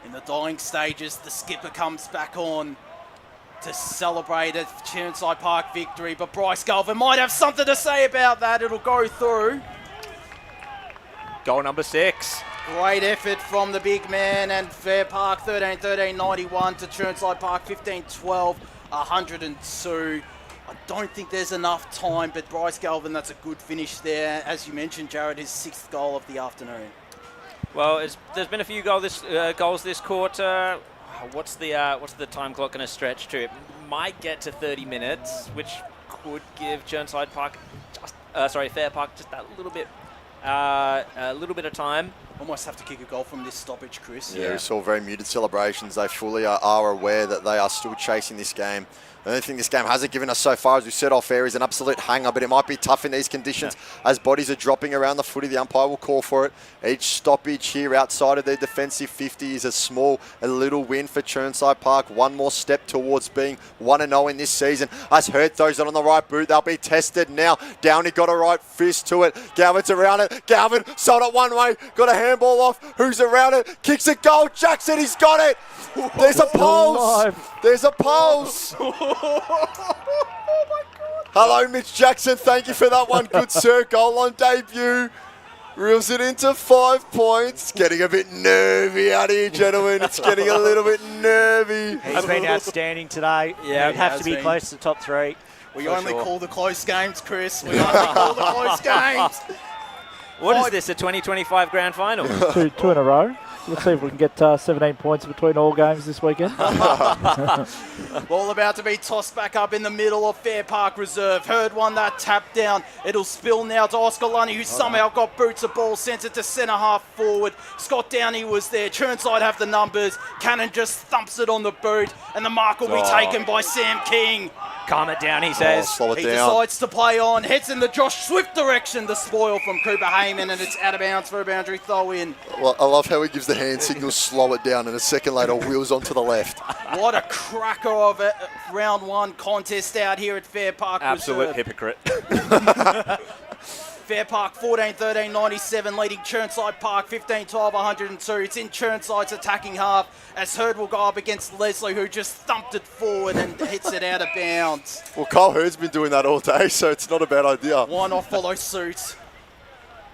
In the dying stages, the skipper comes back on to celebrate a Chirnside Park victory, but Bryce Galvin might have something to say about that. It'll go through.
Goal number 6.
Great effort from the big man, and Fairpark 13-13-91 to Chirnside Park 15-12, 102. I don't think there's enough time, but Bryce Galvin, that's a good finish there. As you mentioned, Jared, his 6th goal of the afternoon.
Well, there's been a few goals this quarter. What's the time clock going to stretch to? It might get to 30 minutes, which could give Chirnside Park, Fairpark, just a little bit of time.
Almost have to kick a goal from this stoppage, Chris.
Yeah, we saw very muted celebrations. They fully are aware that they are still chasing this game. The only thing this game hasn't given us so far, as we said off air, is an absolute hanger, but it might be tough in these conditions as bodies are dropping around the footy. The umpire will call for it. Each stoppage here outside of their defensive 50 is a little win for Chirnside Park. One more step towards being 1-0 in this season. As Hurt throws it on the right boot, they'll be tested now. Downey got a right fist to it. Galvin's around it. Galvin sold it one way, got a handball off. Who's around it? Kicks it goal. Jackson, he's got it. There's a pulse. There's a pulse.
Oh my God.
Hello, Mitch Jackson. Thank you for that one. Good sir. Goal on debut. Reels it into 5 points. Getting a bit nervy out here, gentlemen. It's getting a little bit nervy.
He's been outstanding today.
Yeah,
He'd have to be close to the top 3.
We only call the close games, Chris. We only call the close games.
What is this, a 2025 grand final?
two in a row. Let's see if we can get 17 points between all games this weekend.
Ball about to be tossed back up in the middle of Fairpark Reserve. Heard one that tap down. It'll spill now to Oscar Lunny, who somehow got boots of ball, sends it to centre half forward. Scott Downey was there. Chirnside have the numbers. Cannon just thumps it on the boot, and the mark will be taken by Sam King.
Calm it down, he says.
Slow it
He
down.
decides to play on, heads in the Josh Swift direction. The spoil from Cooper Heyman, and it's out of bounds for a boundary throw in.
Well, I love how he gives the hand signal, slow it down, and a second later wheels onto the left.
What a cracker of a round 1 contest out here at Fairpark
Absolute
Reserve.
hypocrite.
Fairpark 14-13-97 leading Chirnside Park 15-12-102. It's in Chirnside's attacking half as Hurd will go up against Leslie, who just thumped it forward and hits it out of bounds.
Well, Cole Hurd's been doing that all day, so it's not a bad idea.
Why not follow suit?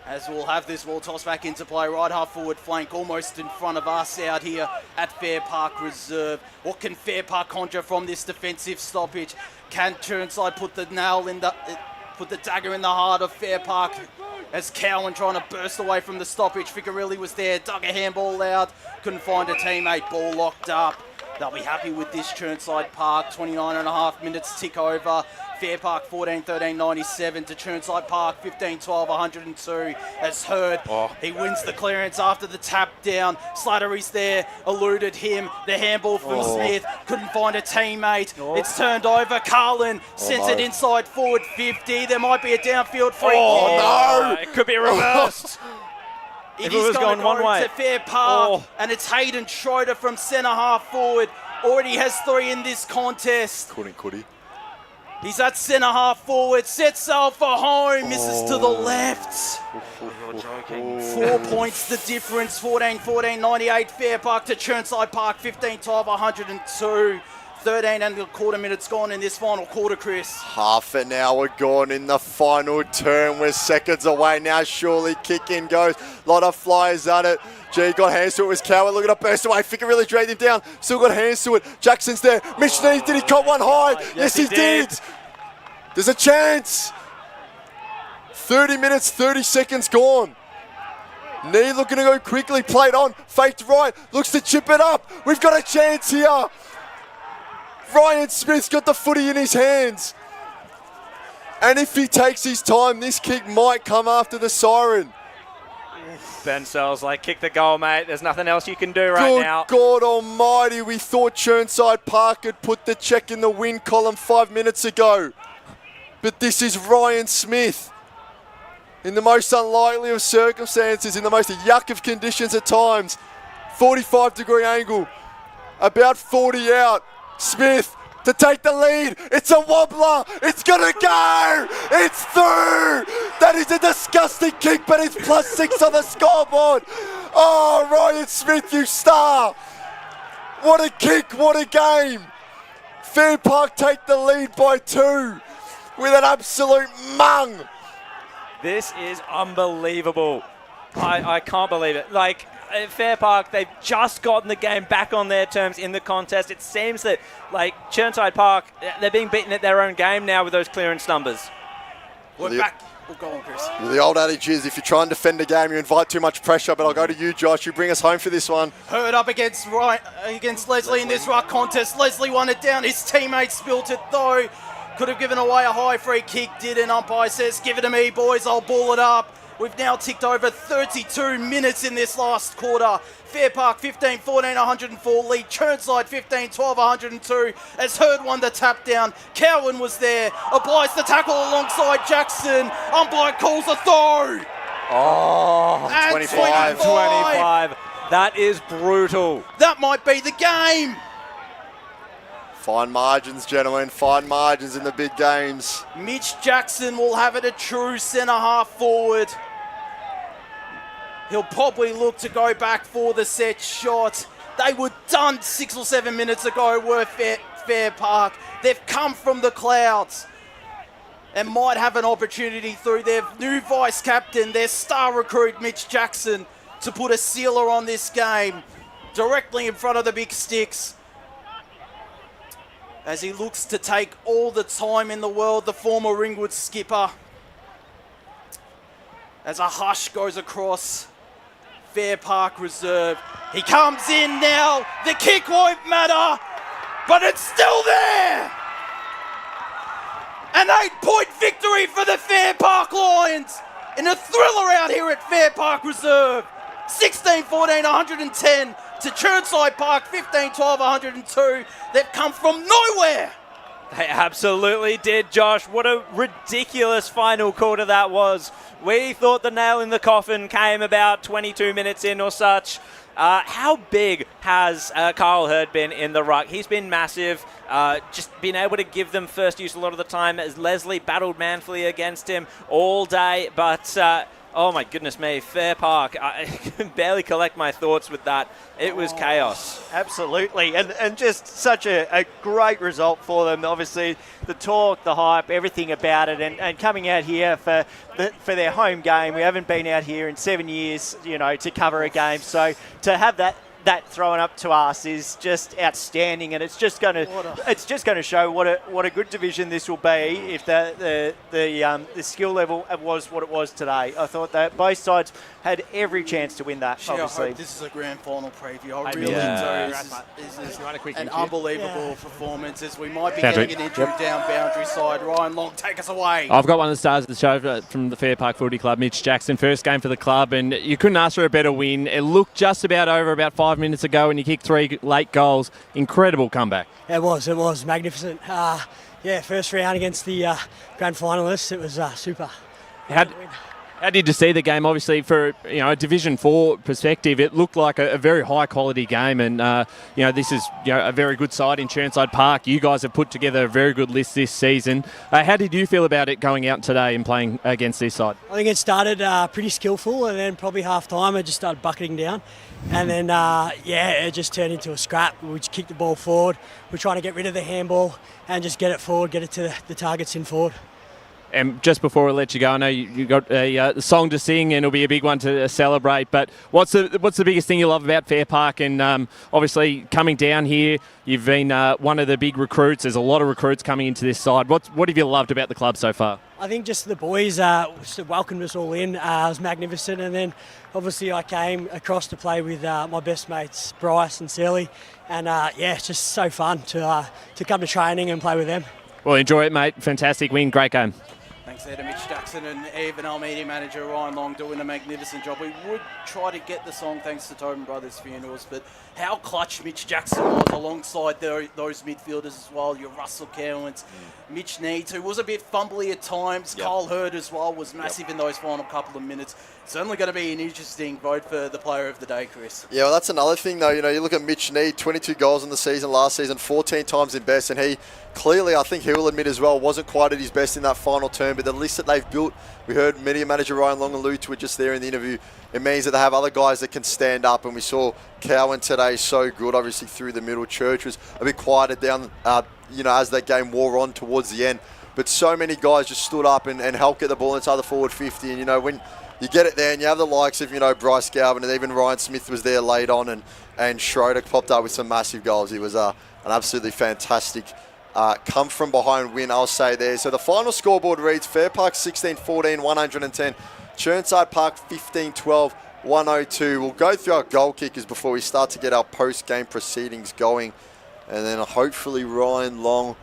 As we'll have this ball tossed back into play, right half forward flank, almost in front of us out here at Fairpark Reserve. What can Fairpark conjure from this defensive stoppage? Can Chirnside put the put the dagger in the heart of Fairpark as Cowan trying to burst away from the stoppage? Ficarelli was there, dug a handball out, couldn't find a teammate, ball locked up. They'll be happy with this Chirnside Park. 29.5 minutes tick over. Fairpark 14-13-97 to Chirnside Park 15-12-102 as Hurd. He wins the clearance after the tap down. Slattery's there, eluded him. The handball from Smith, couldn't find a teammate. It's turned over. Carlin sends it inside forward 50. There might be a downfield free kick.
No!
It could be reversed.
It
If
is
it was
going
going one way.
to Fairpark, and it's Hayden Schroeder from centre half forward. Already has 3 in this contest.
Could he?
He's at centre half forward, sets sail for home, misses to the left. 4 points the difference, 14-14-98 Fairpark to Chirnside Park, 15-12-102. 13 and a quarter minutes gone in this final quarter, Chris.
Half an hour gone in the final turn. We're seconds away now. Surely kick in goes. A lot of flyers at it. G got hands to it. It was Coward looking to burst away. Ficker really dragged him down. Still got hands to it. Jackson's there. Mitch Nees, did he cop one high? Yes, he did. There's a chance. 30 minutes, 30 seconds gone. Nee looking to go quickly. Played on. Faked right. Looks to chip it up. We've got a chance here. Ryan Smith's got the footy in his hands. And if he takes his time, this kick might come after the siren.
Ben Sells like, kick the goal, mate. There's nothing else you can do right now.
Good God almighty, we thought Chirnside Park had put the check in the win column 5 minutes ago. But this is Ryan Smith. In the most unlikely of circumstances, in the most yuck of conditions at times. 45-degree angle. About 40 out. Smith to take the lead. It's a wobbler. It's going to go. It's through. That is a disgusting kick, but it's +6 on the scoreboard. Oh, Ryan Smith, you star. What a kick. What a game. Fairpark take the lead by 2 with an absolute mung.
This is unbelievable. I can't believe it. Like, Fairpark, they've just gotten the game back on their terms in the contest. It seems that, like, Chirnside Park, they're being beaten at their own game now with those clearance numbers.
We're back. We'll go on, Chris.
The old adage is, if you try and defend a game, you invite too much pressure, but I'll go to you, Josh. You bring us home for this one.
Hurd up against Leslie in this ruck contest. Leslie won it down. His teammate spilt it, though. Could have given away a high free kick, didn't. Umpire says, give it to me, boys. I'll ball it up. We've now ticked over 32 minutes in this last quarter. Fairpark 15-14-104 lead. Chirnside 15-12-102 as Hurd won the tap down. Cowan was there. Applies the tackle alongside Jackson. Umpire calls a throw.
Oh,
and
25. That is brutal.
That might be the game.
Fine margins, gentlemen. Fine margins in the big games.
Mitch Jackson will have it a true centre half forward. He'll probably look to go back for the set shot. They were done 6 or 7 minutes ago, were Fairpark. They've come from the clouds and might have an opportunity through their new vice captain, their star recruit, Mitch Jackson, to put a sealer on this game directly in front of the big sticks. As he looks to take all the time in the world, the former Ringwood skipper. As a hush goes across Fairpark Reserve. He comes in now. The kick won't matter, but it's still there. An 8-point victory for the Fairpark Lions in a thriller out here at Fairpark Reserve. 16-14-110 to Chirnside Park, 15-12-102. They've come from nowhere
They absolutely did, Josh. What a ridiculous final quarter that was. We thought the nail in the coffin came about 22 minutes in or such. How big has Carl Hurd been in the ruck? He's been massive. Just been able to give them first use a lot of the time as Leslie battled manfully against him all day. But, oh my goodness me, Fairpark. I can barely collect my thoughts with that. It was chaos.
Absolutely, and just such a great result for them. Obviously, the talk, the hype, everything about it, and coming out here for their home game. We haven't been out here in 7 years, to cover a game. So to have that thrown up to us is just outstanding, and it's just going to show what a good division this will be if the skill level was what it was today. I thought that both sides had every chance to win that.
Gee,
obviously,
I hope this is a grand final preview. I really do. This is an unbelievable performance. As we might be getting an injury down boundary side. Ryan Long, take us away.
I've got one of the stars of the show from the Fairpark Footy Club, Mitch Jackson. First game for the club, and you couldn't ask for a better win. It looked just about over about 5 minutes ago, and you kicked 3 late goals. Incredible comeback.
It was magnificent. First round against the Grand Finalists. It was super.
How did you see the game? Obviously, for a Division 4 perspective, it looked like a very high quality game, and this is a very good side in Chirnside Park. You guys have put together a very good list this season. How did you feel about it going out today and playing against this side?
I think it started pretty skillful, and then probably half time it just started bucketing down, and then it just turned into a scrap. We just kicked the ball forward. We're trying to get rid of the handball and just get it forward, get it to the targets in forward.
And just before we let you go, I know you got a song to sing, and it'll be a big one to celebrate. But what's the biggest thing you love about Fairpark? And obviously coming down here, you've been one of the big recruits. There's a lot of recruits coming into this side. What have you loved about the club so far?
I think just the boys welcomed us all in. It was magnificent. And then obviously I came across to play with my best mates, Bryce and Sally. And it's just so fun to come to training and play with them.
Well, enjoy it, mate. Fantastic win. Great game.
Thanks there to Mitch Jackson and EFNL media manager Ryan Long doing a magnificent job. We would try to get the song thanks to Tobin Brothers Funerals, but how clutch Mitch Jackson was alongside those midfielders as well. Your Russell Cowans, Mitch Needs, who was a bit fumbly at times.
Yep.
Carl Hurd as well was massive in those final couple of minutes. Certainly going to be an interesting vote for the player of the day, Chris.
Yeah, well, that's another thing, though. You look at Mitch Need, 22 goals in the season last season, 14 times in best, and he clearly, I think he will admit as well, wasn't quite at his best in that final term, but the list that they've built, we heard media manager Ryan Long allude to it just there in the interview, it means that they have other guys that can stand up, and we saw Cowan today so good, obviously through the middle. Church was a bit quieter down, as that game wore on towards the end, but so many guys just stood up and helped get the ball inside the forward 50, and when you get it there and you have the likes of, Bryce Galvin and even Ryan Smith was there late on, and Schroeder popped up with some massive goals. He was an absolutely fantastic come from behind win, I'll say there. So the final scoreboard reads Fairpark 16-14, 110. Chirnside Park 15-12, 102. We'll go through our goal kickers before we start to get our post-game proceedings going. And then hopefully Ryan Long,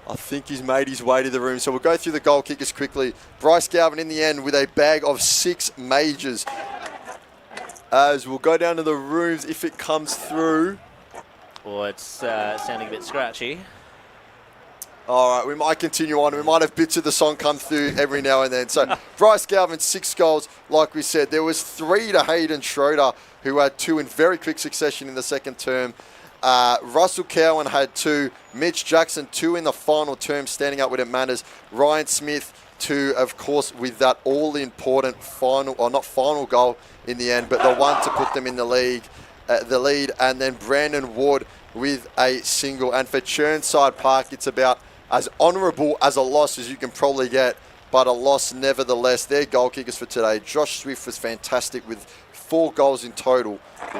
I think he's made his way to the room. So we'll go through the goal kickers quickly. Bryce Galvin in the end with a bag of 6 majors. As we'll go down to the rooms if it comes through.
Well, it's sounding a bit scratchy.
All right, we might continue on. We might have bits of the song come through every now and then. So Bryce Galvin, 6 goals, like we said. There was 3 to Hayden Schroeder, who had 2 in very quick succession in the second term. Russell Cowan had 2. Mitch Jackson, 2 in the final term, standing up when it matters. Ryan Smith, 2, of course, with that all-important not final goal in the end, but the one to put them in the league, the lead. And then Brandon Ward with a single. And for Chirnside Park, it's about as honourable as a loss as you can probably get, but a loss nevertheless. Their goal kickers for today. Josh Swift was fantastic with 4 goals in total,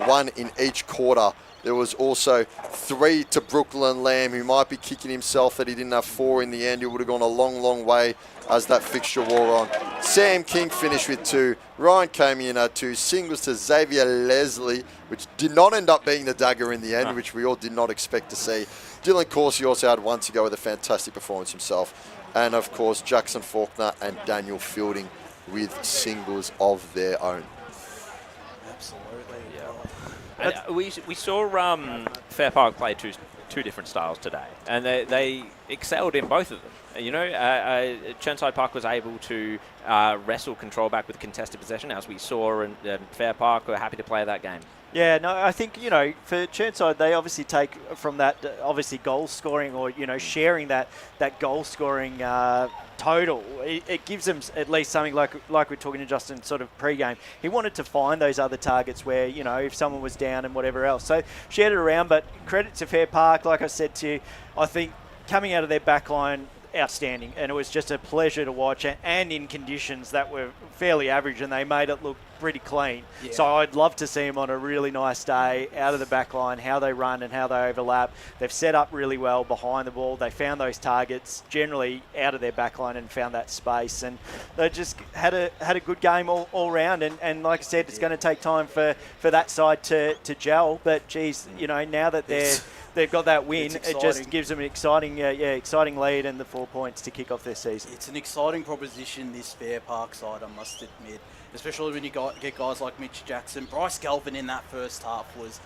1 in each quarter. There was also 3 to Brooklyn Lamb, who might be kicking himself that he didn't have 4 in the end. He would have gone a long, long way as that fixture wore on. Sam King finished with 2. Ryan Camion had 2. Singles to Xavier Leslie, which did not end up being the dagger in the end, which we all did not expect to see. Dylan Corsi also had 1 to go with a fantastic performance himself. And, of course, Jackson Faulkner and Daniel Fielding with singles of their own.
Absolutely.
And we saw Fairpark play two different styles today, and they
excelled in both of them. Chirnside Park was able to wrestle control back with contested possession, as we saw, and Fairpark were happy to play that game.
Yeah, no, I think, for Chirnside, they obviously take from that, obviously, goal scoring or, sharing that goal scoring total. It gives them at least something like we're talking to Justin sort of pre-game. He wanted to find those other targets where, if someone was down and whatever else. So shared it around, but credit to Fairpark, like I said to you, I think coming out of their back line, outstanding, and it was just a pleasure to watch, and in conditions that were fairly average, and they made it look pretty clean. Yeah. So I'd love to see them on a really nice day out of the back line, how they run and how they overlap. They've set up really well behind the ball. They found those targets generally out of their back line and found that space, and they just had a good game all round, and like I said, it's going to take time for that side to gel, but geez, now that they've got that win, it just gives them an exciting lead and the 4 points to kick off their season.
It's an exciting proposition, this Fairpark side, I must admit, especially when you get guys like Mitch Jackson. Bryce Galvin in that first half was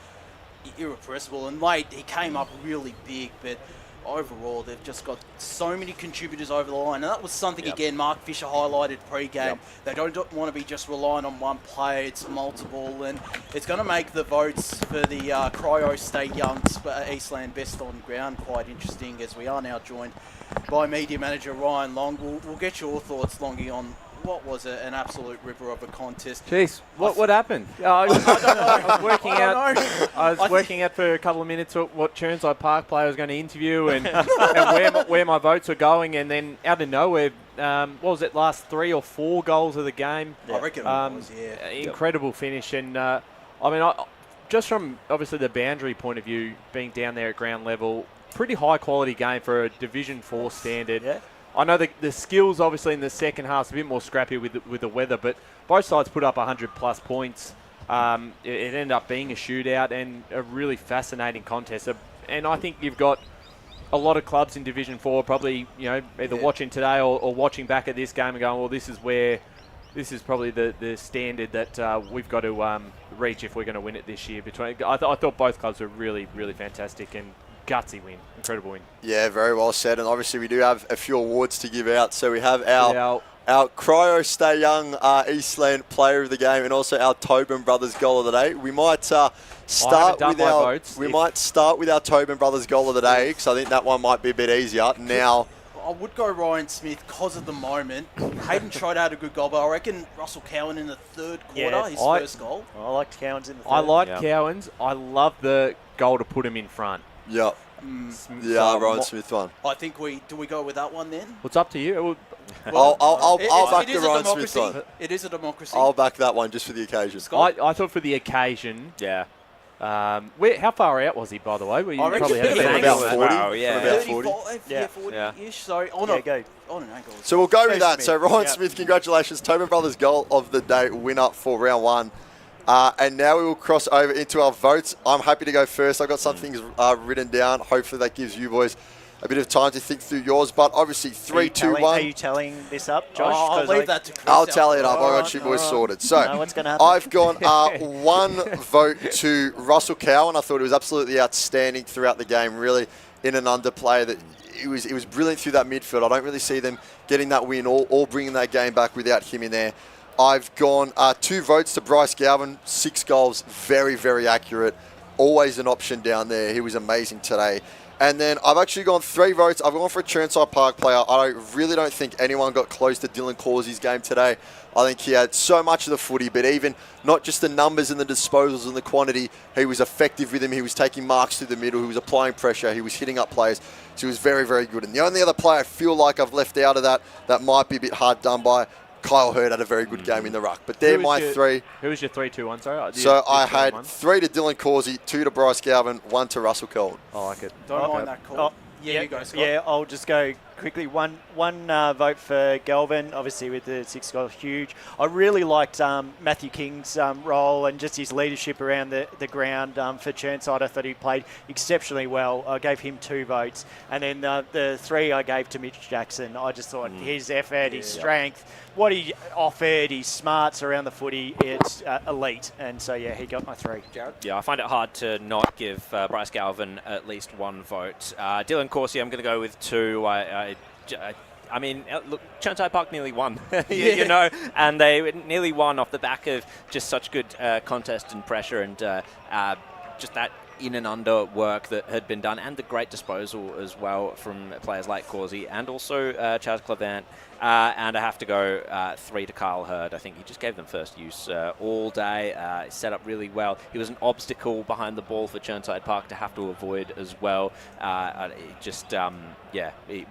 irrepressible, and late he came up really big, but overall they've just got so many contributors over the line, and that was something again Mark Fisher highlighted pre-game. They don't want to be just relying on one player, it's multiple, and it's going to make the votes for the Cryo State Youngs Eastland Best on Ground quite interesting, as we are now joined by media manager Ryan Long. We'll get your thoughts, Longy, on what was an absolute ripper of a contest.
Jeez, what happened? I was working out for a couple of minutes what Chirnside Park player was going to interview and where my votes were going, and then out of nowhere, what was it, last 3 or 4 goals of the game?
I reckon it was,
incredible finish, and just from obviously the boundary point of view, being down there at ground level, pretty high quality game for a Division 4 standard. Yeah. I know the skills, obviously, in the second half is a bit more scrappy with the weather, but both sides put up 100-plus points. It ended up being a shootout and a really fascinating contest. And I think you've got a lot of clubs in Division 4 probably, either watching today or watching back at this game and going, well, this is probably the standard that we've got to reach if we're going to win it this year. I thought both clubs were really, really fantastic and gutsy win. Incredible win.
Yeah, very well said. And obviously we do have a few awards to give out. So we have our Cryo Stay Young Eastland Player of the Game and also our Tobin Brothers Goal of the Day. We might start with our Tobin Brothers Goal of the Day, because I think that one might be a bit easier. Now,
I would go Ryan Smith because of the moment. Hayden Schroeder had a good goal, but I reckon Russell Cowan in the third quarter, his first goal.
I liked Cowan's in the third.
I liked Cowan's. I love the goal to put him in front.
Yep. Ryan Smith one.
I think do we go with that one then?
What's up to you?
I'll back the Ryan Smith one.
It is a democracy.
I'll back that one just for the occasion.
I thought for the occasion. Yeah. How far out was he, by the way?
I
probably had
about 40.
Wow,
yeah.
About 40. 40-ish. So on an angle.
So we'll go with that. So Ryan Smith, congratulations. Tobin Brothers Goal of the Day winner for round 1. And now we will cross over into our votes. I'm happy to go first. I've got some things written down. Hopefully that gives you boys a bit of time to think through yours. But obviously 3, 2, 1.
Are you telling this up, Josh?
I'll leave that to Chris.
I'll tally it up. I got you boys sorted. So I've gone 1 vote to Russell Cowan. I thought he was absolutely outstanding throughout the game. Really in an underplay that he was brilliant through that midfield. I don't really see them getting that win or bringing that game back without him in there. I've gone 2 votes to Bryce Galvin, 6 goals, very, very accurate. Always an option down there. He was amazing today. And then I've actually gone 3 votes. I've gone for a Chirnside Park player. I really don't think anyone got close to Dylan Causey's game today. I think he had so much of the footy, but even not just the numbers and the disposals and the quantity, he was effective with him. He was taking marks through the middle. He was applying pressure. He was hitting up players. So he was very, very good. And the only other player I feel like I've left out of that might be a bit hard done by, Kyle Hurd had a very good game in the ruck. But they're my 3.
Who was your 3-2-1, sorry?
So I had 3 to Dylan Causey, 2 to Bryce Galvin, 1 to Russell Cowan.
I like it.
Don't mind that call.
You go, Scott. Yeah, I'll just go quickly, one vote for Galvin, obviously with the 6 goals, huge. I really liked Matthew King's role and just his leadership around the ground for Chirnside. I thought he played exceptionally well. I gave him 2 votes. And then the 3 I gave to Mitch Jackson. I just thought his effort, his strength, what he offered, his smarts around the footy, it's elite. And so, yeah, he got my 3. Jared?
Yeah, I find it hard to not give Bryce Galvin at least 1 vote. Dylan Coursey, I'm going to go with 2. I mean, look, Chirnside Park nearly won, you know, and they nearly won off the back of just such good contest and pressure and just that in and under work that had been done, and the great disposal as well from players like Causey and also Charles Clevant. And I have to go 3 to Carl Hurd. I think he just gave them first use all day, set up really well. He was an obstacle behind the ball for Chirnside Park to have to avoid as well.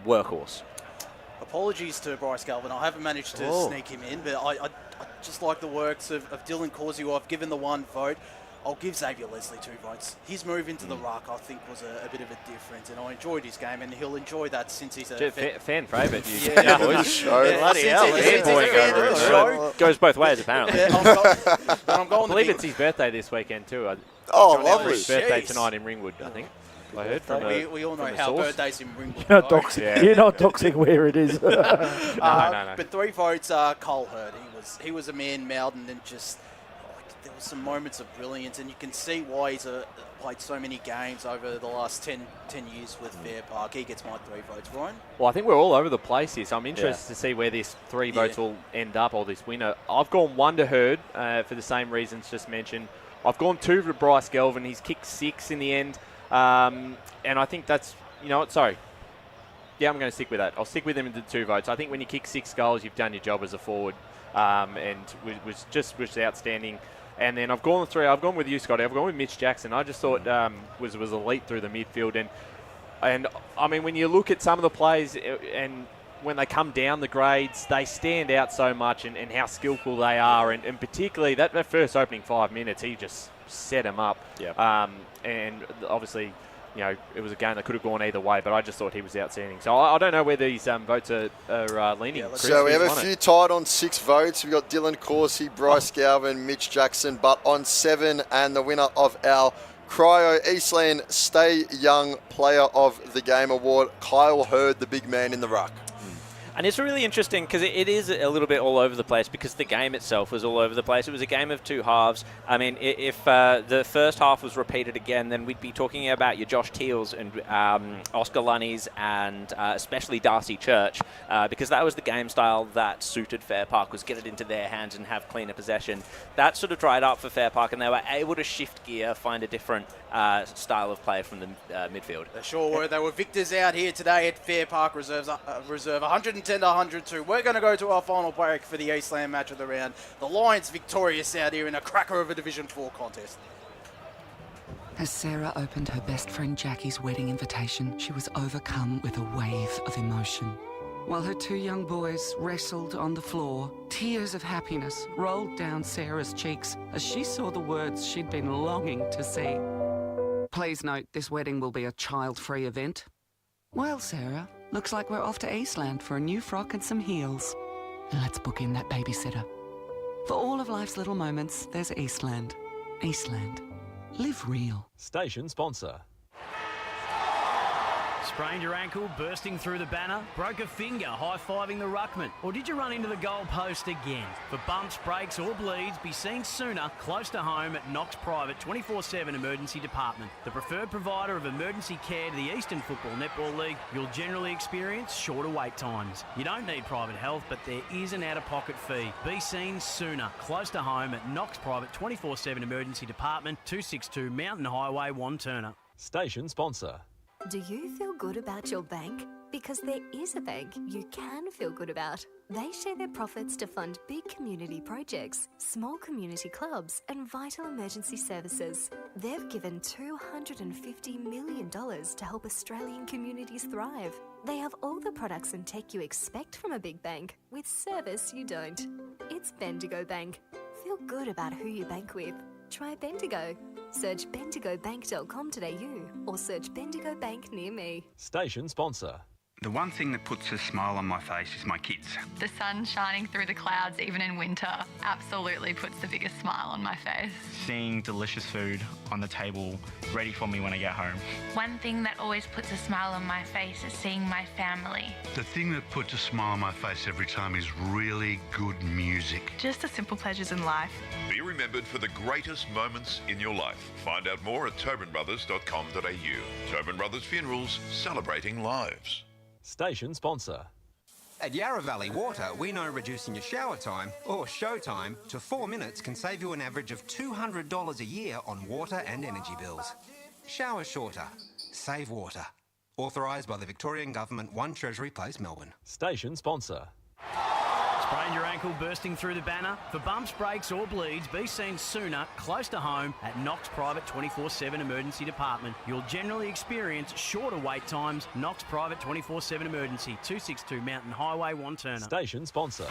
Workhorse.
Apologies to Bryce Galvin. I haven't managed to sneak him in, but I just like the works of Dylan Causey, who I've given the 1 vote. I'll give Xavier Leslie 2 votes. His move into the ruck, I think, was a bit of a difference, and I enjoyed his game, and he'll enjoy that since he's a
fan favourite.
Bloody hell, goes both ways apparently.
I'm going.
I believe it's his birthday this weekend too.
Lovely!
His birthday tonight in Ringwood, I think. I heard from
we all know how birthdays in Ringwood.
You're not doxing where it is.
No.
But 3 votes. Cole Hurd. He was a man mountain and just. There was some moments of brilliance, and you can see why he's played so many games over the last 10 years with Fairpark. He gets my 3 votes. Ryan?
Well, I think we're all over the place here, so I'm interested to see where this 3 votes will end up, or this winner. I've gone 1 to Hurd for the same reasons just mentioned. I've gone 2 to Bryce Galvin. He's kicked 6 in the end, and I think that's, you know what, sorry. Yeah, I'm going to stick with that. I'll stick with him in the 2 votes. I think when you kick 6 goals, you've done your job as a forward, and was outstanding. And then I've gone 3. I've gone with you, Scotty. I've gone with Mitch Jackson. I just thought was elite through the midfield. And I mean, when you look at some of the plays and when they come down the grades, they stand out so much and how skillful they are. And particularly that first opening 5 minutes, he just set them up. And obviously, you know, it was a game that could have gone either way, but I just thought he was outstanding. So I don't know where these votes are leaning. Chris,
so we have a few tied on 6 votes. We've got Dylan Causey, Bryce Galvin, Mitch Jackson, but on 7, and the winner of our Cryo Eastland Stay Young Player of the Game Award, Kyle Hurd, the big man in the ruck.
And it's really interesting because it is a little bit all over the place because the game itself was all over the place. It was a game of 2 halves. I mean, if the first half was repeated again, then we'd be talking about your Josh Teals and Oscar Lunnies and especially Darcy Church because that was the game style that suited Fairpark, was get it into their hands and have cleaner possession. That sort of dried up for Fairpark, and they were able to shift gear, find a different style of play from the midfield.
They sure were. They were victors out here today at Fairpark Reserve 110 to 102. We're going to go to our final break for the Eastland match of the round. The Lions victorious out here in a cracker of a Division 4 contest.
As Sarah opened her best friend Jackie's wedding invitation, she was overcome with a wave of emotion. While her 2 young boys wrestled on the floor, tears of happiness rolled down Sarah's cheeks as she saw the words she'd been longing to see. Please note, this wedding will be a child-free event. Well, Sarah, looks like we're off to Eastland for a new frock and some heels. Let's book in that babysitter. For all of life's little moments, there's Eastland. Eastland. Live real.
Station sponsor.
Sprained your ankle, bursting through the banner? Broke a finger, high-fiving the ruckman? Or did you run into the goal post again? For bumps, breaks or bleeds, be seen sooner, close to home at Knox Private 24/7 Emergency Department. The preferred provider of emergency care to the Eastern Football Netball League, you'll generally experience shorter wait times. You don't need private health, but there is an out-of-pocket fee. Be seen sooner, close to home at Knox Private 24/7 Emergency Department, 262 Mountain Highway, Wantirna.
Station sponsor.
Do you feel good about your bank? Because there is a bank you can feel good about. They share their profits to fund big community projects, small community clubs, and vital emergency services. They've given $250 million to help Australian communities thrive. They have all the products and tech you expect from a big bank, with service you don't. It's Bendigo Bank. Feel good about who you bank with. Try Bendigo. Search bendigobank.com.au or search Bendigo Bank near me.
Station sponsor.
The one thing that puts a smile on my face is my kids.
The sun shining through the clouds even in winter absolutely puts the biggest smile on my face.
Seeing delicious food on the table ready for me when I get home.
One thing that always puts a smile on my face is seeing my family.
The thing that puts a smile on my face every time is really good music.
Just the simple pleasures in life.
Be remembered for the greatest moments in your life. Find out more at tobinbrothers.com.au. Tobin Brothers Funerals, celebrating lives.
Station sponsor.
At Yarra Valley Water, we know reducing your shower time, or show time, to 4 minutes can save you an average of $200 a year on water and energy bills. Shower shorter. Save water. Authorised by the Victorian Government, 1 Treasury Place, Melbourne.
Station sponsor.
Sprained your ankle bursting through the banner? For bumps, breaks or bleeds, be seen sooner, close to home, at Knox Private 24/7 Emergency Department. You'll generally experience shorter wait times. Knox Private 24/7 Emergency, 262 Mountain Highway, Wanturna.
Station sponsor.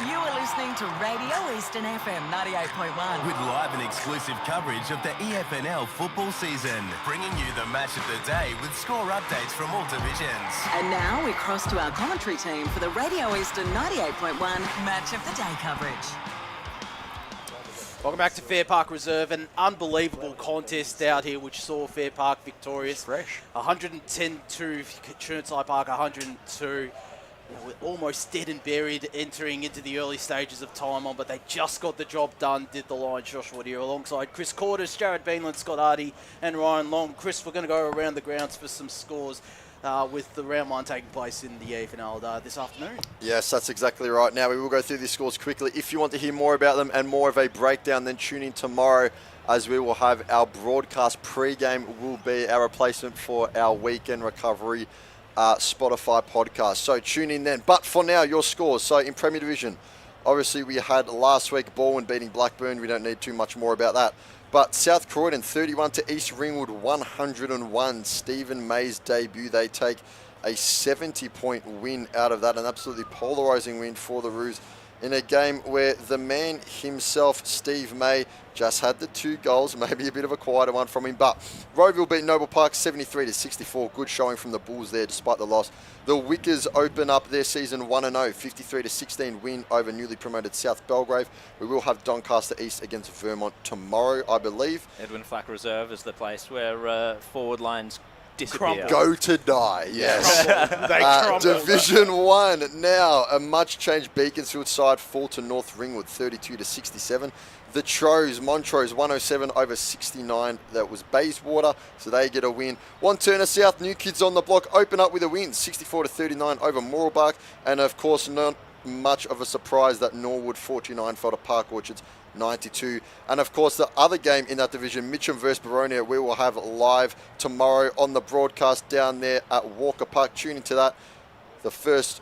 You are listening to Radio Eastern FM 98.1.
With live and exclusive coverage of the EFNL football season, bringing you the match of the day with score updates from all divisions.
And now we cross to our commentary team for the Radio Eastern 98.1 Match of the Day coverage.
Welcome back to Fairpark Reserve. An unbelievable contest out here which saw Fairpark victorious. Fresh. 110-2, Chirnside Park 102. We're almost dead and buried entering into the early stages of time on, but they just got the job done, did the Lions. Josh Wood here alongside Chris Corders, Jared Beanland, Scott Hardy and Ryan Long. Chris, we're going to go around the grounds for some scores with the round one taking place in the EFNL this afternoon.
Yes, that's exactly right. Now, we will go through these scores quickly. If you want to hear more about them and more of a breakdown, then tune in tomorrow as we will have our broadcast pre-game will be our replacement for our weekend recovery Spotify podcast. So tune in then. But for now, your scores. So in Premier Division, obviously we had last week Baldwin beating Blackburn. We don't need too much more about that. But South Croydon 31 to East Ringwood 101. Stephen May's debut. They take a 70-point win out of that. An absolutely polarising win for the Roos in a game where the man himself, Steve May, just had the 2 goals, maybe a bit of a quieter one from him. But Roeville beat Noble Park 73 to 64. Good showing from the Bulls there despite the loss. The Wickers open up their season 1-0, 53 to 16 win over newly promoted South Belgrave. We will have Doncaster East against Vermont tomorrow, I believe.
Edwin Flack Reserve is the place where forward lines disappear.
Go to die, yes.
They
Division 1 now, a much changed Beaconsfield side fall to North Ringwood 32 to 67. The Montrose 107 over 69. That was Bayswater, so they get a win. Wanturna South, new kids on the block, open up with a win 64 to 39 over Moorabach. And of course, not much of a surprise that Norwood 49 fell to Park Orchards 92. And of course, the other game in that division, Mitcham versus Baronia, we will have live tomorrow on the broadcast down there at Walker Park. Tune into that. The first,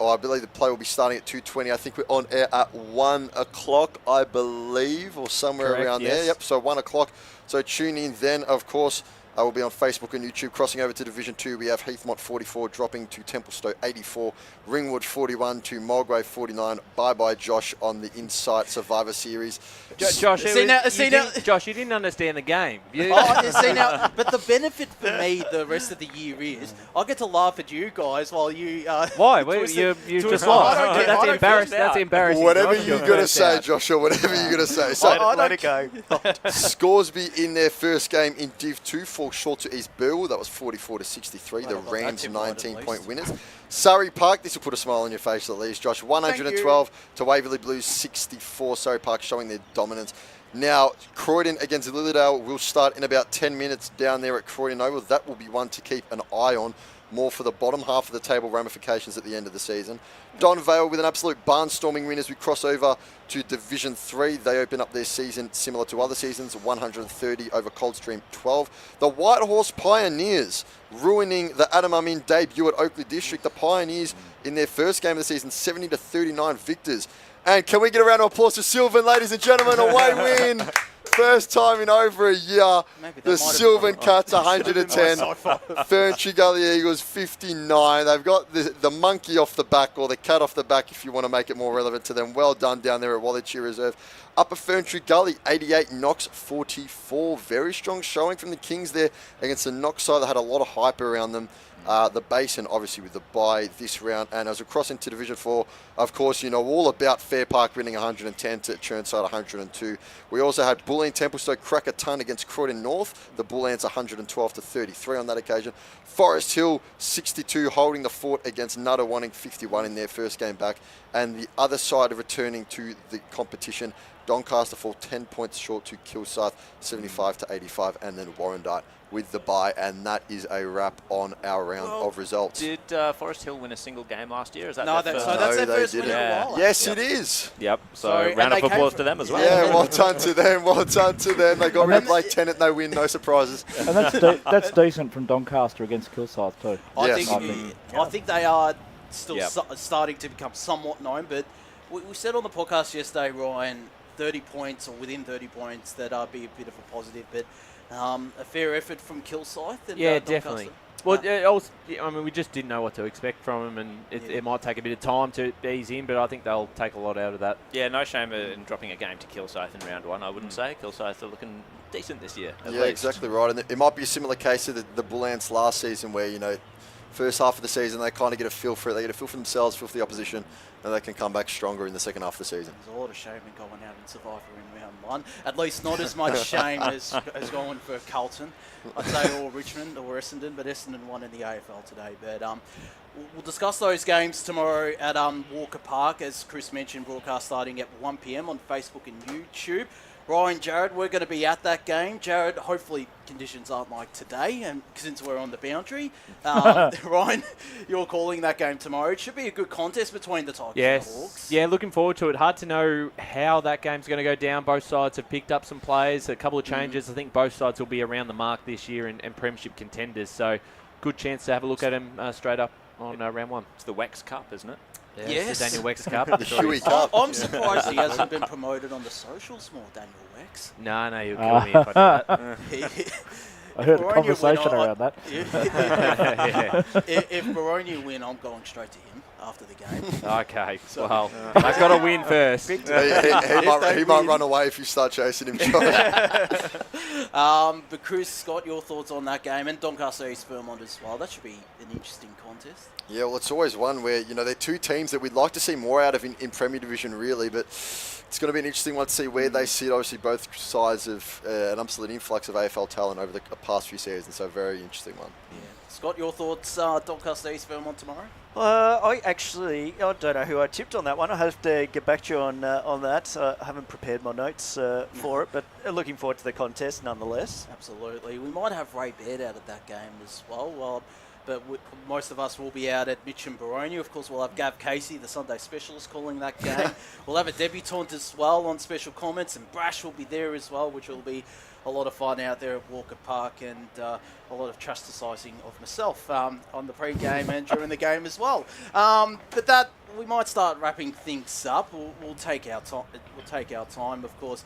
I believe the play will be starting at 2:20. I think we're on air at 1 o'clock, I believe, or somewhere
Correct,
around there. Yep, so 1 o'clock. So tune in then, of course. I will be on Facebook and YouTube. Crossing over to Division 2, we have Heathmont 44 dropping to Templestowe 84, Ringwood 41 to Mulgrave 49. Bye-bye, Josh, on the Insight Survivor Series.
Josh, you didn't understand the game.
But the benefit for me the rest of the year is I get to laugh at you guys while you...
Why? You just lost. That's embarrassing. That's embarrassing.
Whatever you're going to say, Joshua, whatever you're going to say. So
let it go.
Scoresby in their first game in Div 2 fall short to East Burwell. That was 44 to 63. The Rams 19-point winners. Surrey Park, this will put a smile on your face at least, Josh. 112 to Waverley Blues 64. Surrey Park showing their dominance. Now, Croydon against Lilydale will start in about 10 minutes down there at Croydon Oval. That will be one to keep an eye on, more for the bottom half of the table ramifications at the end of the season. Don Vale with an absolute barnstorming win as we cross over to Division 3. They open up their season similar to other seasons, 130 over Coldstream 12. The White Horse Pioneers ruining the Adam Amin debut at Oakley District. The Pioneers in their first game of the season, 70 to 39 victors. And can we get a round of applause for Sylvan, ladies and gentlemen, away win first time in over a year, the Sylvan Cats 110, Ferntree Gully Eagles 59. They've got the monkey off the back, or the cat off the back if you want to make it more relevant to them. Well done down there at Wallichee Reserve. Upper Ferntree Gully 88, Knox 44. Very strong showing from the Kings there against the Knox side that had a lot of hype around them. The Basin, obviously, with the bye this round. And as we cross into Division 4, of course, you know all about Fairpark winning 110 to Chirnside 102. We also had Bulleen Templestowe crack a ton against Croydon North. The Bull Ants 112 to 33 on that occasion. Forest Hill 62 holding the fort against Nutter, wanting 51 in their first game back. And the other side of returning to the competition, Doncaster fall 10 points short to Kilsyth 75 to 85, and then Warrandyte with the bye, and that is a wrap on our round of results.
Did Forest Hill win a single game last year? Is that
No,
their
that's
first?
their first win in a while.
Yes, it is.
Yep. So round of applause to them as well.
Yeah, well done to them. Well done to them. They got rid of Blake Tennant. No win, no surprises.
And that's decent from Doncaster against Kilsyth too.
I think they are still starting to become somewhat known, but we said on the podcast yesterday, Ryan, 30 points or within 30 points, that'd be a bit of a positive, but a fair effort from Kilsyth. And,
yeah,
Doncaster.
definitely. Well, I mean, we just didn't know what to expect from them, and it might take a bit of time to ease in, but I think they'll take a lot out of that.
Yeah, no shame in dropping a game to Kilsyth in round one, I wouldn't say. Kilsyth are looking decent this year.
Yeah, exactly right. And it might be a similar case to the Bull Ants last season, where, you know, first half of the season they kind of get a feel for it. They get a feel for themselves, feel for the opposition, and they can come back stronger in the second half of the season.
There's a lot of shame in going out and Survivor in round one. At least not as much shame as going for Carlton. I'd say or Richmond or Essendon, but Essendon won in the AFL today. But we'll discuss those games tomorrow at Walker Park, as Chris mentioned, broadcast starting at 1 p.m. on Facebook and YouTube. Ryan, Jared, we're going to be at that game. Jared, hopefully conditions aren't like today, and since we're on the boundary. Ryan, you're calling that game tomorrow. It should be a good contest between the Tigers and the Hawks.
Yeah, looking forward to it. Hard to know how that game's going to go down. Both sides have picked up some players, a couple of changes. I think both sides will be around the mark this year and premiership contenders, so good chance to have a look at them straight up on round one.
It's the Wex Cup, isn't it?
Yeah,
yes.
It's the Daniel Wex Cup.
The Huey Cup.
I'm surprised he hasn't been promoted on the socials more, Daniel Wex.
No, you'll kill me if I do that.
I heard a conversation around that.
If Baroni win, I'm going straight to him after the game.
Okay, well, I've got to win first.
He might run away if you start chasing him, Josh.
But Chris, Scott, your thoughts on that game, and Doncaster East Vermont as well. That should be an interesting contest.
Yeah, well, it's always one where, you know, they're two teams that we'd like to see more out of in Premier Division, really, but it's going to be an interesting one to see where they sit. Obviously, both sides of an absolute influx of AFL talent over the past few seasons, so a very interesting one.
Yeah. Scott, your thoughts, Doncaster East Vermont tomorrow?
I don't know who I tipped on that one. I have to get back to you on that. I haven't prepared my notes for it, but looking forward to the contest nonetheless.
Absolutely. We might have Ray Baird out at that game as well. But most of us will be out at Mitcham Baroni. Of course, we'll have Gav Casey, the Sunday specialist, calling that game. We'll have a debutant as well on special comments, and Brash will be there as well, which will be a lot of fun out there at Walker Park, and a lot of chastising of myself on the pre-game and during the game as well. But that we might start wrapping things up. We'll take our time. We'll take our time, of course.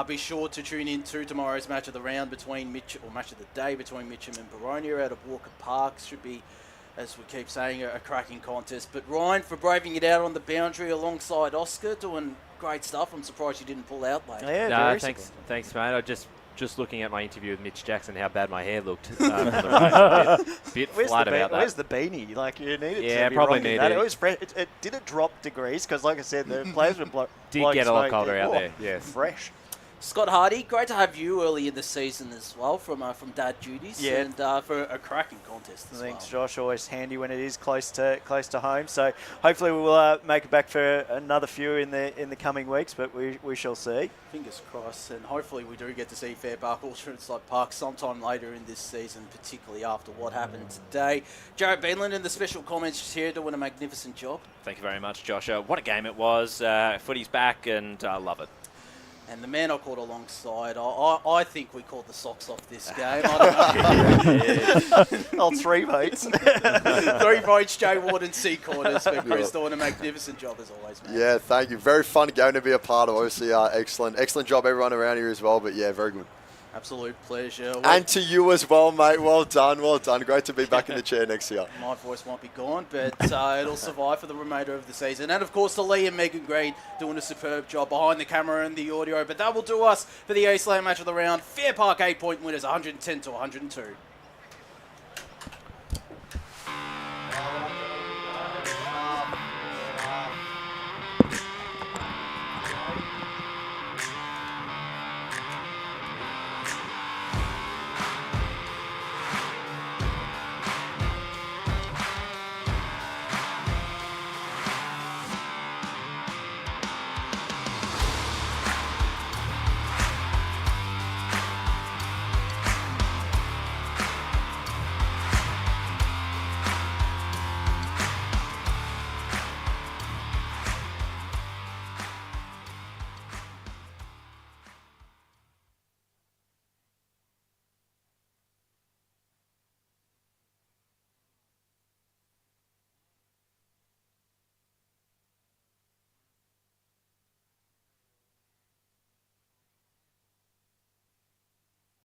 Be sure to tune in to tomorrow's match of the round match of the day between Mitcham and Baroni out of Walker Park. Should be, as we keep saying, a cracking contest. But Ryan, for braving it out on the boundary alongside Oscar, doing great stuff. I'm surprised you didn't pull out late.
Yeah, thanks, mate. I just looking at my interview with Mitch Jackson, how bad my hair looked. A bit flat about that.
Where's the beanie? Like, you need it.
Yeah,
to be
probably
rocking
need
that.
it.
It was fresh. It didn't drop degrees because, like I said, the players were
did get a lot colder out there. Yes,
fresh.
Scott Hardy, great to have you early in the season as well from Dad Duties, and for a cracking contest as
Thanks, Josh. Always handy when it is close to home. So hopefully we will make it back for another few in the coming weeks, but we shall see.
Fingers crossed, and hopefully we do get to see Fairpark or Chirnside Park sometime later in this season, particularly after what happened today. Jared Beanland in the special comments just here doing a magnificent job.
Thank you very much, Josh. What a game it was. Footy's back, and I love it.
And the man I called alongside, I think we called the socks off this game. I don't know.
Oh, 3 mates.
3 votes, Jay Ward and C Corners, but Chris doing a magnificent job as always, man.
Yeah, thank you. Very fun game to be a part of. Obviously, excellent job everyone around here as well. But yeah, very good.
Absolute pleasure.
And to you as well, mate. Well done. Great to be back in the chair next year.
My voice might be gone, but it'll survive for the remainder of the season. And, of course, to Lee and Megan Green doing a superb job behind the camera and the audio. But that will do us for the Eastland match of the round. Fairpark 8-point winners, 110 to 102.